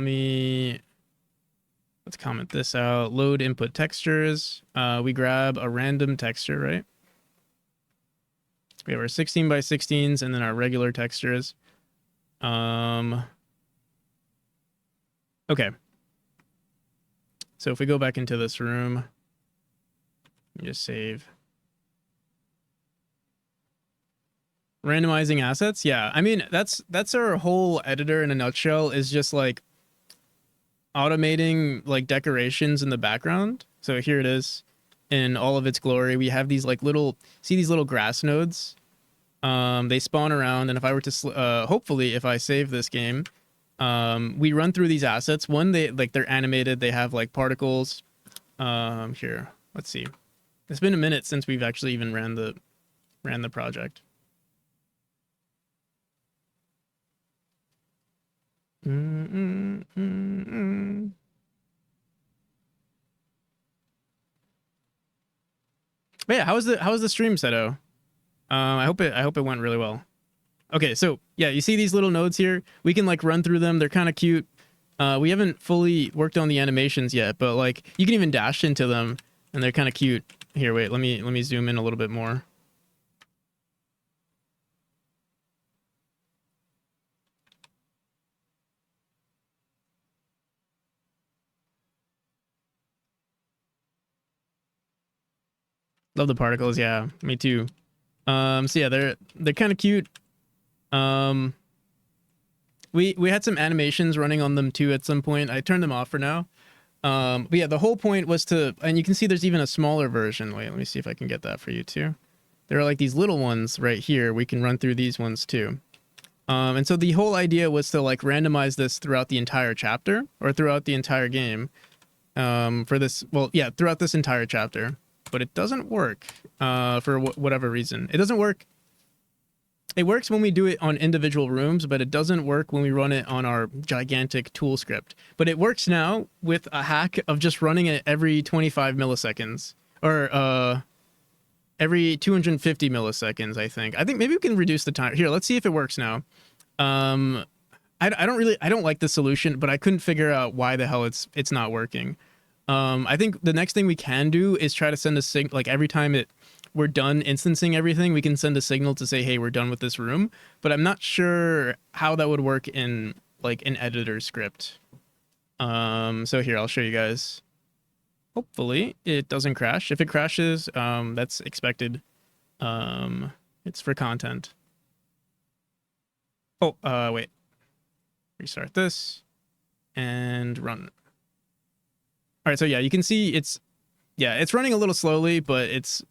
A: let's comment this out. Load input textures. We grab a random texture, right? We have our 16 by 16s and then our regular textures. Okay. So if we go back into this room, just save. Randomizing assets. Yeah. I mean, that's our whole editor in a nutshell, is just like automating like decorations in the background. So here it is in all of its glory. We have these like see these little grass nodes? They spawn around, and if I were to, hopefully if I save this game, we run through these assets. One, they're animated. They have like particles. Here, let's see. It's been a minute since we've actually even ran the project. But yeah, how was the stream, Seto? I hope it went really well. Okay, so yeah, you see these little nodes here? We can like run through them. They're kind of cute. We haven't fully worked on the animations yet, but like you can even dash into them, and they're kind of cute. Here, wait, let me zoom in a little bit more. Love the particles, yeah, me too. So yeah, they're kind of cute. We had some animations running on them too at some point. I turned them off for now. But yeah, the whole point was to, and you can see there's even a smaller version. Wait, let me see if I can get that for you too. There are like these little ones right here. We can run through these ones too. And so the whole idea was to like randomize this throughout the entire chapter or throughout the entire game. For this, well, yeah, throughout this entire chapter, but it doesn't work for whatever reason. It doesn't work. It works when we do it on individual rooms, but it doesn't work when we run it on our gigantic tool script. But it works now with a hack of just running it every 25 milliseconds or every 250 milliseconds, I think. I think maybe we can reduce the time. Here, let's see if it works now. I don't like the solution, but I couldn't figure out why the hell it's not working. I think the next thing we can do is try to send a signal, like every time we're done instancing everything, we can send a signal to say, hey, we're done with this room. But I'm not sure how that would work in like an editor script. So here, I'll show you guys. Hopefully it doesn't crash. If it crashes, that's expected. It's for content. Oh, wait. Restart this and run. All right, so yeah, you can see it's running a little slowly, but it's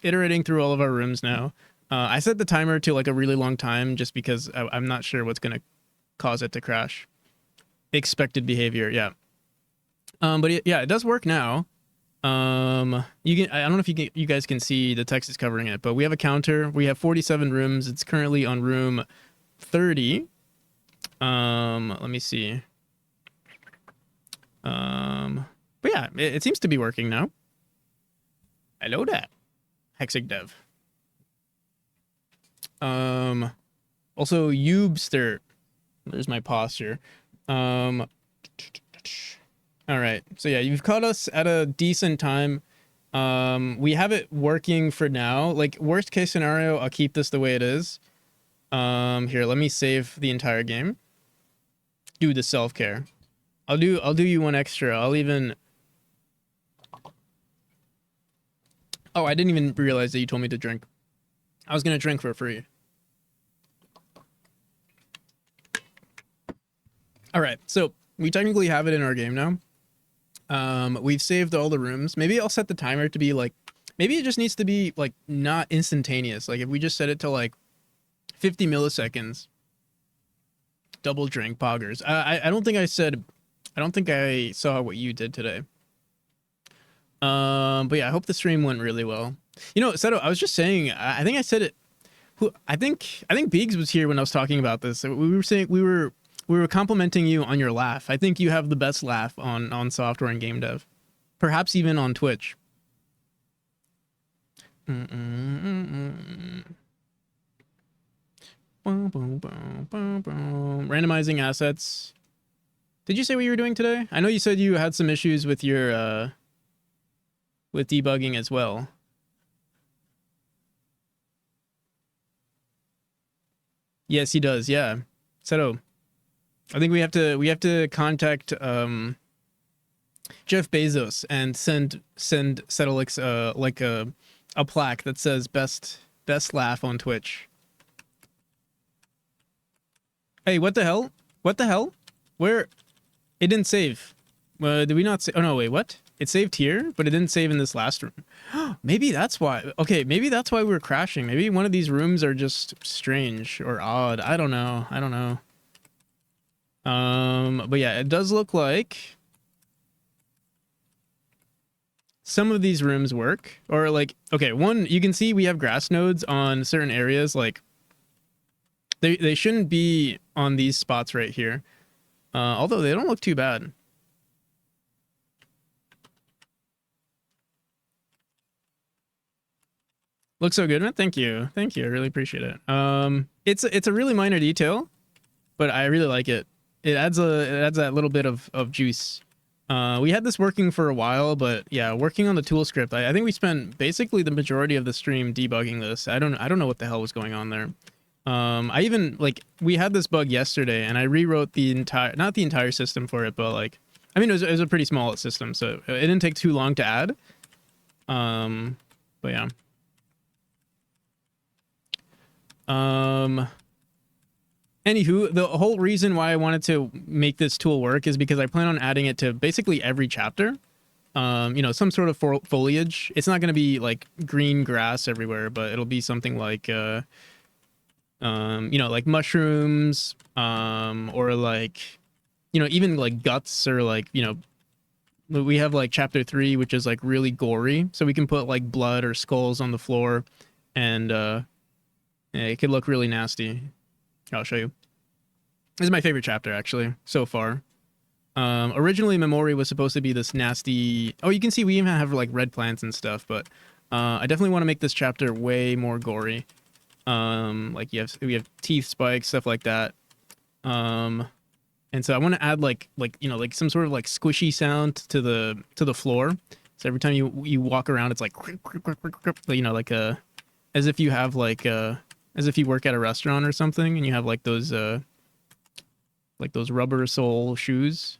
A: iterating through all of our rooms now. I set the timer to like a really long time just because I'm not sure what's going to cause it to crash. Expected behavior, yeah. But yeah, it does work now. You can, I don't know if you guys can see the text is covering it, but we have a counter. We have 47 rooms. It's currently on room 30. Let me see. But yeah, it seems to be working now. Hello there, Hexic Dev. Also Yoobster. There's my posture. All right, so yeah, you've caught us at a decent time. We have it working for now. Like worst case scenario, I'll keep this the way it is. Here, let me save the entire game. Do the self-care. I'll do you one extra. Oh, I didn't even realize that you told me to drink. I was gonna drink for free. All right, so we technically have it in our game now. We've saved all the rooms. Maybe I'll set the timer to be like, maybe it just needs to be like not instantaneous. Like if we just set it to like 50 milliseconds, double drink poggers. I don't think I said, I don't think I saw what you did today. But yeah, I hope the stream went really well. You know, Seto, I was just saying, I think I said it. I think Biggs was here when I was talking about this. We were saying we were complimenting you on your laugh. I think you have the best laugh on software and game dev, perhaps even on Twitch. Randomizing assets. Did you say what you were doing today? I know you said you had some issues with your with debugging as well. Yes, he does. Yeah. Seto, I think we have to contact Jeff Bezos and send Setolix like a plaque that says best laugh on Twitch. Hey, what the hell? What the hell? Where? It didn't save. Did we not say? Oh no, wait, what? It saved here, but it didn't save in this last room. Maybe that's why. Okay, maybe that's why we're crashing. Maybe one of these rooms are just strange or odd. I don't know. I don't know. But yeah, it does look like some of these rooms work. Or like, okay, one, you can see we have grass nodes on certain areas. Like, they shouldn't be on these spots right here. Although they don't look too bad. Looks so good, man. Thank you. Thank you. I really appreciate it. It's a really minor detail, but I really like it. It adds that little bit of juice. We had this working for a while, but yeah, working on the tool script, I think we spent basically the majority of the stream debugging this. I don't know what the hell was going on there. I even, like, we had this bug yesterday and I rewrote not the entire system for it, but like, I mean, it was a pretty small system, so it didn't take too long to add. But yeah. Anywho, the whole reason why I wanted to make this tool work is because I plan on adding it to basically every chapter. You know, some sort of foliage. It's not going to be like green grass everywhere, but it'll be something like, you know, like mushrooms, or like, you know, even like guts, or like, you know, we have like chapter 3, which is like really gory. So we can put like blood or skulls on the floor, and yeah, it could look really nasty. I'll show you. This is my favorite chapter, actually, so far. Originally, Memori was supposed to be this nasty... Oh, you can see we even have, like, red plants and stuff, but I definitely want to make this chapter way more gory. Like, we have teeth spikes, stuff like that. And so I want to add, like, you know, like, some sort of, like, squishy sound to the floor. So every time you walk around, it's like... You know, like, as if you have, like, as if you work at a restaurant or something, and you have, like those rubber sole shoes.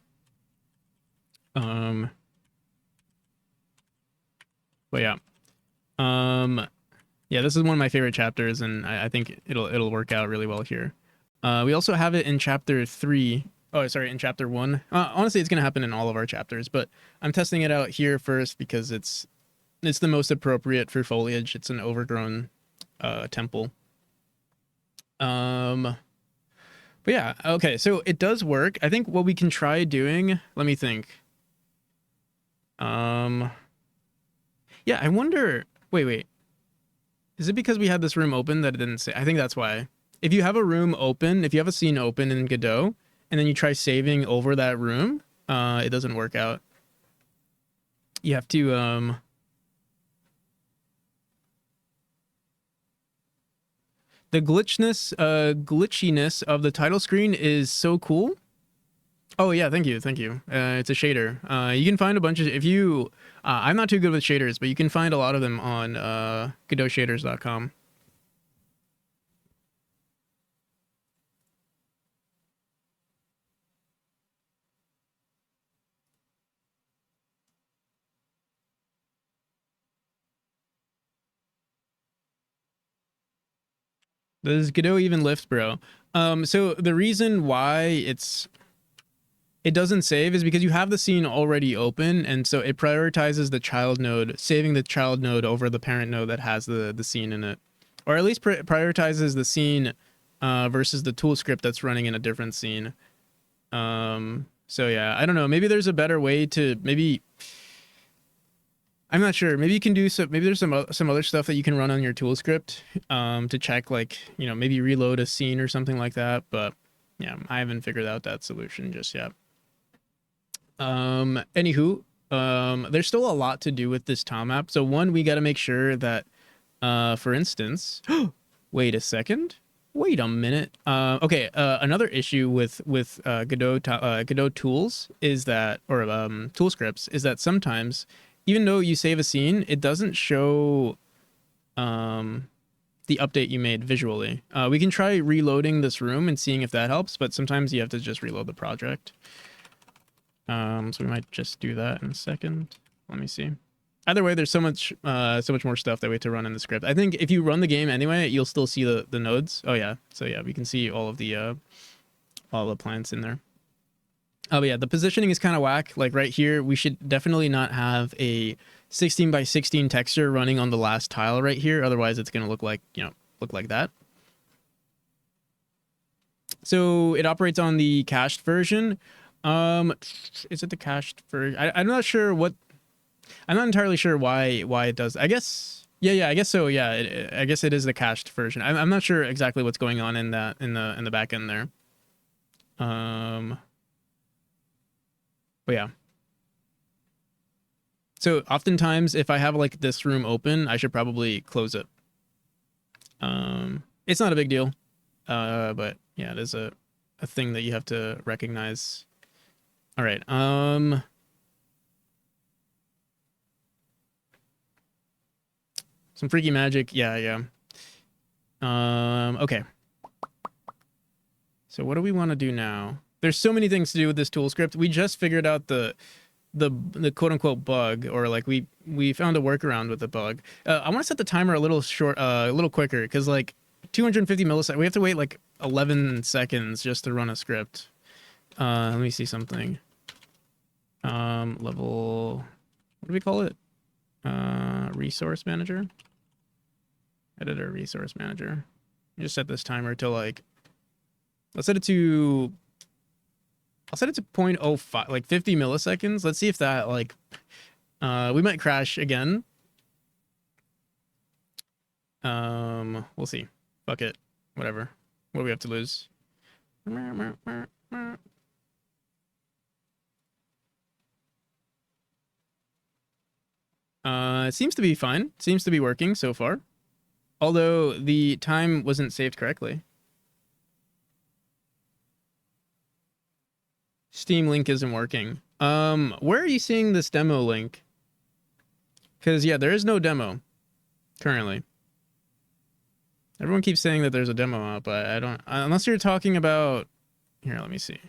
A: But yeah. Yeah, this is one of my favorite chapters, and I think it'll work out really well here. We also have it in chapter 3. Oh, sorry, in chapter 1. Honestly, it's gonna happen in all of our chapters, but I'm testing it out here first because it's the most appropriate for foliage. It's an overgrown temple. But yeah, okay, so it does work. I think what we can try doing, let me think. Yeah, I wonder, wait. Is it because we had this room open that it didn't say? I think that's why. If you have a room open, if you have a scene open in Godot, and then you try saving over that room, it doesn't work out. You have to, the glitchiness of the title screen is so cool. Oh yeah, thank you. It's a shader. You can find a bunch of, if you, I'm not too good with shaders, but you can find a lot of them on godotshaders.com. Does Godot even lift, bro? So the reason why it doesn't save is because you have the scene already open, and so it prioritizes the child node, saving the child node over the parent node that has the scene in it, or at least prioritizes the scene versus the tool script that's running in a different scene. So yeah, I don't know. Maybe there's a better way to maybe. I'm not sure. Maybe you can do some. Maybe there's some other stuff that you can run on your tool script to check, like, you know, maybe reload a scene or something like that. But yeah, I haven't figured out that solution just yet. Anywho, there's still a lot to do with this tile map. So one, we got to make sure that, for instance, wait a second. Wait a minute. Okay. Another issue with Godot tools is that, or tool scripts, is that sometimes, even though you save a scene, it doesn't show the update you made visually. We can try reloading this room and seeing if that helps, but sometimes you have to just reload the project. So we might just do that in a second. Let me see. Either way, there's so much more stuff that we have to run in the script. I think if you run the game anyway, you'll still see the nodes. Oh yeah, so yeah, we can see all the plants in there. Oh yeah, the positioning is kind of whack. Like right here, we should definitely not have a 16 by 16 texture running on the last tile right here. Otherwise, it's gonna look like, you know, look like that. So it operates on the cached version. Is it the cached version? I'm not sure what. I'm not entirely sure why it does. I guess I guess so. Yeah, I guess it is the cached version. I'm not sure exactly what's going on in that in the back end there. But yeah. So oftentimes, if I have like this room open, I should probably close it. It's not a big deal, but yeah, it is a thing that you have to recognize. All right. Some freaky magic. Yeah. Okay. So what do we want to do now? There's so many things to do with this tool script. We just figured out the quote unquote bug, or like we found a workaround with the bug. I want to set the timer a little short, a little quicker, because like 250 milliseconds, we have to wait like 11 seconds just to run a script. Let me see something. Level, what do we call it? Resource manager. Editor resource manager. Just set this timer to like, I'll set it to 0.05, like 50 milliseconds. Let's see if that like, we might crash again. We'll see. Fuck it. Whatever. What do we have to lose? It seems to be fine. Seems to be working so far. Although the time wasn't saved correctly. Steam link isn't working. Where are you seeing this demo link? Because yeah, there is no demo currently. Everyone keeps saying that there's a demo out, but I don't, unless you're talking about, here, let me see.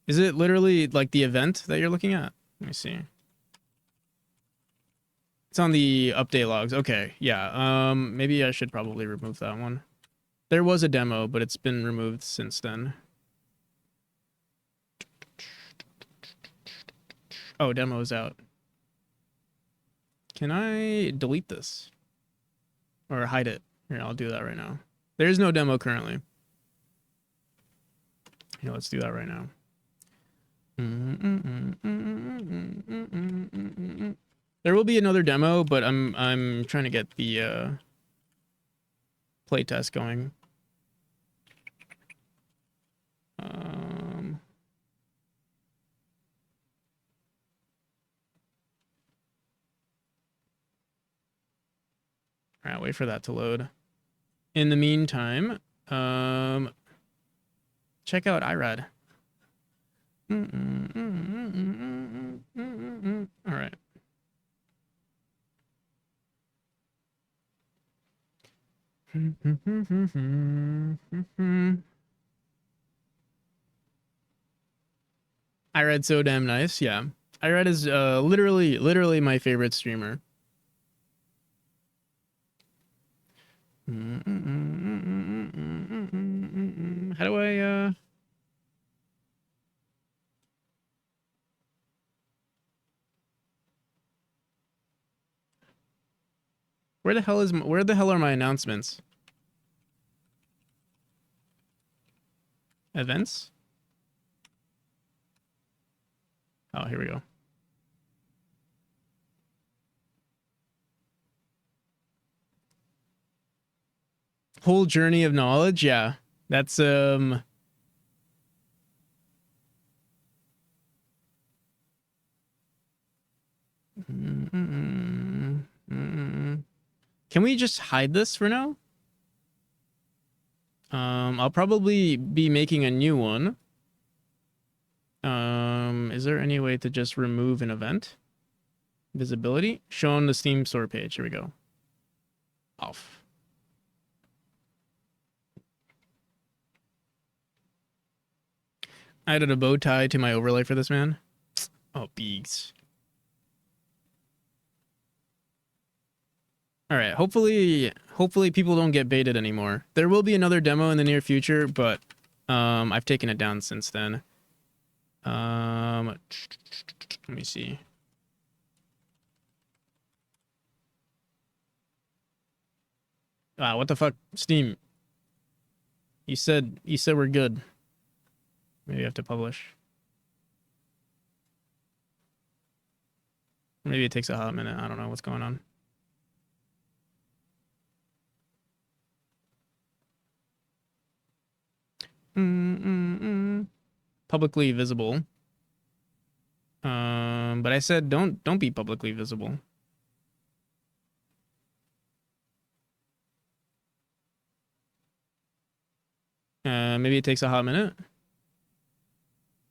A: Is it literally like the event that you're looking at? Let me see. It's on the update logs. Okay, yeah. Maybe I should probably remove that one. There was a demo, but it's been removed since then. Oh, demo is out. Can I delete this? Or hide it? Here, I'll do that right now. There is no demo currently. Here, let's do that right now. There will be another demo, but I'm trying to get the playtest going. All right, wait for that to load. In the meantime, check out iRad. All right. iRad's so damn nice. Yeah, iRad is literally my favorite streamer. Where the hell are my announcements? Events? Oh, here we go. Whole journey of knowledge, yeah. That's Can we just hide this for now? I'll probably be making a new one. Is there any way to just remove an event? Visibility? Show on the Steam store page. Here we go. Off. I added a bow tie to my overlay for this man. Oh, beaks. All right. Hopefully people don't get baited anymore. There will be another demo in the near future, but I've taken it down since then. Let me see. Ah, what the fuck, Steam? You said we're good. Maybe I have to publish. Maybe it takes a hot minute. I don't know what's going on. Publicly visible. But I said don't be publicly visible. Maybe it takes a hot minute.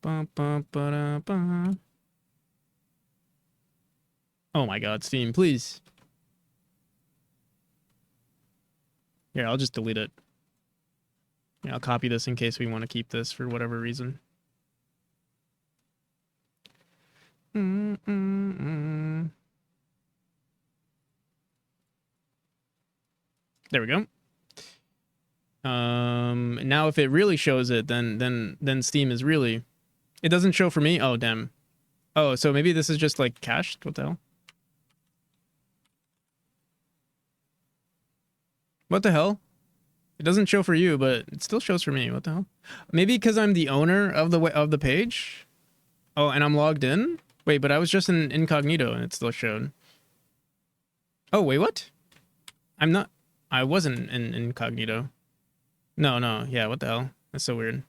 A: Oh my god, Steam, please. Here, I'll just delete it. Yeah, I'll copy this in case we want to keep this for whatever reason. There we go. Now if it really shows it, then Steam is really... It doesn't show for me? Oh, damn. Oh, so maybe this is just like cached? What the hell? What the hell? It doesn't show for you, but it still shows for me. What the hell? Maybe because I'm the owner of the page? Oh, and I'm logged in? Wait, but I was just in incognito and it still showed. Oh, wait, what? I'm not... I wasn't in incognito. No. Yeah, what the hell? That's so weird.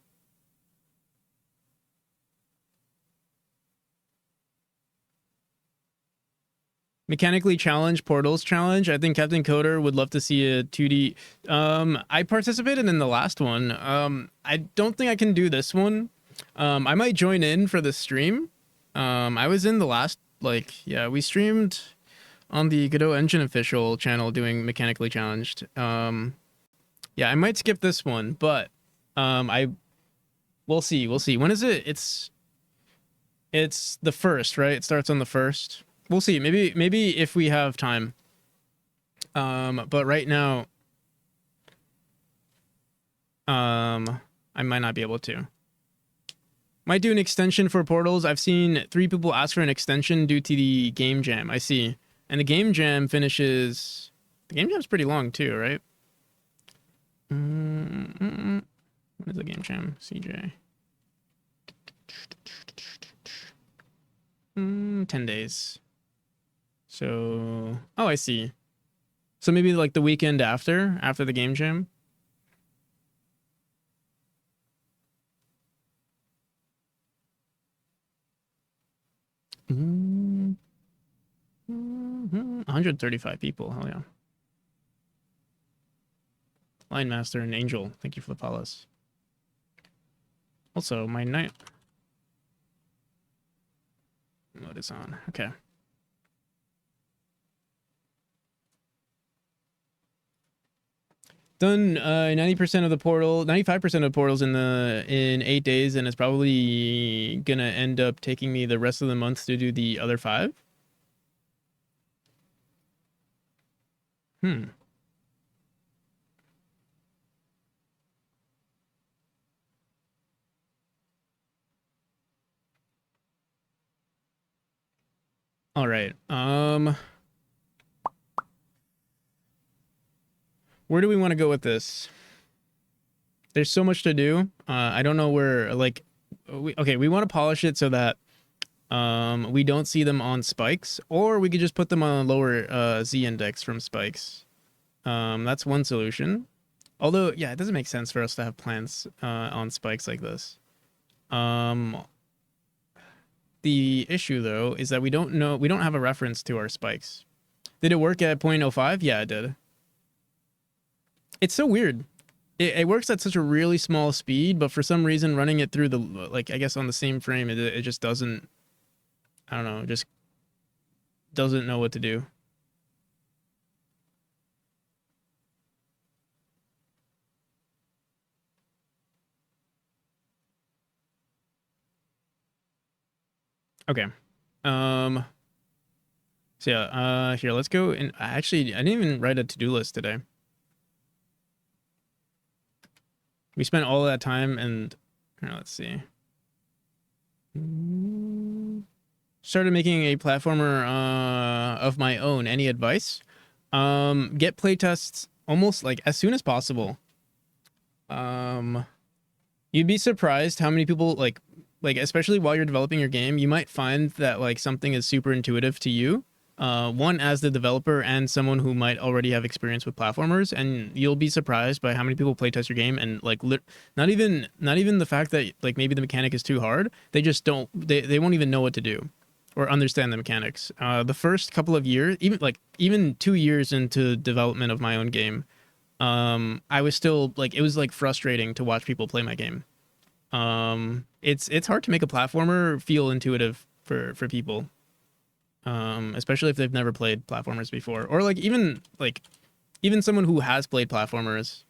A: Mechanically challenged portals challenge. I think Captain Coder would love to see a 2D. I participated in the last one. I don't think I can do this one. I might join in for the stream. I was in the last, yeah, we streamed on the Godot Engine official channel doing mechanically challenged. Yeah, I might skip this one, but we'll see. When is it? It's the 1st, right? It starts on the 1st. We'll see. Maybe if we have time. But right now, I might not be able to. Might do an extension for Portals. I've seen 3 people ask for an extension due to the game jam. I see. And the game jam finishes... The game jam's pretty long too, right? What is the game jam? CJ. 10 days. So... Oh, I see. So maybe like the weekend after the game jam? Mm-hmm. 135 people. Hell yeah. Line Master and Angel, thank you for the follows. Also, my night mode is on. Okay. Done 90% of the portal, 95% of the portals in 8 days, and it's probably gonna end up taking me the rest of the month to do the other 5. All right. Where do we want to go with this? There's so much to do. I don't know where, like, we want to polish it so that we don't see them on spikes, or we could just put them on a lower Z index from spikes. That's one solution. Although, yeah, it doesn't make sense for us to have plants on spikes like this. The issue, though, is that we don't have a reference to our spikes. Did it work at 0.05? Yeah, it did. It's so weird. It works at such a really small speed, but for some reason running it through the, like, I guess on the same frame, it just doesn't, I don't know, just doesn't know what to do. Okay. So yeah, here, let's go. And actually, I didn't even write a to-do list today. We spent all that time, and here, let's see. Started making a platformer of my own. Any advice? Get playtests almost like as soon as possible. You'd be surprised how many people like especially while you're developing your game, you might find that like something is super intuitive to you. One, as the developer and someone who might already have experience with platformers, and you'll be surprised by how many people playtest your game and like not even the fact that like maybe the mechanic is too hard. They just don't. They won't even know what to do or understand the mechanics. The first couple of years, even 2 years into development of my own game, I was still like, it was like frustrating to watch people play my game. It's hard to make a platformer feel intuitive for people. Especially if they've never played platformers before, or like even someone who has played platformers.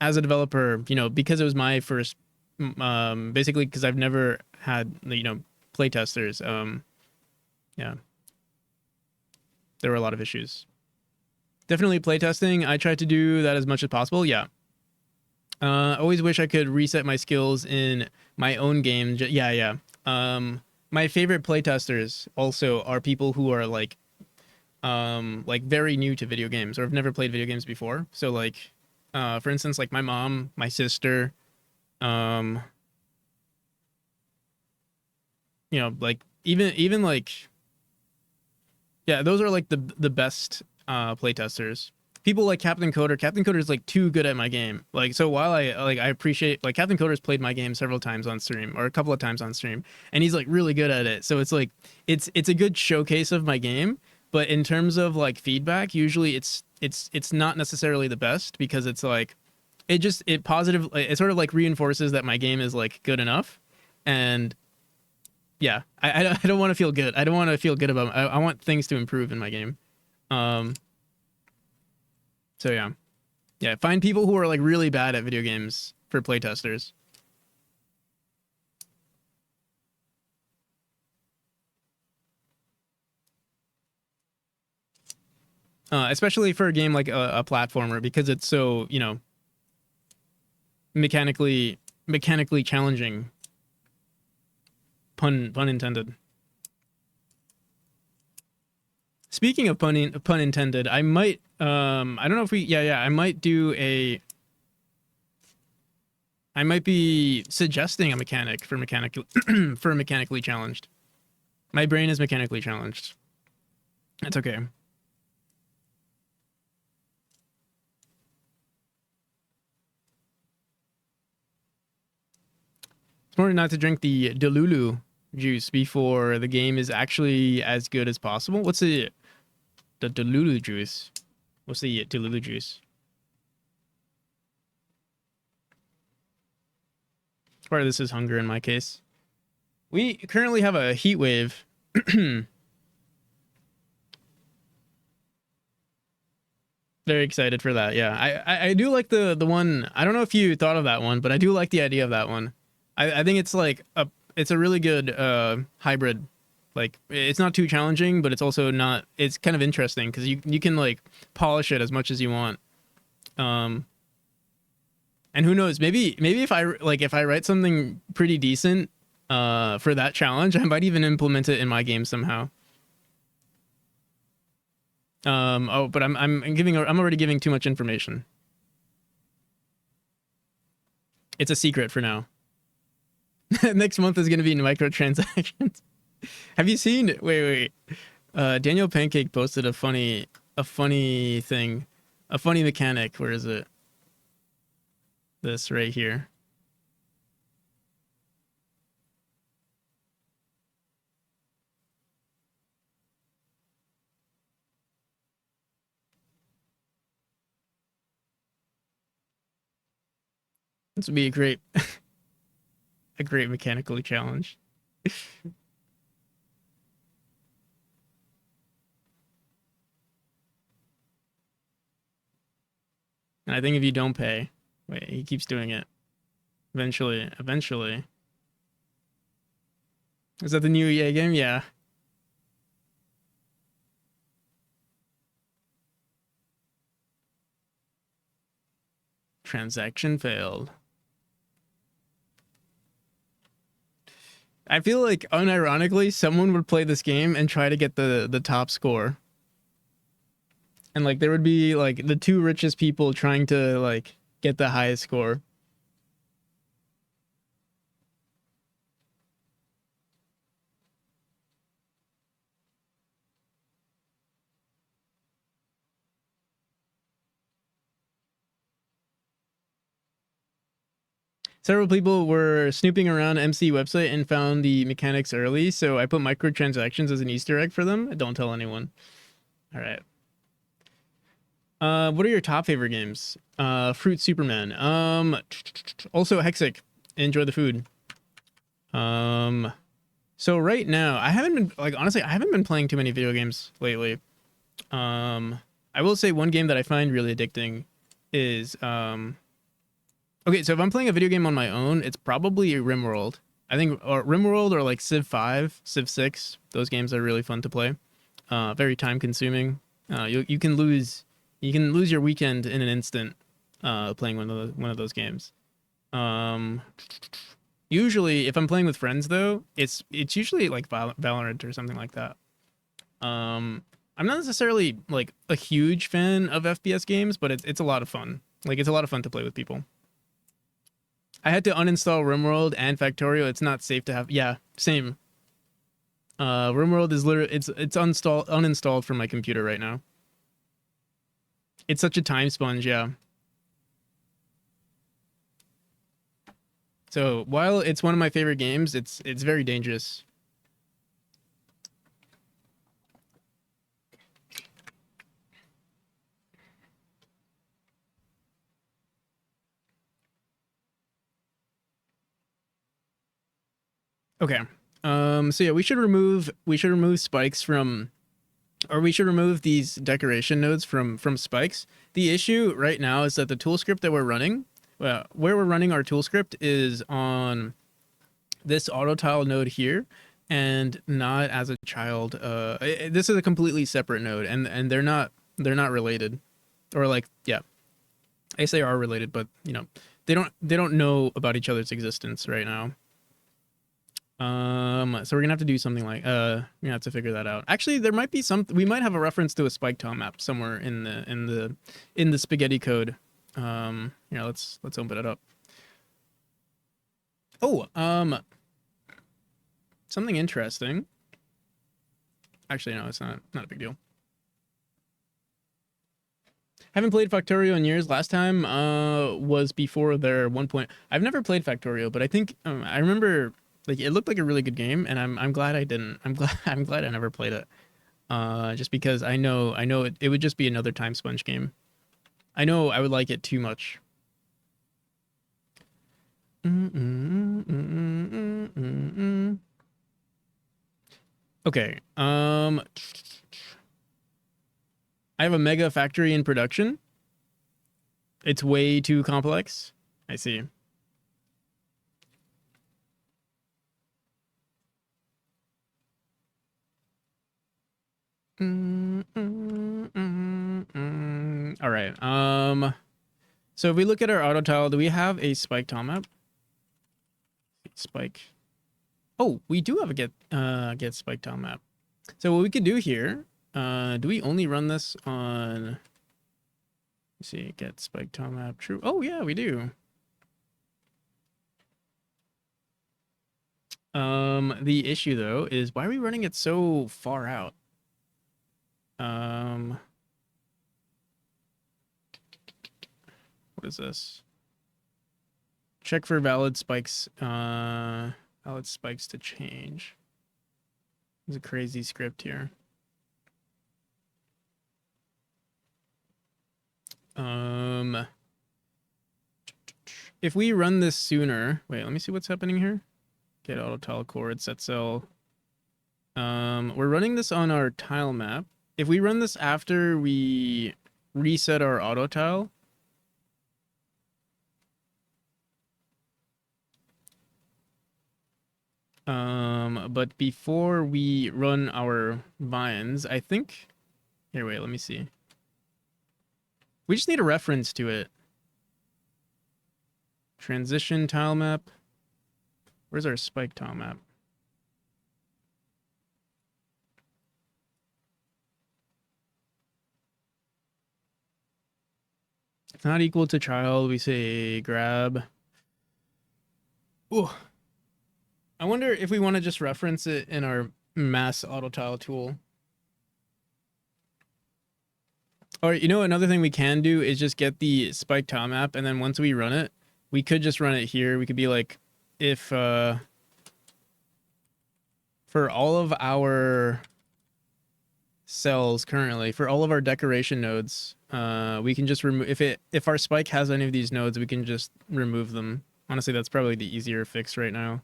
A: As a developer, you know, because it was my first, basically because I've never had, you know, play testers. Yeah, there were a lot of issues. Definitely playtesting. I tried to do that as much as possible. Yeah. Always wish I could reset my skills in my own game. Yeah. My favorite playtesters also are people who are like very new to video games or have never played video games before. So like, for instance, like my mom, my sister, you know, like even like, yeah, those are like the best playtesters. People like Captain Coder. Captain Coder is like too good at my game. Like, so while I appreciate, like, Captain Coder's played my game several times on stream, or a couple of times on stream, and he's like really good at it. So it's like it's a good showcase of my game. But in terms of like feedback, usually it's not necessarily the best, because it's like it sort of like reinforces that my game is like good enough. And yeah, I don't want to feel good. I don't want to feel good about. I want things to improve in my game. So yeah, find people who are like really bad at video games for playtesters. Especially for a game like a platformer, because it's so, you know, mechanically challenging. Pun intended. Speaking of pun intended, I might I don't know if I might be suggesting a mechanic for mechanically challenged. My brain is mechanically challenged. That's okay. It's important not to drink the Delulu juice before the game is actually as good as possible. What's the Delulu juice? What's the Delulu juice? Part of this is hunger in my case. We currently have a heat wave. Very excited for that. Yeah, I do like the one. I don't know if you thought of that one, but I do like the idea of that one. I think it's like it's a really good hybrid. Like, it's not too challenging, but it's also not. It's kind of interesting because you can like polish it as much as you want. And who knows? Maybe if I write something pretty decent for that challenge, I might even implement it in my game somehow. Oh, but I'm already giving too much information. It's a secret for now. Next month is going to be microtransactions. Have you seen? Wait. Daniel Pancake posted a funny thing, a funny mechanic. Where is it? This right here. This would be a great, a great mechanical challenge. And I think if you don't pay, wait, he keeps doing it. Eventually. Is that the new EA game? Yeah. Transaction failed. I feel like unironically someone would play this game and try to get the top score. And like there would be like the two richest people trying to like get the highest score. Several people were snooping around MC website and found the mechanics early, so I put microtransactions as an Easter egg for them. Don't tell anyone. All right. What are your top favorite games? Fruit Superman. Also Hexic. Enjoy the food. So right now, I haven't been like honestly, I haven't been playing too many video games lately. I will say one game that I find really addicting is okay, so if I'm playing a video game on my own, it's probably RimWorld. I think or RimWorld or like Civ 5, Civ 6. Those games are really fun to play. Very time consuming. You can lose your weekend in an instant playing one of those games. Usually if I'm playing with friends though, it's usually like Valorant or something like that. I'm not necessarily like a huge fan of FPS games, but it's a lot of fun. Like it's a lot of fun to play with people. I had to uninstall RimWorld and Factorio. It's not safe to have. Yeah, same. RimWorld is literally it's uninstalled from my computer right now. It's such a time sponge, yeah. So while it's one of my favorite games, it's very dangerous. Okay. So yeah, we should remove spikes from, or we should remove these decoration nodes from spikes. The issue right now is that the tool script that we're running, well, where we're running our tool script is on this auto tile node here, and not as a child. This is a completely separate node, and they're not related, or like yeah, I say are related, but you know they don't know about each other's existence right now. So we're gonna have to do something like we're gonna have to figure that out. Actually, there might be we might have a reference to a spike tile map somewhere in the spaghetti code. Yeah, let's open it up. Oh, something interesting. Actually, no, it's not a big deal. Haven't played Factorio in years. Last time was before their 1 point. I've never played Factorio, but I think I remember like it looked like a really good game, and I'm glad I didn't. I'm glad I never played it. Just because I know it would just be another time sponge game. I know I would like it too much. Okay. I have a mega factory in production. It's way too complex. I see. All right. So if we look at our auto tile, do we have a spike tile map? Spike. Oh, we do have a get spike tile map. So what we could do here Do we only run this on, let's see, get spike tile map true? Oh yeah, we do. The issue though is why are we running it so far out? What is this? Check for valid spikes, valid spikes to change. There's a crazy script here. If we run this sooner, wait, let me see what's happening here. Get auto tile cord, set cell. We're running this on our tile map. If we run this after we reset our auto tile, but before we run our vines, I think, here, wait, let me see. We just need a reference to it. Transition tile map. Where's our spike tile map? If not equal to child, we say grab. Ooh. I wonder if we want to just reference it in our mass auto tile tool. Or, you know, another thing we can do is just get the spike tile map, and then once we run it, we could just run it here. We could be like, if, for all of our cells currently, for all of our decoration nodes, we can just remove, if our spike has any of these nodes, we can just remove them. Honestly, that's probably the easier fix right now.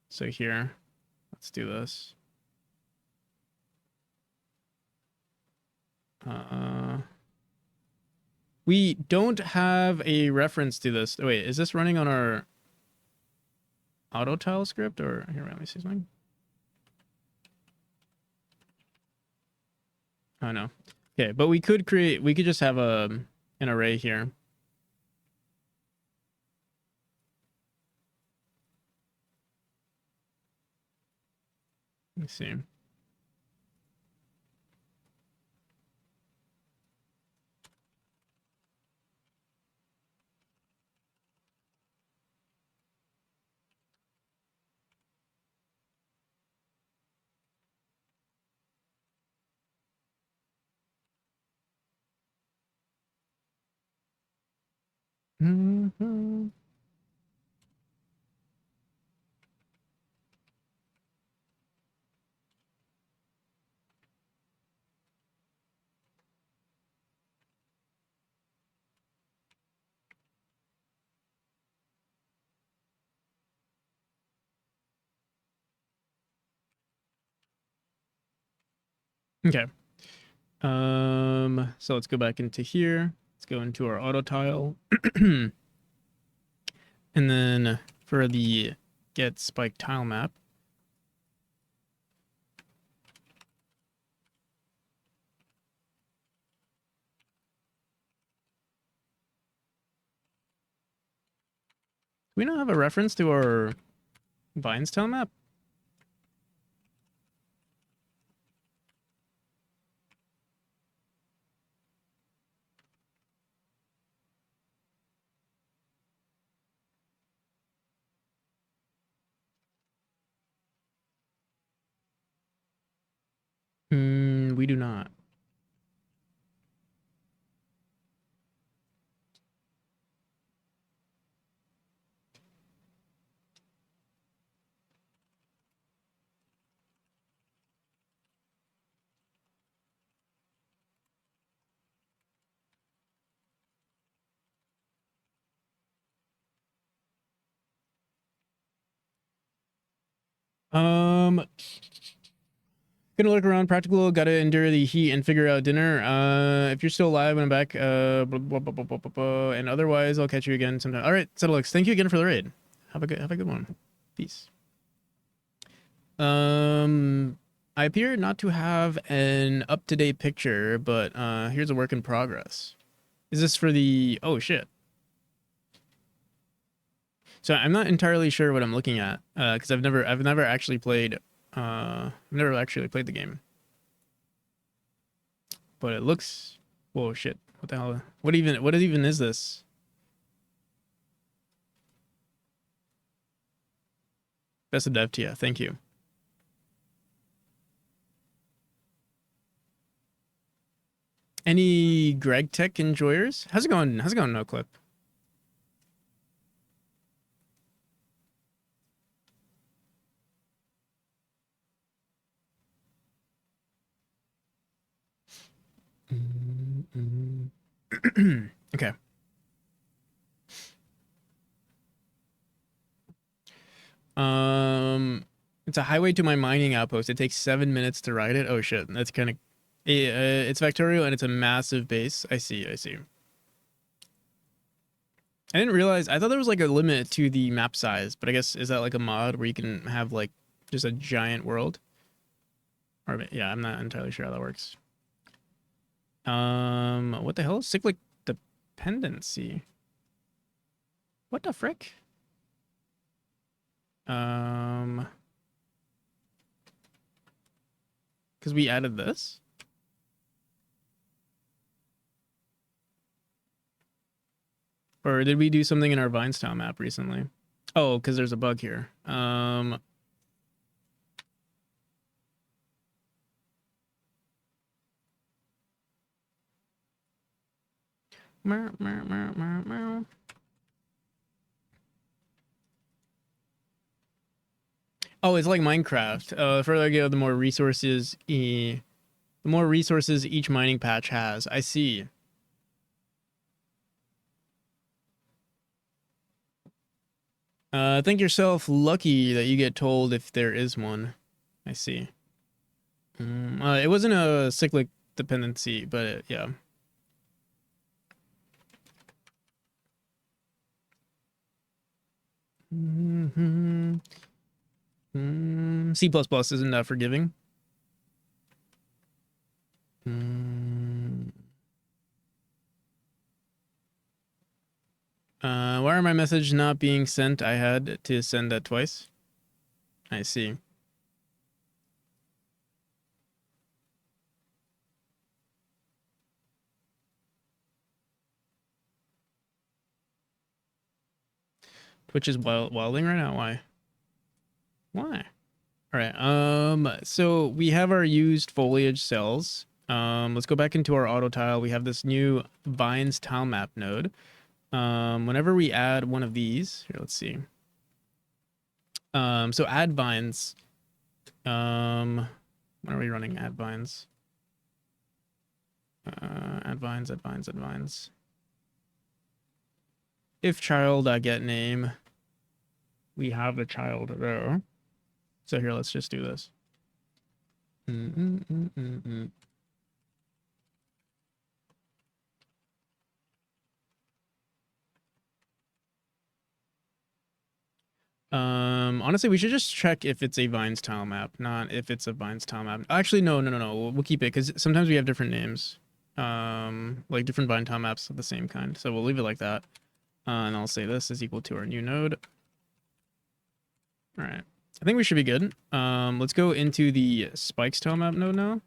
A: So here, let's do this. We don't have a reference to this. Oh, wait, is this running on our auto tile script, or here, let me see something. Oh no. Okay, but we could just have an array here. Let me see. Mm-hmm. Okay. So let's go back into here. Let's go into our auto tile. And then for the get spike tile map, do we not have a reference to our vines tile map? We do not. Gonna look around, practical, gotta endure the heat and figure out dinner. If you're still alive when I'm back, blah, blah, blah, blah, blah, blah, blah, and otherwise I'll catch you again sometime. All right, Settlux, thank you again for the raid. Have a good one. Peace. I appear not to have an up-to-date picture, but here's a work in progress. Is this for the, oh shit. So I'm not entirely sure what I'm looking at, because I've never actually played I've never actually played the game, but it looks. Whoa, shit! What the hell? What even is this? Best of dev, Tia. Thank you. Any Greg Tech enjoyers? How's it going? How's it going, No Clip? Okay. It's a highway to my mining outpost. It takes 7 minutes to ride it. Oh shit, that's kind of. It's Factorio and it's a massive base. I see. I see. I didn't realize. I thought there was like a limit to the map size, but I guess is that like a mod where you can have like just a giant world? Or yeah, I'm not entirely sure how that works. What the hell? Cyclic dependency. What the frick? Because we added this. Or did we do something in our Vinestown map recently? Oh, because there's a bug here. Meow, meow, meow, meow, meow. Oh, it's like Minecraft. The further I go, the more resources each mining patch has. I see. Think yourself lucky that you get told if there is one. I see. It wasn't a cyclic dependency, but yeah. C++ isn't that forgiving. Why are my messages not being sent? I had to send that twice. I see. Twitch is wilding right now. Why? Why? All right. So we have our used foliage cells. Let's go back into our auto tile. We have this new vines tile map node. Whenever we add one of these, here, let's see. So add vines. When are we running add vines? Add vines, add vines, add vines. If child get name, we have the child there. So here, let's just do this. Honestly, we should just check if it's a Vines tile map, not if it's a Vines tile map. Actually, no. We'll keep it because sometimes we have different names. Like different Vine tile maps of the same kind. So we'll leave it like that. And I'll say this is equal to our new node. All right. I think we should be good. Let's go into the spikes tile map node now.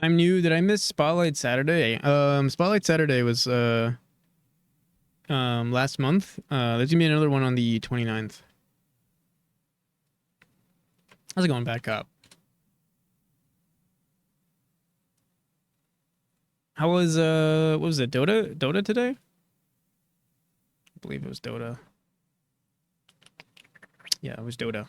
A: I'm new. Did I miss Spotlight Saturday? Spotlight Saturday was last month. There's gonna be another one on the 29th. How's it going back up? How was what was it? Dota today? believe it was Dota. Yeah, it was Dota.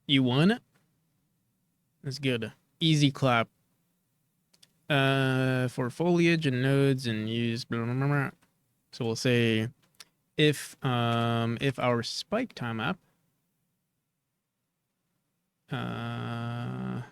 A: You won? That's good. Easy clap. For foliage and nodes and use blah, blah, blah, blah. So we'll say if our spike time app uh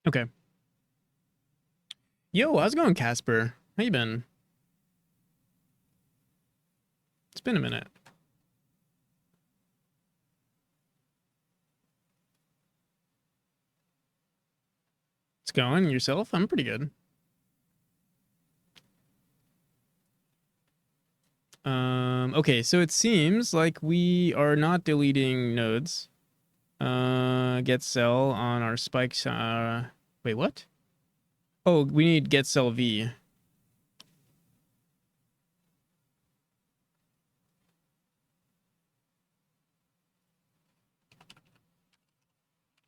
A: okay. Yo, how's it going, Casper? How you been? It's been a minute. It's going yourself? I'm pretty good. Okay, so it seems like we are not deleting nodes. Get sell on our spikes. Wait, what? Oh, we need get sell V.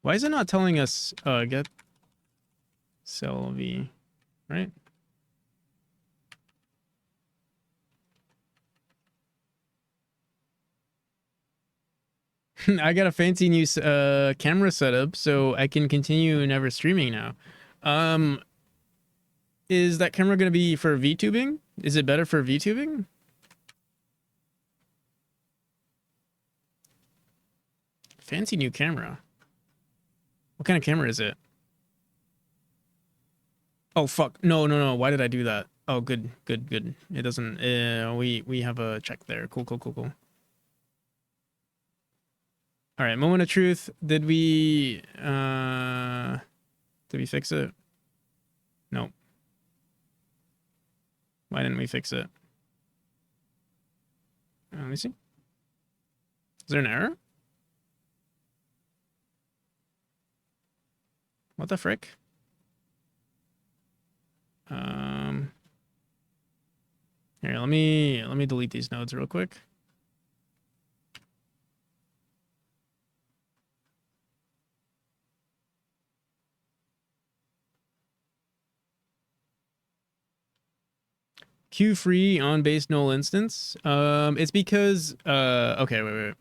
A: Why is it not telling us get sell V, right? I got a fancy new camera setup, so I can continue never streaming now. Um, is that camera going to be for VTubing? Is it better for VTubing? Fancy new camera. What kind of camera is it? Oh fuck! No, no, no! Why did I do that? Oh, good, good, good. It doesn't. We have a check there. Cool, cool, cool, cool. All right, moment of truth. Did we fix it? Nope. Why didn't we fix it? Let me see. Is there an error? What the frick? Here, let me delete these nodes real quick. Queue free on base null instance. It's because okay, wait.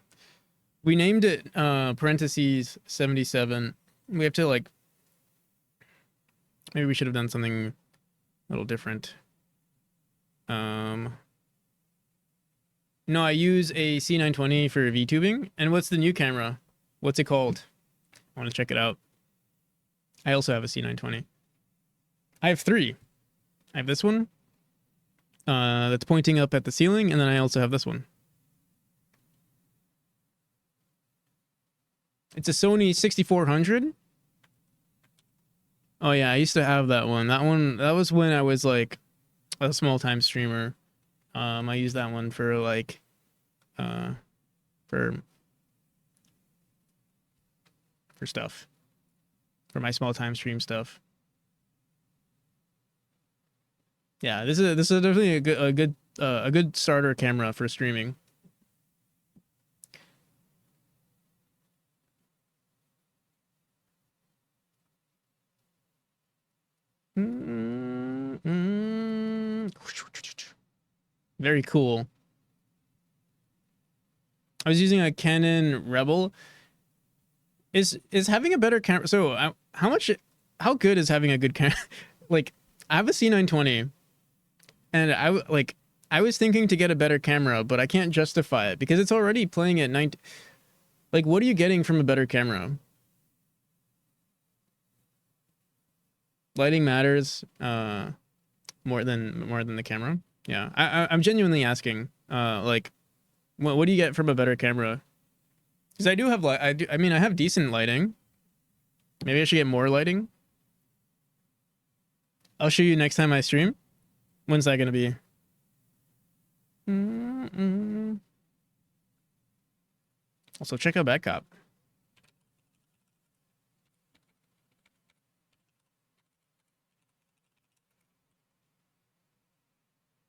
A: We named it parentheses 77. We have to like maybe we should have done something a little different. No, I use a C920 for VTubing. And what's the new camera? What's it called? I want to check it out. I also have a C920. I have three. I have this one. That's pointing up at the ceiling, and then I also have this one. It's a Sony 6400. Oh yeah, I used to have that one. That was when I was like a small time streamer. I used that one for like for stuff. For my small time stream stuff. Yeah, this is definitely a good starter camera for streaming. Very cool. I was using a Canon Rebel. Is having a better camera? So how good is having a good camera? Like I have a C920, and I was thinking to get a better camera, but I can't justify it because it's already playing at 90. Like, what are you getting from a better camera? Lighting matters more than the camera. Yeah, I'm genuinely asking. Like, what do you get from a better camera? Because I do have light. I mean, I have decent lighting. Maybe I should get more lighting. I'll show you next time I stream. When's that gonna be? Mm-mm. Also, check out Bad Cop.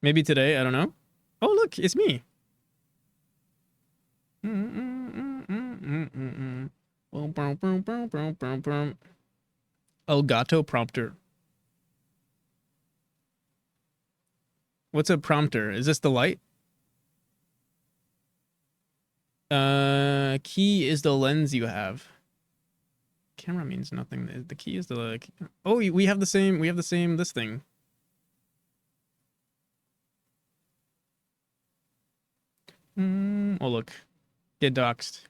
A: Maybe today. I don't know. Oh, look, it's me. Elgato prompter. What's a prompter? Is this the light? Key is the lens you have. Camera means nothing. The key is the like. Oh, we have the same. We have the same. This thing. Oh look, get doxxed.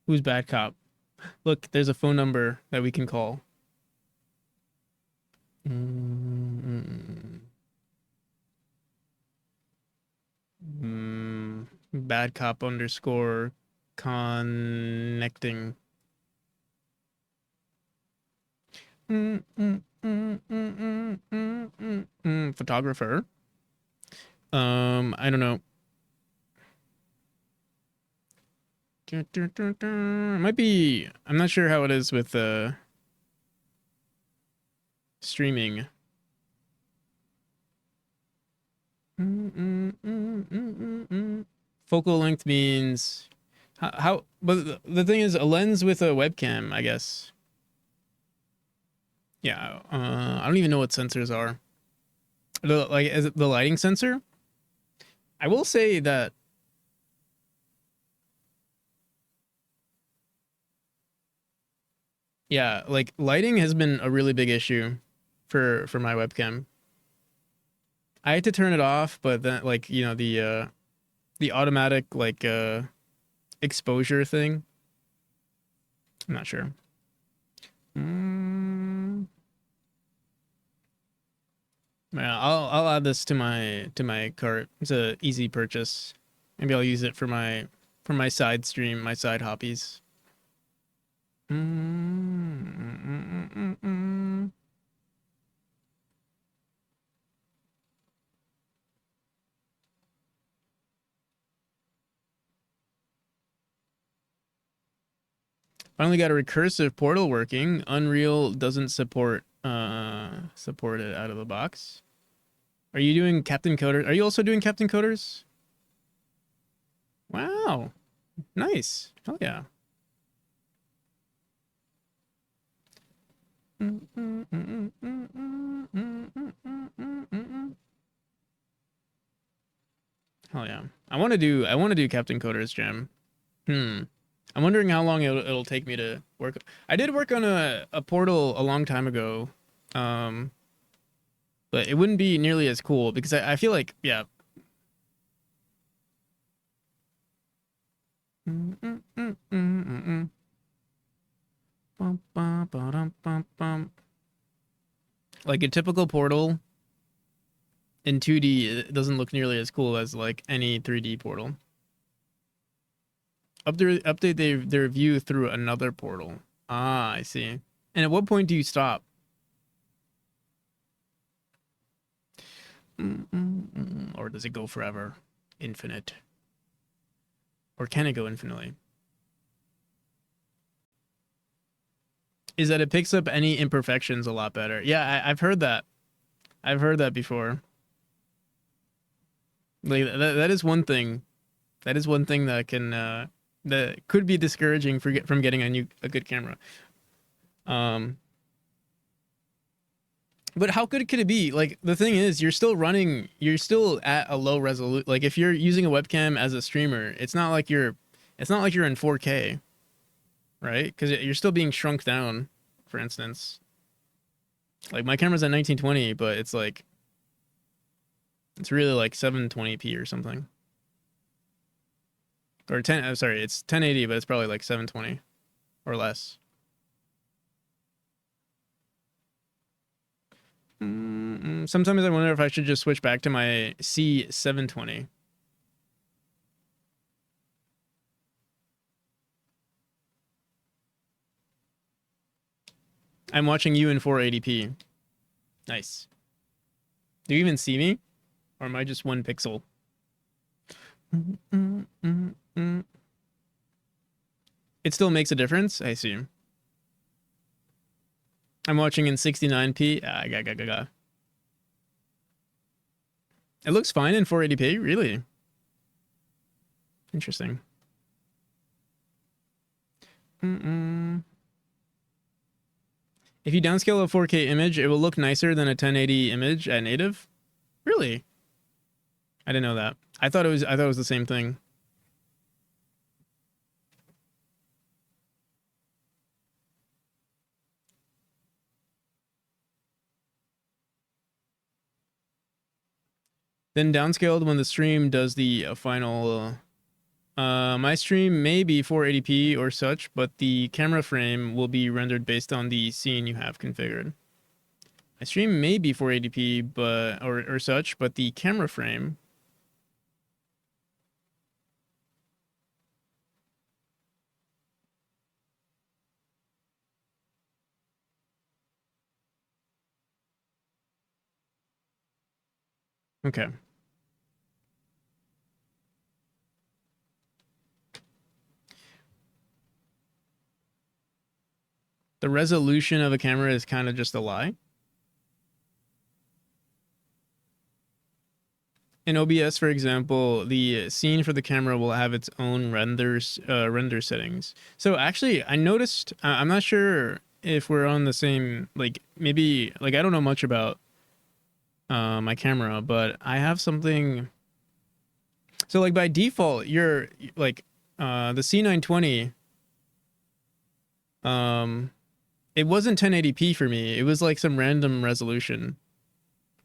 A: Who's bad cop? Look, there's a phone number that we can call. Bad cop underscore connecting. Photographer. I don't know. It might be. I'm not sure how it is with streaming. Focal length means how but the thing is a lens with a webcam, I guess. Yeah, I don't even know what sensors are. Like, is it the lighting sensor? I will say that yeah, like lighting has been a really big issue for my webcam. I had to turn it off, but then like, the automatic like exposure thing. I'm not sure. Yeah, I'll add this to my cart. It's a easy purchase. Maybe I'll use it for my side stream, my side hobbies. Finally got a recursive portal working. Unreal doesn't support it out of the box. Are you doing Captain Coders? Are you also doing Captain Coders? Wow. Nice. Oh yeah. Hell yeah. I want to do Captain Coders Jam. I'm wondering how long it'll take me to work. I did work on a portal a long time ago. But it wouldn't be nearly as cool because I feel like, yeah. Like a typical portal in 2D, it doesn't look nearly as cool as like any 3D portal. Update their view through another portal. Ah, I see. And at what point do you stop? Or does it go forever? Infinite? Or can it go infinitely? Is that it picks up any imperfections a lot better. Yeah, I've heard that. I've heard that before. Like that is one thing. That is one thing that can that could be discouraging from getting a good camera. Um, but how good could it be? Like the thing is, you're still at a low resolution. Like if you're using a webcam as a streamer, it's not like you're in 4K, right? Because you're still being shrunk down. For instance, like my camera's at 1920, but it's like it's really like 720p or something. Or 10, I'm sorry, it's 1080, but it's probably like 720 or less. Sometimes I wonder if I should just switch back to my C720. I'm watching you in 480p. Nice. Do you even see me? Or am I just one pixel? It still makes a difference? I see. I'm watching in 69p. It looks fine in 480p? Really? Interesting. If you downscale a 4K image, it will look nicer than a 1080 image at native? Really? I didn't know that. I thought it was the same thing. Then downscaled when the stream does the final. My stream may be 480p or such, but the camera frame will be rendered based on the scene you have configured. My stream may be 480p, but or such, but the camera frame. Okay. The resolution of a camera is kind of just a lie. In OBS, for example, the scene for the camera will have its own render settings. So actually, I noticed. I'm not sure if we're on the same. Like maybe like I don't know much about my camera, but I have something. So like by default, you're like the C920. It wasn't 1080p for me. It was like some random resolution.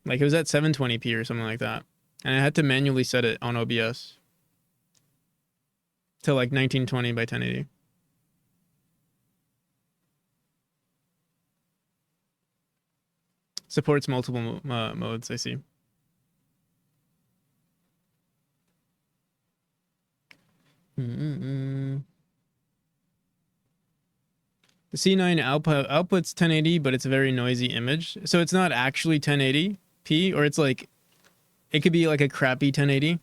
A: Like it was at 720p or something like that. And I had to manually set it on OBS to like 1920 by 1080. Supports multiple modes, I see. The C9 outputs 1080, but it's a very noisy image. So it's not actually 1080p, or it's like, it could be like a crappy 1080.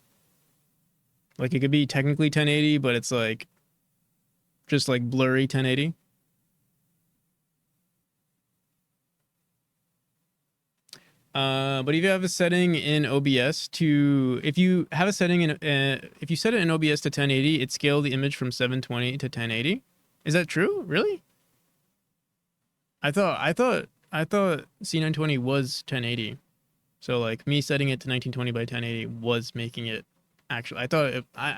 A: Like it could be technically 1080, but it's like, just like blurry 1080. But if you have a setting in OBS if you have a setting in, if you set it in OBS to 1080, it scales the image from 720 to 1080. Is that true? Really? I thought C920 was 1080. So like me setting it to 1920 by 1080 was making it actually. I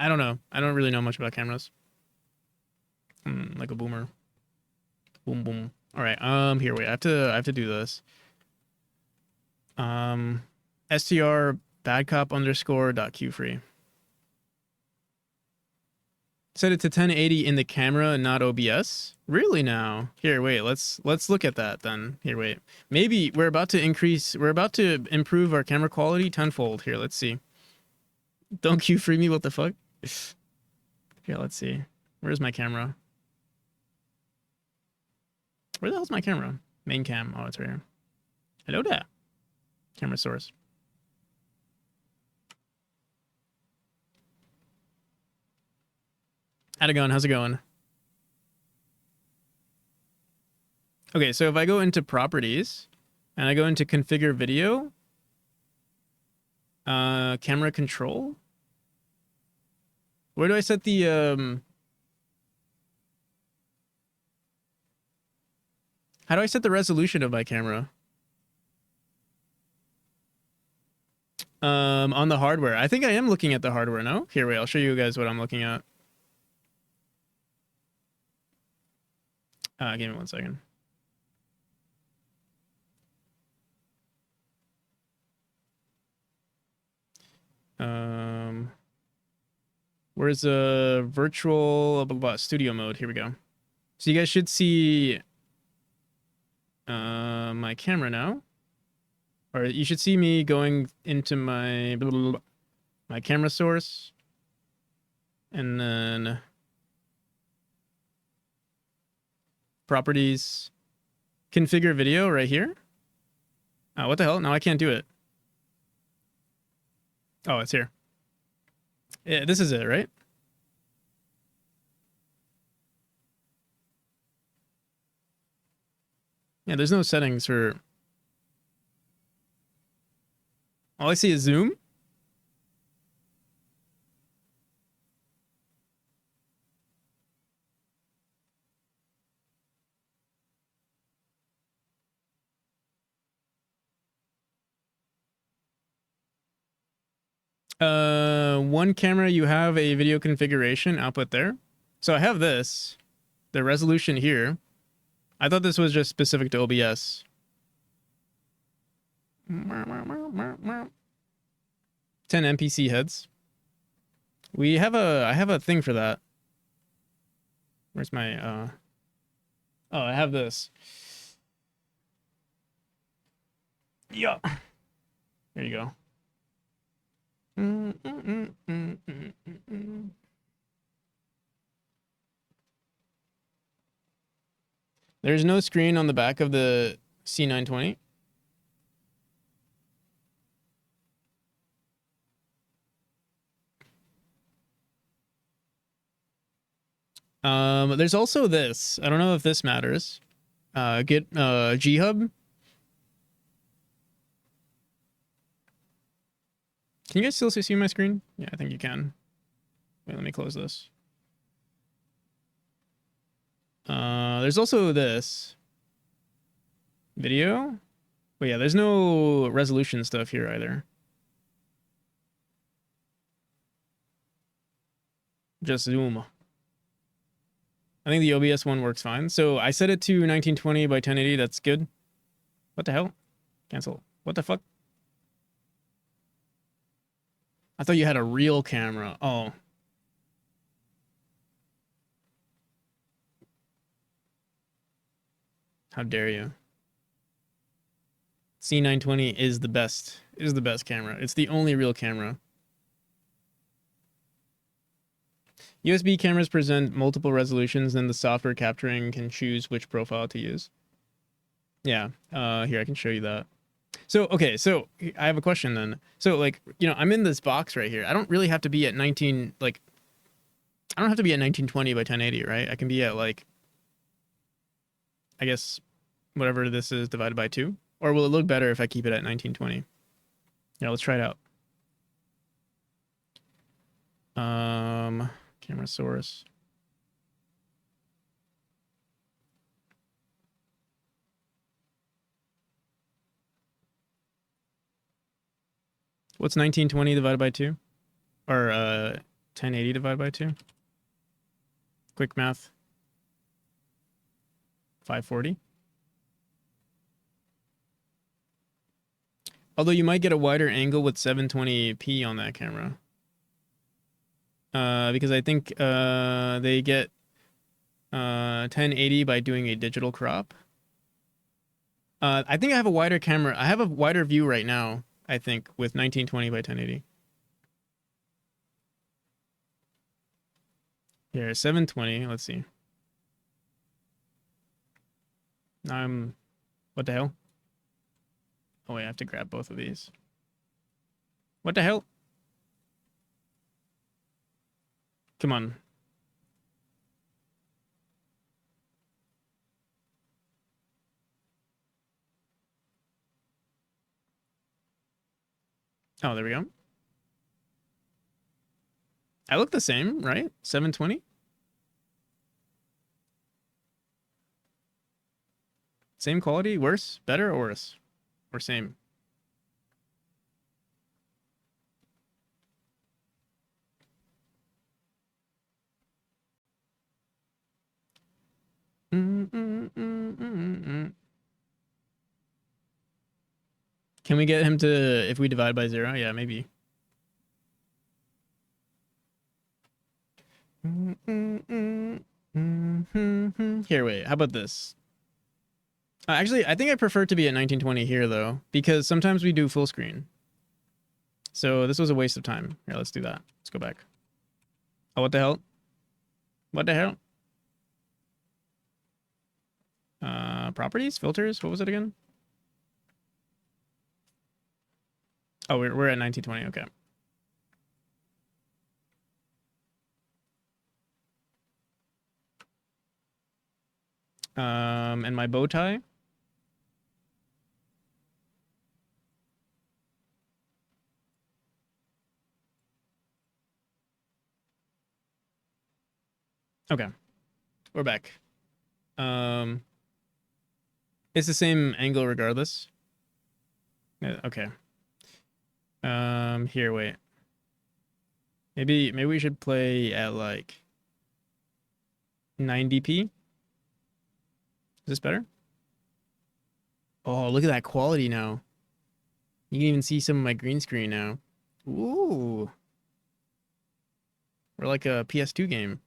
A: don't know. I don't really know much about cameras. Like a boomer. Boom boom. All right. Here wait. I have to do this. str badcop _.qfree. Set it to 1080 in the camera, not OBS. Really now? Here, wait. Let's look at that then. Here, wait. Maybe we're about to improve our camera quality tenfold. Here, let's see. Don't Q free me. What the fuck? Here, let's see. Where's my camera? Where the hell's my camera? Main cam. Oh, it's right here. Hello there. Camera source. How's it going? How's it going? Okay, so if I go into properties and I go into configure video, Camera control? Where do I set the how do I set the resolution of my camera? On the hardware. I think I am looking at the hardware, no? Here, wait, I'll show you guys what I'm looking at. Give me 1 second. Where's the virtual blah, blah, blah, studio mode? Here we go. So you guys should see my camera now. Or you should see me going into my blah, blah, blah, my camera source. And then properties, configure video right here. Oh, what the hell? No, I can't do it. Oh, it's here. Yeah, this is it, right? Yeah, there's no settings for... All I see is zoom. One camera, you have a video configuration output there. So I have this, the resolution here. I thought this was just specific to OBS. 10 NPC heads. I have a thing for that. Where's my, oh, I have this. Yeah. There you go. There's no screen on the back of the C920. There's also this. I don't know if this matters. Get G-Hub. Can you guys still see my screen? Yeah, I think you can. Wait, let me close this. There's also this. Video. But yeah, there's no resolution stuff here either. Just zoom. I think the OBS one works fine. So I set it to 1920 by 1080. That's good. What the hell? Cancel. What the fuck? I thought you had a real camera. Oh. How dare you? C920 is the best. Is the best camera. It's the only real camera. USB cameras present multiple resolutions, and the software capturing can choose which profile to use. Yeah, here, I can show you that. So, okay, so I have a question then. So, like, you know, I'm in this box right here. I don't really have to be at 19, like, I don't have to be at 1920 by 1080, right? I can be at, like, I guess, whatever this is divided by 2. Or will it look better if I keep it at 1920? Yeah, let's try it out. Camera source. What's 1920 divided by 2? Or 1080 divided by 2? Quick math. 540. Although you might get a wider angle with 720p on that camera. Because I think they get 1080 by doing a digital crop. I think I have a wider camera. I have a wider view right now, I think, with 1920 by 1080. Here, 720. Let's see. What the hell? Oh, wait, I have to grab both of these. What the hell? Come on. Oh, there we go. I look the same, right? 720. Same quality, worse, better, or worse, or same. Can we get him to, if we divide by 0? Yeah, maybe. Here, wait. How about this? Actually, I think I prefer to be at 1920 here, though, because sometimes we do full screen. So this was a waste of time. Here, let's do that. Let's go back. Oh, what the hell? What the hell? Properties? Filters? What was it again? Oh, we're at 1920. Okay. And my bow tie. Okay, we're back. It's the same angle regardless. Okay. Here, wait. Maybe we should play at like 90p. Is this better? Oh, look at that quality now. You can even see some of my green screen now. Ooh. We're like a PS2 game.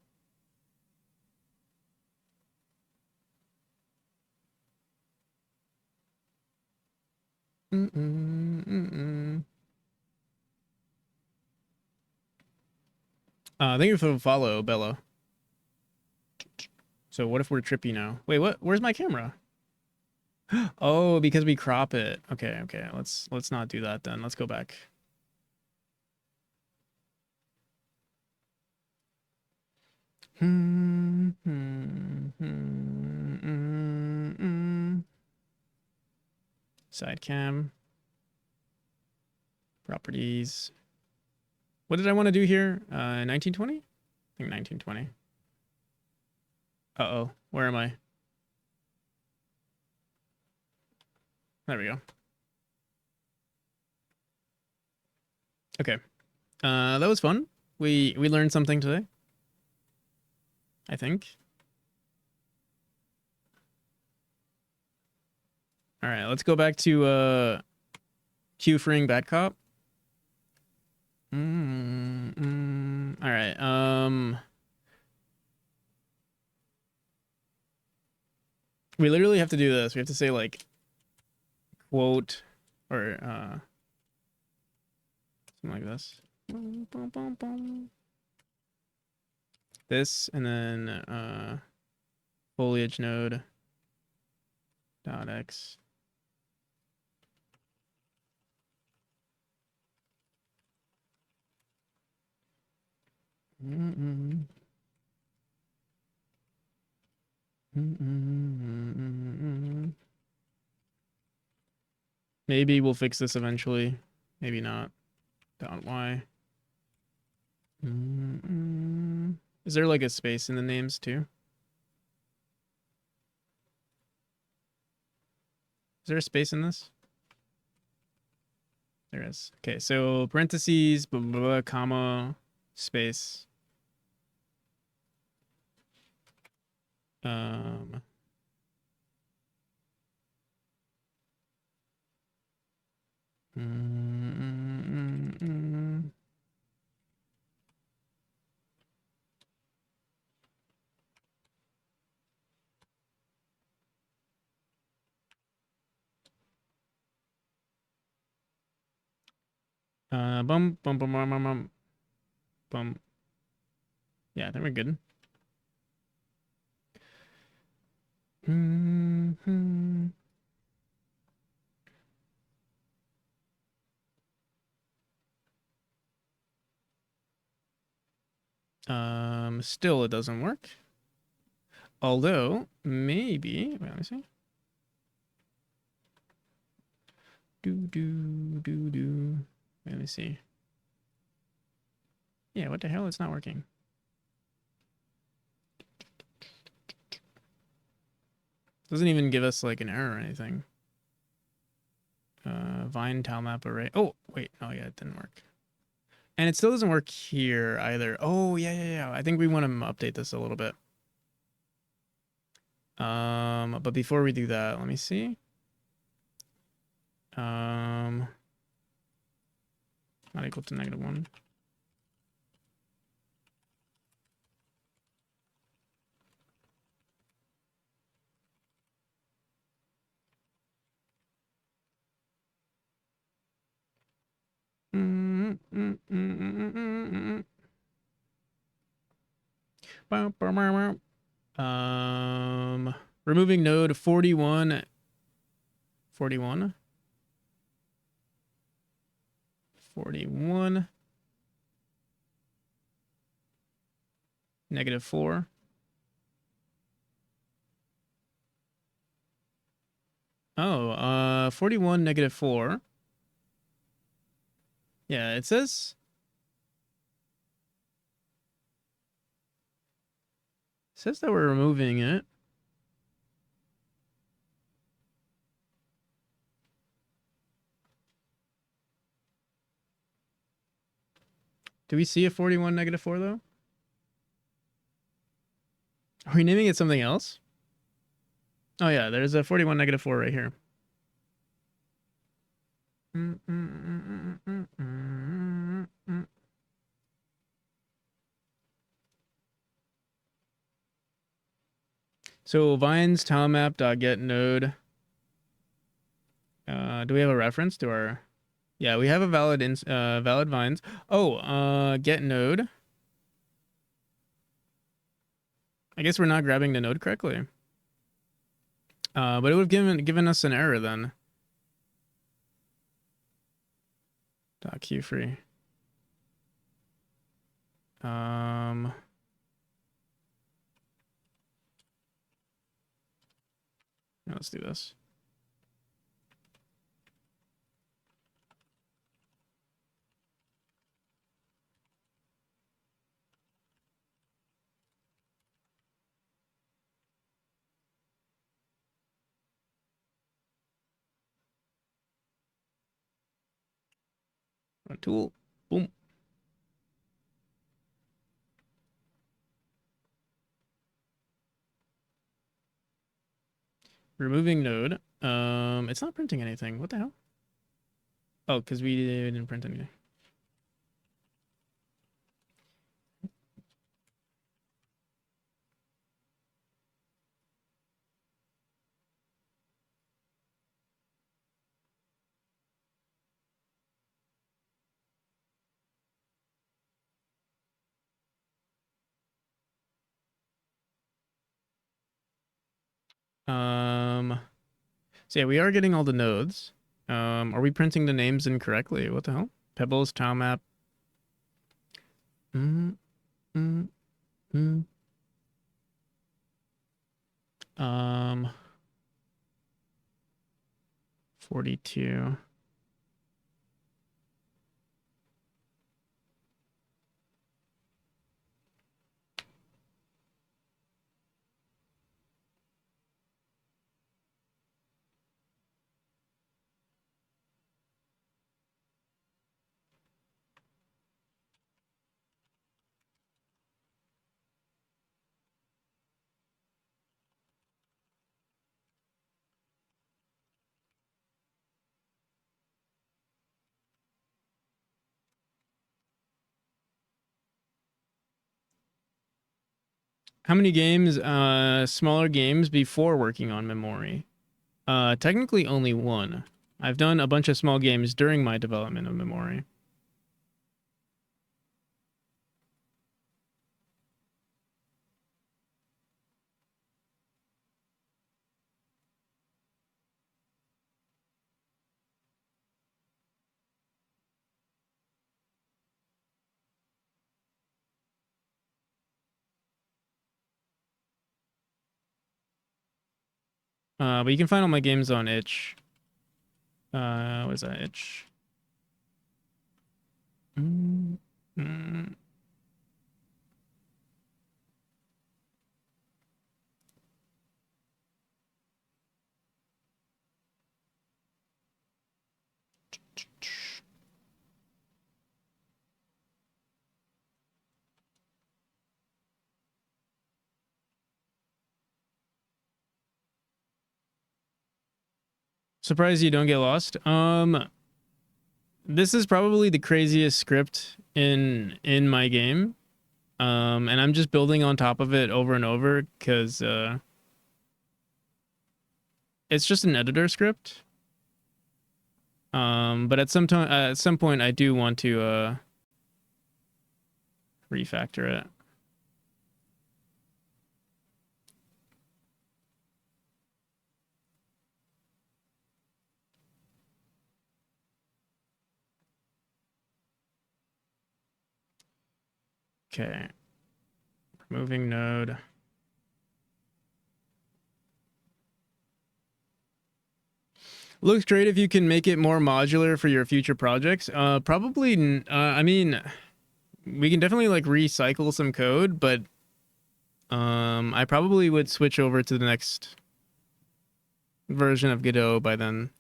A: Thank you for the follow, Bella. So what if we're trippy now? Wait, what? Where's my camera? Oh, because we crop it. Okay, okay. Let's not do that then. Let's go back. Side cam. Properties. What did I want to do here? 1920? I think 1920. Uh-oh. Where am I? There we go. Okay. That was fun. We learned something today, I think. All right, let's go back to Q freeing bad cop. All right. We literally have to do this. We have to say like quote or something like this. This and then foliage node dot x. Maybe we'll fix this eventually. Maybe not. Dot y. Is there like a space in the names too? Is there a space in this? There is. Okay, so parentheses, blah, blah, blah, comma, space. Um, bum, bum, bum, bum, bum, bum, bum. Yeah, I think we're good. Still it doesn't work. Although, maybe, wait, let me see. Do, do, do, do. Wait, let me see. Yeah, what the hell? It's not working. Doesn't even give us like an error or anything. Vine tile map array. Oh, wait. Oh, yeah, it didn't work. And it still doesn't work here either. Oh, yeah. I think we want to update this a little bit. But before we do that, let me see. Not equal to -1. Removing node 41. 41. 41. -4. Oh, 41 -4. Yeah, it says that we're removing it. Do we see a 41 -4 though? Are we naming it something else? Oh yeah, there's a 41 -4 right here. So vines tilemap.get node. Do we have a reference to our? Yeah, we have a valid vines. Oh, get node. I guess we're not grabbing the node correctly. But it would have given us an error then. .q free. Let's do this. Run tool. Boom. Removing node. It's not printing anything. What the hell? Oh, because we didn't print anything. So yeah, we are getting all the nodes. Are we printing the names incorrectly? What the hell? Pebbles, tile map. Mm, mm, mm. 42. How many games, smaller games before working on Memory? Technically only one. I've done a bunch of small games during my development of Memory. But you can find all my games on itch. What is that? Itch. Surprised you don't get lost. This is probably the craziest script in my game. And I'm just building on top of it over and over because it's just an editor script. But at some point I do want to refactor it. Okay. Removing node. Looks great if you can make it more modular for your future projects. Probably, I mean, we can definitely like recycle some code, but I probably would switch over to the next version of Godot by then.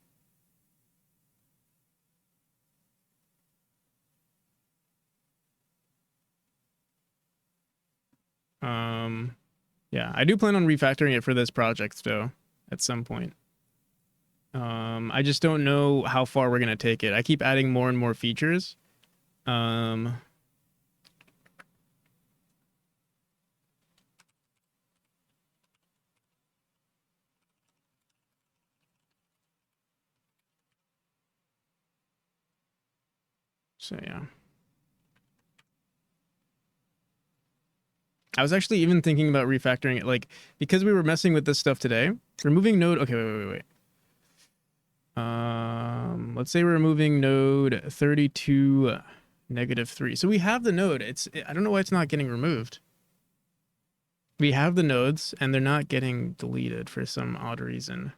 A: Yeah, I do plan on refactoring it for this project though, at some point. I just don't know how far we're gonna take it. I keep adding more and more features. So yeah. I was actually even thinking about refactoring it, like, because we were messing with this stuff today. Removing node. Okay, wait. Let's say we're removing node 32 -3. So we have the node. I don't know why it's not getting removed. We have the nodes and they're not getting deleted for some odd reason.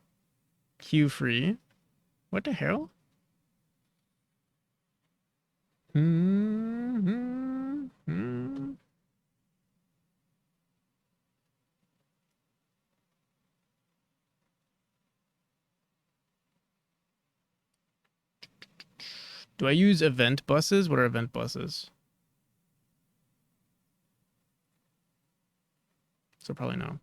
A: Queue free. What the hell? Do I use event buses? What are event buses? So probably no.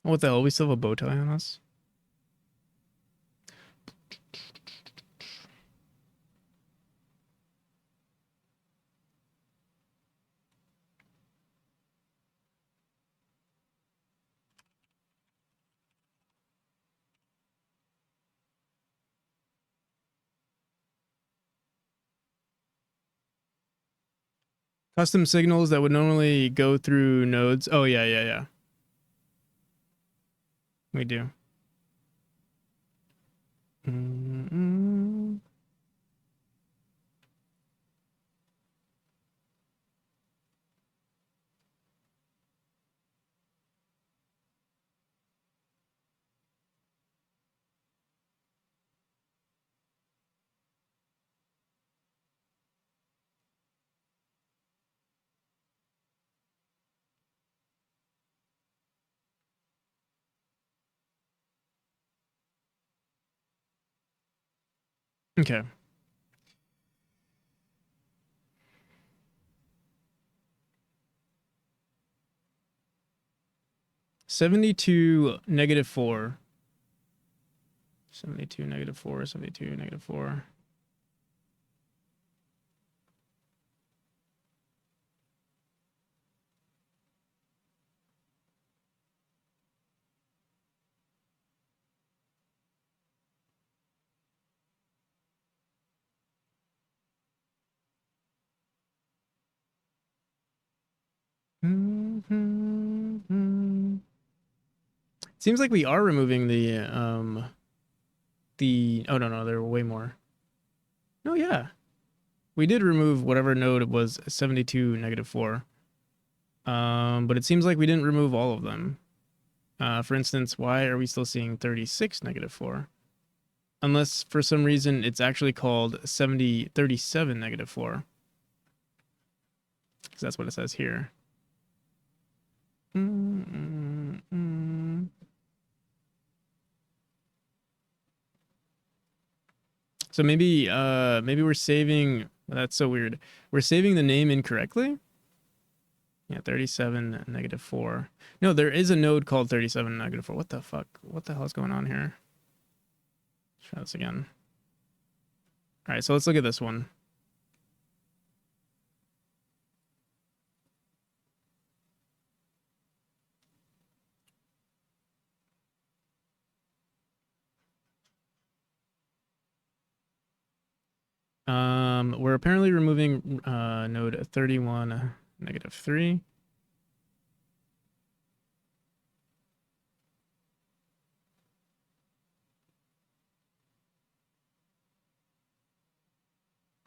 A: What the hell? We still have a bow tie on us? Custom signals that would normally go through nodes. Oh, yeah. We do. Okay. -4. 72 -4. 72 -4. Seems like we are removing the oh no, there were way more. No, yeah. We did remove whatever node was 72 -4. But it seems like we didn't remove all of them. For instance, why are we still seeing 36 negative 4? Unless for some reason it's actually called 37 negative 4. Because that's what it says here. So maybe we're saving. That's so weird. We're saving the name incorrectly. Yeah, 37 negative 4. No, there is a node called 37 negative 4. What the fuck? What the hell is going on here? Let's try this again. All right, so let's look at this one. We're apparently removing node 31 negative 3.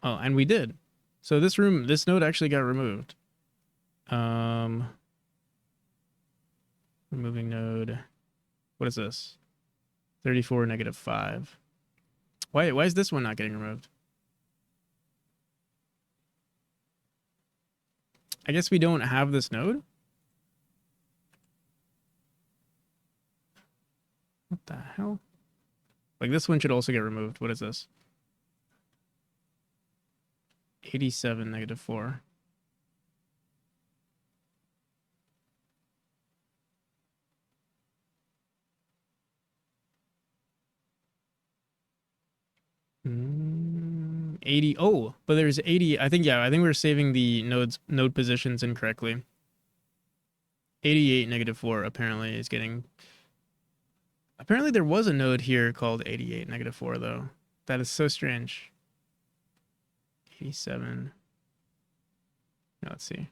A: Oh, and we did. So this node actually got removed. Removing node. What is this? 34 negative 5. Why is this one not getting removed? I guess we don't have this node. What the hell? Like this one should also get removed. What is this? 87 negative 4. Mm, 80. Oh, but there's 80. I think we're saving the node positions incorrectly. 88 negative 4 apparently is getting. Apparently there was a node here called 88 negative 4 though. That is so strange. 87. Now let's see.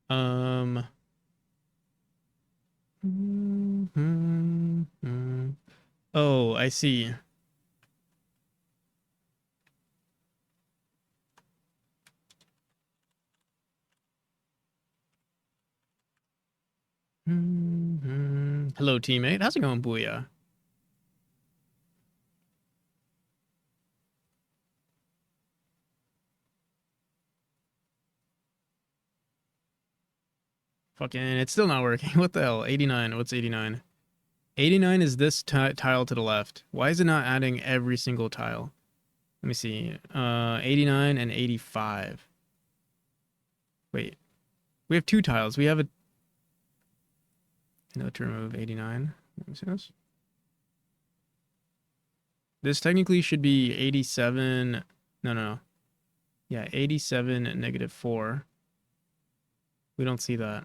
A: Um. Oh, I see. Hello, teammate. How's it going, Booyah? Fucking, it's still not working. What the hell? 89. What's 89? 89 is this tile to the left. Why is it not adding every single tile? Let me see. 89 and 85. Wait. We have two tiles. We have a note to remove 89. Let me see this. This technically should be 87. No. Yeah, 87 and negative 4. We don't see that.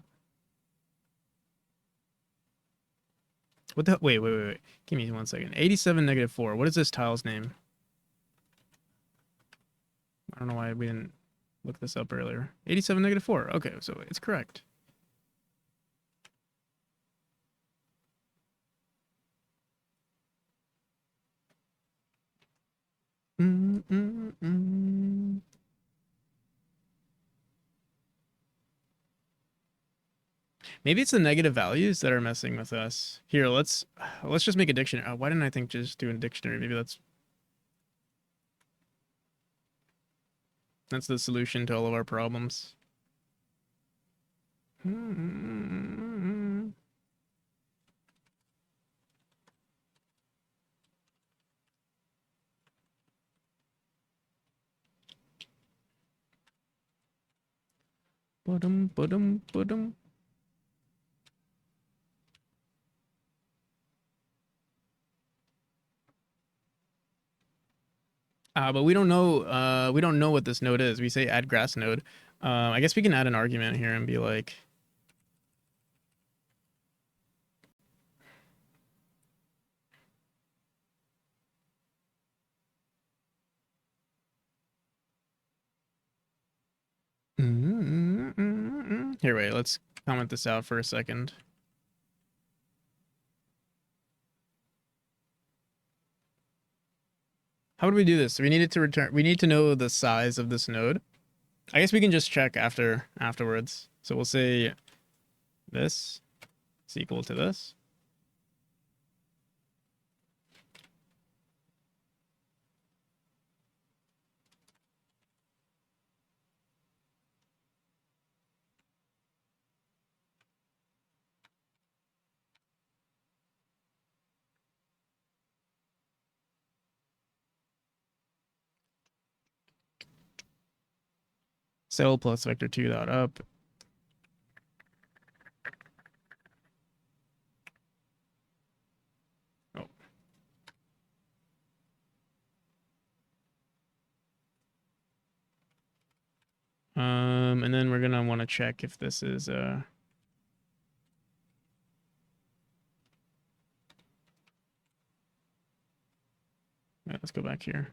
A: What the? Wait. Give me 1 second. 87 negative 4. What is this tile's name? I don't know why we didn't look this up earlier. 87 negative 4. Okay, so it's correct. Maybe it's the negative values that are messing with us. Here, let's just make a dictionary. Why didn't I think just do a dictionary? Maybe that's the solution to all of our problems. Ba-dum. But we don't know. We don't know what this node is. We say add grass node. I guess we can add an argument here and be like, Here, wait, let's comment this out for a second. How would we do this? We needed to return. We need to know the size of this node. I guess we can just check afterwards. So we'll say this is equal to this. Cell plus vector 2 dot up. Oh. And then we're gonna want to check if this is yeah, let's go back here.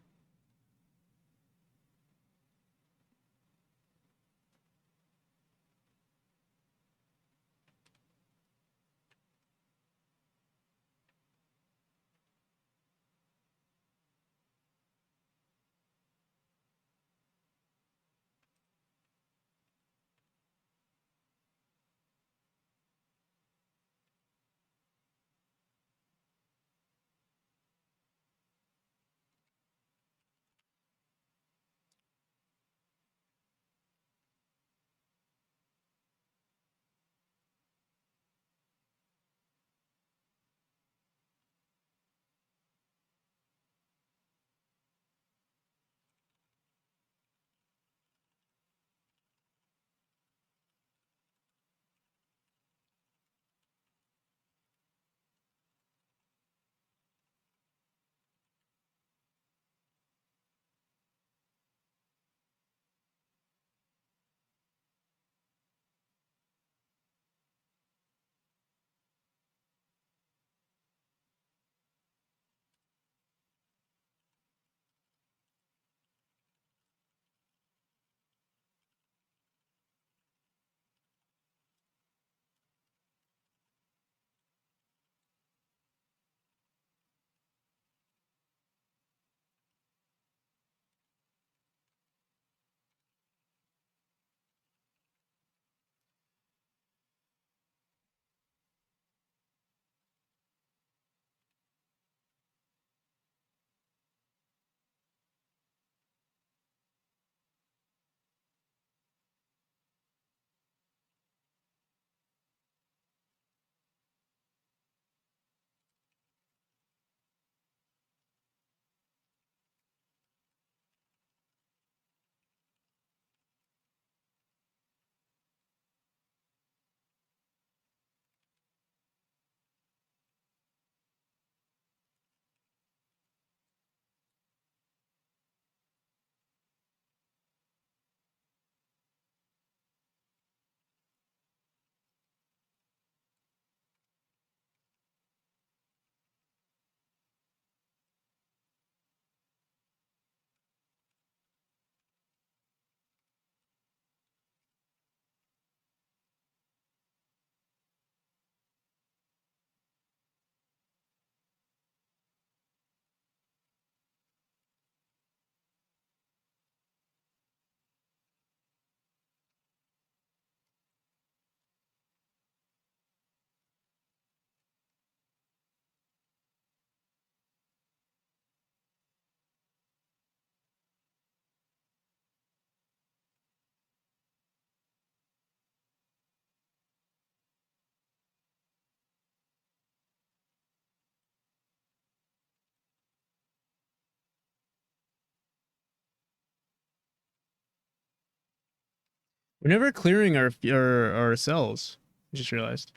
A: We're never clearing our cells. I just realized.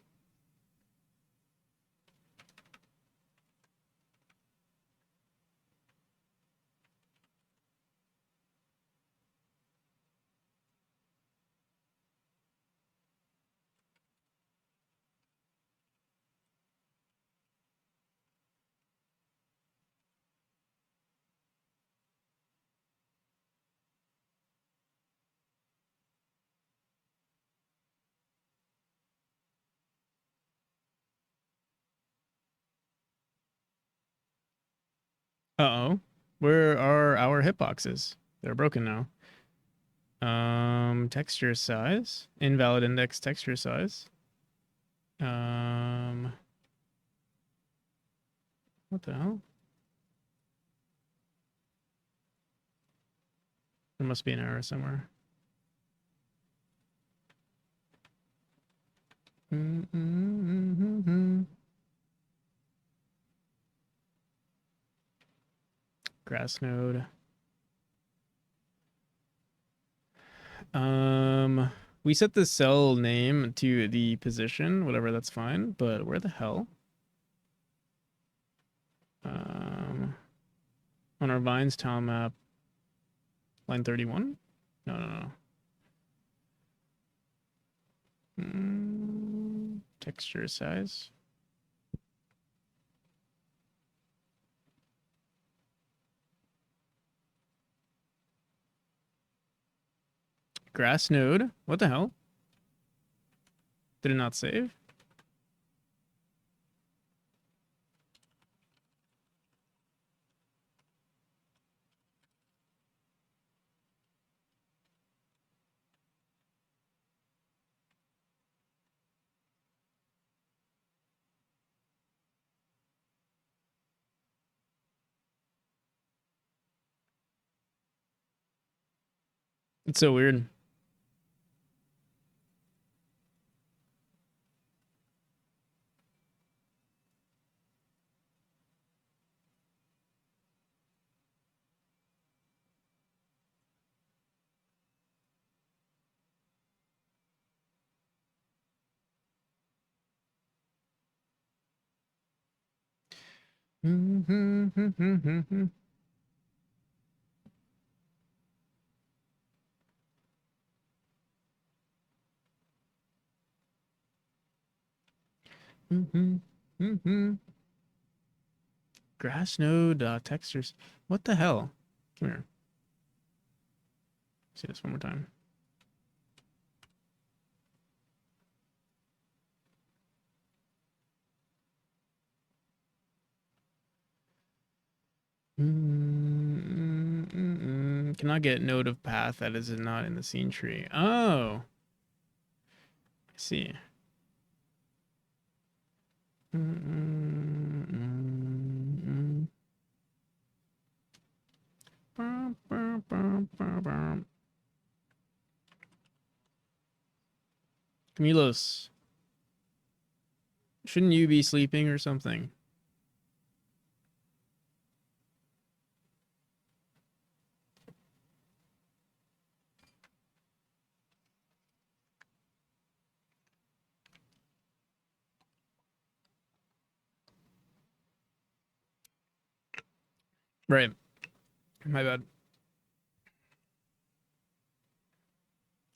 A: Uh-oh. Where are our hitboxes? They're broken now. Texture size. Invalid index texture size. Um, what the hell? There must be an error somewhere. Grass node. We set the cell name to the position, whatever, that's fine, but where the hell? On our vines tile map, line 31? No, no, no. Texture size. Grass node. What the hell? Did it not save? It's so weird. Grass node textures. What the hell? Come here. See this one more time. Cannot get node of path that is not in the scene tree. Oh, I see. Camilos, shouldn't you be sleeping or something? Right. My bad.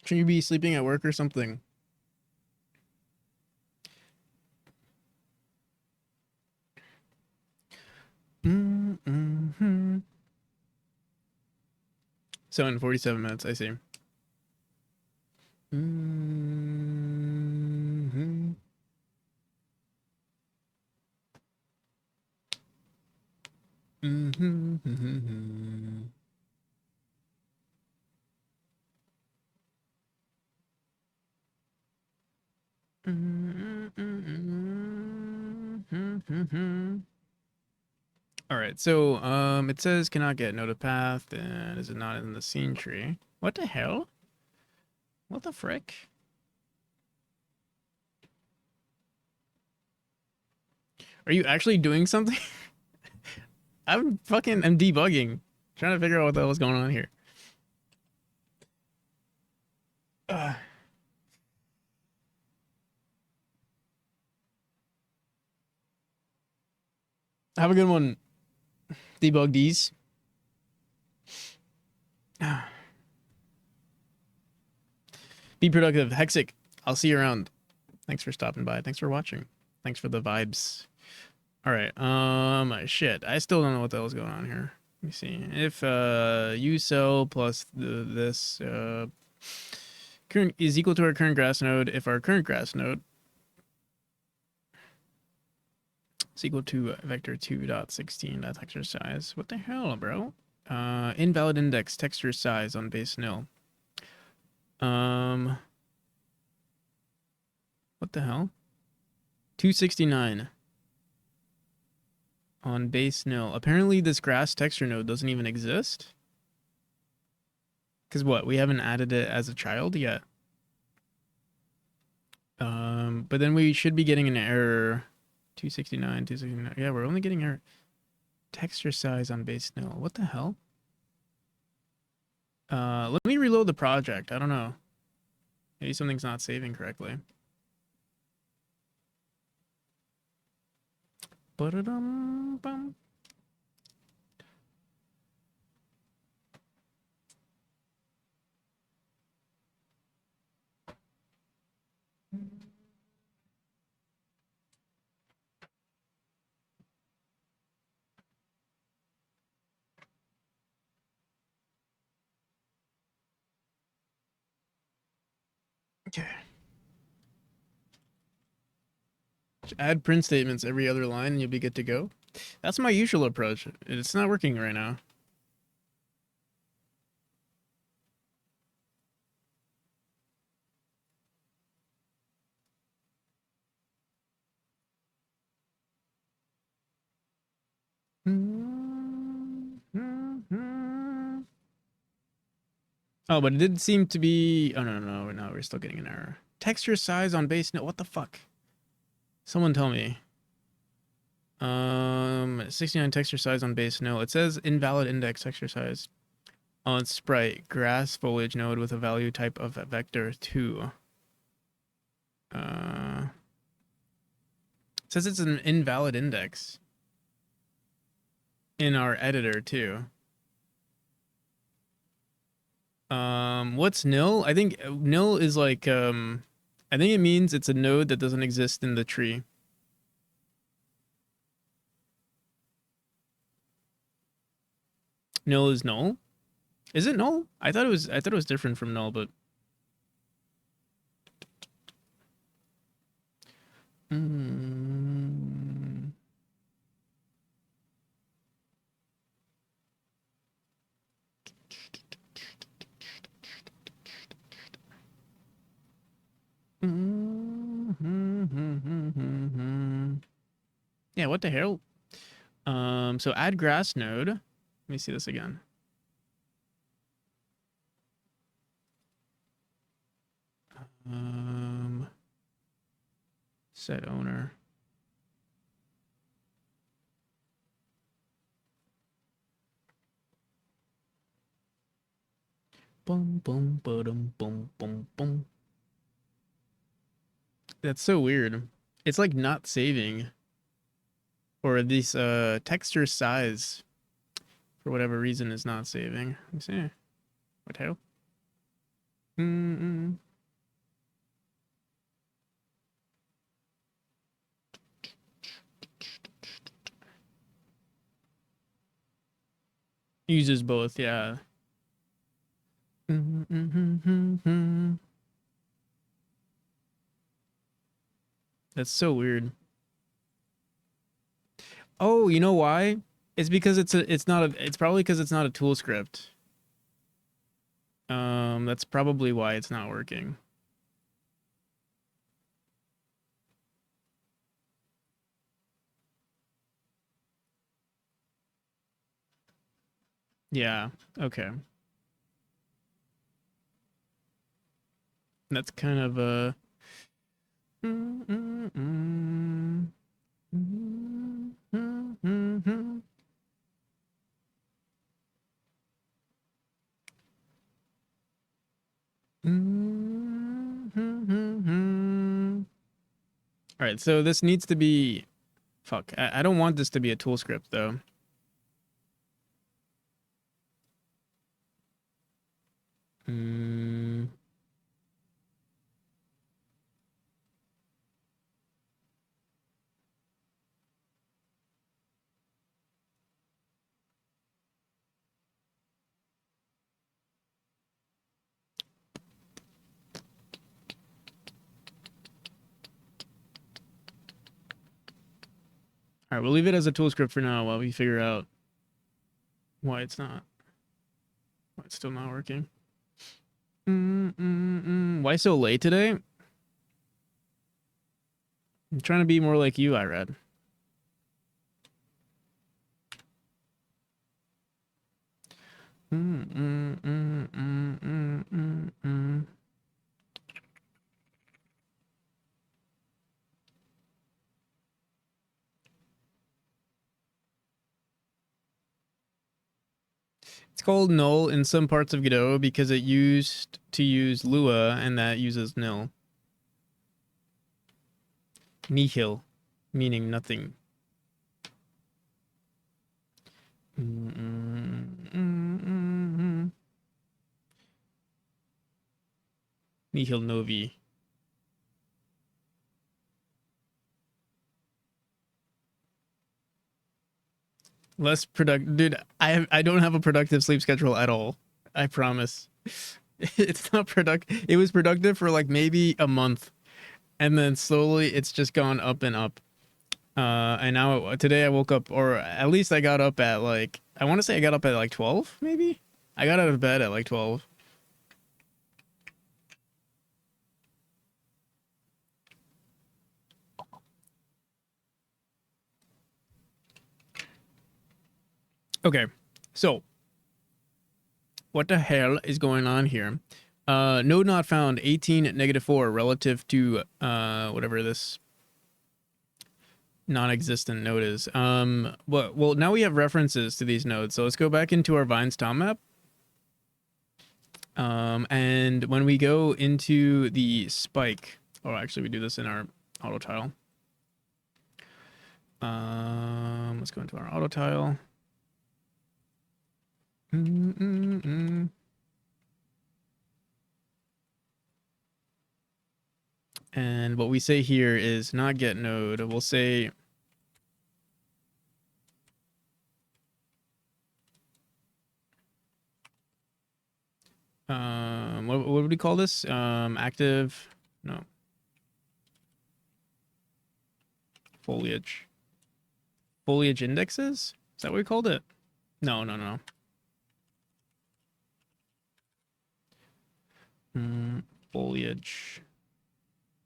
A: Shouldn't you be sleeping at work or something? So in 47 minutes, I see. All right, so it says cannot get node of path, and is it not in the scene tree? What the hell? What the frick? Are you actually doing something? I'm debugging, trying to figure out what the hell is going on here. Uh, have a good one. Debug these. Be productive. Hexic, I'll see you around. Thanks for stopping by. Thanks for watching. Thanks for the vibes. All right. Shit. I still don't know what the hell's going on here. Let me see. If u cell plus this current is equal to our current grass node, if our current grass node is equal to vector 2.16 texture size. What the hell, bro? Invalid index texture size on base nil. What the hell? 269 on base nil. Apparently this grass texture node doesn't even exist. Because what? We haven't added it as a child yet. But then we should be getting an error. 269, 269. Yeah, we're only getting error. Texture size on base nil. What the hell? Let me reload the project. I don't know. Maybe something's not saving correctly. Ba-da-dum-bum. Okay. Just add print statements every other line and you'll be good to go. That's my usual approach. It's not working right now. Oh, but it did seem to be... Oh, no, we're still getting an error. Texture size on base... No, what the fuck? Someone tell me. 69 texture size on base. No, it says invalid index texture size on sprite grass foliage node with a value type of vector 2. It says it's an invalid index in our editor too. What's nil? I think nil is like I think it means it's a node that doesn't exist in the tree. Nil is null. Is it null? I thought it was different from null, but yeah, what the hell? So add grass node. Let me see this again. Set owner. Boom, boom, boom, boom, boom, boom. That's so weird. It's like not saving. Or this texture size, for whatever reason, is not saving. Let me see. What hell? Uses both, yeah. That's so weird. Oh, you know why? It's because it's probably because it's not a tool script. That's probably why it's not working. Yeah, okay. That's kind of a All right, so this needs to be... Fuck, I don't want this to be a tool script, though. All right, we'll leave it as a tool script for now while we figure out why it's still not working. Why so late today? I'm trying to be more like you, Irad. It's called null in some parts of Godot because it used to use Lua, and that uses nil. Nihil, meaning nothing. Nihil novi. Less productive, dude. I don't have a productive sleep schedule at all. I promise. It's not productive. It was productive for like maybe a month, and then slowly it's just gone up and up. And now today I woke up, or at least I got up at like, I want to say I got up at like 12, maybe. I got out of bed at like 12. Okay, so what the hell is going on here? Node not found 18 -4 relative to whatever this non-existent node is. Well, now we have references to these nodes, so let's go back into our Vines tom map. And when we go into the spike, or actually we do this in our auto tile. Let's go into our auto tile. And what we say here is not get node. We'll say what would we call this? Active, no, foliage indexes. Is that what we called it? No. Foliage,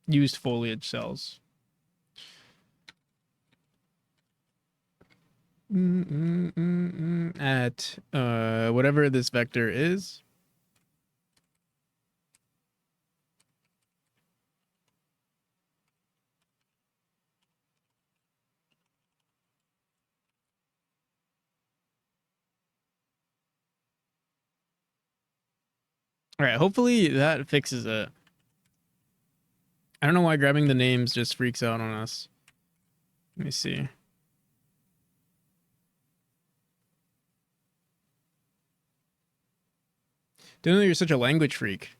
A: used foliage cells. At whatever this vector is. All right, hopefully that fixes it. I don't know why grabbing the names just freaks out on us. Let me see. Didn't know you're such a language freak.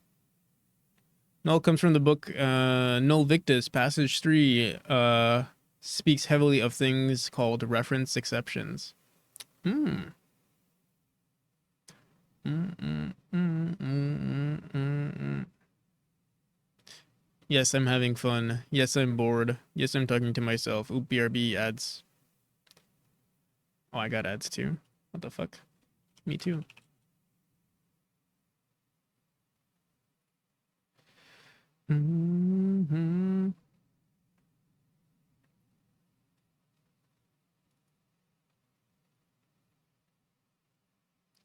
A: Null comes from the book Null Victus, Passage 3, speaks heavily of things called reference exceptions. Yes, I'm having fun. Yes, I'm bored. Yes, I'm talking to myself. Oop, BRB ads. Oh, I got ads too. What the fuck? Me too.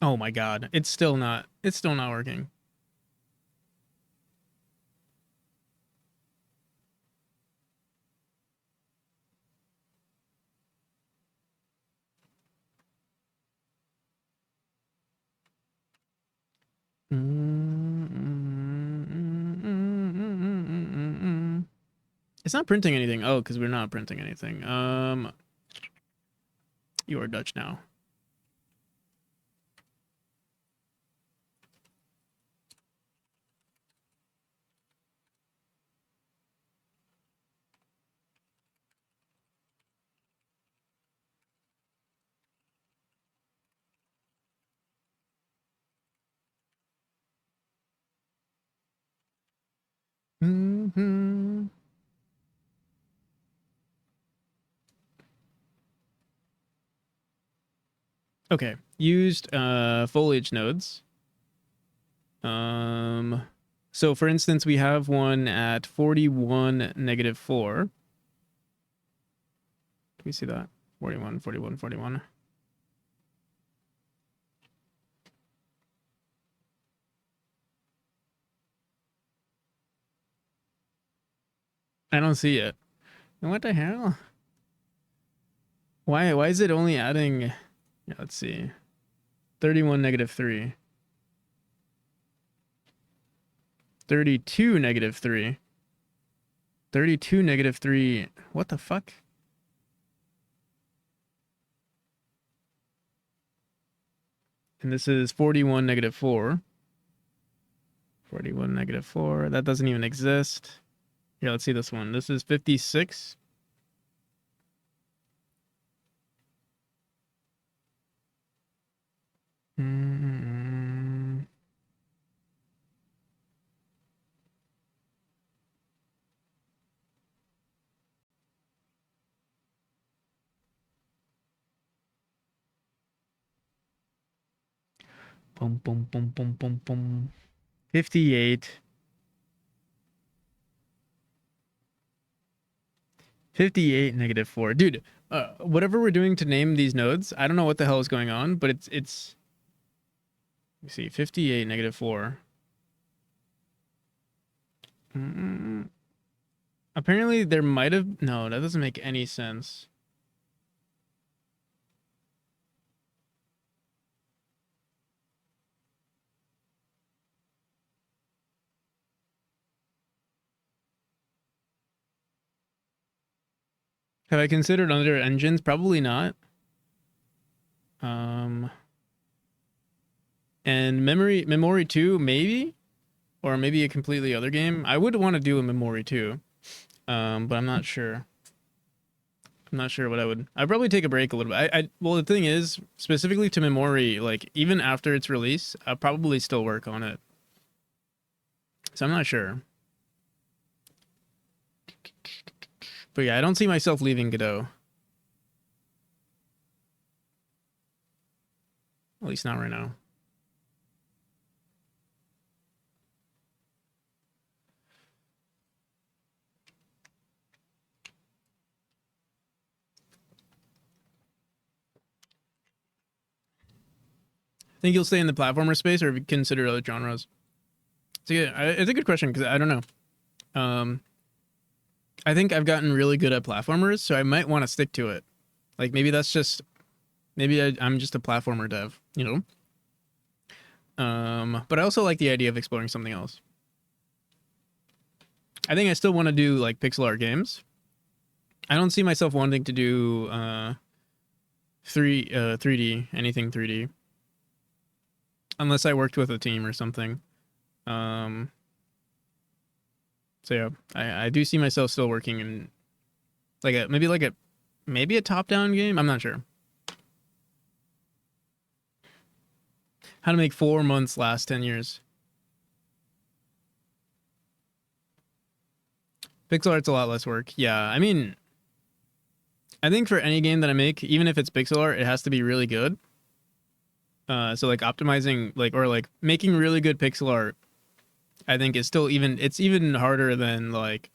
A: Oh my god. It's still not working. It's not printing anything. Oh, because we're not printing anything. You are Dutch now. Okay, used foliage nodes. So for instance, we have one at 41, -4. Can we see that? 41, 41, 41. I don't see it. What the hell? Why is it only adding, yeah, let's see. 31, -3. 32, -3. 32, -3. What the fuck? And this is 41, -4. 41, -4. That doesn't even exist. Here, let's see this one. This is 56. Mm-hmm. Boom, boom, boom, boom, boom, boom. 58. 58, -4. Dude, whatever we're doing to name these nodes, I don't know what the hell is going on, but it's let me see, 58, -4. Apparently there might have, no, that doesn't make any sense. Have I considered other engines? Probably not. And Memory 2, maybe? Or maybe a completely other game. I would want to do a Memory 2. But I'm not sure. I'm not sure what I'd probably take a break a little bit. Well, the thing is, specifically to Memory, like, even after its release, I'll probably still work on it. So I'm not sure. But yeah, I don't see myself leaving Godot. At least not right now. Think you'll stay in the platformer space, or have you considered other genres? It's a good question, because I don't know. I think I've gotten really good at platformers, so I might want to stick to it. Like, maybe that's just, maybe I'm just a platformer dev, you know? But I also like the idea of exploring something else. I think I still want to do like pixel art games. I don't see myself wanting to do 3D, anything 3D, unless I worked with a team or something. So yeah, I do see myself still working in like maybe a top-down game. I'm not sure. How to make 4 months last 10 years. Pixel art's a lot less work. Yeah, I mean, I think for any game that I make, even if it's pixel art, it has to be really good. So like optimizing, like, or like making really good pixel art, I think is still it's even harder than like,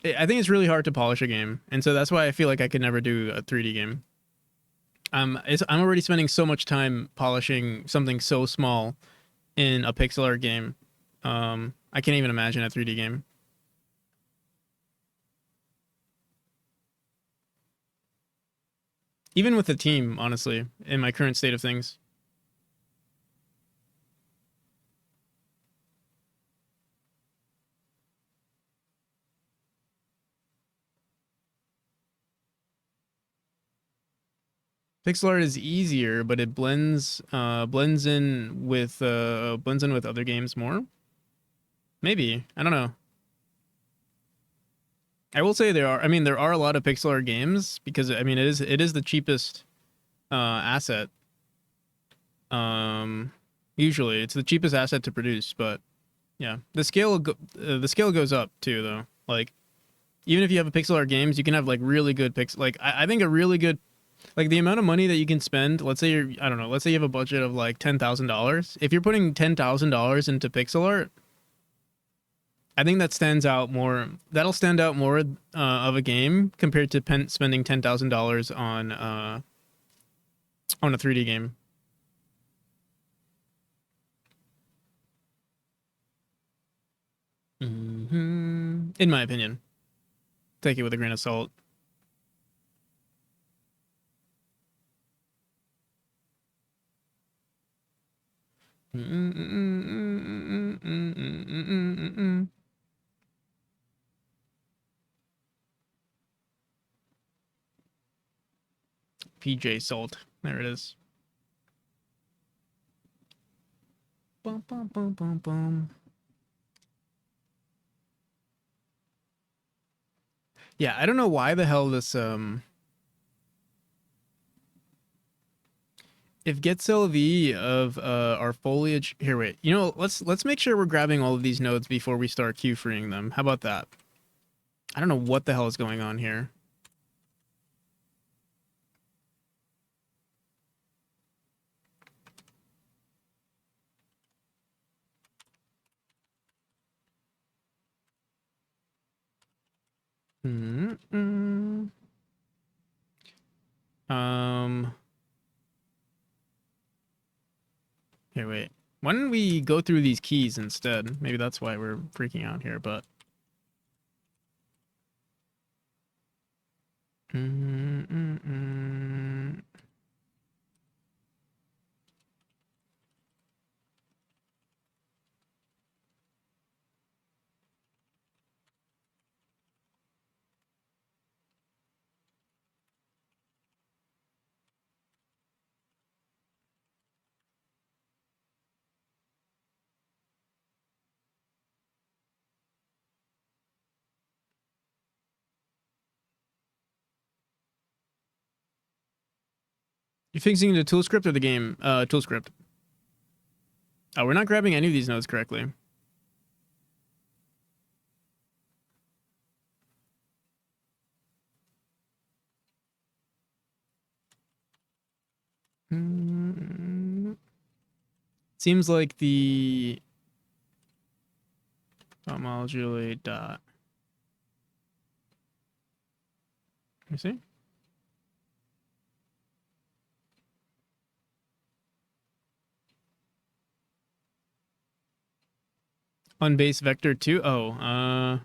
A: I think it's really hard to polish a game, and so that's why I feel like I could never do a 3D game. I'm already spending so much time polishing something so small in a pixel art game. I can't even imagine a 3D game. Even with a team, honestly, in my current state of things. Pixel art is easier, but it blends in with other games more. Maybe. I don't know. I will say there are a lot of pixel art games, because I mean it is the cheapest asset. Usually it's the cheapest asset to produce, but yeah, the scale goes up too, though. Like, even if you have a pixel art games, you can have like really good like I think a really good, like the amount of money that you can spend. Let's say I don't know, let's say you have a budget of like $10,000. If you're putting $10,000 into pixel art, I think that stands out more. That'll stand out more of a game compared to spending $10,000 on a 3D game. In my opinion, take it with a grain of salt. PJ Salt. There it is. Bum, bum, bum, bum, bum. Yeah, I don't know why the hell this if gets LV of our foliage here, wait. You know, let's make sure we're grabbing all of these nodes before we start queue freeing them. How about that? I don't know what the hell is going on here. Um Here, wait. Why don't we go through these keys instead? Maybe that's why we're freaking out here, but you're fixing the tool script or the game? Tool script. Oh, we're not grabbing any of these nodes correctly. Seems like the modulate dot. Let me see. On base vector 2. Oh,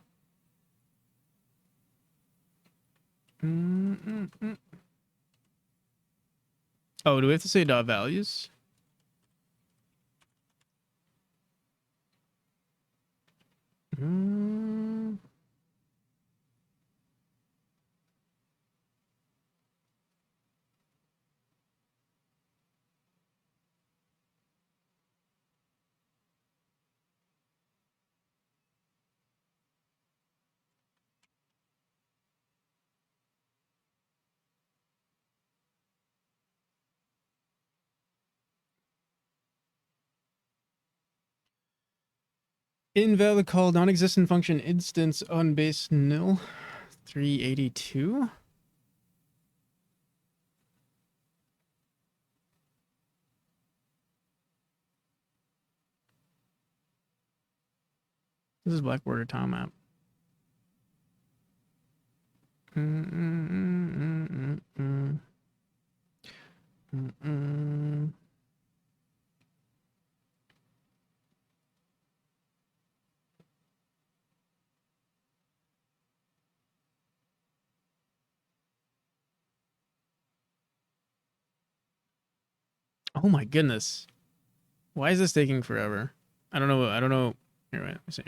A: oh, do we have to say dot values? Invalid call, non-existent function instance on base nil 382. This is Black Border Tile map. Oh my goodness. Why is this taking forever? I don't know. I don't know. Here, wait, let me see.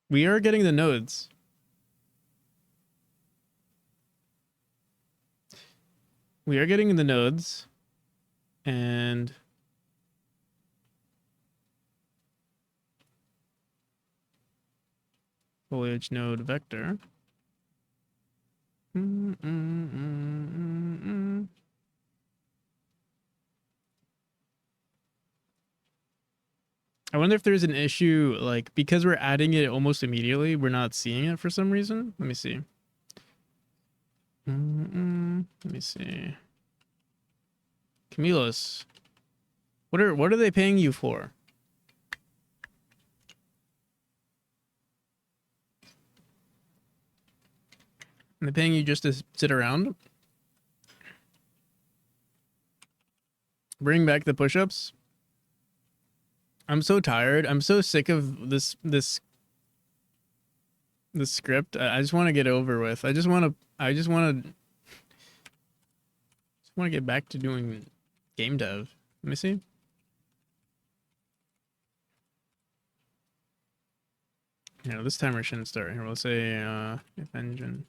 A: We are getting the nodes. We are getting the nodes. And foliage node vector. I wonder if there's an issue, like, because we're adding it almost immediately, we're not seeing it for some reason. Let me see. Let me see. Camilos, what are they paying you for? Are they paying you just to sit around? Bring back the push-ups. I'm so tired. I'm so sick of this script. I just want to get over with. I just want to get back to doing game dev. Let me see. Yeah, this timer shouldn't start here. We'll say if engine.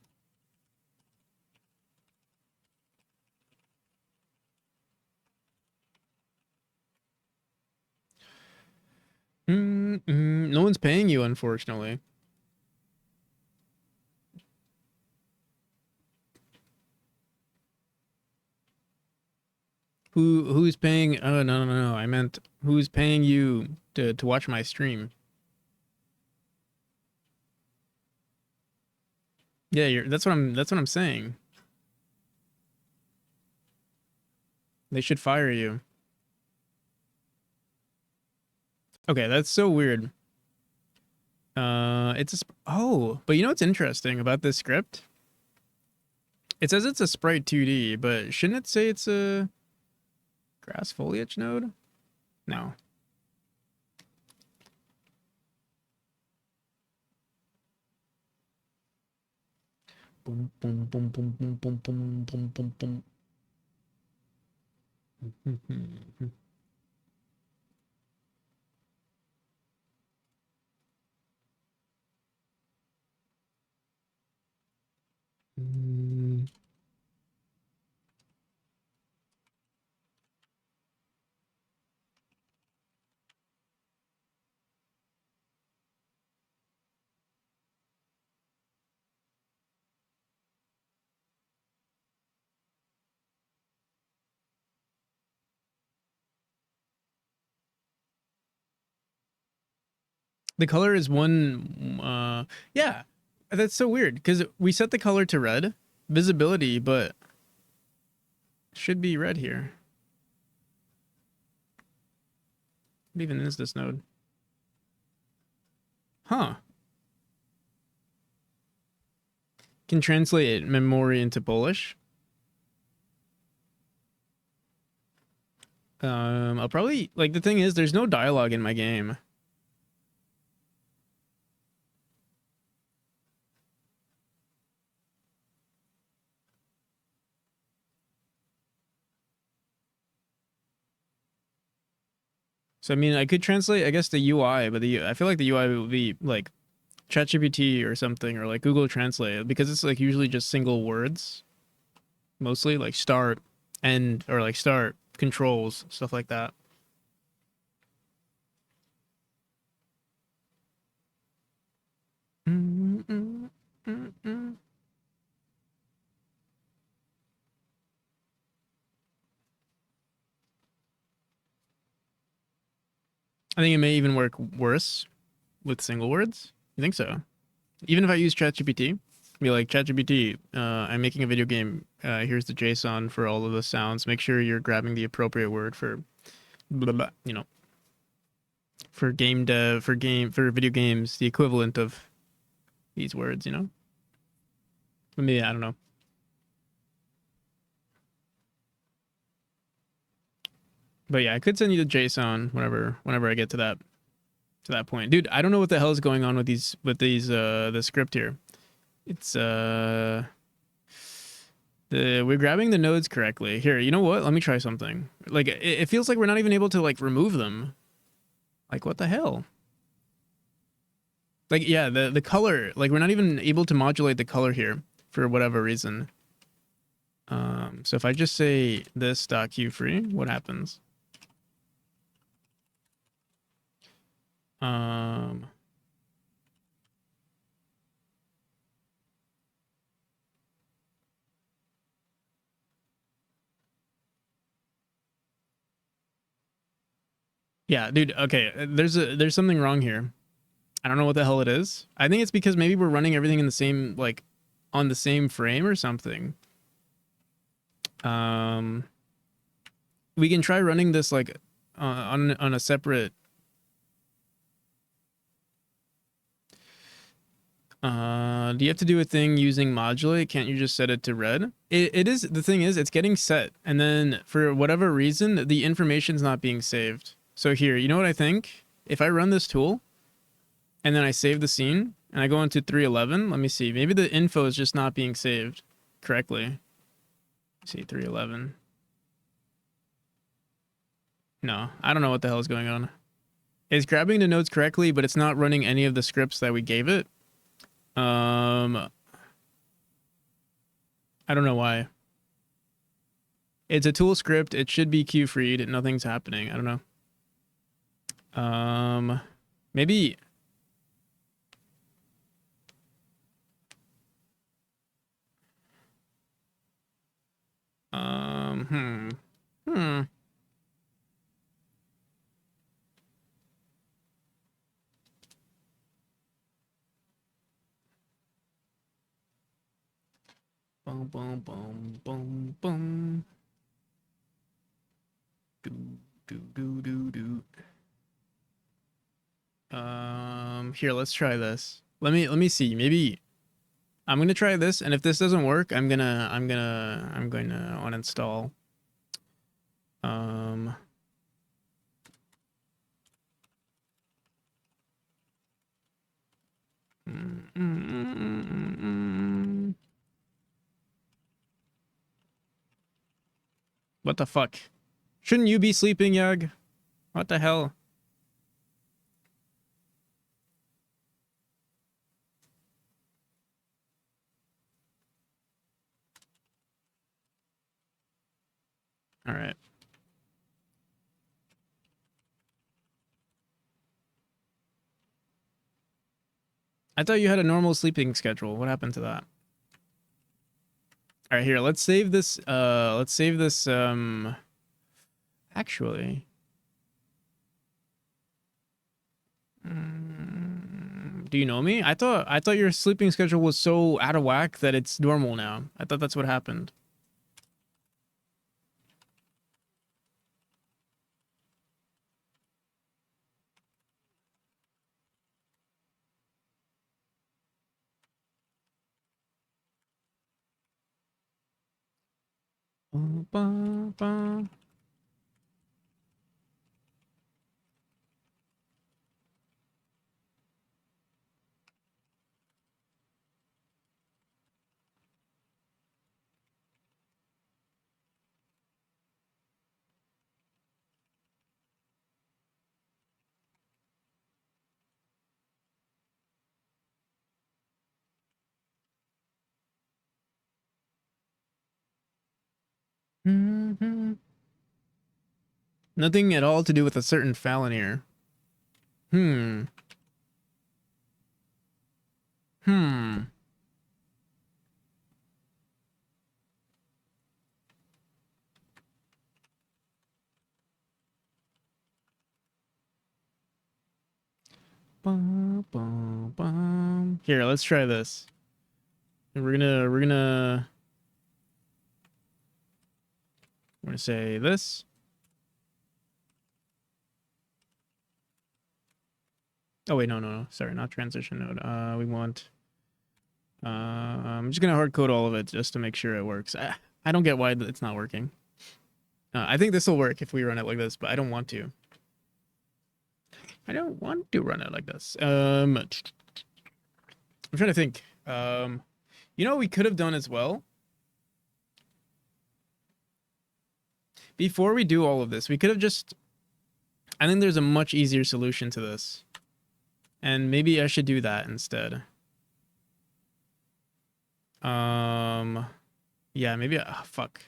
A: No one's paying you, unfortunately. Who's paying? Oh, no. I meant who's paying you to watch my stream? Yeah, that's what I'm saying. They should fire you. Okay, that's so weird. But you know what's interesting about this script? It says it's a sprite 2D, but shouldn't it say it's a grass foliage node? No. Boom, boom, boom, boom, boom, boom, boom, boom, boom, boom. The color is one. Yeah, that's so weird because we set the color to red, visibility, but should be red here. What even is this node? Huh. Can translate memory into Polish. I'll probably, like, the thing is, there's no dialogue in my game. So I mean, I could translate, I guess, the UI, but I feel like the UI would be like ChatGPT or something, or like Google Translate, because it's like usually just single words, mostly like start, end, or like start, controls, stuff like that. I think it may even work worse with single words. You think so? Even if I use ChatGPT, be like, ChatGPT, I'm making a video game. Here's the JSON for all of the sounds. Make sure you're grabbing the appropriate word for blah, blah, you know, for game dev, for video games, the equivalent of these words, you know? I mean, I don't know. But yeah, I could send you the JSON whenever I get to that point. Dude, I don't know what the hell is going on with the script here. It's we're grabbing the nodes correctly. Here, you know what? Let me try something. Like it feels like we're not even able to like remove them. Like what the hell? Like yeah, the color, like we're not even able to modulate the color here for whatever reason. So if I just say this dot queue free, what happens? Yeah, dude. Okay, there's something wrong here. I don't know what the hell it is. I think it's because maybe we're running everything in the same like on the same frame or something. Um, we can try running this like on a separate. Do you have to do a thing using modulate? Can't you just set it to red? It is, the thing is, it's getting set, and then for whatever reason, the information's not being saved. So here, you know what I think? If I run this tool and then I save the scene and I go into 311, let me see. Maybe the info is just not being saved correctly. Let's see, 311. No, I don't know what the hell is going on. It's grabbing the nodes correctly, but it's not running any of the scripts that we gave it. I don't know why. It's a tool script. It should be queue freed. Nothing's happening. I don't know. Maybe. Hmm. Hmm. Boom, boom, boom, boom, boom. Do, do, do, do, do. Here, let's try this. Let me see. Maybe I'm gonna try this, and if this doesn't work, I'm going to uninstall. Um, mm, mm, mm, mm, mm. What the fuck? Shouldn't you be sleeping, Yag? What the hell? All right. I thought you had a normal sleeping schedule. What happened to that? All right, here. Let's save this. Let's save this. Actually, do you know me? I thought your sleeping schedule was so out of whack that it's normal now. I thought that's what happened. Ba, ba. Mm-hmm. Nothing at all to do with a certain Fallon here. Hmm. Hmm. Bum, bum, bum. Here, let's try this. We're gonna say this. Oh wait, no. Sorry, not transition node. We want. I'm just gonna hard code all of it just to make sure it works. I don't get why it's not working. I think this will work if we run it like this, but I don't want to. I don't want to run it like this. I'm trying to think. You know what we could have done as well? Before we do all of this, we could have just. I think there's a much easier solution to this. And maybe I should do that instead. Um, yeah, maybe. Fuck.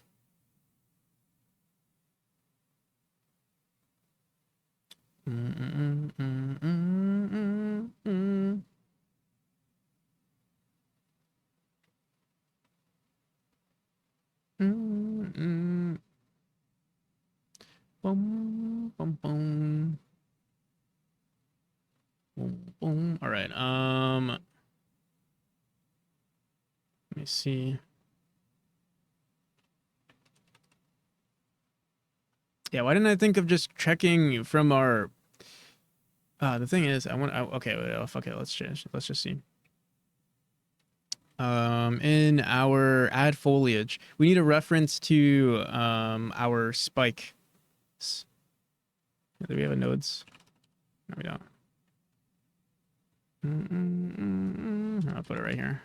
A: Mm, mm, mm, mm. Bum, bum, bum. All right. Let me see. Yeah, why didn't I think of just checking from our the thing is okay, wait, oh, fuck it, let's change. Let's just see. In our add foliage, we need a reference to our spike. Do we have a nodes? No, we don't. I'll put it right here.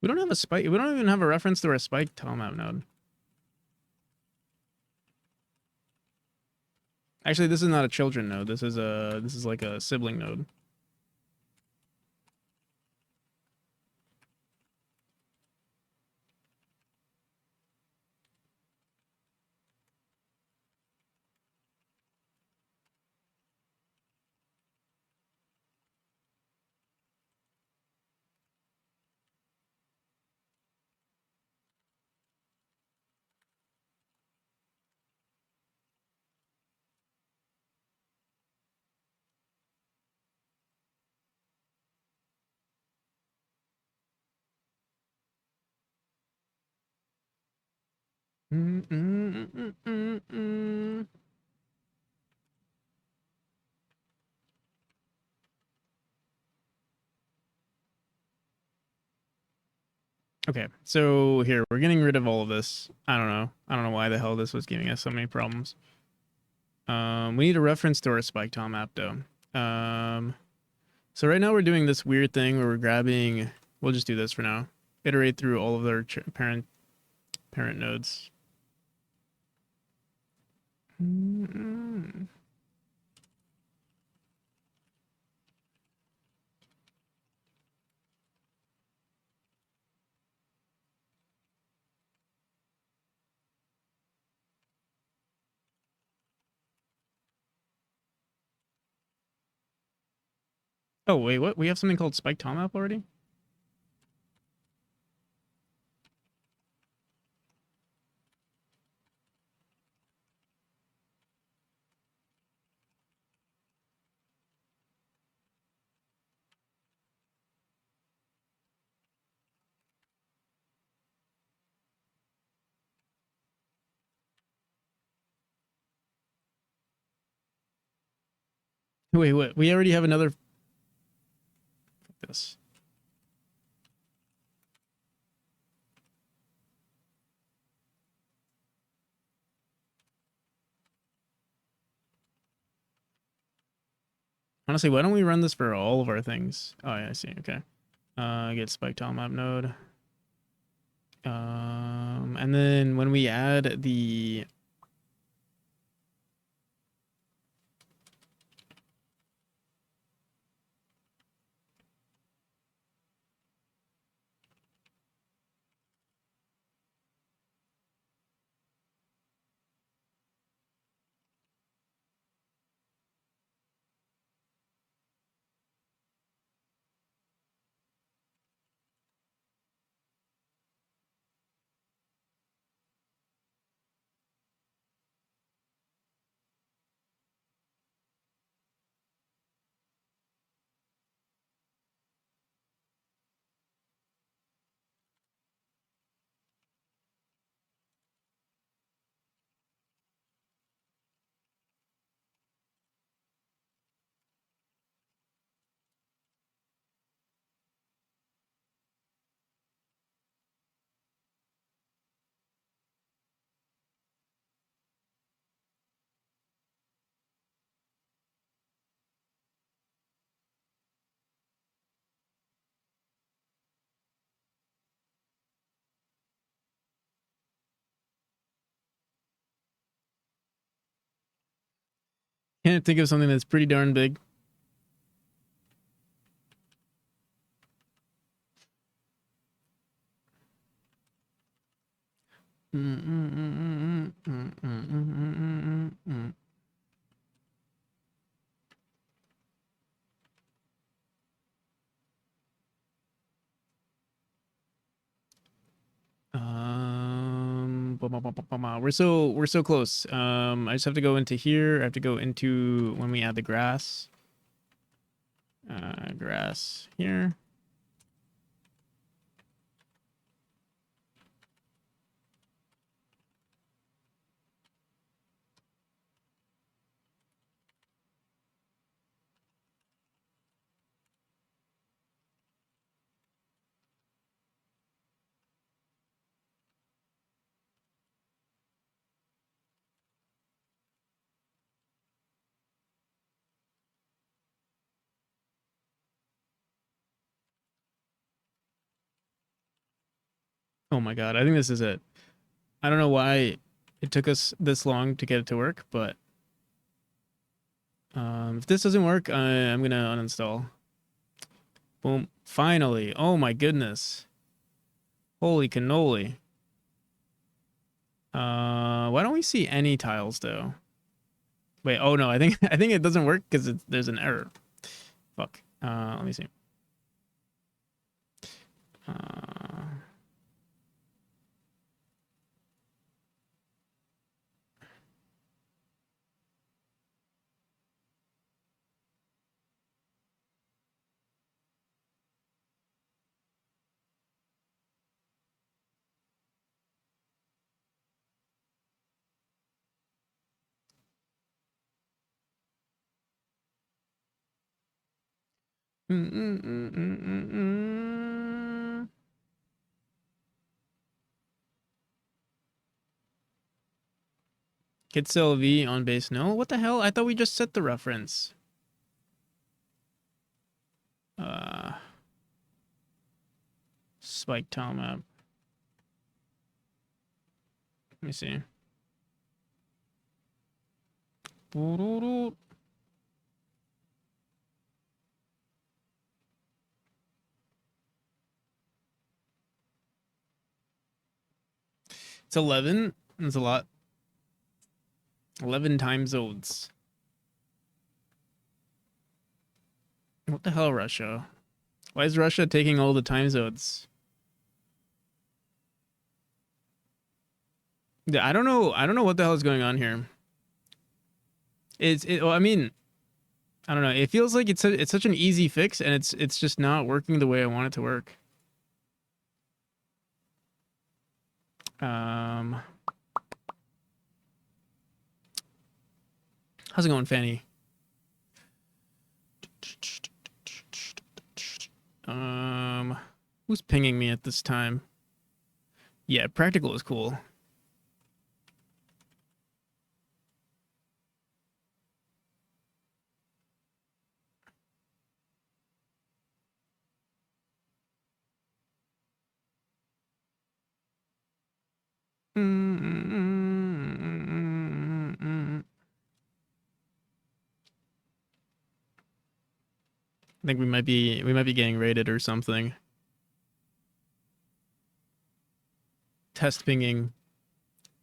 A: We don't have a spike. We don't even have a reference to our spike telemap node. Actually, this is not a children node. This is like a sibling node. Okay, so here we're getting rid of all of this. I don't know. I don't know why the hell this was giving us so many problems. We need a reference to our spike tom app though. So right now we're doing this weird thing where we're grabbing. We'll just do this for now. Iterate through all of their parent nodes. Oh wait, what? We have something called spike tom app already? Wait, what? We already have another. Fuck this. Honestly, why don't we run this for all of our things? Oh yeah, I see. Okay. Get spike tom app node. And then when we add the can't think of something that's pretty darn big. We're so close. I just have to go into here. I have to go into when we add the grass. Grass here. Oh my God, I think this is it. I don't know why it took us this long to get it to work, but if this doesn't work, I'm gonna uninstall. Boom. Finally. Oh my goodness. Holy cannoli. Why don't we see any tiles though? Wait, oh no, I think I think it doesn't work because there's an error. Fuck. Let me see. Uh, mm, mm, mm, mm, mm, mm. Get cell V on base. No, what the hell? I thought we just set the reference. Uh, Spike tile map. Let me see. It's 11. That's a lot. 11 time zones. What the hell, Russia? Why is Russia taking all the time zones? Yeah, I don't know. I don't know what the hell is going on here. Well, I mean, I don't know. It feels like it's such an easy fix, and it's just not working the way I want it to work. How's it going, Fanny? Who's pinging me at this time? Yeah, practical is cool. I think we might be getting raided or something. Test pinging.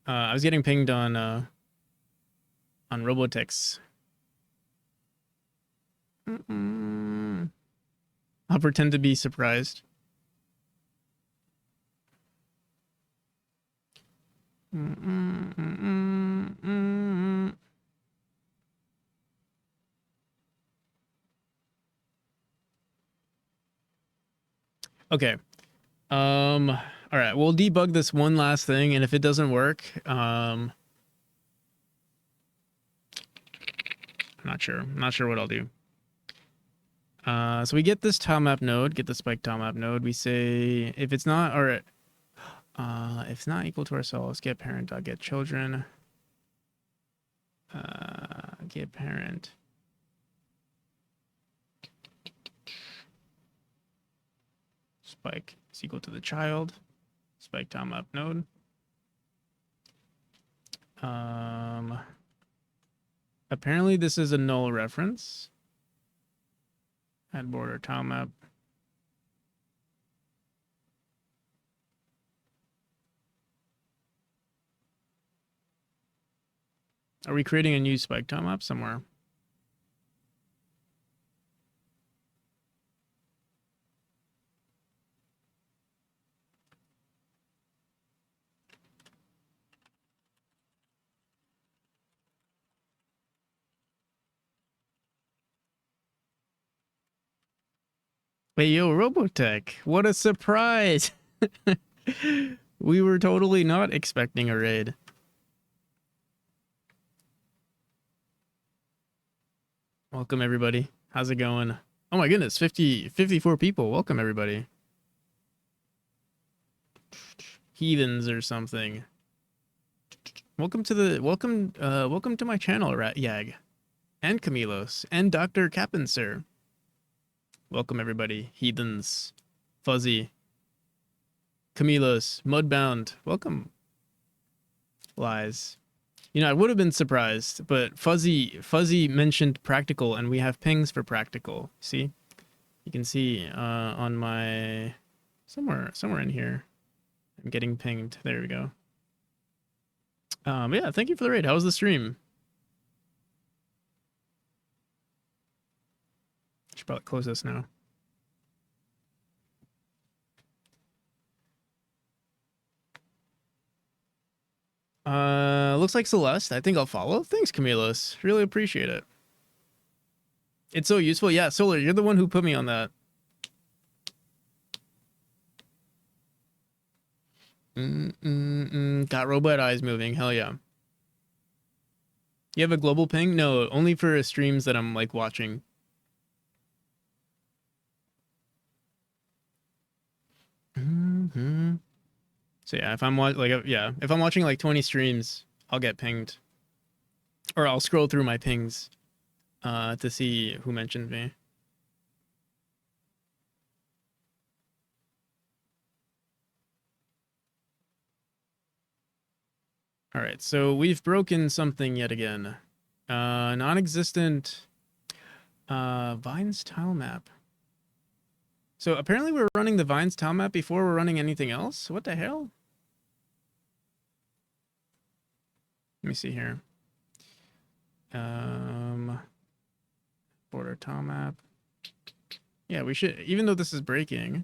A: I was getting pinged on Robotex. I'll pretend to be surprised. Okay. All right, we'll debug this one last thing, and if it doesn't work, I'm not sure. I'm not sure what I'll do. So we get this tile map node, get the spike tile map node. We say if it's not, or if it's not equal to ourselves, get parent dot get children. Get parent. Spike is equal to the child. Spike tile map node. Apparently this is a null reference. Add border tile map. Are we creating a new spike tile map somewhere? Wait, yo, Robotech, what a surprise! We were totally not expecting a raid. Welcome, everybody. How's it going? Oh my goodness, 54 people. Welcome, everybody. Heathens or something. Welcome to my channel, Rat Yag. And Camilos. And Dr. Cap'n, sir. Welcome, everybody. Heathens. Fuzzy. Camilos. Mudbound. Welcome. Lies. You know, I would have been surprised, but Fuzzy mentioned practical, and we have pings for practical. See? You can see on my... Somewhere in here. I'm getting pinged. There we go. Yeah, thank you for the raid. How was the stream? Should probably close this now. Looks like Celeste. I think I'll follow. Thanks, Camilos. Really appreciate it. It's so useful. Yeah, Solar, you're the one who put me on that. Got robot eyes moving. Hell yeah. You have a global ping? No, only for streams that I'm like watching. So yeah, if I'm watching like 20 streams, I'll get pinged, or I'll scroll through my pings, to see who mentioned me. All right, so we've broken something yet again. Non-existent Vines tile map. So apparently we're running the Vines tile map before we're running anything else? What the hell? Let me see here. Border tile map. Yeah, we should, even though this is breaking.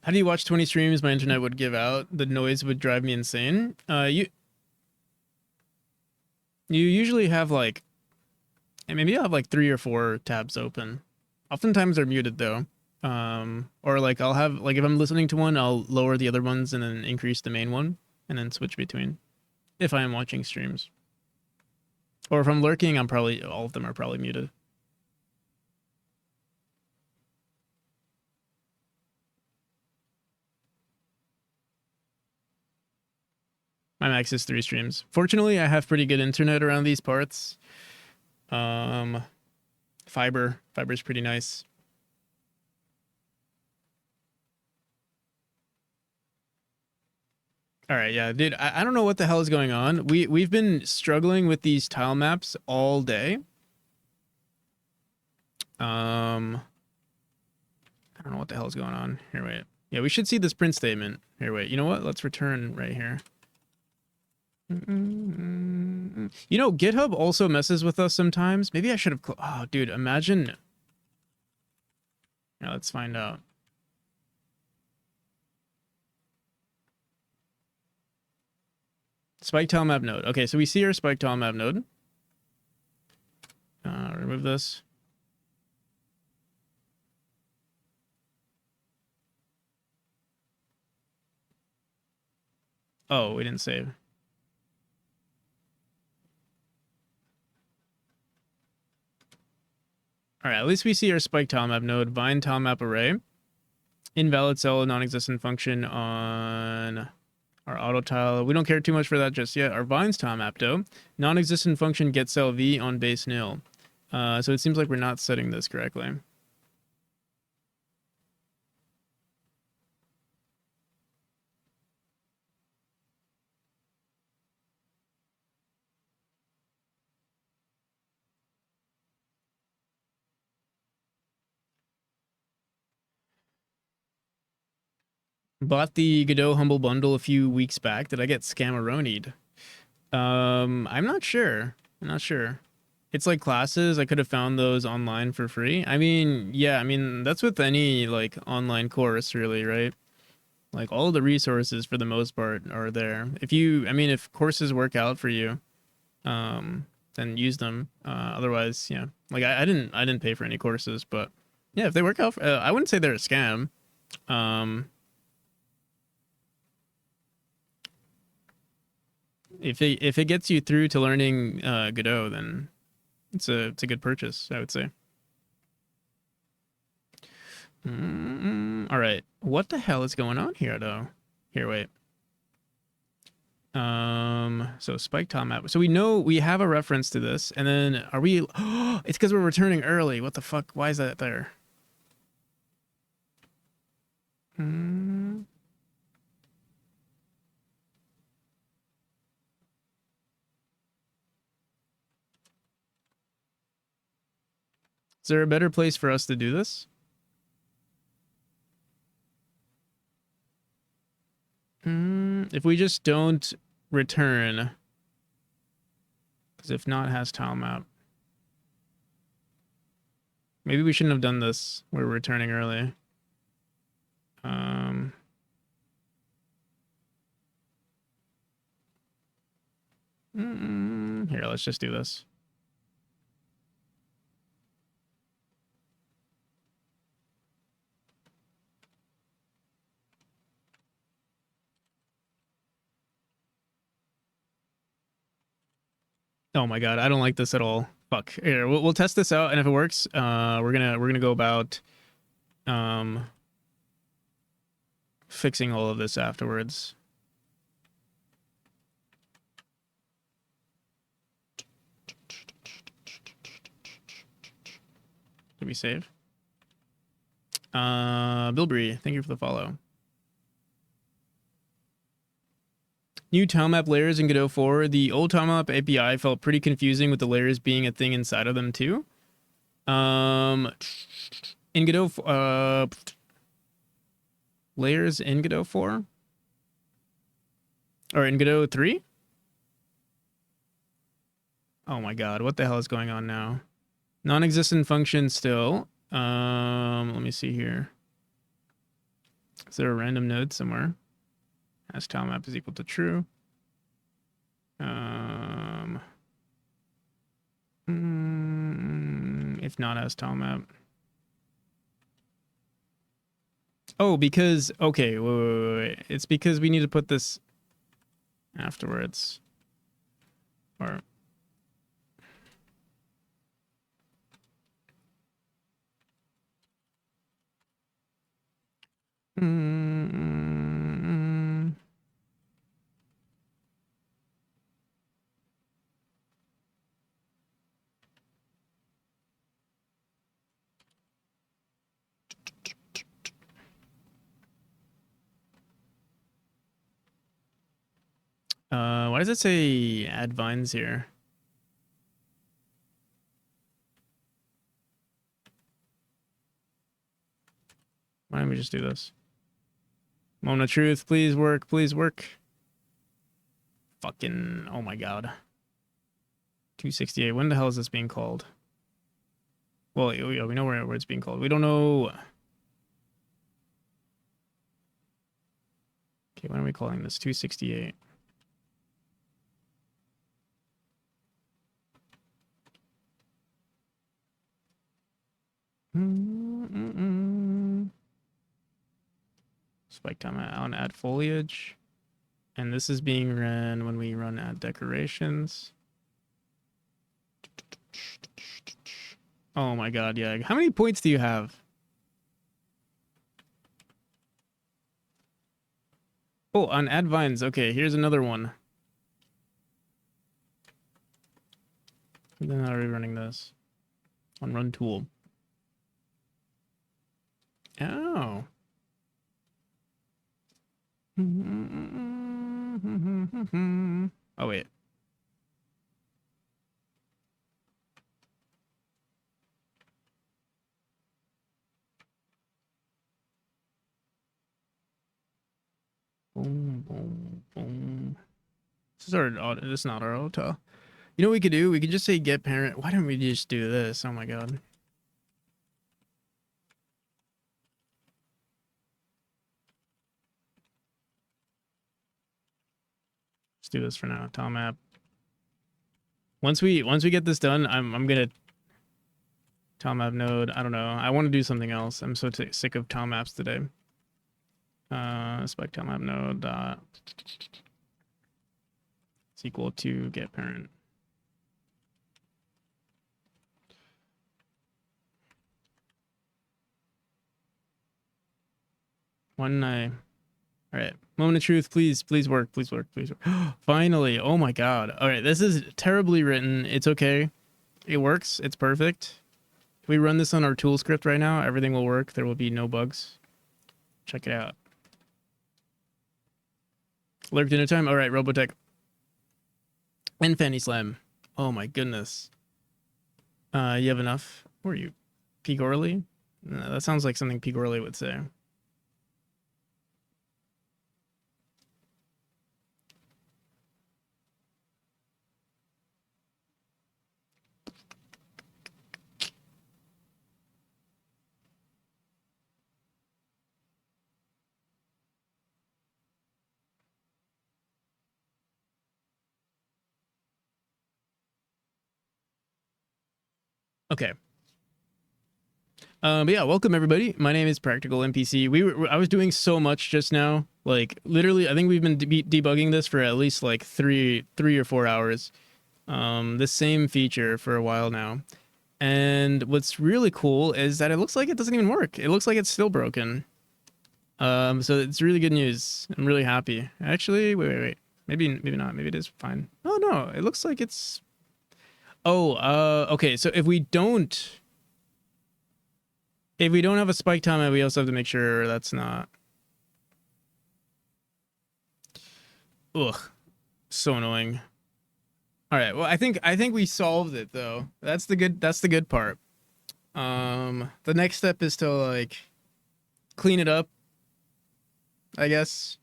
A: How do you watch 20 streams? My internet would give out. The noise would drive me insane. You usually have like, and maybe you'll have like 3 or 4 tabs open. Oftentimes they're muted though. Or like I'll have, like if I'm listening to one, I'll lower the other ones and then increase the main one and then switch between if I am watching streams. Or if I'm lurking, I'm probably, all of them are probably muted. My max is 3 streams. Fortunately, I have pretty good internet around these parts. Fiber's pretty nice. All right, yeah, dude, I don't know what the hell is going on. We've been struggling with these tile maps all day. I don't know what the hell is going on. Here, wait. Yeah, we should see this print statement. Here, wait. You know what? Let's return right here. You know, GitHub also messes with us sometimes. Maybe I should have... Oh, dude, imagine... Yeah, let's find out. Spike tile map node. Okay, so we see our spike tile map node. Remove this. Oh, we didn't save. All right, at least we see our spike tile map node, vine tile map array, invalid cell, non-existent function on our auto tile. We don't care too much for that just yet. Our vines tile map though, non-existent function get cell v on base nil. So it seems like we're not setting this correctly. Bought the Godot Humble Bundle a few weeks back. Did I get scammeronied? I'm not sure. I'm not sure. It's like classes. I could have found those online for free. I mean, yeah, I mean, that's with any like online course really, right? Like all the resources for the most part are there. If you, I mean, if courses work out for you, then use them. Otherwise, yeah, like I didn't pay for any courses, but yeah, if they work out, I wouldn't say they're a scam. Um, if it gets you through to learning Godot, then it's a good purchase, I would say. All right, what the hell is going on here though? Here, wait. So spike tile map. So we know we have a reference to this, and then are we? Oh, it's because we're returning early. What the fuck? Why is that there? Hmm. Is there a better place for us to do this? If we just don't return, because if not, it has tile map. Maybe we shouldn't have done this. We're returning early. Here, let's just do this. Oh my god, I don't like this at all. Fuck. Here, we'll test this out, and if it works, we're gonna go about fixing all of this afterwards. Did we save? Bilberry, thank you for the follow. New tilemap layers in Godot 4. The old tilemap API felt pretty confusing with the layers being a thing inside of them too. In Godot, layers in Godot 4? Or in Godot 3? Oh my god, what the hell is going on now? Non-existent function still. Let me see here. Is there a random node somewhere? As tilemap is equal to true. If not as tilemap. Oh, because okay, wait. It's because we need to put this afterwards. Or why does it say add vines here? Why don't we just do this? Moment of truth, please work, please work. Fucking, oh my god. 268, when the hell is this being called? Well, we know where it's being called. We don't know. Okay, when are we calling this? 268. Spike time on add foliage. And this is being ran when we run add decorations. Oh my god, yeah. How many points do you have? Oh, on add vines. Okay, here's another one. And then how are we running this? On run tool. Oh. Oh, wait. Boom, boom, boom. This is our auto. This is not our auto. You know what we could do? We could just say get parent. Why don't we just do this? Oh my god. Let's do this for now. Tile map. once we get this done, I'm gonna Tom app node. I don't know. I want to do something else. I'm so sick of Tom apps today. Spec Tom app node dot is equal to get parent. All right, moment of truth, please work, please work. Finally, oh my god. All right, this is terribly written. It's okay, it works, it's perfect. If we run this on our tool script right now, everything will work. There will be no bugs. Check it out. Lurk dinner time. All right, Robotech and Fanny Slam. Oh my goodness. You have enough? Who are you, P. Gorley? No, that sounds like something P. Gorley would say. Okay. But yeah, welcome everybody. My name is Practical NPC. I was doing so much just now. Like literally, I think we've been debugging this for at least like three or 4 hours. The same feature for a while now. And what's really cool is that it looks like it doesn't even work. It looks like it's still broken. So it's really good news. I'm really happy. Actually, wait. Maybe not. Maybe it is fine. Oh no, it looks like it's. Oh, okay. So if we don't have a spike time, we also have to make sure that's not. Ugh, so annoying. All right. Well, I think we solved it though. That's the good part. The next step is to like clean it up, I guess.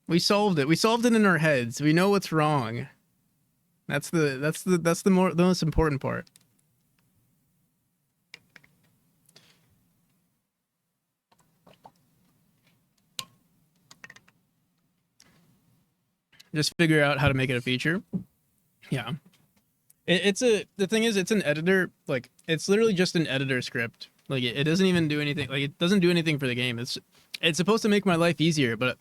A: We solved it. We solved it in our heads. We know what's wrong. That's the most important part. Just figure out how to make it a feature. Yeah. The thing is, it's an editor. Like, it's literally just an editor script. Like, it doesn't even do anything. Like, it doesn't do anything for the game. It's supposed to make my life easier, but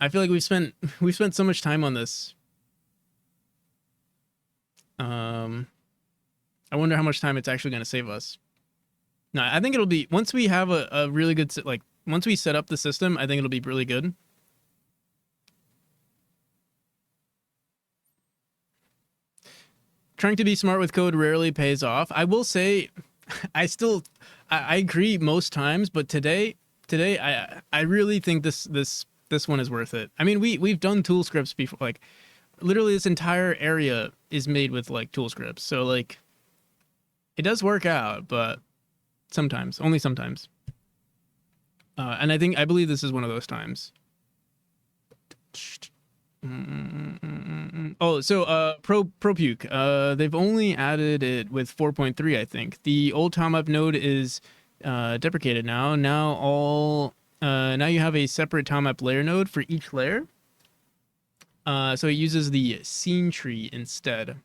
A: I feel like we've spent so much time on this. I wonder how much time it's actually going to save us. No, I think it'll be, once we have a really good, like, once we set up the system, I think it'll be really good. Trying to be smart with code rarely pays off. I will say, I agree most times, but today I really think this one is worth it. I mean, we've done tool scripts before. Like, literally this entire area is made with like tool scripts. So like, it does work out, but sometimes, only sometimes. And I believe this is one of those times. Oh, so ProPuke. They've only added it with 4.3, I think. The old TomUp node is deprecated now. Now you have a separate TomUp layer node for each layer. So it uses the scene tree instead.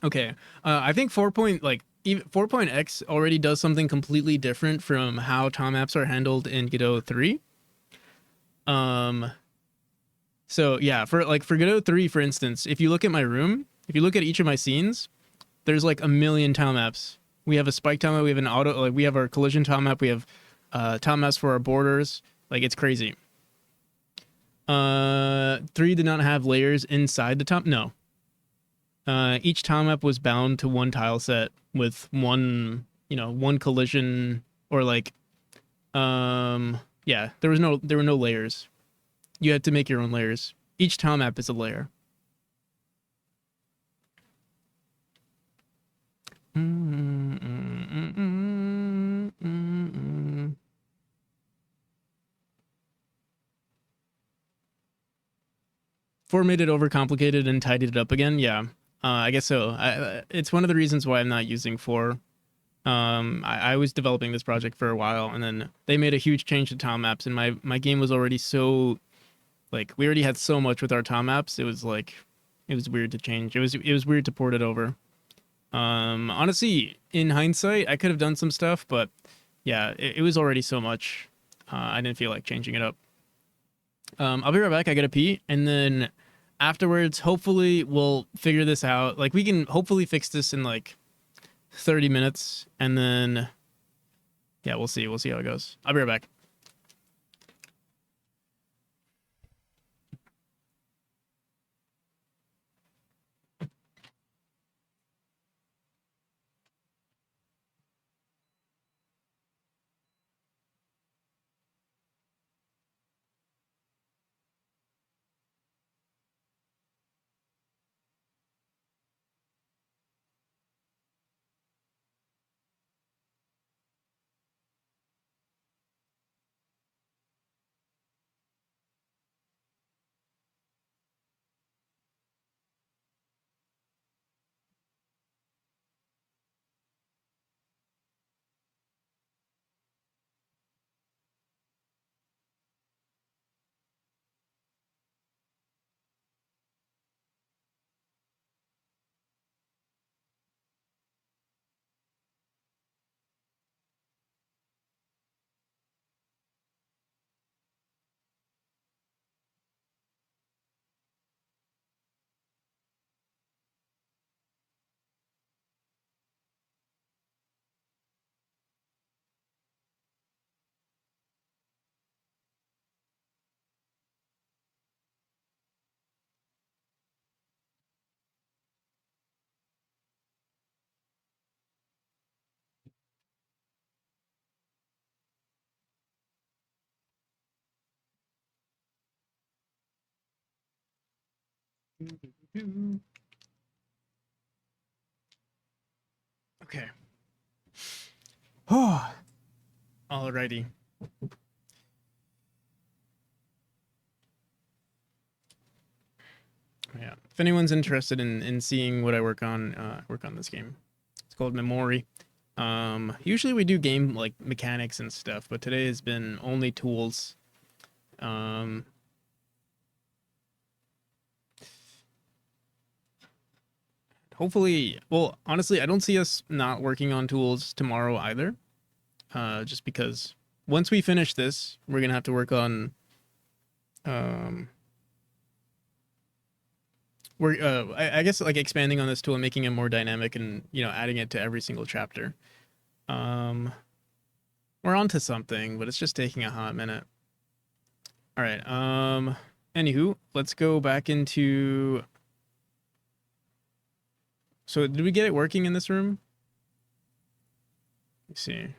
A: Okay. I think 4.x already does something completely different from how Tom apps are handled in Godot 3. So yeah, for Godot 3, for instance, if you look at my room, if you look at each of my scenes, there's like a million Tom apps. We have a spike Tom app, we have an auto, like we have our collision Tom app, we have Tom apps for our borders. Like, it's crazy. 3 did not have layers inside the Tom. No. Each Tom app was bound to one tile set with one collision, or like, yeah, there were no layers. You had to make your own layers. Each Tom app is a layer. Four made it overcomplicated and tidied it up again. Yeah, I guess so. It's one of the reasons why I'm not using 4. I was developing this project for a while, and then they made a huge change to Tom maps, and my game was already so, like, we already had so much with our Tom maps. It was like, It was weird to change. It was weird to port it over. Honestly, in hindsight, I could have done some stuff, but yeah, it was already so much. I didn't feel like changing it up. I'll be right back. I gotta pee, and then afterwards, hopefully, we'll figure this out. Like, we can hopefully fix this in like 30 minutes, and then yeah, we'll see. We'll see how it goes. I'll be right back. Okay. Oh, alrighty. Yeah. If anyone's interested in seeing what I work on this game. It's called Memory. Usually we do game like mechanics and stuff, but today has been only tools. Um, Hopefully, well, honestly, I don't see us not working on tools tomorrow either. Just because once we finish this, we're gonna have to work on um we're I guess like expanding on this tool and making it more dynamic and adding it to every single chapter. Um, we're onto something, but it's just taking a hot minute. All right. Anywho, let's go back into. So, did we get it working in this room? Let's see.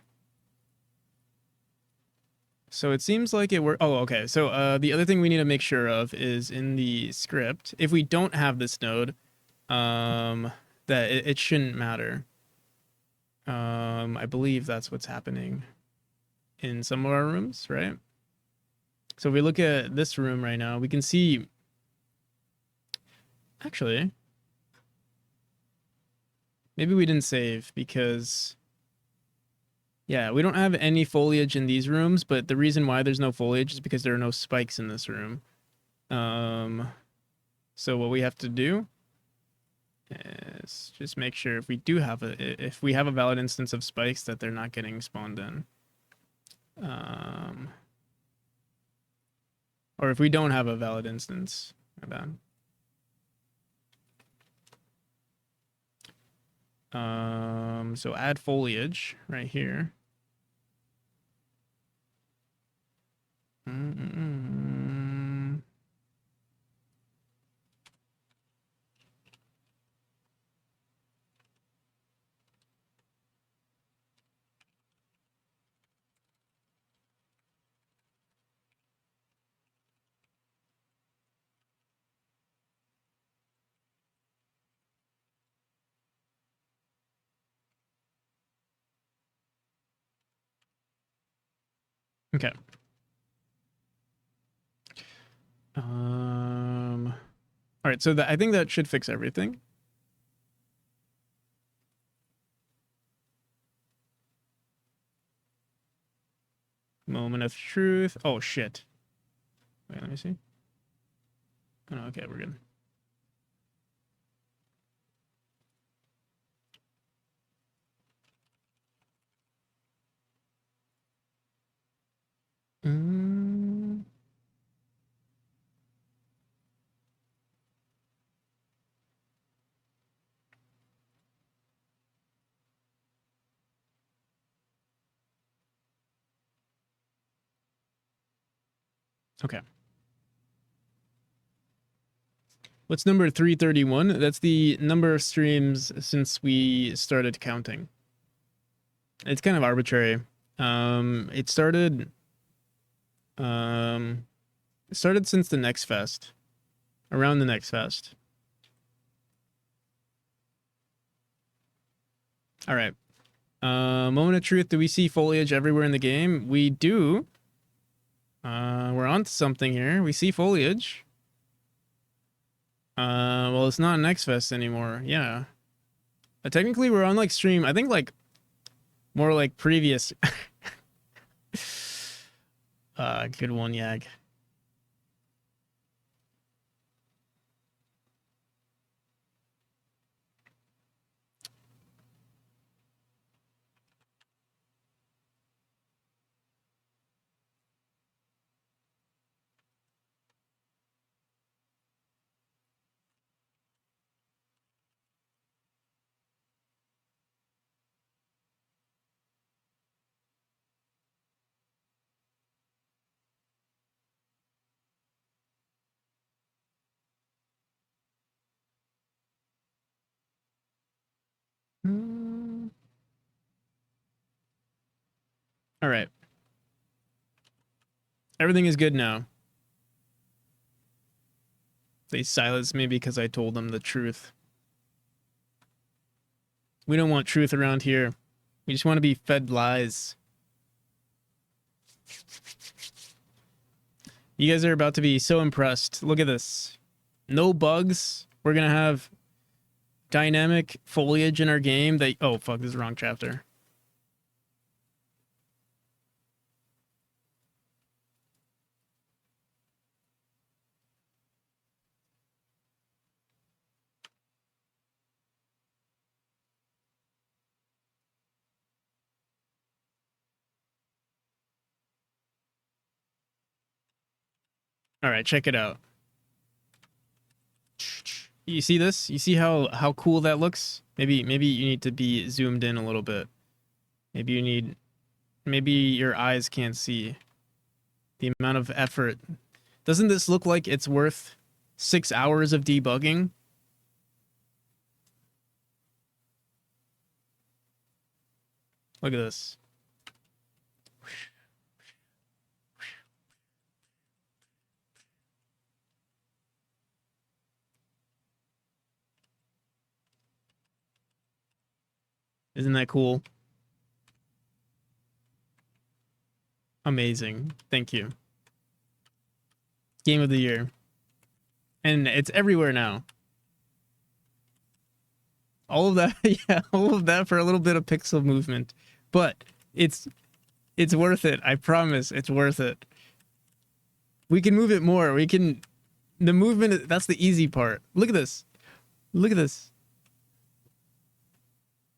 A: So it seems like it worked. Oh, okay. So the other thing we need to make sure of is in the script, if we don't have this node, um, that it shouldn't matter. I believe that's what's happening in some of our rooms, right? So if we look at this room right now, we can see. Actually, maybe we didn't save because yeah, we don't have any foliage in these rooms, but the reason why there's no foliage is because there are no spikes in this room. Um, so what we have to do is just make sure if we have a valid instance of spikes that they're not getting spawned in. Or if we don't have a valid instance, my bad. So add foliage right here. Okay. All right, so I think that should fix everything. Moment of truth. Oh shit. Wait, let me see. Oh, okay, we're good. Okay. What's number 331? That's the number of streams since we started counting. It's kind of arbitrary. It started since the Next Fest. Around the Next Fest. All right. Moment of truth. Do we see foliage everywhere in the game? We do. We're on to something here. We see foliage. Well, it's not Next Fest anymore. Yeah. Technically, we're on like stream. I think like more like previous. Good one, Yag. All right. Everything is good now. They silenced me because I told them the truth. We don't want truth around here. We just want to be fed lies. You guys are about to be so impressed. Look at this. No bugs. We're going to have dynamic foliage in our game that... Oh, fuck. This is the wrong chapter. All right, check it out. You see this? You see how cool that looks? Maybe you need to be zoomed in a little bit. Maybe your eyes can't see the amount of effort. Doesn't this look like it's worth 6 hours of debugging? Look at this. Isn't that cool? Amazing. Thank you. Game of the year. And it's everywhere now. All of that, yeah, all of that for a little bit of pixel movement. But it's worth it. I promise it's worth it. We can move it more. We can... The movement, that's the easy part. Look at this. Look at this.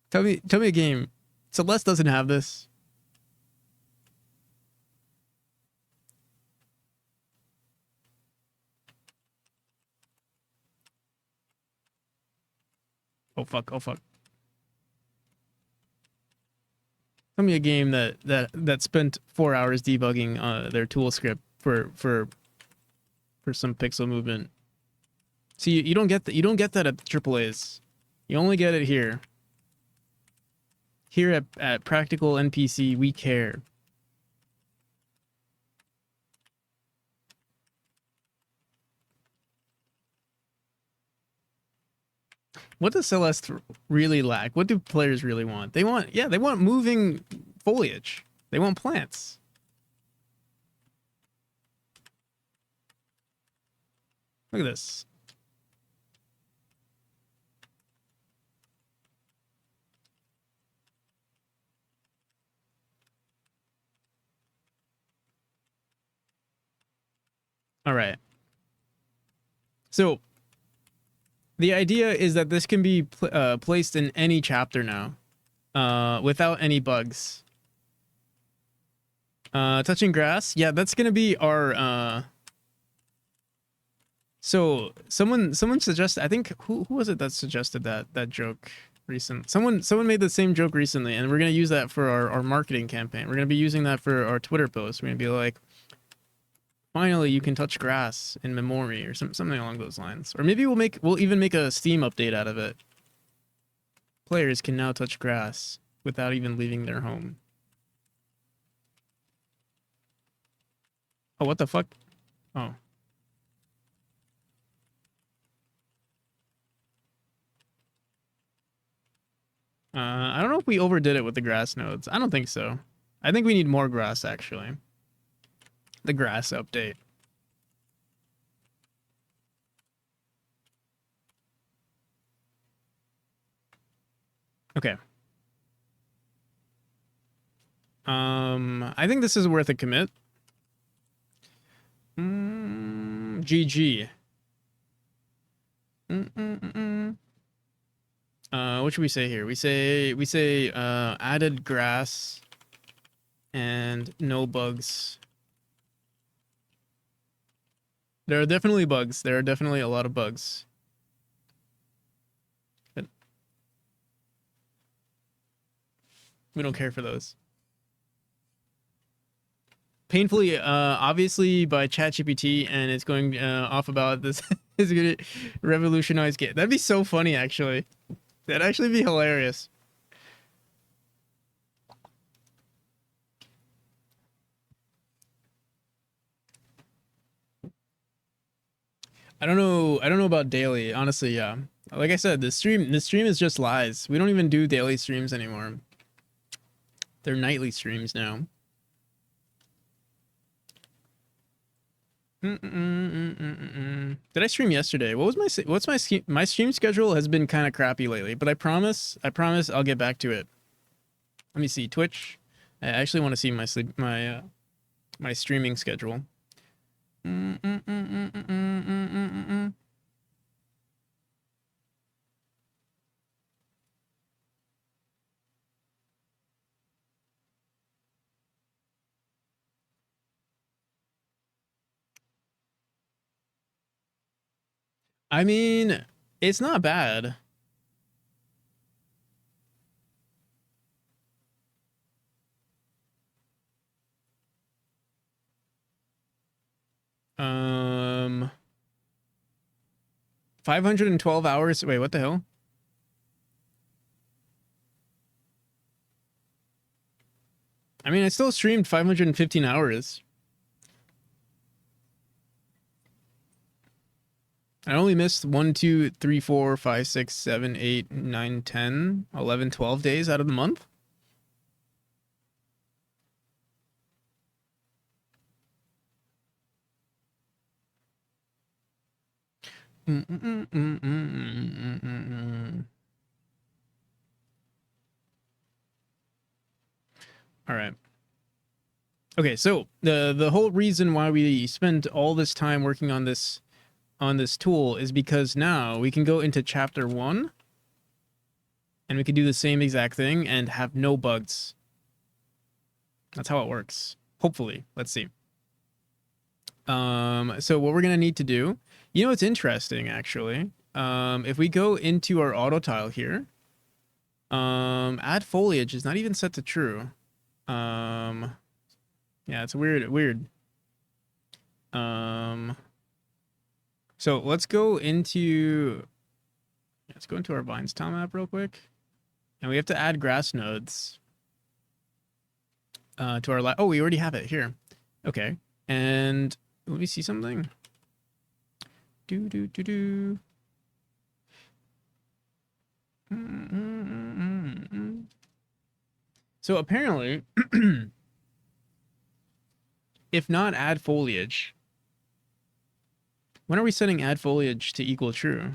A: Tell me a game. Celeste doesn't have this. Oh fuck, oh fuck. Tell me a game that spent 4 hours debugging their tool script for some pixel movement. See, you don't get that. You don't get that at AAA's. You only get it here. Here at Practical NPC, we care. What does Celeste really lack? What do players really want? They want moving foliage. They want plants. Look at this. All right. So the idea is that this can be placed in any chapter now, without any bugs. Touching grass, yeah, that's gonna be our. So someone suggested. I think who was it that suggested that joke recent? Someone made the same joke recently, and we're gonna use that for our marketing campaign. We're gonna be using that for our Twitter posts. We're gonna be like, Finally, you can touch grass in memory or something along those lines. Or maybe we'll even make a Steam update out of it. Players can now touch grass without even leaving their home. Oh, what the fuck? Oh. I don't know if we overdid it with the grass nodes. I don't think so. I think we need more grass, actually. The grass update. Okay. I think this is worth a commit. GG. What should we say here? We say added grass and no bugs. There are definitely bugs. There are definitely a lot of bugs. But we don't care for those. Painfully, obviously by ChatGPT, and it's going off about this is gonna revolutionize game. That'd be so funny, actually. That'd actually be hilarious. I don't know about daily, honestly. Yeah, like I said, the stream is just lies. We don't even do daily streams anymore. They're nightly streams now. Did I stream yesterday? What's my stream schedule has been kind of crappy lately, but I promise I'll get back to it. Let me see Twitch. I actually want to see my streaming schedule. I mean, it's not bad. Um, 512 hours. Wait, what the hell? I mean, I still streamed 515 hours. I only missed 1, 2, 3, 4, 5, 6, 7, 8, 9, 10, 11, 12 days out of the month. All right. Okay, so the whole reason why we spent all this time working on this tool is because now we can go into chapter 1 and we can do the same exact thing and have no bugs. That's how it works. Hopefully. Let's see. So what we're gonna need to do, you know, it's interesting actually. If we go into our auto tile here, add foliage is not even set to true. Yeah, it's weird. So let's go into our vines tile map real quick, and we have to add grass nodes to our oh, we already have it here. Okay, and let me see something. So apparently, if not add foliage, when are we setting add foliage to equal true?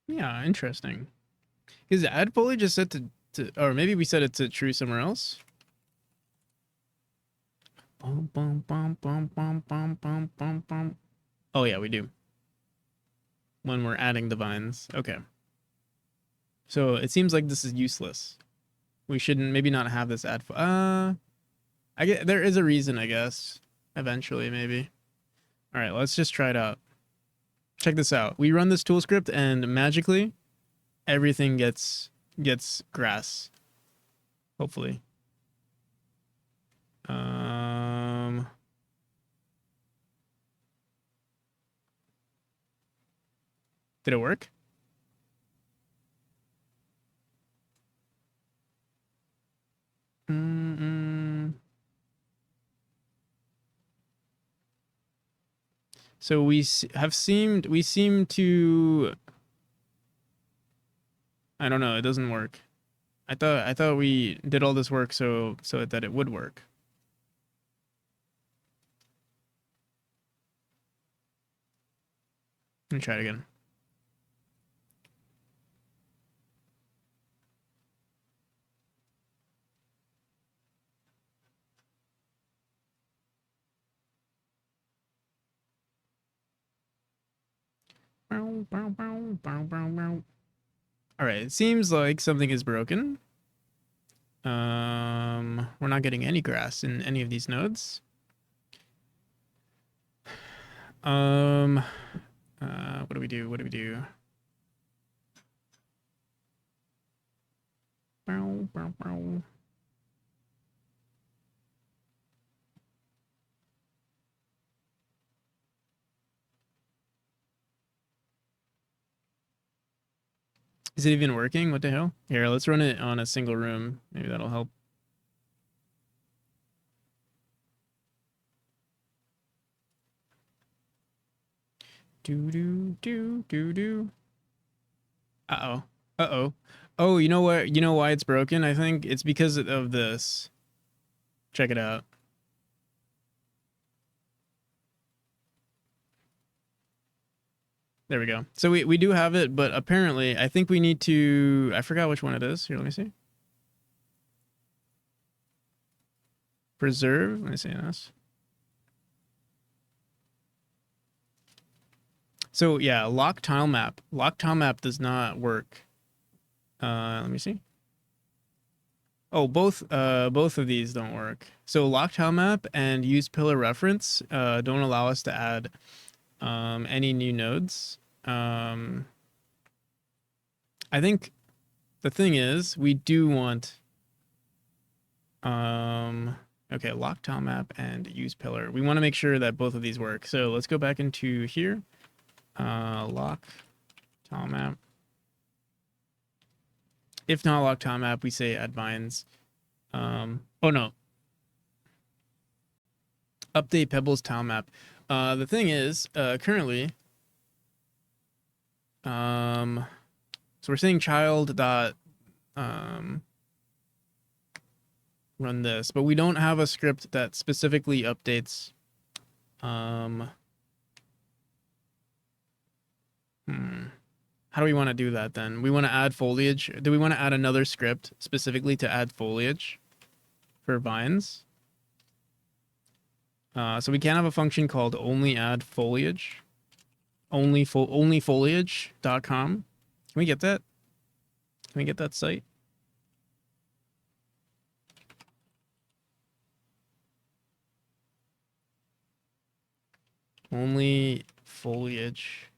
A: Yeah, interesting. Because add foliage is set to, or maybe we set it to true somewhere else. Oh yeah, we do. When we're adding the vines. Okay. So it seems like this is useless. We shouldn't maybe not have this I get there is a reason, I guess. Eventually, maybe. All right, let's just try it out. Check this out. We run this tool script and magically everything gets grass. Hopefully. Did it work? So we seem to, I don't know, it doesn't work. I thought we did all this work so that it would work. Let me try it again. All right, it seems like something is broken. We're not getting any grass in any of these nodes. What do we do? What do we do? Is it even working? What the hell? Here, let's run it on a single room. Maybe that'll help. Do. Uh-oh. Uh-oh. Oh, you know what? You know why it's broken? I think it's because of this. Check it out. There we go. So we do have it, but apparently I think we need to, I forgot which one it is. Here, let me see. Preserve. Let me see this. So yeah, lock tile map. Lock tile map does not work. Let me see. Oh, both of these don't work. So lock tile map and use pillar reference don't allow us to add any new nodes. I think the thing is we do want okay, lock tile map and use pillar. We want to make sure that both of these work. So let's go back into here. Lock tile map. If not lock tile map, we say add vines. Oh no. Update Pebbles tile map. The thing is, currently, so we're saying child dot run this, but we don't have a script that specifically updates how do we want to do that then? We want to add foliage. Do we want to add another script specifically to add foliage for vines? So we can have a function called only add foliage. Onlyfoliage.com. Can we get that? Can we get that site? Only foliage.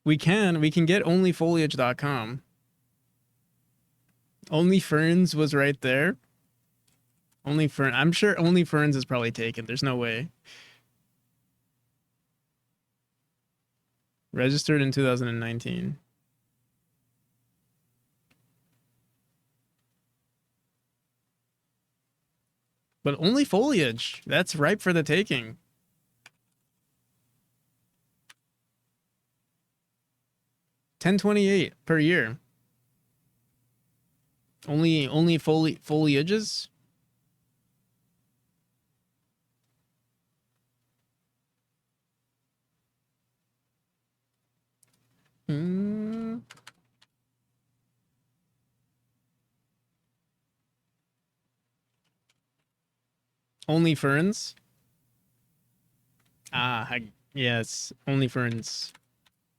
A: We can get onlyfoliage.com. Only Ferns was right there. Only Fern. I'm sure Only Ferns is probably taken. There's no way. Registered in 2019. But Only Foliage. That's ripe for the taking. $10.28 per year. Only foliages. Only Ferns. Yes, Only Ferns.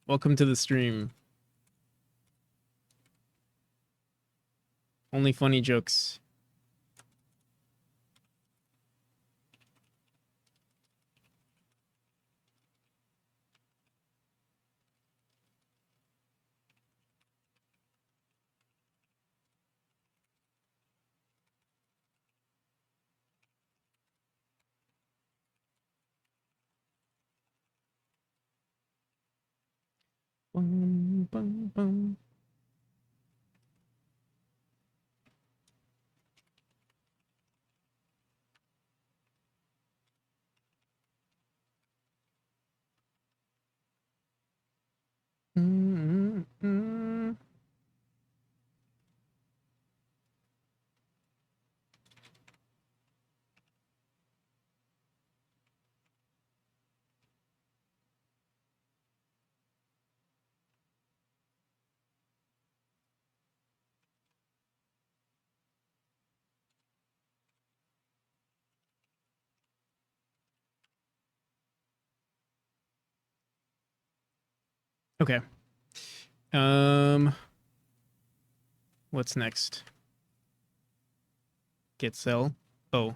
A: Welcome to the stream. Only funny jokes. Bum, bum, bum. Mm, mm, mm. Okay. Um, what's next? Get sell. Oh,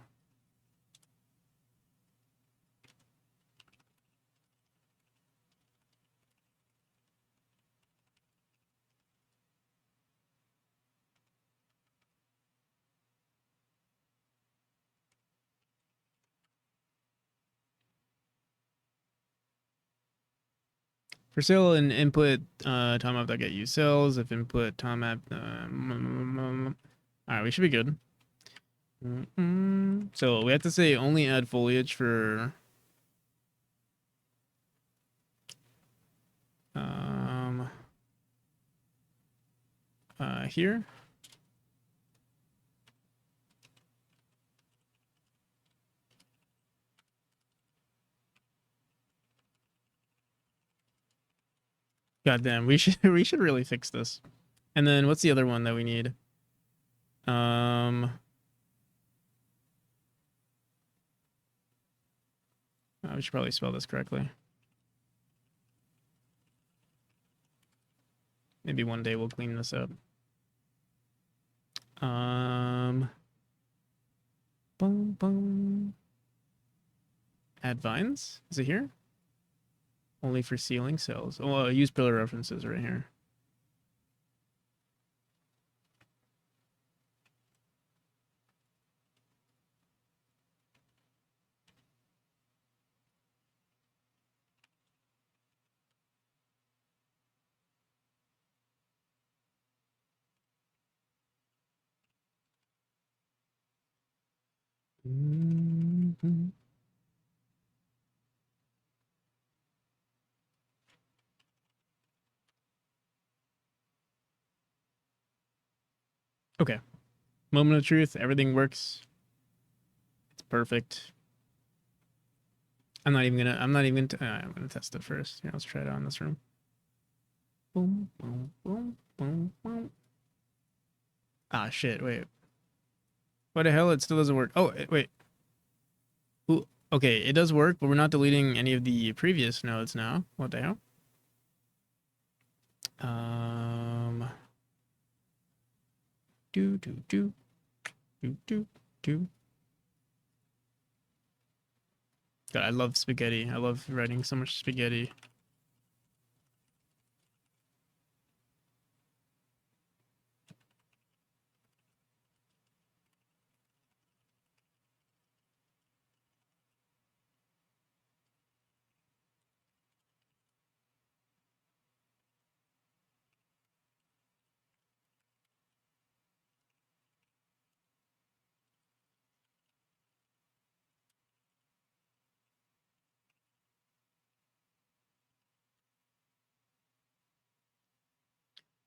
A: for sale and input time map that get you sells. If input time map, all right, we should be good. So we have to say only add foliage for um here. God damn, we should we should really fix this. And then what's the other one that we need? Um, we should probably spell this correctly. Maybe one day we'll clean this up. Um, boom, boom. Add vines. Is it here? Only for ceiling cells. Oh, use pillar references right here. Mhm. Okay. Moment of truth. Everything works. It's perfect. I'm not even gonna. I'm gonna test it first. Here, let's try it out in this room. Boom, boom, boom, boom, boom. Ah, shit. Wait. What the hell? It still doesn't work. Oh, wait. Ooh, okay, it does work, but we're not deleting any of the previous nodes now. What the hell? Um. Do do do do do do. God, I love spaghetti. I love writing so much spaghetti.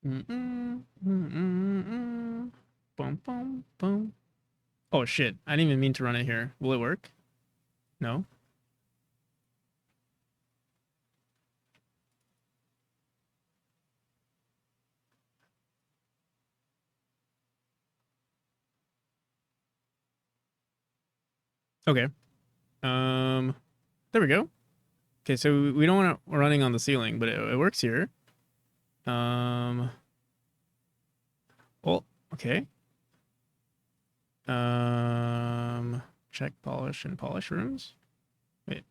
A: Mm-mm, mm-mm, Boom, boom, boom. Oh shit! I didn't even mean to run it here. Will it work? No. Okay. Um. There we go. Okay, so we don't want it running on the ceiling, but it works here. Um. Well, okay. Check polish and polish rooms. Wait.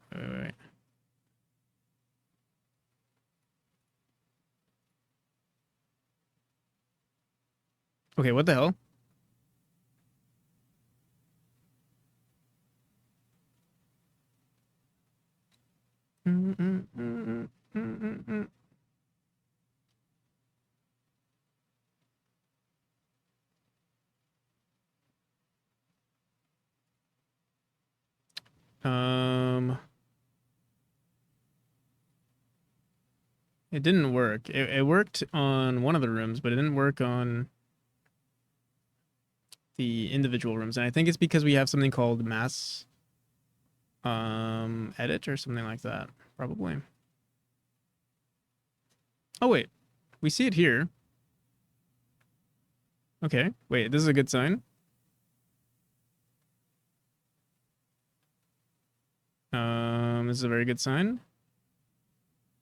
A: Okay, what the hell? Mm, mm, mm, mm, mm, mm, mm. Um, it didn't work. It worked on one of the rooms, but it didn't work on the individual rooms. And I think it's because we have something called mass edit or something like that, probably. Oh wait, we see it here. Okay, wait, this is a good sign. This is a very good sign.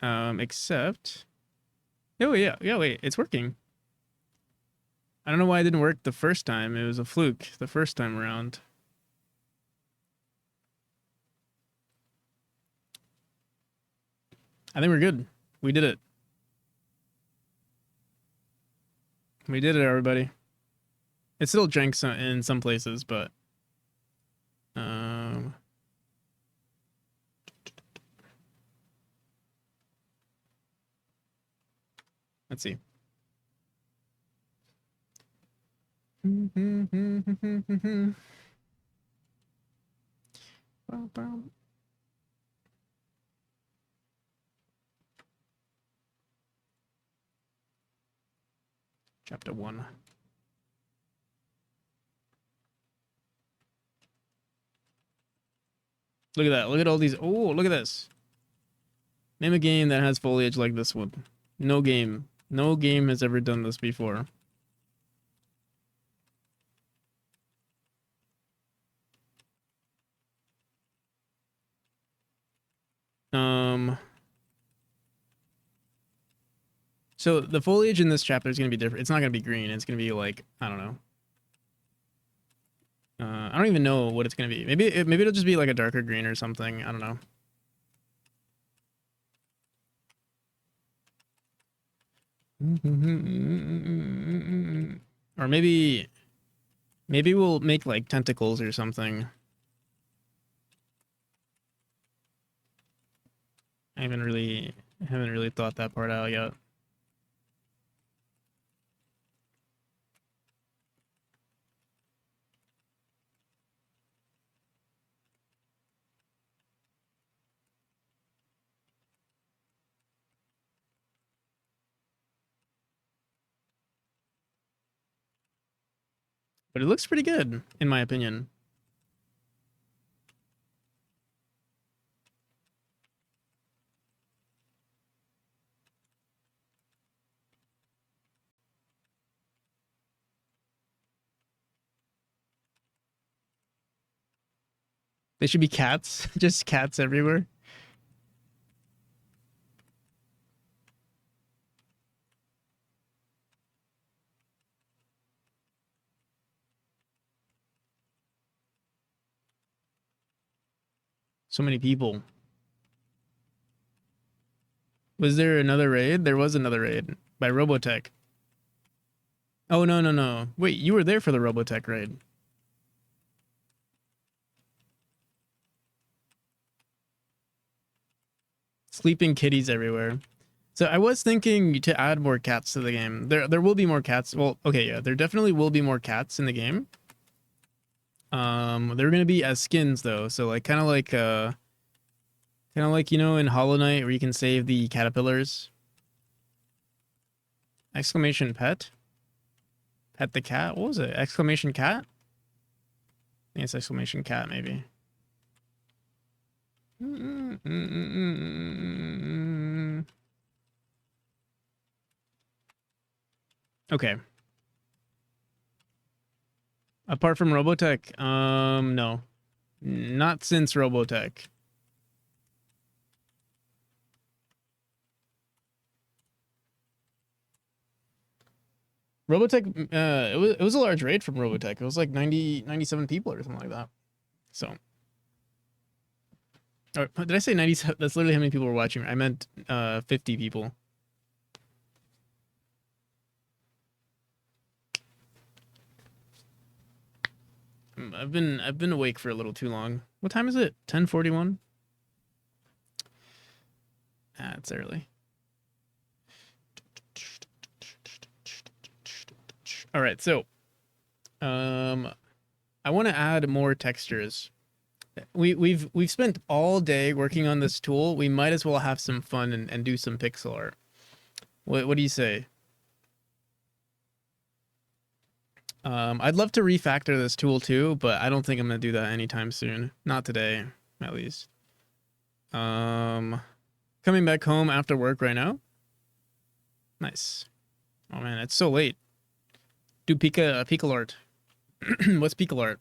A: Except, oh yeah, wait, it's working. I don't know why it didn't work the first time. It was a fluke the first time around. I think we're good. We did it. We did it, everybody. It still janks in some places, but let's see. Chapter 1. Look at that. Look at all these. Oh, look at this. Name a game that has foliage like this one. No game. No game has ever done this before. So the foliage in this chapter is going to be different. It's not going to be green. It's going to be like, I don't know. I don't even know what it's going to be. Maybe it'll just be like a darker green or something. I don't know. Or maybe we'll make like tentacles or something. I haven't really thought that part out yet. But it looks pretty good, in my opinion. They should be cats. Just cats everywhere. So many people. Was there another raid? There was another raid by Robotech. Oh, no, no, no. Wait, you were there for the Robotech raid. Sleeping kitties everywhere. So I was thinking to add more cats to the game. There will be more cats. Well, okay, yeah, there definitely will be more cats in the game. They're gonna be as skins though, so like kind of like you know in Hollow Knight where you can save the caterpillars. Exclamation pet. Pet the cat. What was it? Exclamation cat. I think it's exclamation cat maybe. Okay. Apart from Robotech, no. Not since Robotech. Robotech, it was a large raid from Robotech. It was like 97 people or something like that. So. Or, did I say 97? That's literally how many people were watching. I meant 50 people. I've been awake for a little too long. What time is it? 10:41? Ah, it's early. All right, so I want to add more textures. we've spent all day working on this tool. We might as well have some fun and do some pixel art. What do you say? I'd love to refactor this tool too, but I don't think I'm gonna do that anytime soon. Not today, at least. Coming back home after work right now. Nice. Oh man, it's so late. Do Pika art. What's Pika art?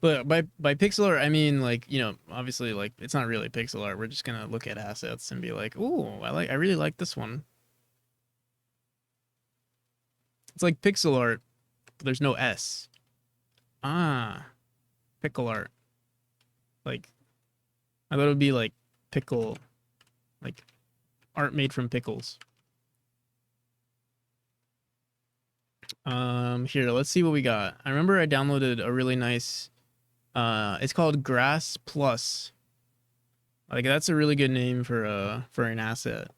A: But by pixel art, I mean, like, you know, obviously, like, it's not really pixel art. We're just gonna look at assets and be like, "Ooh, I really like this one." It's like pixel art, but there's no S. Ah, pickle art. Like, I thought it would be like pickle, like art made from pickles. Here, let's see what we got. I remember I downloaded a really nice. It's called Grass Plus. Like, that's a really good name for an asset.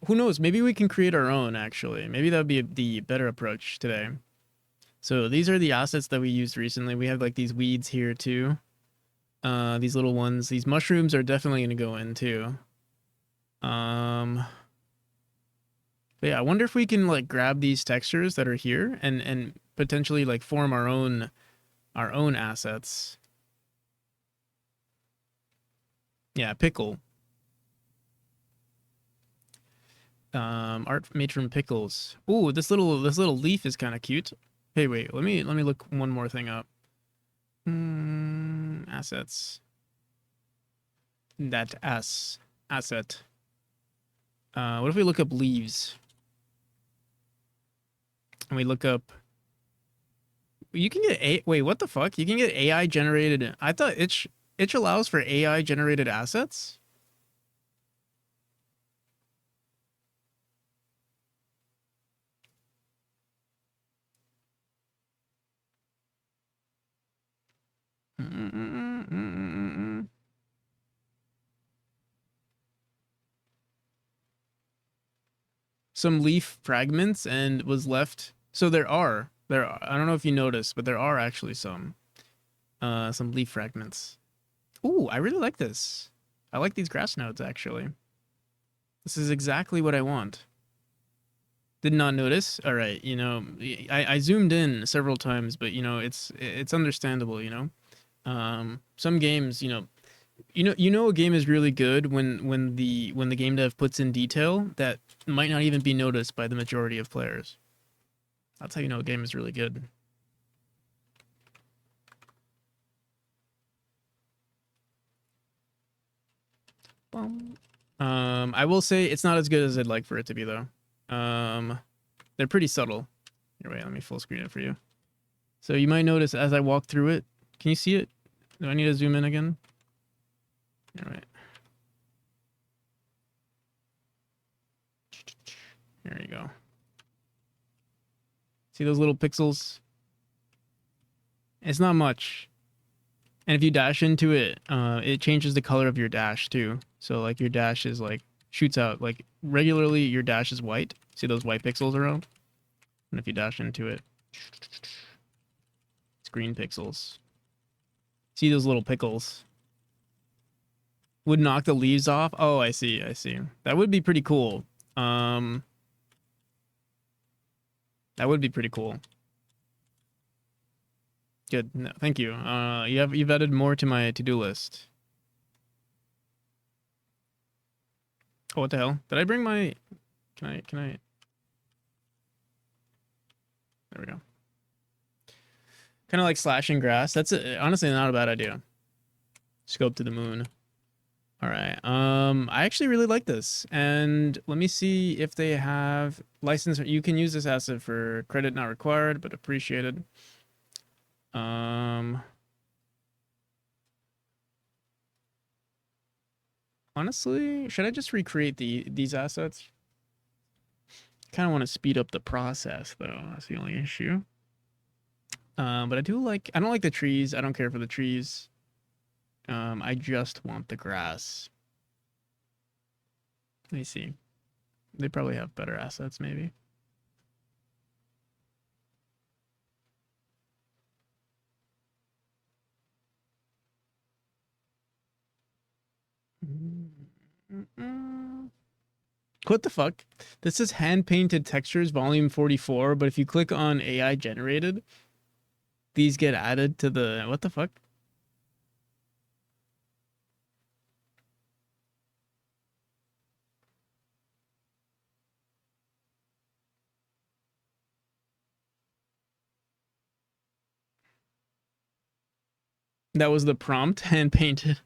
A: Who knows? Maybe we can create our own, actually. Maybe that would be the better approach today. So these are the assets that we used recently. We have like these weeds here too. These little ones. These mushrooms are definitely going to go in too. But yeah, I wonder if we can like grab these textures that are here and potentially like form our own assets. Yeah, pickle. Art made from pickles. Ooh, this little leaf is kind of cute. Hey, wait, let me look one more thing up. Assets. That asset. What if we look up leaves? And we look up. You can get wait, what the fuck? You can get AI generated. I thought it allows for AI generated assets. Some leaf fragments and was left. So there are. I don't know if you noticed, but there are actually some leaf fragments. Ooh, I really like this. I like these grass nodes actually. This is exactly what I want. Did not notice. All right, you know, I zoomed in several times, but you know, it's understandable, you know. Some games, you know a game is really good when the game dev puts in detail that might not even be noticed by the majority of players. That's how you know a game is really good. I will say it's not as good as I'd like for it to be though. They're pretty subtle. Here, wait, let me full screen it for you. So you might notice as I walk through it, can you see it? Do I need to zoom in again? All right. There you go. See those little pixels? It's not much. And if you dash into it, it changes the color of your dash too. So like your dash is like shoots out like regularly your dash is white. See those white pixels around? And if you dash into it, it's green pixels. See those little pickles? Would knock the leaves off? Oh, I see. That would be pretty cool. That would be pretty cool. Good. No, thank you. You've added more to my to-do list. Oh, what the hell? Did I bring my... Can I... There we go. Kind of like slashing grass. That's honestly not a bad idea. Scope to the moon. All right. I actually really like this. And let me see if they have license. You can use this asset for credit not required, but appreciated. Honestly, should I just recreate these assets? Kind of want to speed up the process though. That's the only issue. But I don't like the trees. I don't care for the trees. I just want the grass. Let me see. They probably have better assets, maybe. What the fuck? This is hand painted textures, volume 44, but if you click on AI generated, these get added to the. What the fuck? That was the prompt, hand painted.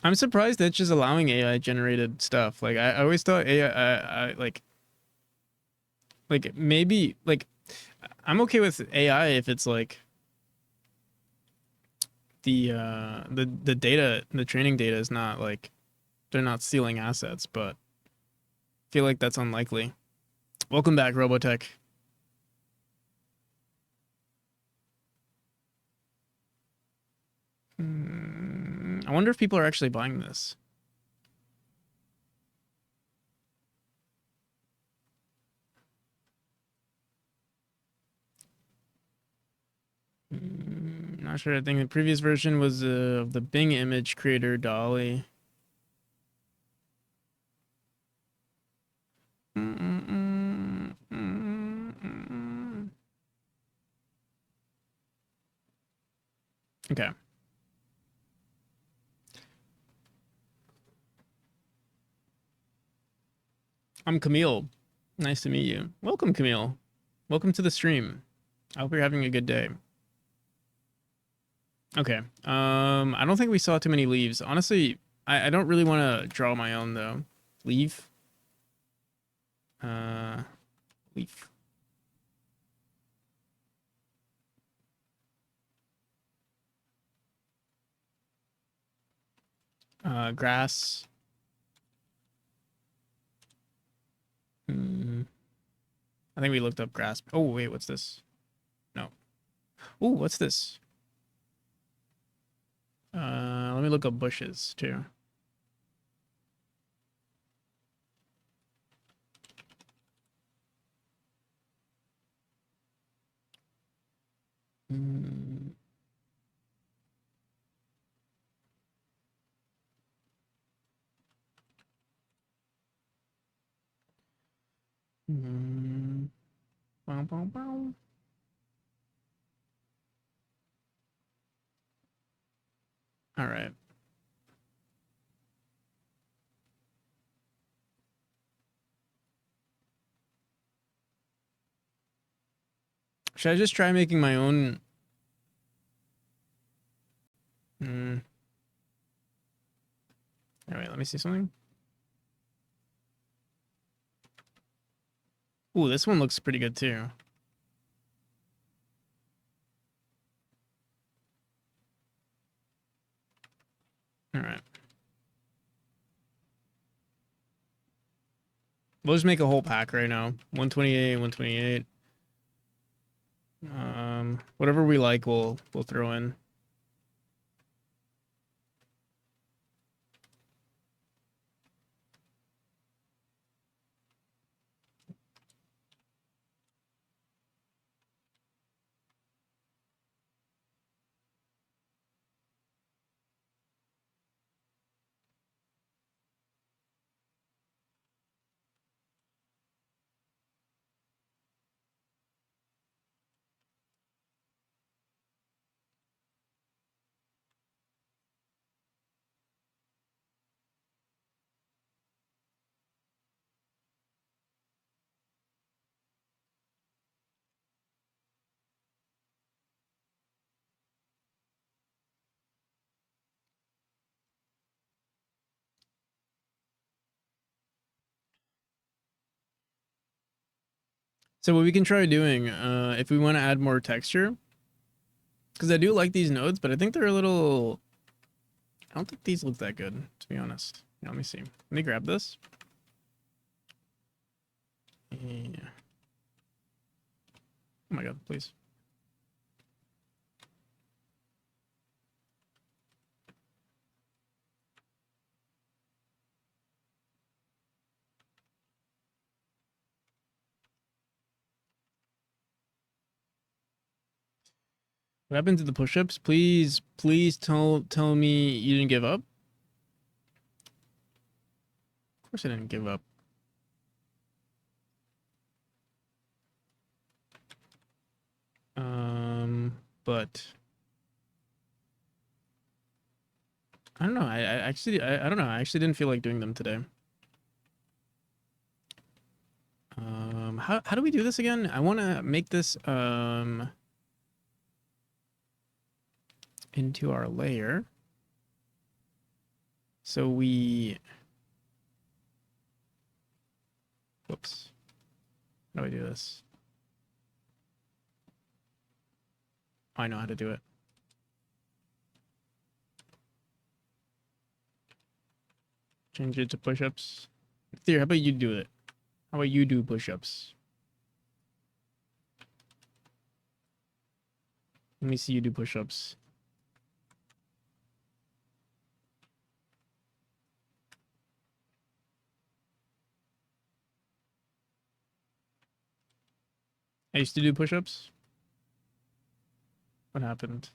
A: I'm surprised that it's just allowing AI generated stuff. Like I always thought AI, like maybe like I'm okay with AI if it's like the data, the training data is not like they're not stealing assets, but I feel like that's unlikely. Welcome back, Robotech. I wonder if people are actually buying this. Not sure. I think the previous version was of the Bing image creator Dolly. Okay. I'm Camille. Nice to meet you. Welcome, Camille. Welcome to the stream. I hope you're having a good day. Okay. I don't think we saw too many leaves. Honestly, I don't really want to draw my own though. Leaf. Uh, leaf. Grass. I think we looked up grass. Oh, wait, what's this? No. Oh, what's this? Let me look up bushes too. Bow, bow, bow. All right. Should I just try making my own? All right, let me see something. Ooh, this one looks pretty good too. All right. We'll just make a whole pack right now. 128, 128. Whatever we like, we'll throw in. So what we can try doing, if we want to add more texture, because I do like these nodes, but I think they're a little. I don't think these look that good, to be honest. Let me see. Let me grab this. my god, please. What happened to the push-ups? Please tell me you didn't give up. Of course I didn't give up. But I don't know. I don't know. I actually didn't feel like doing them today. How do we do this again? I want to make this into our layer. So we, whoops. How do I do this? I know how to do it. Change it to push-ups. Theo, how about you do it? How about you do push-ups? Let me see you do push-ups. I used to do push-ups. What happened?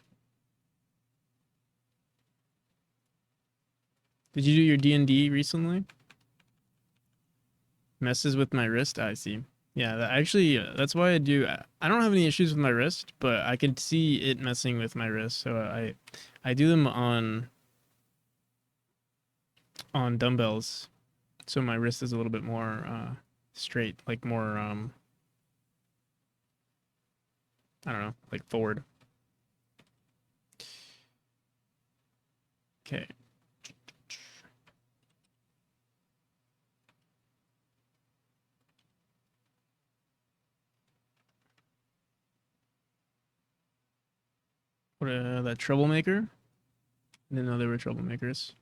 A: Did you do your D&D recently? Messes with my wrist? I see. Yeah, actually, that's why I do. I don't have any issues with my wrist, but I can see it messing with my wrist. So I do them on dumbbells. So my wrist is a little bit more straight, like more I don't know, like forward. Okay. What that troublemaker? I didn't know they were troublemakers.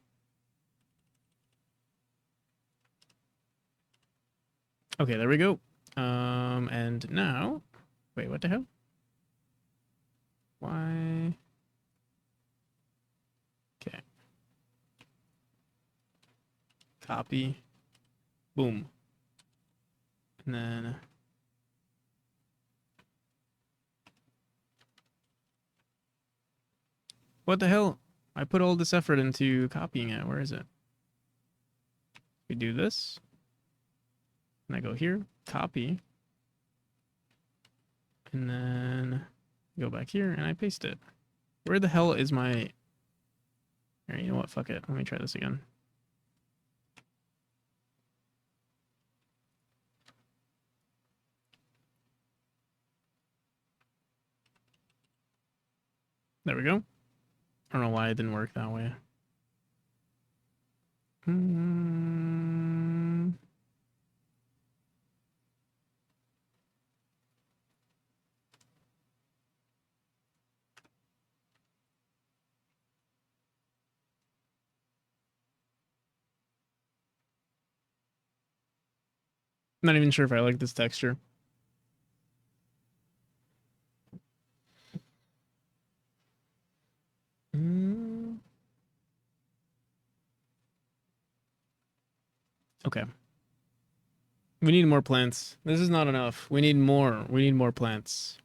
A: Okay, there we go. And now, wait, what the hell? Why? Okay. Copy. Boom. And then what the hell? I put all this effort into copying it. Where is it? We do this. And I go here, copy. And then go back here and I paste it. Where the hell is my... All right, you know what? Fuck it. Let me try this again. There we go. I don't know why it didn't work that way. Not even sure if I like this texture. Okay. We need more plants. This is not enough. We need more. We need more plants.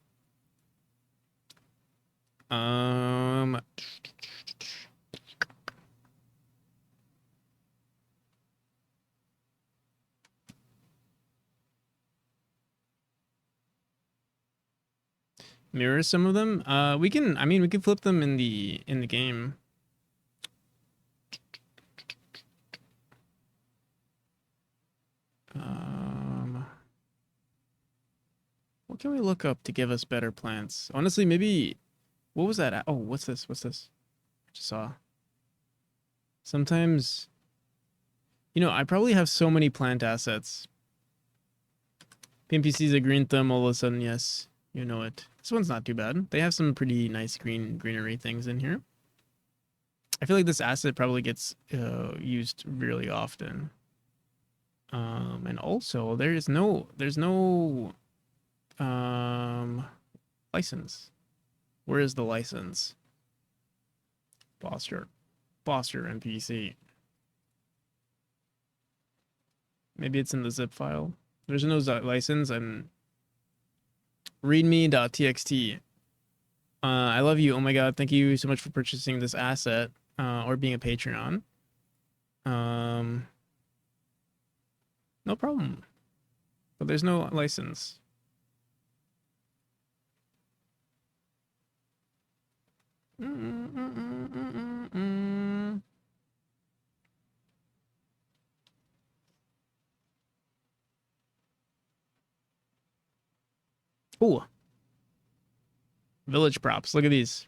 A: Mirror some of them. We can. I mean, we can flip them in the game. What can we look up to give us better plants? Honestly, maybe. What was that? Oh, what's this? What's this? I just saw. Sometimes, you know, I probably have so many plant assets. PNPC's a green thumb. All of a sudden, yes, you know it. This one's not too bad. They have some pretty nice greenery things in here. I feel like this asset probably gets used really often. And also there's no License. Where is the license? Foster NPC. Maybe it's in the zip file. There's no license and readme.txt. I love you. Oh my god, thank you so much for purchasing this asset or being a Patreon. No problem. But there's no license. Ooh. Village props. Look at these.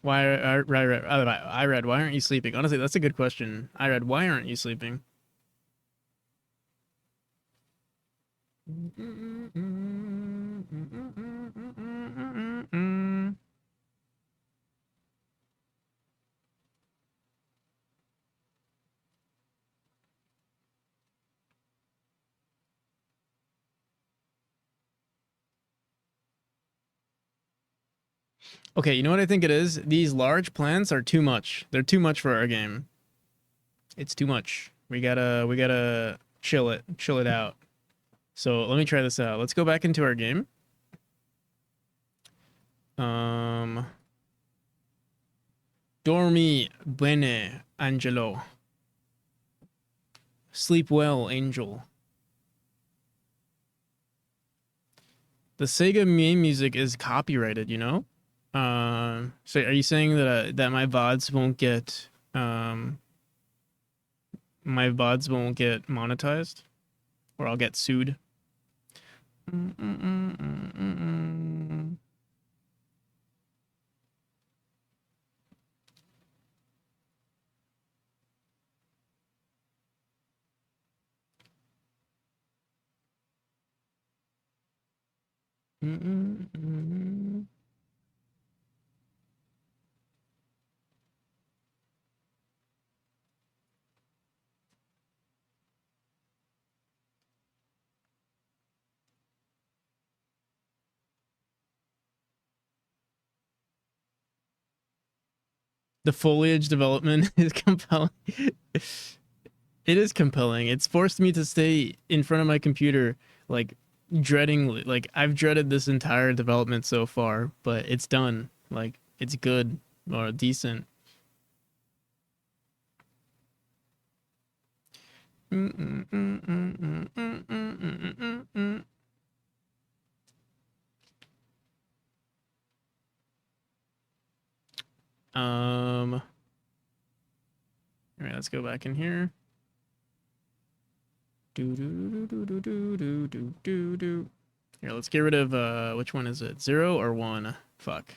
A: I read, why aren't you sleeping? Honestly, that's a good question. I read, why aren't you sleeping? Okay, you know what I think it is? These large plants are too much. They're too much for our game. It's too much. We gotta chill it out. So let me try this out. Let's go back into our game. Dormi bene, Angelo. Sleep well, Angel. The Sega main music is copyrighted, you know? So are you saying that my VODs won't get my VODs won't get monetized, or I'll get sued? The foliage development is compelling. It is compelling. It's forced me to stay in front of my computer, like dreading. Like I've dreaded this entire development so far, but it's done. Like it's good or decent. All right, let's go back in here. Do do do do do do do do do. Here, let's get rid of which one is it? 0 or 1? Fuck.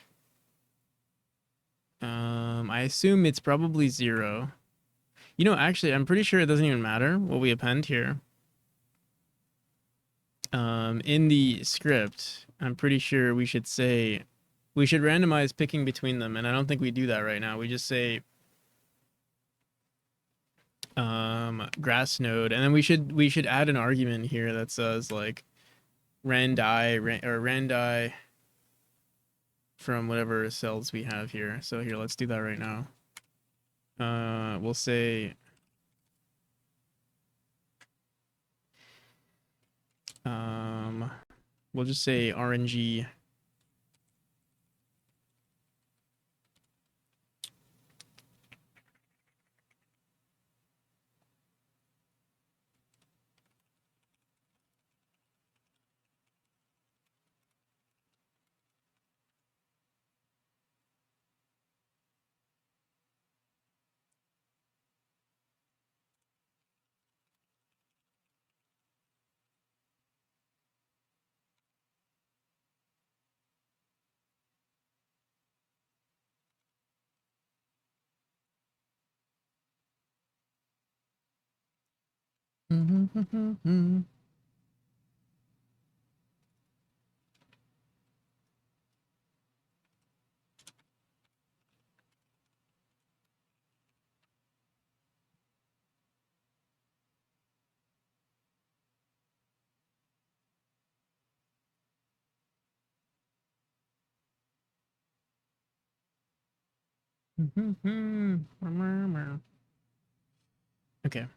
A: I assume it's probably 0. You know, actually, I'm pretty sure it doesn't even matter what we append here. In the script, I'm pretty sure we should say we should randomize picking between them, and I don't think we do that right now. We just say grass node, and then we should add an argument here that says like randi from whatever cells we have here. So here, let's do that right now. We'll say we'll just say RNG Okay.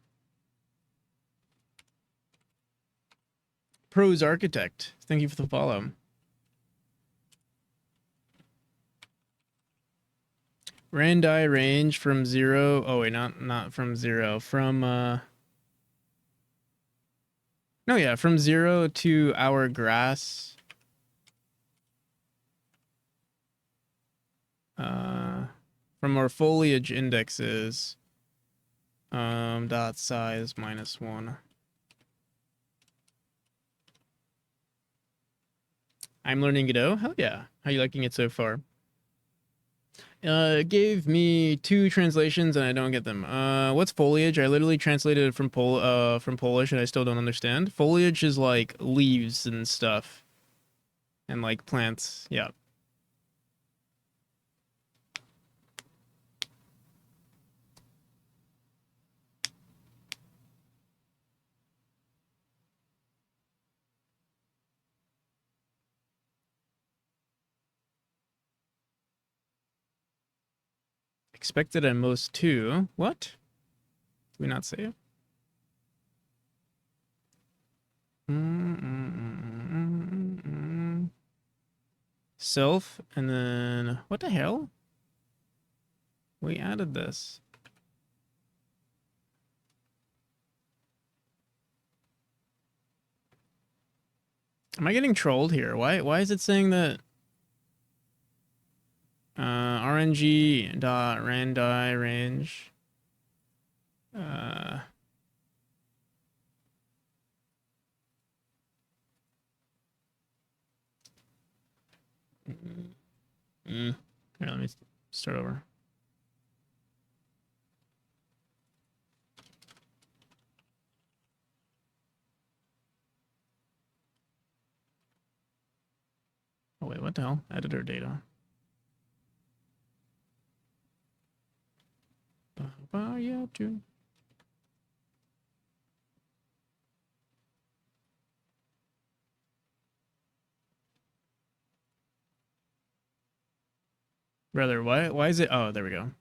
A: Pros Architect. Thank you for the follow. Randi range from 0. Oh wait, not from 0. From no, yeah, from 0 to our grass. From our foliage indexes. Dot size -1. I'm learning Godot. Hell yeah. How you liking it so far? It gave me 2 translations and I don't get them. What's foliage? I literally translated it from Polish and I still don't understand. Foliage is like leaves and stuff. And like plants. Yeah. Expected at most 2. What? Did we not say it? Self, and then what the hell? We added this. Am I getting trolled here? Why is it saying that RNG dot randi range here, let me start over. Oh wait, what the hell? Editor data. Yeah, too. Brother, why is it? Oh, there we go.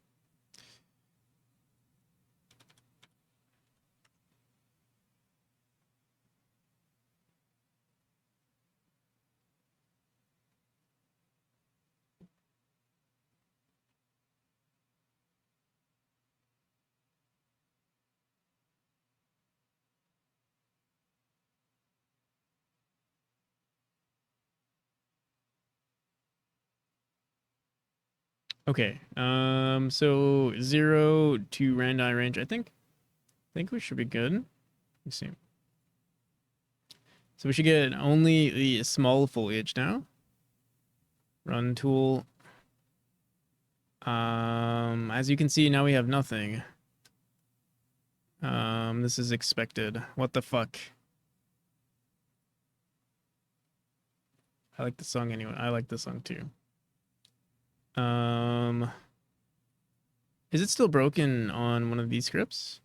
A: Okay. So 0 to randi range. I think we should be good. Let me see. So we should get only the small foliage now. Run tool. As you can see, now we have nothing. This is expected. What the fuck? I like the song anyway. I like the song too. Is it still broken on one of these scripts?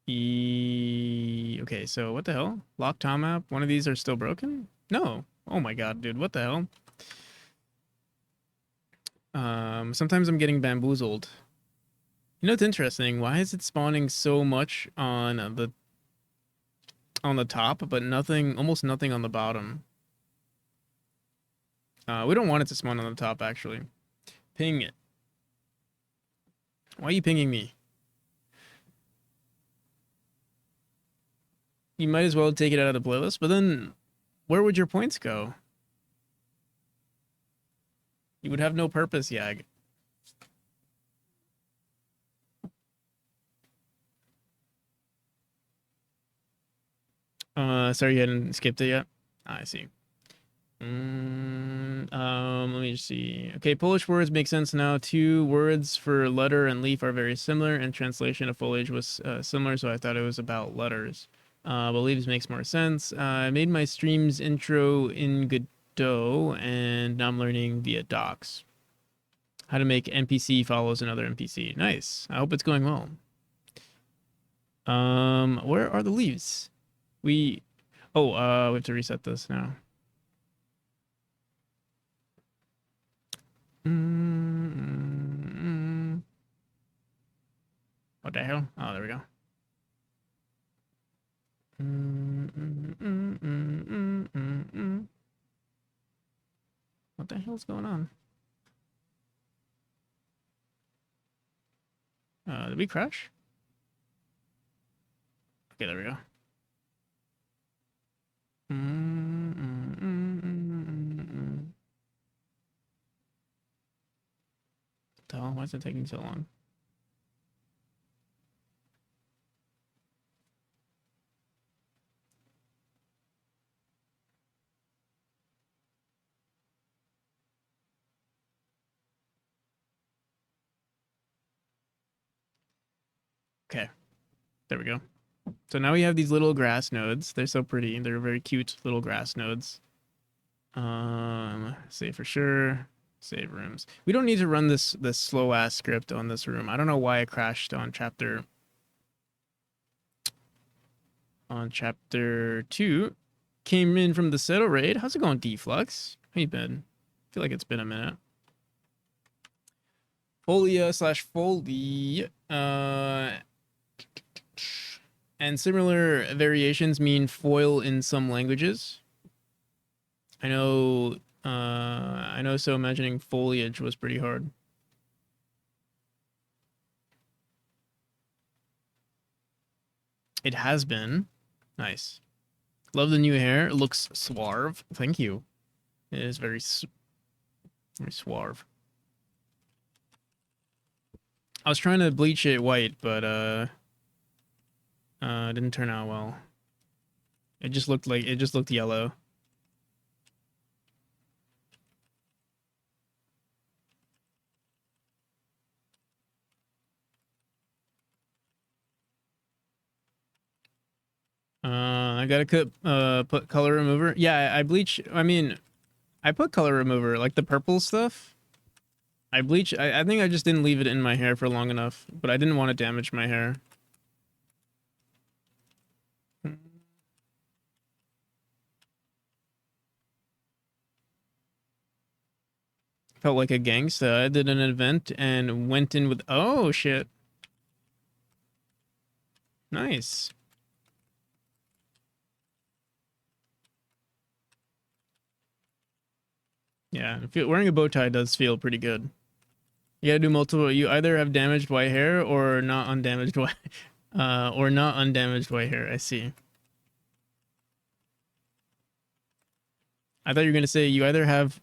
A: Okay, so what the hell? Lock tom app? One of these are still broken? No. Oh my god, dude, what the hell? Sometimes I'm getting bamboozled. You know what's interesting? Why is it spawning so much on the top, but nothing, almost nothing on the bottom? We don't want it to spawn on the top, actually. Ping it. Why are you pinging me? You might as well take it out of the playlist, but then where would your points go? You would have no purpose, Yag. Sorry you hadn't skipped it yet? I see. Let me just see. Okay, Polish words make sense now. 2 words for letter and leaf are very similar, and translation of foliage was similar, so I thought it was about letters. But leaves makes more sense. I made my streams intro in Godot, and now I'm learning via docs. How to make NPC follows another NPC. Nice. I hope it's going well. Where are the leaves? We have to reset this now. the hell? Oh, there we go. What the hell's going on? Did we crash? Okay, there we go. What the hell? Why is it taking so long? Okay, there we go. So now we have these little grass nodes. They're so pretty. They're very cute little grass nodes. Save for sure. Save rooms. We don't need to run this slow ass script on this room. I don't know why it crashed on chapter 2. Came in from the Settle raid. How's it going, Deflux? How you been? I feel like it's been a minute. Folia/Folie. And similar variations mean foil in some languages. I know, so imagining foliage was pretty hard. It has been. Nice. Love the new hair. It looks suave. Thank you. It is very suave. I was trying to bleach it white, but it didn't turn out well. It just looked yellow. I gotta put color remover. Yeah, I bleach. I mean, I put color remover, like the purple stuff. I bleach. I think I just didn't leave it in my hair for long enough, but I didn't want to damage my hair. Felt like a gangsta. I did an event and went in with. Oh shit! Nice. Yeah, wearing a bow tie does feel pretty good. You gotta do multiple. You either have damaged white hair or not undamaged white, or not undamaged white hair. I see. I thought you were gonna say you either have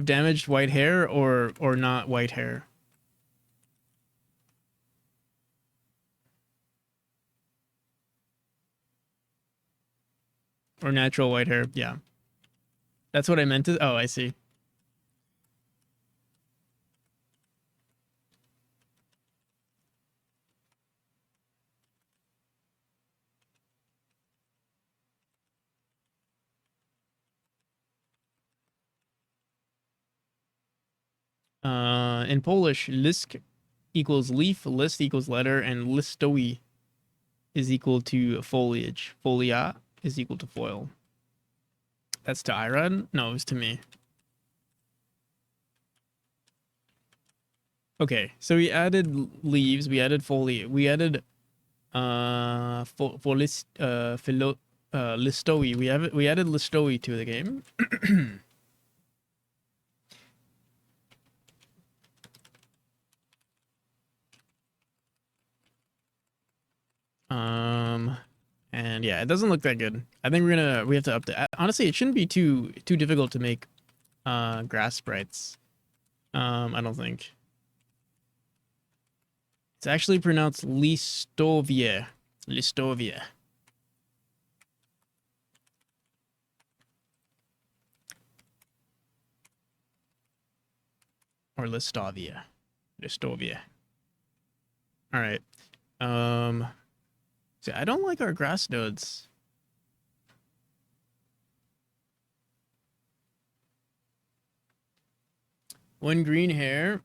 A: damaged white hair or not white hair. Or natural white hair. Yeah. That's what I meant to. Oh, I see. In Polish, lisk equals leaf, list equals letter, and listowi is equal to foliage. Folia is equal to foil. That's to Irad? No, it was to me. Okay, so we added leaves, we added foliage, we added listowi. We added listowi to the game. And yeah, it doesn't look that good. I think we have to update. Honestly, it shouldn't be too difficult to make grass sprites. I don't think. It's actually pronounced Listovie. Listovie. Or Listovia. Listovia. All right. See, I don't like our grass nodes. One green hair.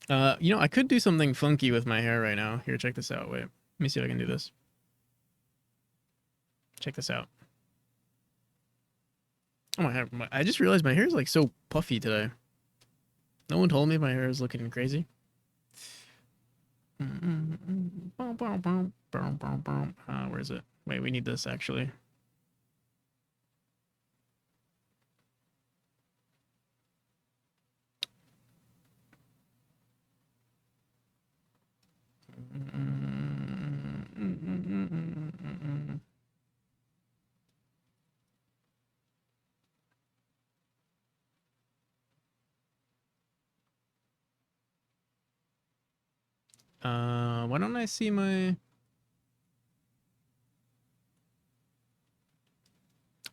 A: You know, I could do something funky with my hair right now. Here, check this out. Wait, let me see if I can do this. Check this out. Oh my hair! I just realized my hair is like so puffy today. No one told me my hair is looking crazy. Where is it? Wait, we need this actually. Why don't I see my...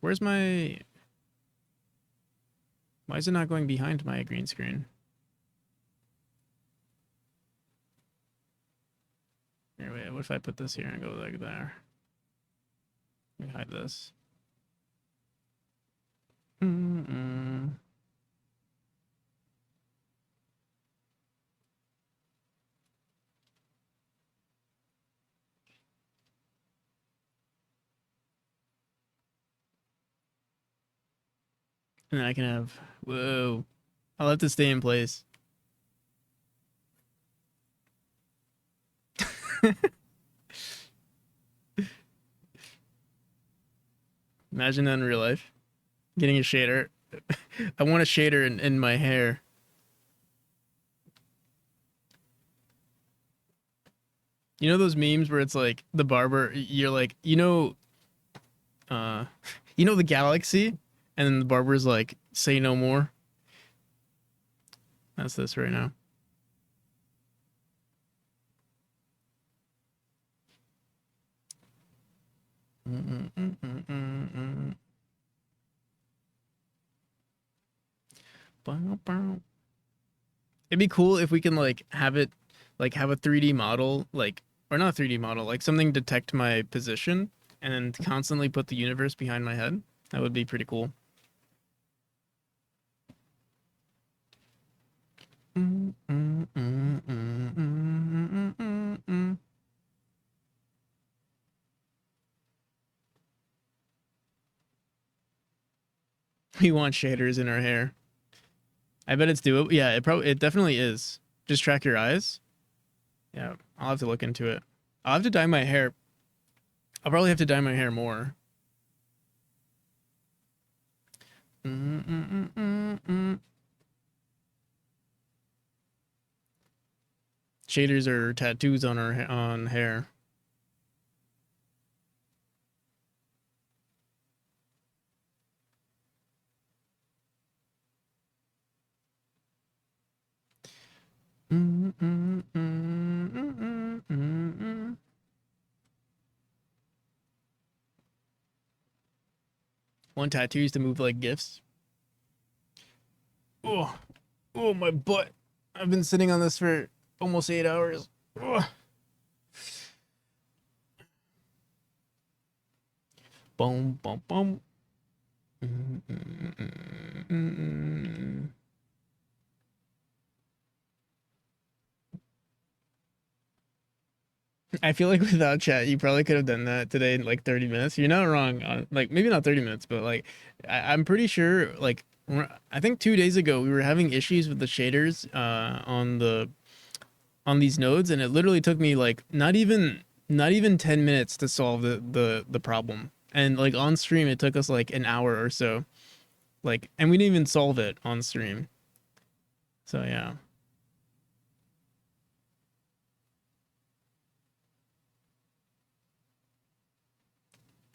A: Where's my... Why is it not going behind my green screen? Here, wait, what if I put this here and go like there? Let me hide this. And I can have... Whoa. I'll have to stay in place. Imagine that in real life. Getting a shader. I want a shader in my hair. You know those memes where it's like the barber, you're like, uh, the galaxy, and then the barber's like, say no more. That's this right now. It'd be cool if we can like have it, like have a 3D model, like, or not a 3D model, like something detect my position and then constantly put the universe behind my head. That would be pretty cool. We want shaders in our hair. I bet it's doable. Yeah, it definitely is. Just track your eyes. Yeah, I'll have to look into it. I'll have to dye my hair. I'll probably have to dye my hair more. Shaders are tattoos on our on hair. Want tattoos to move like GIFs. Oh, oh, my butt. I've been sitting on this for almost 8 hours. Ugh. Boom, boom, boom. I feel like without chat, you probably could have done that today in like 30 minutes. You're not wrong. Like maybe not 30 minutes, but like I'm pretty sure. Like I think 2 days ago we were having issues with the shaders on these nodes, and it literally took me like not even 10 minutes to solve the problem. And like on stream, it took us like an hour or so. Like, and we didn't even solve it on stream. So yeah.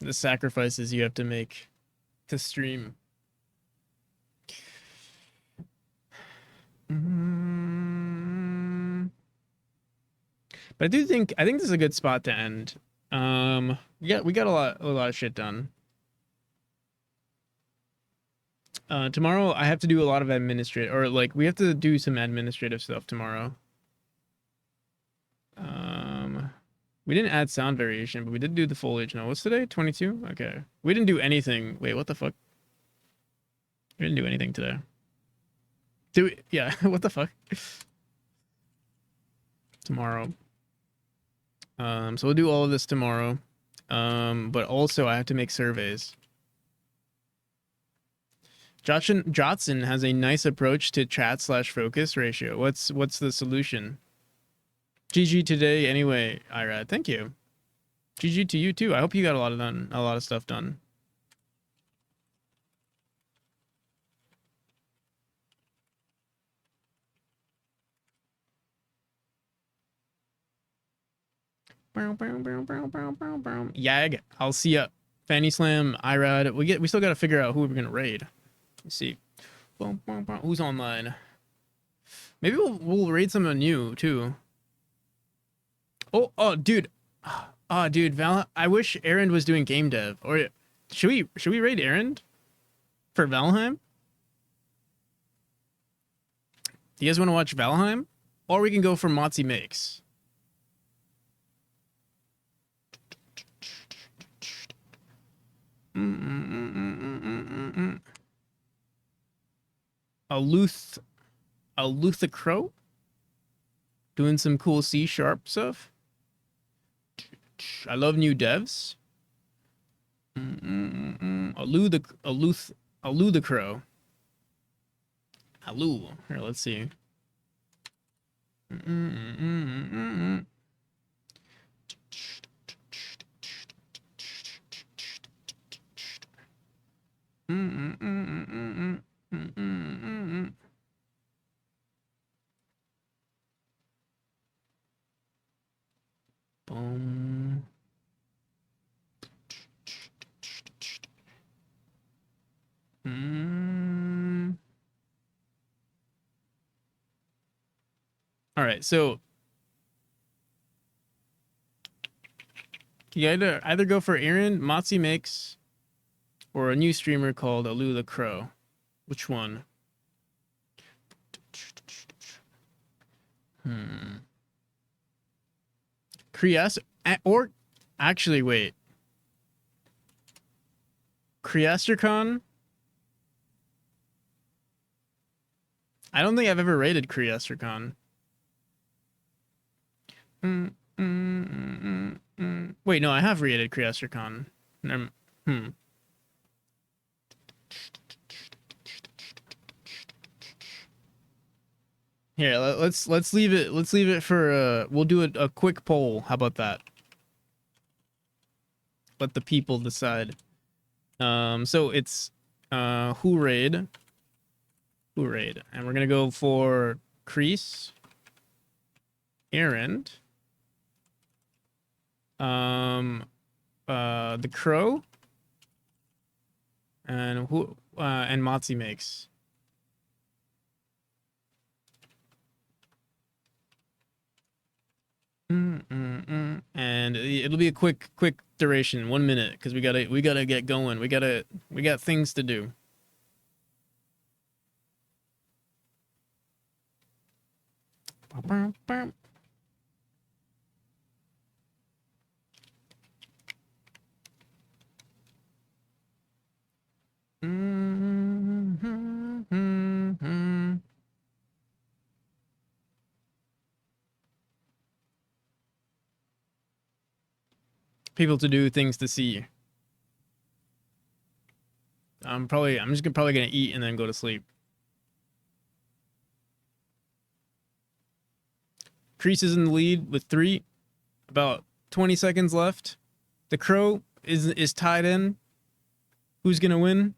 A: The sacrifices you have to make to stream. But I think this is a good spot to end. We got a lot of shit done. Tomorrow I have to do a lot of administrative, or like we have to do some administrative stuff tomorrow. We didn't add sound variation, but we did do the foliage. No, what's today? 22? Okay. We didn't do anything. Wait, what the fuck? We didn't do anything today. Yeah, what the fuck? Tomorrow. So we'll do all of this tomorrow. But also I have to make surveys. Jotson has a nice approach to chat/focus ratio. What's the solution? GG today anyway, Irad. Thank you. GG to you too. I hope you got a lot of stuff done. Yag, I'll see ya. Fanny Slam, Irad. We still gotta figure out who we're gonna raid. Let's see. Who's online? Maybe we'll raid someone new too. Oh, dude. Oh, dude, I wish Aaron was doing game dev. Or should we raid Aaron for Valheim? Do you guys want to watch Valheim? Or we can go for Motzi Makes. Alutha Crow? Doing some cool C# stuff. I love new devs. Alu the Crow. Alu. Here, let's see. Boom. All right, so you either go for Aaron, Motzi Makes, or a new streamer called Alu the Crow. Which one? Krias, or actually wait. Kriastercon? I don't think I've ever rated Kriastercon. Wait, no, I have rated Kriastercon. Here, let's leave it for we'll do a quick poll. How about that? Let the people decide. So it's who raid, and we're gonna go for Crease, Aaron, the Crow, and Motzi Makes. And it'll be a quick duration, 1 minute, because we gotta get going. We got things to do. People to do, things to see. I'm just probably gonna eat and then go to sleep. Crease is in the lead with 3. About 20 seconds left. The Crow is tied in. Who's gonna win?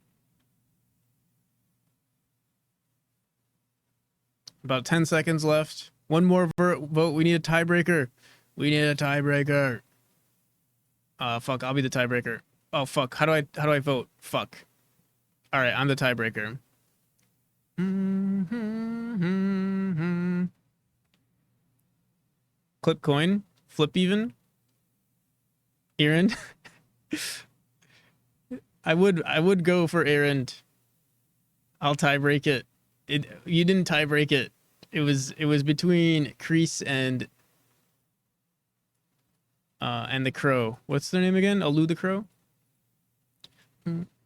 A: About 10 seconds left. One more vote. We need a tiebreaker. Fuck, I'll be the tiebreaker. Oh fuck, how do I vote? Fuck. All right, I'm the tiebreaker. Clip coin, flip even. Aaron. I would go for Aaron. I'll tiebreak it. You didn't tiebreak it. It was between Crease and the Crow. What's their name again? Alu the Crow?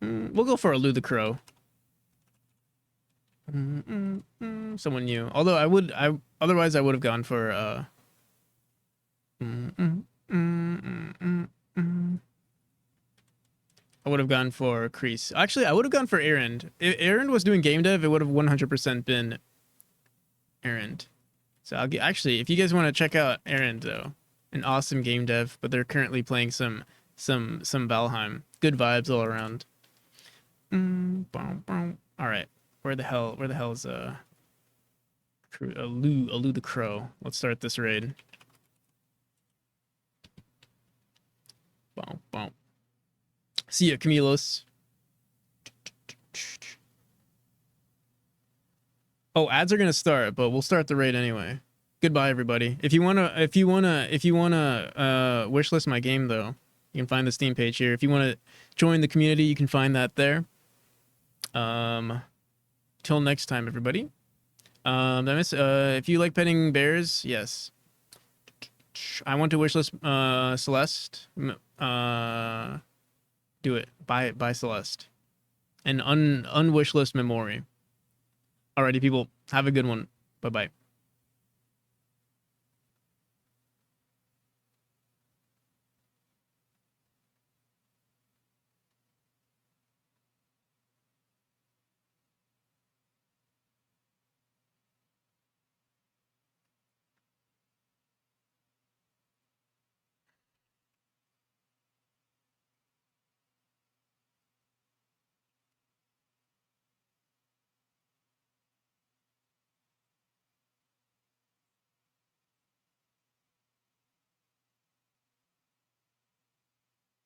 A: We'll go for Alu the Crow. Someone new. Although otherwise I would have gone for I would have gone for Crease. Actually, I would have gone for Aaron. If Aaron was doing game dev, it would have 100% been Aaron. So I'll get, actually, if you guys want to check out Aaron though, an awesome game dev, but they're currently playing some Valheim. Good vibes all around. All right, where the hell is Alu the Crow? Let's start this raid. Boom, boom. See ya, Camilos. Oh, ads are gonna start, but we'll start the raid anyway. Goodbye, everybody. If you wanna wishlist my game though, you can find the Steam page here. If you wanna join the community, you can find that there. Till next time, everybody. If you like petting bears, yes. I want to wishlist Celeste. Do it. Buy Celeste. And unwishlist Memori. Alrighty, people. Have a good one. Bye-bye.